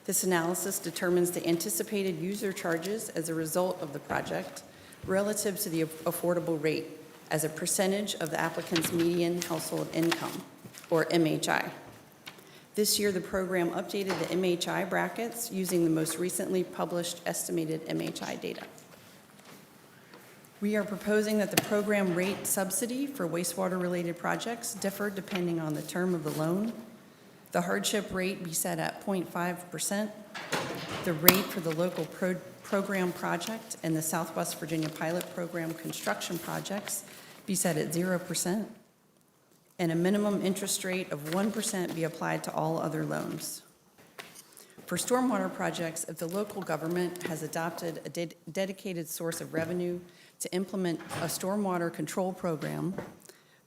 This analysis determines the anticipated user charges as a result of the project relative to the affordable rate as a percentage of the applicant's median household income, or MHI. This year, the program updated the MHI brackets using the most recently published estimated MHI data. We are proposing that the program rate subsidy for wastewater-related projects differ depending on the term of the loan. The hardship rate be set at 0.5%, the rate for the local program project and the Southwest Virginia pilot program construction projects be set at 0%, and a minimum interest rate of 1% be applied to all other loans. For stormwater projects, if the local government has adopted a dedicated source of revenue to implement a stormwater control program,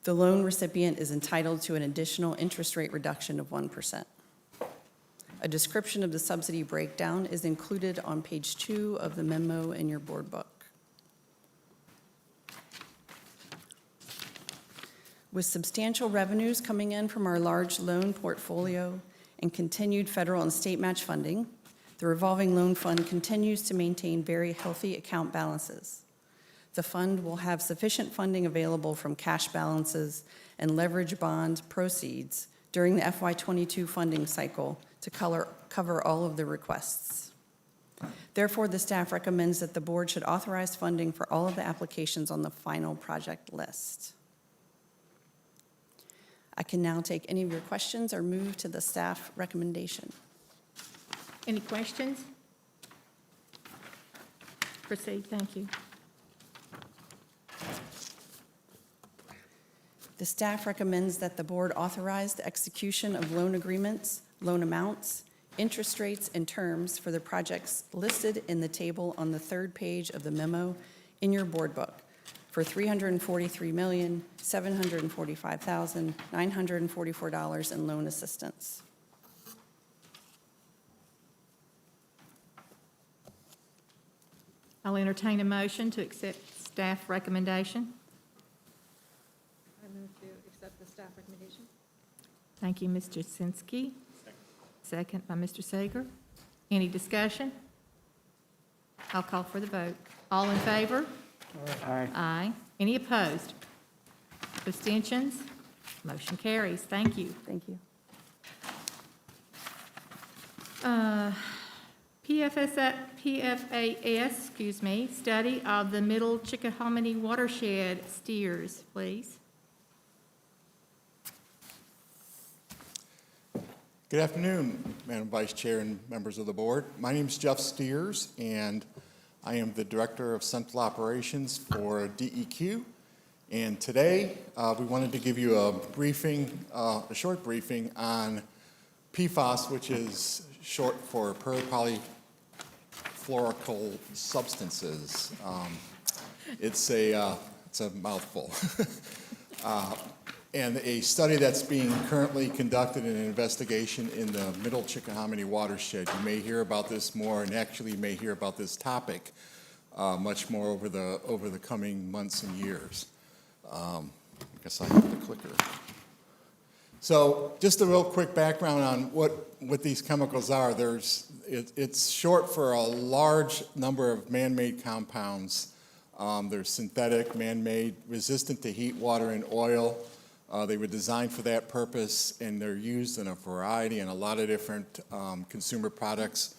the loan recipient is entitled to an additional interest rate reduction of 1%. A description of the subsidy breakdown is included on page 2 of the memo in your board book. With substantial revenues coming in from our large loan portfolio and continued federal and state match funding, the revolving loan fund continues to maintain very healthy account balances. The fund will have sufficient funding available from cash balances and leverage bond proceeds during the FY22 funding cycle to cover all of the requests. Therefore, the staff recommends that the board should authorize funding for all of the applications on the final project list. I can now take any of your questions or move to the staff recommendation. Any questions? Proceed, thank you. The staff recommends that the board authorize the execution of loan agreements, loan amounts, interest rates, and terms for the projects listed in the table on the third page of the memo in your board book for $343,745,944 in loan assistance. I'll entertain a motion to accept staff recommendation. I move to accept the staff recommendation. Thank you, Ms. Jasinski. Second by Mr. Sager. Any discussion? I'll call for the vote. All in favor? Aye. Aye. Any opposed? Abstentions? Motion carries. Thank you. Thank you. PFAS, study of the Middle Chickahominy watershed steers, please. Good afternoon, Madam Vice Chair and members of the board. My name is Jeff Steers, and I am the Director of Central Operations for DEQ. And today, we wanted to give you a briefing, a short briefing on PFAS, which is short for polyfluoroalkyl substances. It's a mouthful. And a study that's being currently conducted in an investigation in the Middle Chickahominy watershed. You may hear about this more, and actually you may hear about this topic much more over the coming months and years. I guess I have the clicker. So just a real quick background on what these chemicals are. It's short for a large number of man-made compounds. They're synthetic, man-made, resistant to heat, water, and oil. They were designed for that purpose, and they're used in a variety and a lot of different consumer products.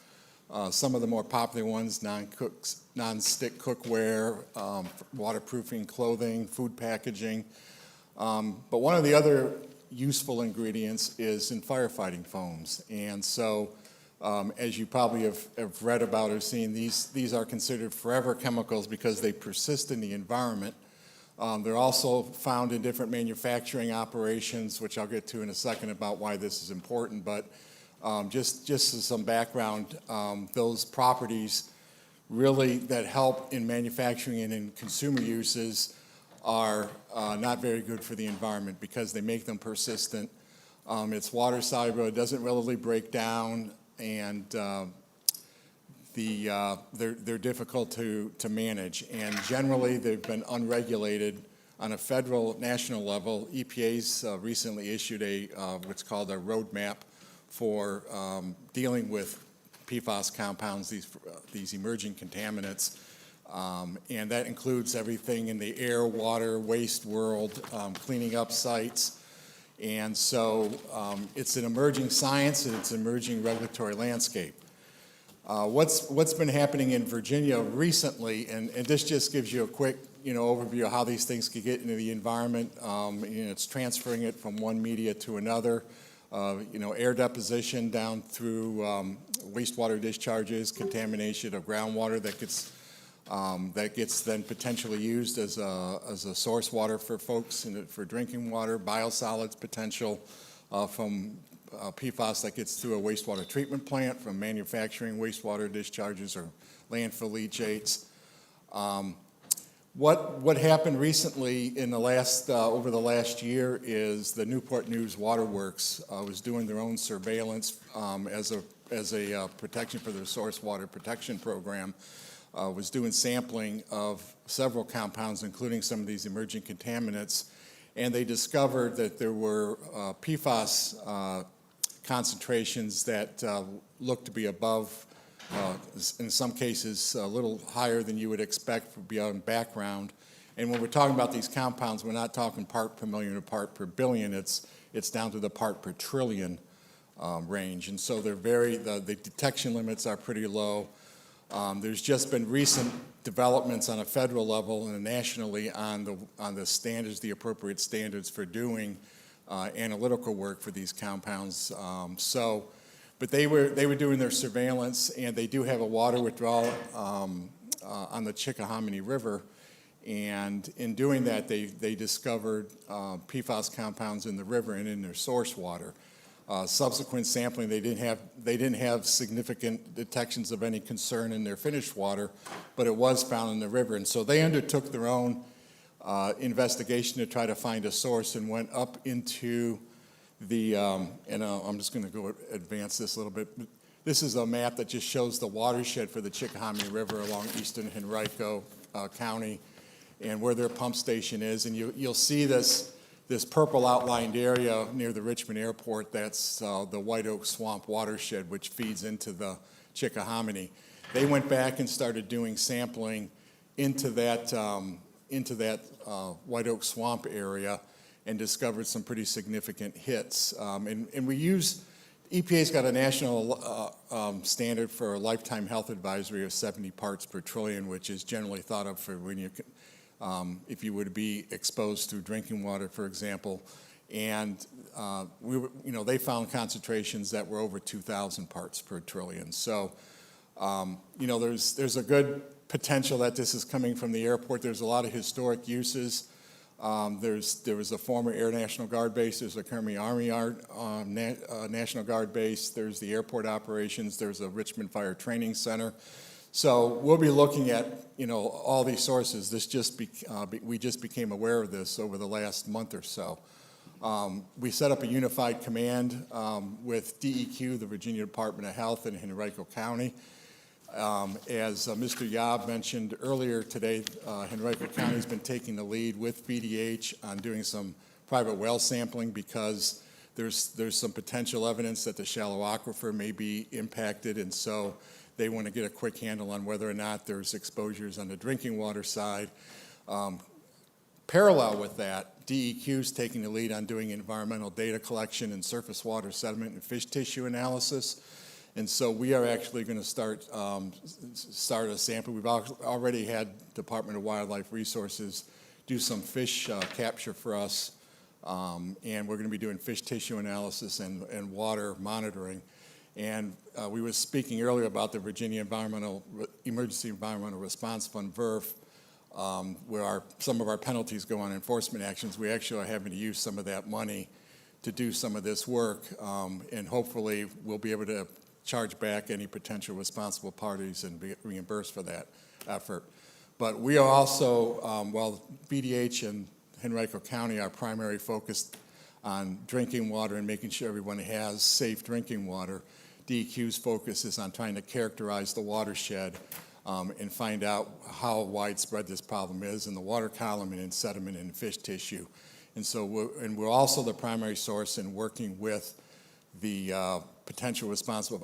Some of the more popular ones, non-stick cookware, waterproofing clothing, food packaging. But one of the other useful ingredients is in firefighting foams. And so, as you probably have read about or seen, these are considered forever chemicals because they persist in the environment. They're also found in different manufacturing operations, which I'll get to in a second about why this is important. But just as some background, those properties really that help in manufacturing and in consumer uses are not very good for the environment because they make them persistent. It's water soluble, it doesn't readily break down, and they're difficult to manage, and generally they've been unregulated on a federal national level. EPA's recently issued what's called a roadmap for dealing with PFAS compounds, these emerging contaminants, and that includes everything in the air, water, waste world, cleaning up sites. And so it's an emerging science and it's an emerging regulatory landscape. What's been happening in Virginia recently, and this just gives you a quick overview of how these things could get into the environment. It's transferring it from one media to another. Air deposition down through wastewater discharges, contamination of groundwater that gets then potentially used as a source water for folks and for drinking water, biosolids potential from PFAS that gets through a wastewater treatment plant, from manufacturing wastewater discharges or landfill leachates. What happened recently in the over the last year is the Newport News Waterworks was doing their own surveillance as a protection for their source water protection program. Was doing sampling of several compounds, including some of these emerging contaminants, and they discovered that there were PFAS concentrations that look to be above, in some cases, a little higher than you would expect for beyond background. And when we're talking about these compounds, we're not talking part per million or part per billion. It's down to the part per trillion range. And so they're the detection limits are pretty low. There's just been recent developments on a federal level and nationally on the standards, the appropriate standards for doing analytical work for these compounds. But they were doing their surveillance, and they do have a water withdrawal on the Chickahominy River. And in doing that, they discovered PFAS compounds in the river and in their source water. Subsequent sampling, they didn't have significant detections of any concern in their finished water, but it was found in the river. And so they undertook their own investigation to try to find a source and went up into the, I'm just going to go advance this a little bit. This is a map that just shows the watershed for the Chickahominy River along eastern Henrico County and where their pump station is. And you'll see this purple outlined area near the Richmond Airport. That's the White Oak Swamp watershed, which feeds into the Chickahominy. They went back and started doing sampling into that White Oak Swamp area and discovered some pretty significant hits. And we use, EPA's got a national standard for a lifetime health advisory of 70 parts per trillion, which is generally thought of for when you, if you would be exposed through drinking water, for example. And they found concentrations that were over 2,000 parts per trillion. So, there's a good potential that this is coming from the airport. There's a lot of historic uses. There was a former Air National Guard base. There's a Army National Guard base. There's the airport operations. There's a Richmond Fire Training Center. So we'll be looking at all these sources. We just became aware of this over the last month or so. We set up a unified command with DEQ, the Virginia Department of Health, in Henrico County. As Mr. Yob mentioned earlier today, Henrico County has been taking the lead with VDH on doing some private well sampling because there's some potential evidence that the shallow aquifer may be impacted, and so they want to get a quick handle on whether or not there's exposures on the drinking water side. Parallel with that, DEQ is taking the lead on doing environmental data collection and surface water sediment and fish tissue analysis. And so we are actually going to start a sample. We've already had Department of Wildlife Resources do some fish capture for us, and we're going to be doing fish tissue analysis and water monitoring. And we were speaking earlier about the Virginia Emergency Environmental Response Fund, VERF, where some of our penalties go on enforcement actions. We actually are having to use some of that money to do some of this work, and hopefully we'll be able to charge back any potential responsible parties and be reimbursed for that effort. But we are also, while BDH and Henrico County are primarily focused on drinking water and making sure everyone has safe drinking water, DEQ's focus is on trying to characterize the watershed and find out how widespread this problem is in the water column and in sediment and fish tissue. And so we're also the primary source in working with the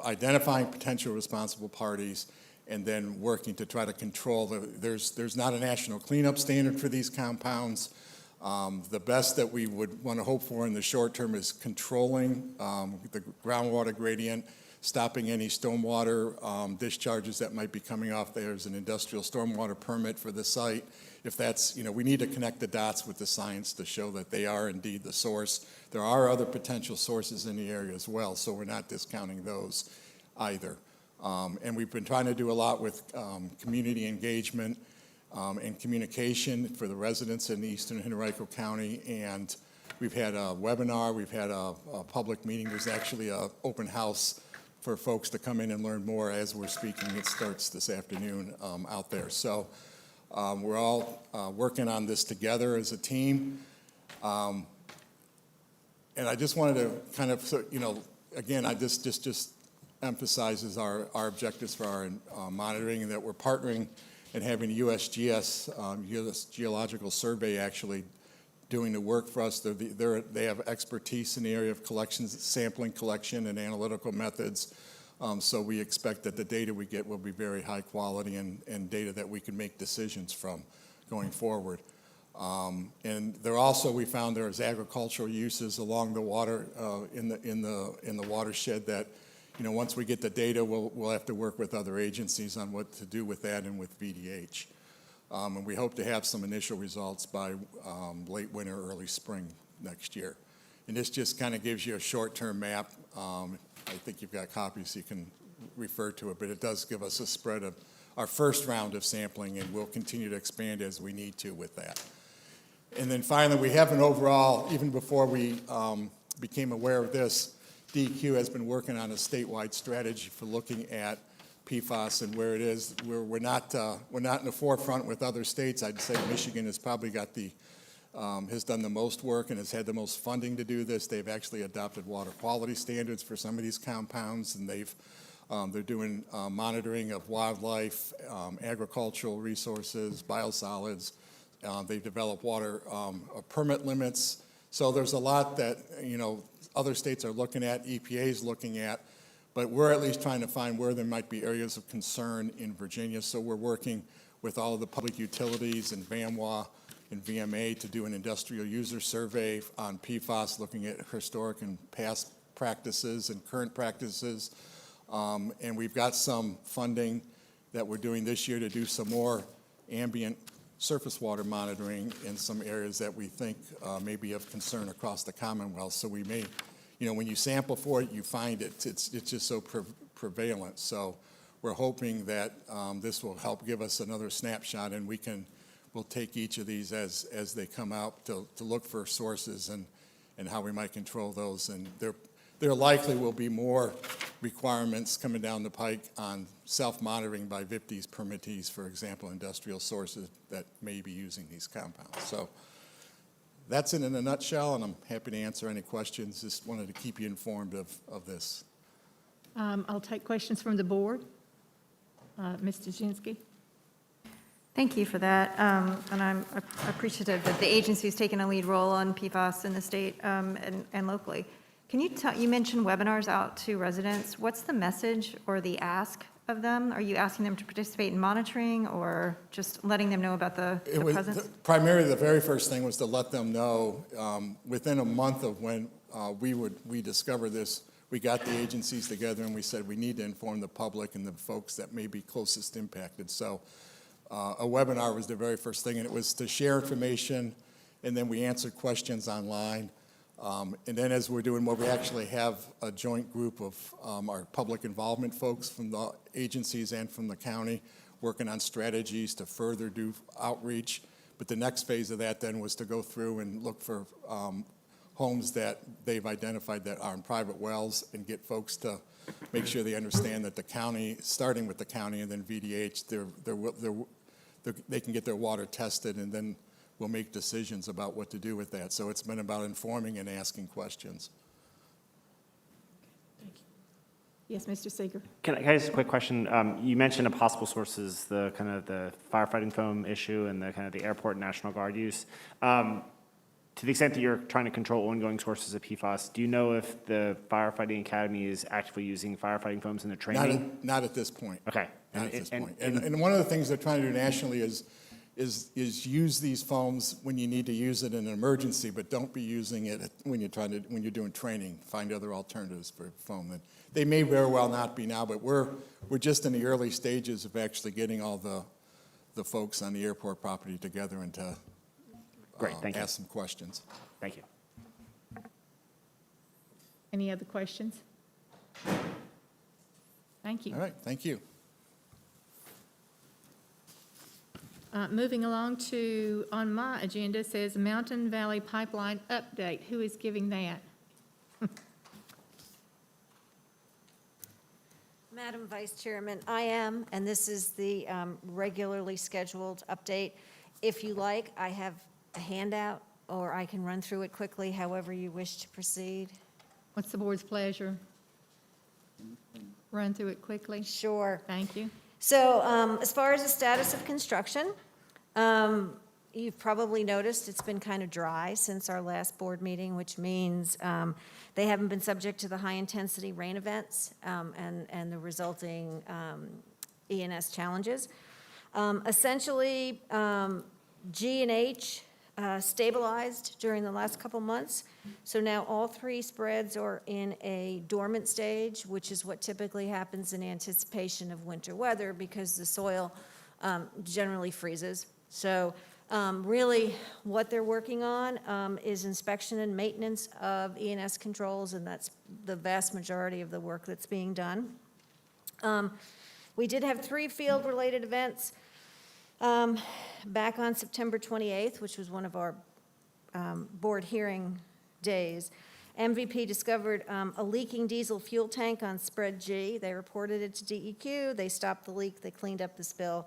identifying potential responsible parties and then working to try to control there's not a national cleanup standard for these compounds. The best that we would want to hope for in the short term is controlling the groundwater gradient, stopping any stormwater discharges that might be coming off. There's an industrial stormwater permit for the site. If that's, we need to connect the dots with the science to show that they are indeed the source. There are other potential sources in the area as well, so we're not discounting those either. And we've been trying to do a lot with community engagement and communication for the residents in eastern Henrico County. And we've had a webinar, we've had a public meeting. There's actually an open house for folks to come in and learn more as we're speaking. It starts this afternoon out there. So we're all working on this together as a team. And I just wanted to kind of, again, I just emphasizes our objectives for our monitoring, and that we're partnering and having USGS, U.S. Geological Survey, actually doing the work for us. They have expertise in the area of collections, sampling collection, and analytical methods. So we expect that the data we get will be very high quality and data that we can make decisions from going forward. And there also, we found there's agricultural uses along the water, in the watershed that, once we get the data, we'll have to work with other agencies on what to do with that and with VDH. And we hope to have some initial results by late winter, early spring next year. And this just kind of gives you a short-term map. I think you've got copies so you can refer to it, but it does give us a spread of our first round of sampling, and we'll continue to expand as we need to with that. And then finally, we have an overall, even before we became aware of this, DEQ has been working on a statewide strategy for looking at PFAS and where it is. We're not in the forefront with other states. I'd say Michigan has probably got has done the most work and has had the most funding to do this. They've actually adopted water quality standards for some of these compounds, and they're doing monitoring of wildlife, agricultural resources, biosolids. They've developed water permit limits. So there's a lot that, other states are looking at, EPA is looking at, but we're at least trying to find where there might be areas of concern in Virginia. So we're working with all of the public utilities and VAMWA and VMA to do an industrial user survey on PFAS, looking at historic and past practices and current practices. And we've got some funding that we're doing this year to do some more ambient surface water monitoring in some areas that we think may be of concern across the Commonwealth. So we may, when you sample for it, you find it. It's just so prevalent. So we're hoping that this will help give us another snapshot, and we'll take each of these as they come out to look for sources and how we might control those. And there likely will be more requirements coming down the pike on self-monitoring by VIPD's permittees, for example, industrial sources that may be using these compounds. So that's it in a nutshell, and I'm happy to answer any questions. Just wanted to keep you informed of this. I'll take questions from the board. Ms. Dzinski. Thank you for that, and I'm appreciative that the agency's taken a lead role on PFAS in the state and locally. Can you you mentioned webinars out to residents. What's the message or the ask of them? Are you asking them to participate in monitoring or just letting them know about the presence? Primarily, the very first thing was to let them know within a month of when we discovered this, we got the agencies together and we said we need to inform the public and the folks that may be closest impacted. So a webinar was the very first thing, and it was to share information, and then we answered questions online. And then as we're doing more, we actually have a joint group of our public involvement folks from the agencies and from the county working on strategies to further do outreach. But the next phase of that then was to go through and look for homes that they've identified that are in private wells and get folks to make sure they understand that the county, starting with the county and then VDH, they can get their water tested, and then we'll make decisions about what to do with that. So it's been about informing and asking questions. Thank you. Yes, Mr. Seeger. Can I ask a quick question? You mentioned a possible sources, the kind of the firefighting foam issue and the kind of the airport and National Guard use. To the extent that you're trying to control ongoing sources of PFAS, do you know if the firefighting academy is actively using firefighting foams in their training? Not at this point. Okay. Not at this point. And one of the things they're trying to do nationally is use these foams when you need to use it in an emergency, but don't be using it when you're doing training. Find other alternatives for foam. And they may very well not be now, but we're just in the early stages of actually getting all the folks on the airport property together and to ask some questions. Thank you. Any other questions? Thank you. All right, thank you. Moving along to, on my agenda, says Mountain Valley Pipeline update. Who is giving that? Madam Vice Chairman, I am, and this is the regularly scheduled update. If you like, I have a handout, or I can run through it quickly, however you wish to proceed. What's the board's pleasure? Run through it quickly? Sure. Thank you. So as far as the status of construction, You've probably noticed it's been kind of dry since our last board meeting, which means they haven't been subject to the high-intensity rain events and the resulting E&S challenges. Essentially, G and H stabilized during the last couple months, so now all three spreads are in a dormant stage, which is what typically happens in anticipation of winter weather because the soil generally freezes. So really, what they're working on is inspection and maintenance of E&S controls, and that's the vast majority of the work that's being done. We did have 3 field-related events back on September 28th, which was one of our board hearing days. MVP discovered a leaking diesel fuel tank on spread G. They reported it to DEQ. They stopped the leak. They cleaned up the spill.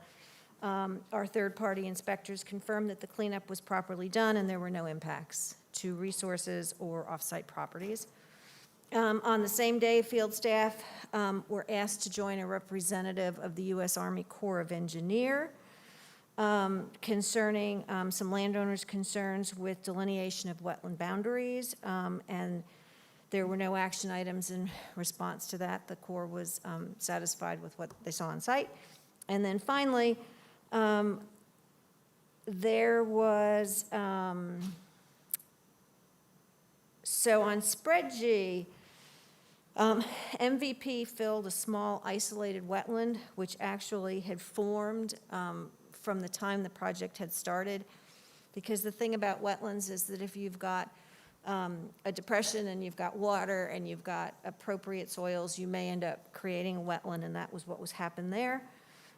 Our third-party inspectors confirmed that the cleanup was properly done and there were no impacts to resources or off-site properties. On the same day, field staff were asked to join a representative of the U.S. Army Corps of Engineers concerning some landowners' concerns with delineation of wetland boundaries, and there were no action items in response to that. The Corps was satisfied with what they saw on site. And then finally, there was, so on spread G, MVP filled a small isolated wetland, which actually had formed from the time the project had started. Because the thing about wetlands is that if you've got a depression and you've got water and you've got appropriate soils, you may end up creating a wetland, and that was what was happened there.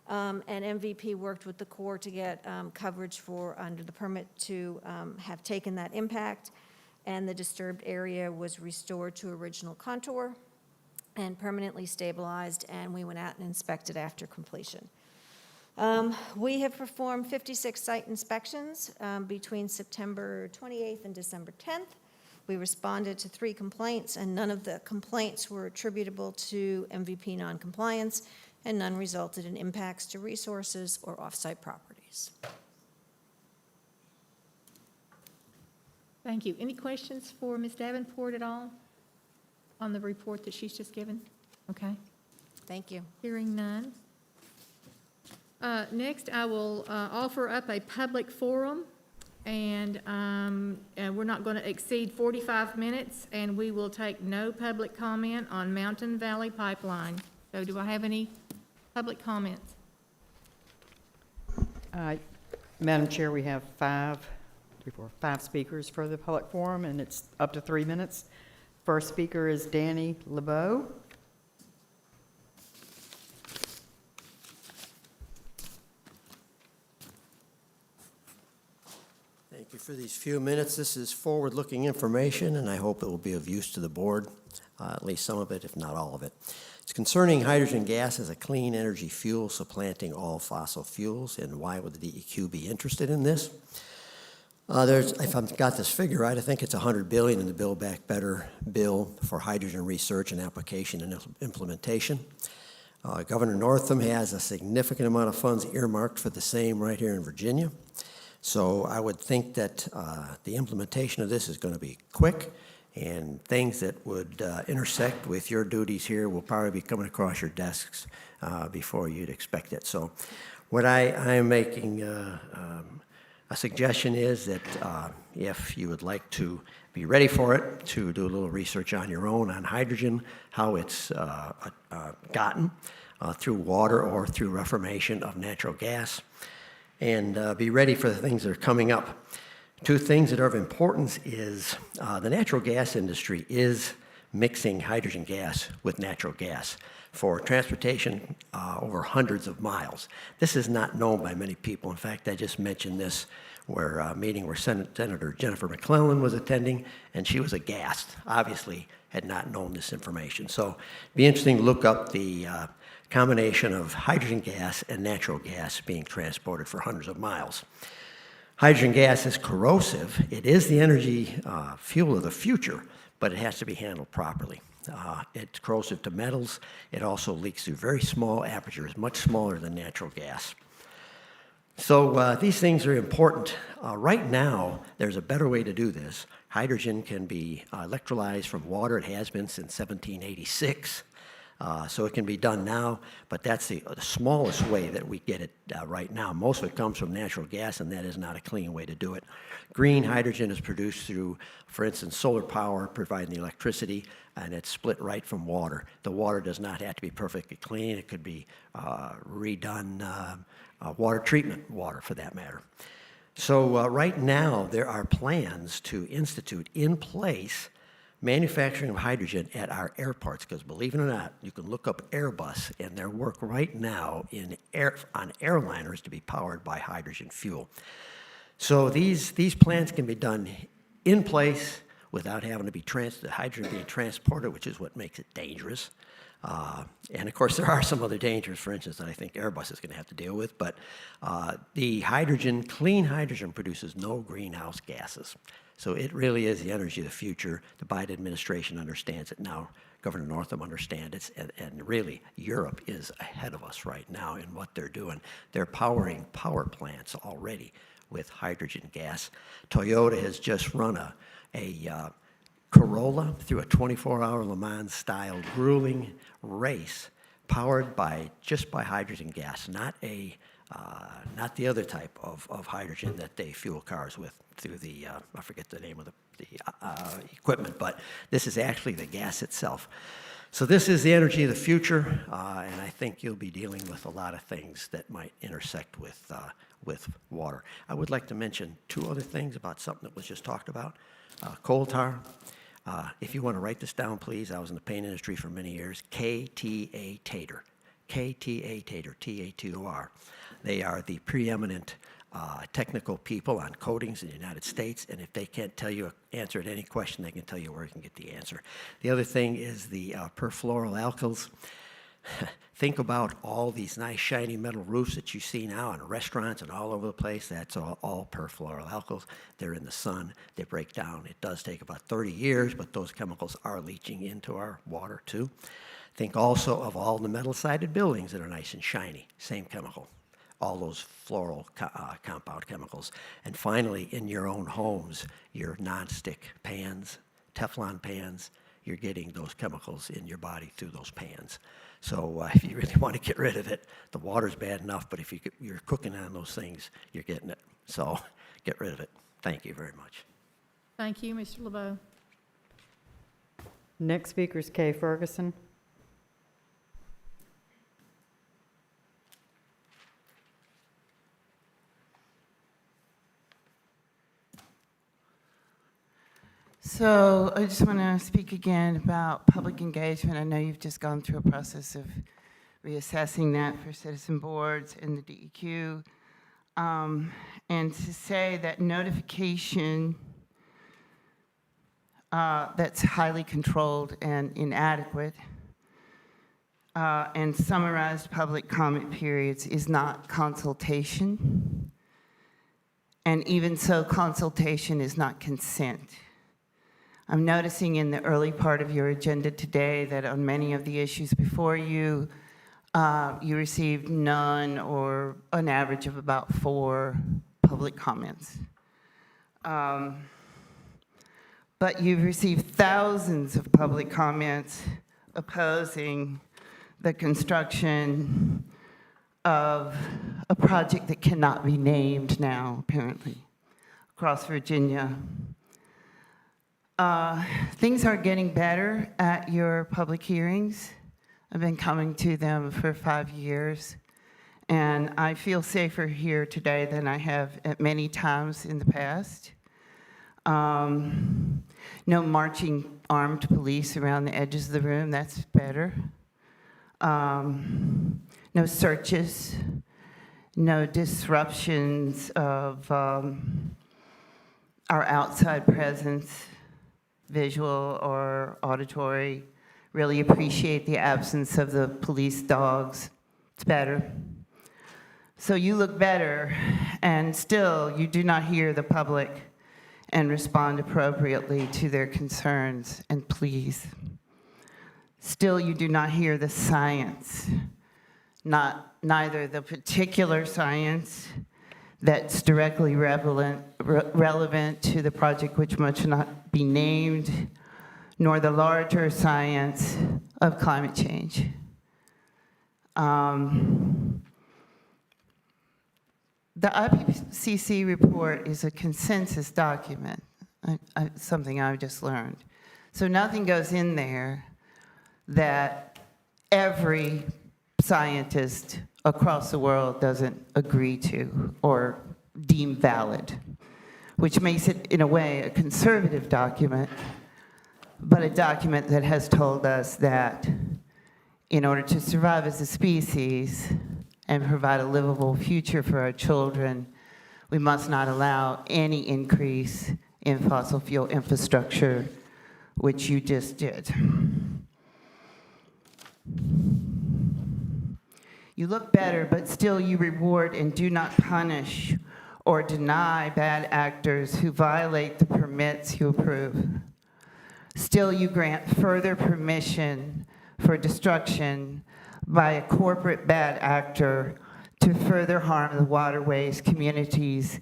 And MVP worked with the Corps to get coverage for, under the permit, to have taken that impact, and the disturbed area was restored to original contour and permanently stabilized, and we went out and inspected after completion. We have performed 56 site inspections between September 28th and December 10th. We responded to 3 complaints, and none of the complaints were attributable to MVP noncompliance, and none resulted in impacts to resources or off-site properties. Thank you. Any questions for Ms. Davenport at all on the report that she's just given? Okay. Thank you. Hearing none. Next, I will offer up a public forum, and we're not going to exceed 45 minutes, and we will take no public comment on Mountain Valley Pipeline. So do I have any public comments? Madam Chair, we have 5 speakers for the public forum, and it's up to 3 minutes. First speaker is Danny LeBeau. Thank you for these few minutes. This is forward-looking information, and I hope it will be of use to the board, at least some of it, if not all of it. It's concerning hydrogen gas as a clean energy fuel supplanting all fossil fuels, and why would the DEQ be interested in this? If I've got this figure right, I think it's $100 billion in the Build Back Better bill for hydrogen research and application and implementation. Governor Northam has a significant amount of funds earmarked for the same right here in Virginia. So I would think that the implementation of this is going to be quick, and things that would intersect with your duties here will probably be coming across your desks before you'd expect it. So what I am making a suggestion is that if you would like to be ready for it, to do a little research on your own on hydrogen, how it's gotten through water or through reformation of natural gas, and be ready for the things that are coming up. 2 things that are of importance is the natural gas industry is mixing hydrogen gas with natural gas for transportation over hundreds of miles. This is not known by many people. In fact, I just mentioned this where a meeting where Senator Jennifer McClellan was attending, and she was aghast, obviously had not known this information. So it'd be interesting to look up the combination of hydrogen gas and natural gas being transported for hundreds of miles. Hydrogen gas is corrosive. It is the energy fuel of the future, but it has to be handled properly. It's corrosive to metals. It also leaks through very small apertures, much smaller than natural gas. So these things are important. Right now, there's a better way to do this. Hydrogen can be electrolyzed from water. It has been since 1786. So it can be done now, but that's the smallest way that we get it right now. Most of it comes from natural gas, and that is not a clean way to do it. Green hydrogen is produced through, for instance, solar power providing the electricity, and it's split right from water. The water does not have to be perfectly clean. It could be redone water treatment water, for that matter. So right now, there are plans to institute in place manufacturing of hydrogen at our airports, because believe it or not, you can look up Airbus, and their work right now on airliners to be powered by hydrogen fuel. So these plants can be done in place without having to be the hydrogen being transported, which is what makes it dangerous. And of course, there are some other dangers, for instance, that I think Airbus is going to have to deal with, but the hydrogen, clean hydrogen, produces no greenhouse gases. So it really is the energy of the future. The Biden administration understands it now. Governor Northam understands it, and really, Europe is ahead of us right now in what they're doing. They're powering power plants already with hydrogen gas. Toyota has just run a Corolla through a 24-hour Le Mans-style grueling race powered just by hydrogen gas, not the other type of hydrogen that they fuel cars with through the, I forget the name of the equipment, but this is actually the gas itself. So this is the energy of the future, and I think you'll be dealing with a lot of things that might intersect with water. I would like to mention two other things about something that was just talked about. Coal tar. If you want to write this down, please. I was in the paint industry for many years. KTA Tater. KTA Tater, T-A-T-O-R. They are the preeminent technical people on coatings in the United States, and if they can't tell you an answer to any question, they can tell you where you can get the answer. The other thing is the perfluoroalkyls. Think about all these nice shiny metal roofs that you see now in restaurants and all over the place. That's all perfluoroalkyls. They're in the sun. They break down. It does take about 30 years, but those chemicals are leaching into our water too. Think also of all the metal-sided buildings that are nice and shiny. Same chemical. All those floral compound chemicals. And finally, in your own homes, your nonstick pans, Teflon pans, you're getting those chemicals in your body through those pans. So if you really want to get rid of it, the water's bad enough, but if you're cooking on those things, you're getting it. So get rid of it. Thank you very much. Thank you, Mr. LeBeau. Next speaker is Kay Ferguson. So I just want to speak again about public engagement. I know you've just gone through a process of reassessing that for citizen boards and the DEQ. And to say that notification that's highly controlled and inadequate and summarized public comment periods is not consultation. And even so, consultation is not consent. I'm noticing in the early part of your agenda today that on many of the issues before you, you received none or an average of about 4 public comments. But you've received thousands of public comments opposing the construction of a project that cannot be named now, apparently, across Virginia. Things are getting better at your public hearings. I've been coming to them for 5 years, and I feel safer here today than I have at many times in the past. No marching armed police around the edges of the room, that's better. No searches, no disruptions of our outside presence, visual or auditory. Really appreciate the absence of the police dogs. It's better. So you look better, and still you do not hear the public and respond appropriately to their concerns and pleas. Still you do not hear the science, neither the particular science that's directly relevant to the project which must not be named, nor the larger science of climate change. The IPCC report is a consensus document, something I've just learned. So nothing goes in there that every scientist across the world doesn't agree to or deem valid, which makes it, in a way, a conservative document, but a document that has told us that in order to survive as a species and provide a livable future for our children, we must not allow any increase in fossil fuel infrastructure, which you just did. You look better, but still you reward and do not punish or deny bad actors who violate the permits you approve. Still you grant further permission for destruction by a corporate bad actor to further harm the waterways, communities,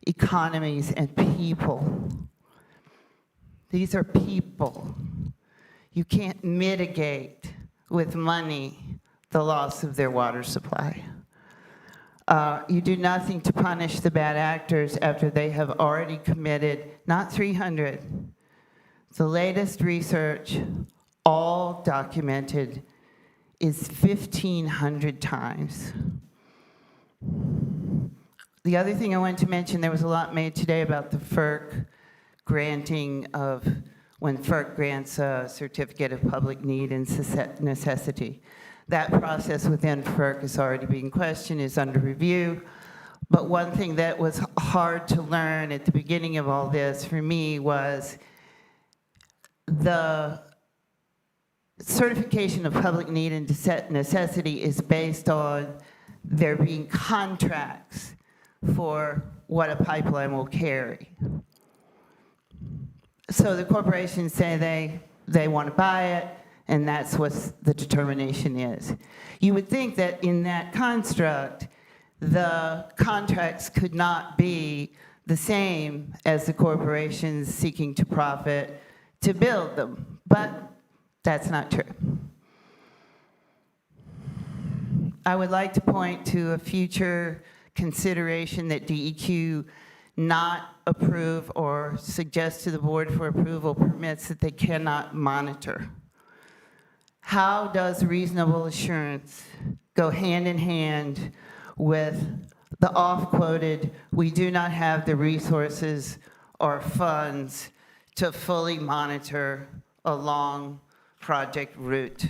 economies, and people. These are people. You can't mitigate with money the loss of their water supply. You do nothing to punish the bad actors after they have already committed, not 300, the latest research, all documented, is 1,500 times. The other thing I wanted to mention, there was a lot made today about the FERC granting of, when FERC grants a certificate of public need and necessity. That process within FERC is already being questioned, is under review. But one thing that was hard to learn at the beginning of all this for me was the certification of public need and necessity is based on there being contracts for what a pipeline will carry. So the corporations say they want to buy it, and that's what the determination is. You would think that in that construct, the contracts could not be the same as the corporations seeking to profit to build them, but that's not true. I would like to point to a future consideration that DEQ not approve or suggest to the board for approval permits that they cannot monitor. How does reasonable assurance go hand in hand with the off-quoted, we do not have the resources or funds to fully monitor a long project route?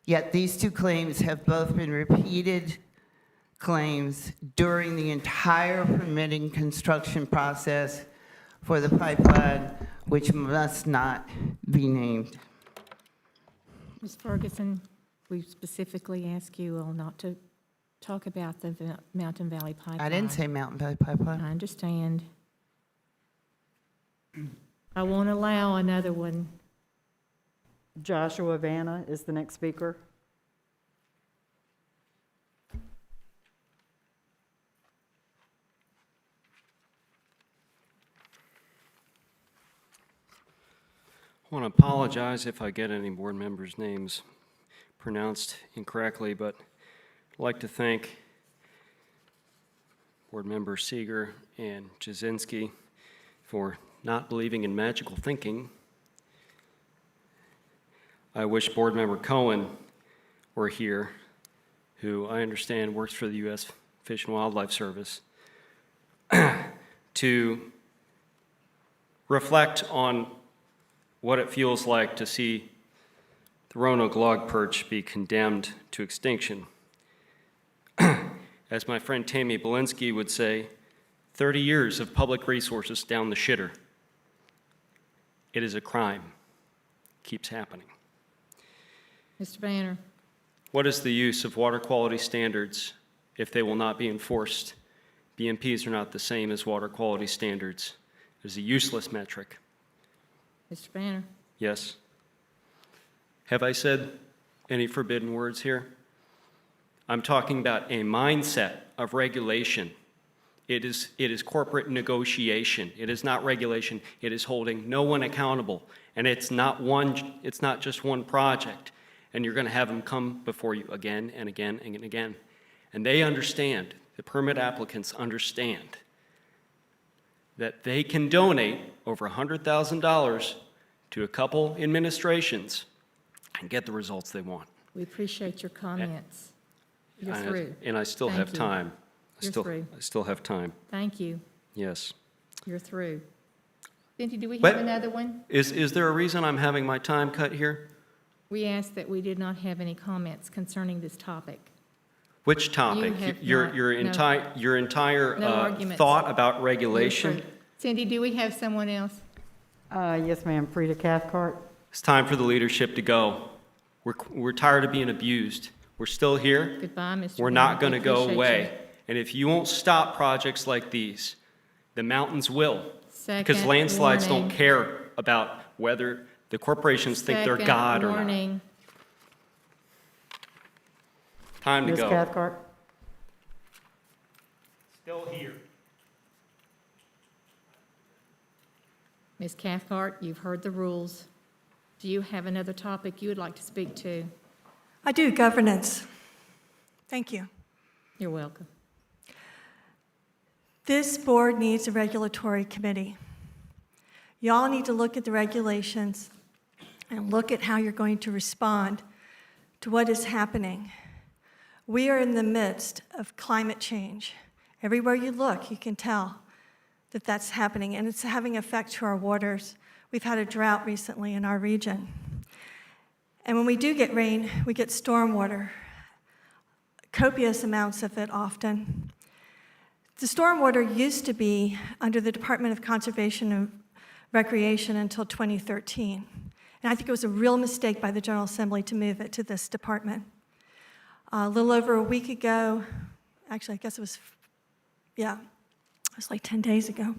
Yet these two claims have both been repeated claims during the entire permitting construction process for the pipeline, which must not be named. Ms. Ferguson, we specifically ask you all not to talk about the Mountain Valley Pipeline. I didn't say Mountain Valley Pipeline. I understand. I won't allow another one. Joshua Vanna is the next speaker. I want to apologize if I get any board members' names pronounced incorrectly, but I'd like to thank Board Member Seeger and Jasinski for not believing in magical thinking. I wish Board Member Cohen were here, who I understand works for the U.S. Fish and Wildlife Service, to reflect on what it feels like to see the Roanoke log perch be condemned to extinction. As my friend Tammy Belinsky would say, 30 years of public resources down the shitter. It is a crime. Keeps happening. Mr. Banner. What is the use of water quality standards if they will not be enforced? BMPs are not the same as water quality standards. It is a useless metric. Mr. Banner. Yes. Have I said any forbidden words here? I'm talking about a mindset of regulation It is corporate negotiation. It is not regulation. It is holding no one accountable. And it's not just one project. And you're going to have them come before you again and again and again. And they understand, the permit applicants understand, that they can donate over $100,000 to a couple administrations and get the results they want. We appreciate your comments. You're through. And I still Thank have you. time. You're through. I still have time. Thank you. Yes. You're through. Cynthia, do we But- have another one? Is there a reason I'm having my time cut here? We asked that we did not have any comments concerning this topic. Which topic? have Your not- your no. entire No arguments. thought about You're regulation? through. Cindy, do we have someone else? Yes, ma'am. Frida Cathcart. It's time for the leadership to go. We're tired of being abused. We're still here. Goodbye, Mr. We're Bennett. not going We to go appreciate away. you. And if you won't stop projects like these, the mountains will. Because Second landslides don't warning. care about whether the corporations think they're Second God or not. warning. Time to Ms. go. Cathcart. Still here. Ms. Cathcart, you've heard the rules. Do you have another topic you would like to speak to? I do, governance. Thank you. You're welcome. This board needs a regulatory committee. Y'all need to look at the regulations and look at how you're going to respond to what is happening. We are in the midst of climate change. Everywhere you look, you can tell that that's happening, and it's having effect to our waters. We've had a drought recently in our region. And when we do get rain, we get stormwater, copious amounts of it often. The stormwater used to be under the Department of Conservation and Recreation until 2013. And I think it was a real mistake by the General Assembly to move it to this department. A little over a week ago, actually, I guess it was like 10 days ago,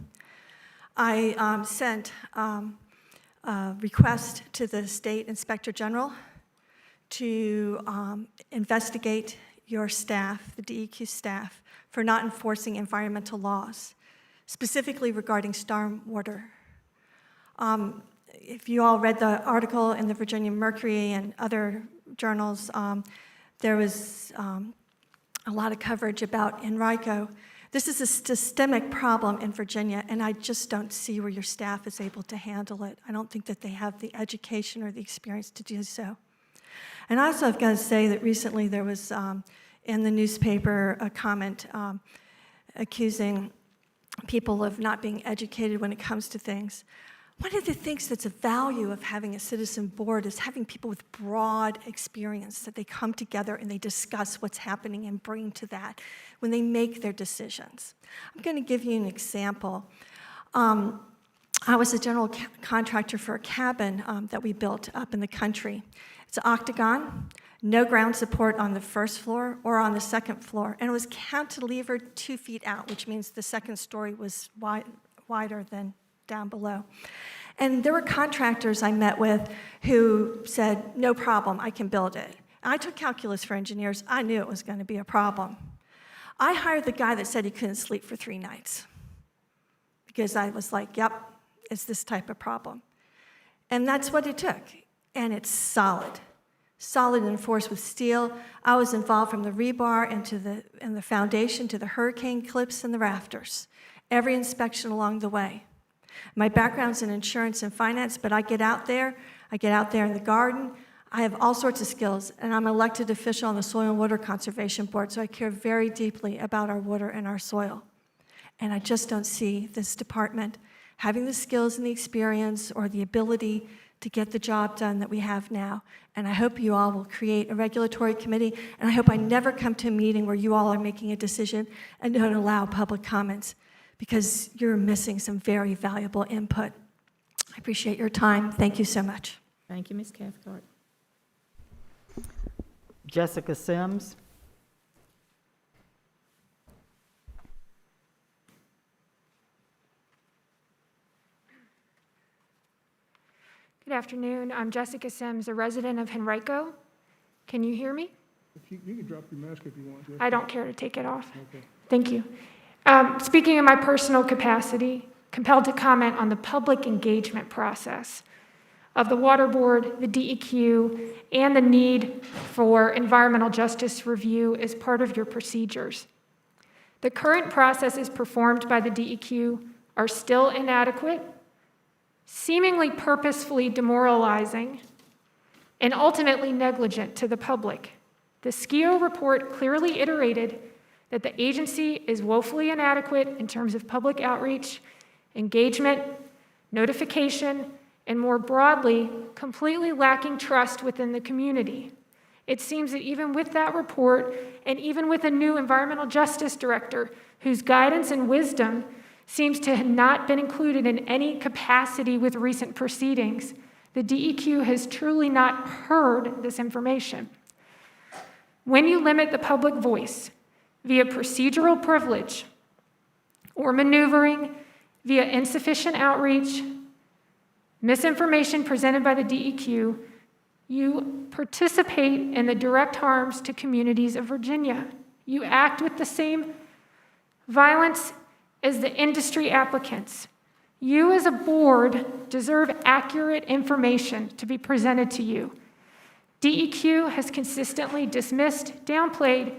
I sent a request to the State Inspector General to investigate your staff, the DEQ staff, for not enforcing environmental laws, specifically regarding stormwater. If you all read the article in the Virginia Mercury and other journals, there was a lot of coverage about Enrico. This is a systemic problem in Virginia, and I just don't see where your staff is able to handle it. I don't think that they have the education or the experience to do so. And also, I've got to say that recently there was in the newspaper a comment accusing people of not being educated when it comes to things. One of the things that's a value of having a citizen board is having people with broad experience, that they come together and they discuss what's happening and bring to that when they make their decisions. I'm going to give you an example. I was a general contractor for a cabin that we built up in the country. It's an octagon, no ground support on the first floor or on the second floor, and it was cantilevered 2 feet out, which means the second story was wider than down below. And there were contractors I met with who said, no problem, I can build it. I took calculus for engineers. I knew it was going to be a problem. I hired the guy that said he couldn't sleep for 3 nights because I was like, yep, it's this type of problem. And that's what it took. And it's solid enforced with steel. I was involved from the rebar and the foundation to the hurricane clips and the rafters. Every inspection along the way. My background's in insurance and finance, but I get out there in the garden. I have all sorts of skills, and I'm an elected official on the Soil and Water Conservation Board, so I care very deeply about our water and our soil. And I just don't see this department having the skills and the experience or the ability to get the job done that we have now. And I hope you all will create a regulatory committee, and I hope I never come to a meeting where you all are making a decision and don't allow public comments, because you're missing some very valuable input. I appreciate your time. Thank you so much. Thank you, Ms. Cathcart. Jessica Sims. Good afternoon. I'm Jessica Sims, a resident of Henrico. Can you hear me? You can drop your mask if you want to. I don't care to take it off. Okay. Thank you. Speaking in my personal capacity, compelled to comment on the public engagement process of the Water Board, the DEQ, and the need for environmental justice review as part of your procedures. The current processes performed by the DEQ are still inadequate, seemingly purposefully demoralizing, and ultimately negligent to the public. The SKIO report clearly iterated that the agency is woefully inadequate in terms of public outreach, engagement, notification, and more broadly, completely lacking trust within the community. It seems that even with that report, and even with a new environmental justice director whose guidance and wisdom seems to have not been included in any capacity with recent proceedings, the DEQ has truly not heard this information. When you limit the public voice via procedural privilege or maneuvering via insufficient outreach, misinformation presented by the DEQ, you participate in the direct harms to communities of Virginia. You act with the same violence as the industry applicants. You as a board deserve accurate information to be presented to you. DEQ has consistently dismissed, downplayed,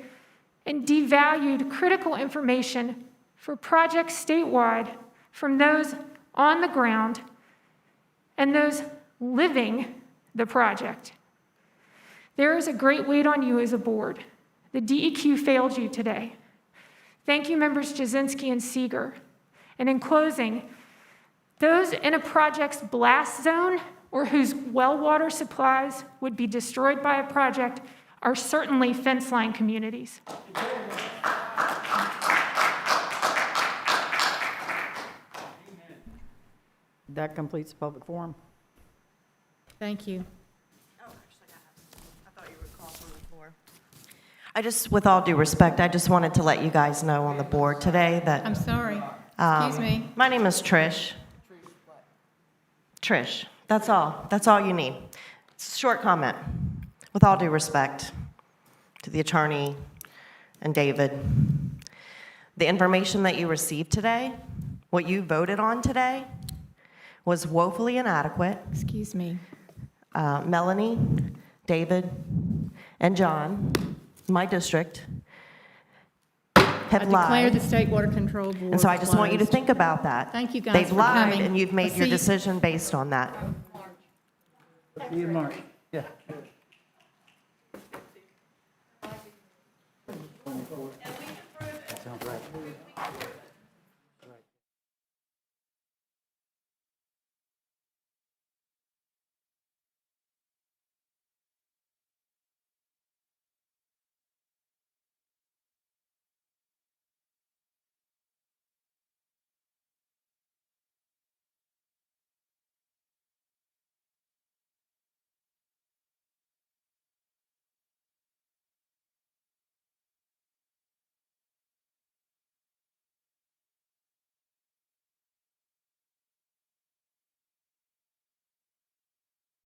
and devalued critical information for projects statewide from those on the ground and those living the project. There is a great weight on you as a board. The DEQ failed you today. Thank you, members Jasinski and Seeger. And in closing, those in a project's blast zone or whose well water supplies would be destroyed by a project are certainly fence line communities. That completes the public forum. Thank you. I just, with all due respect, I just wanted to let you guys know on the board today that. I'm sorry. Excuse me. My name is Trish. Trish, that's all. That's all you need. It's a short comment. With all due respect to the attorney and David, the information that you received today, what you voted on today, was woefully inadequate. Excuse me. Melanie, David, and John, my district, have I lied. declare the State Water Control Board And so I just want you to closed. think about that. Thank you guys They've for lied, coming. and you've made I'll your see you- decision based on that. See you in March. Yeah.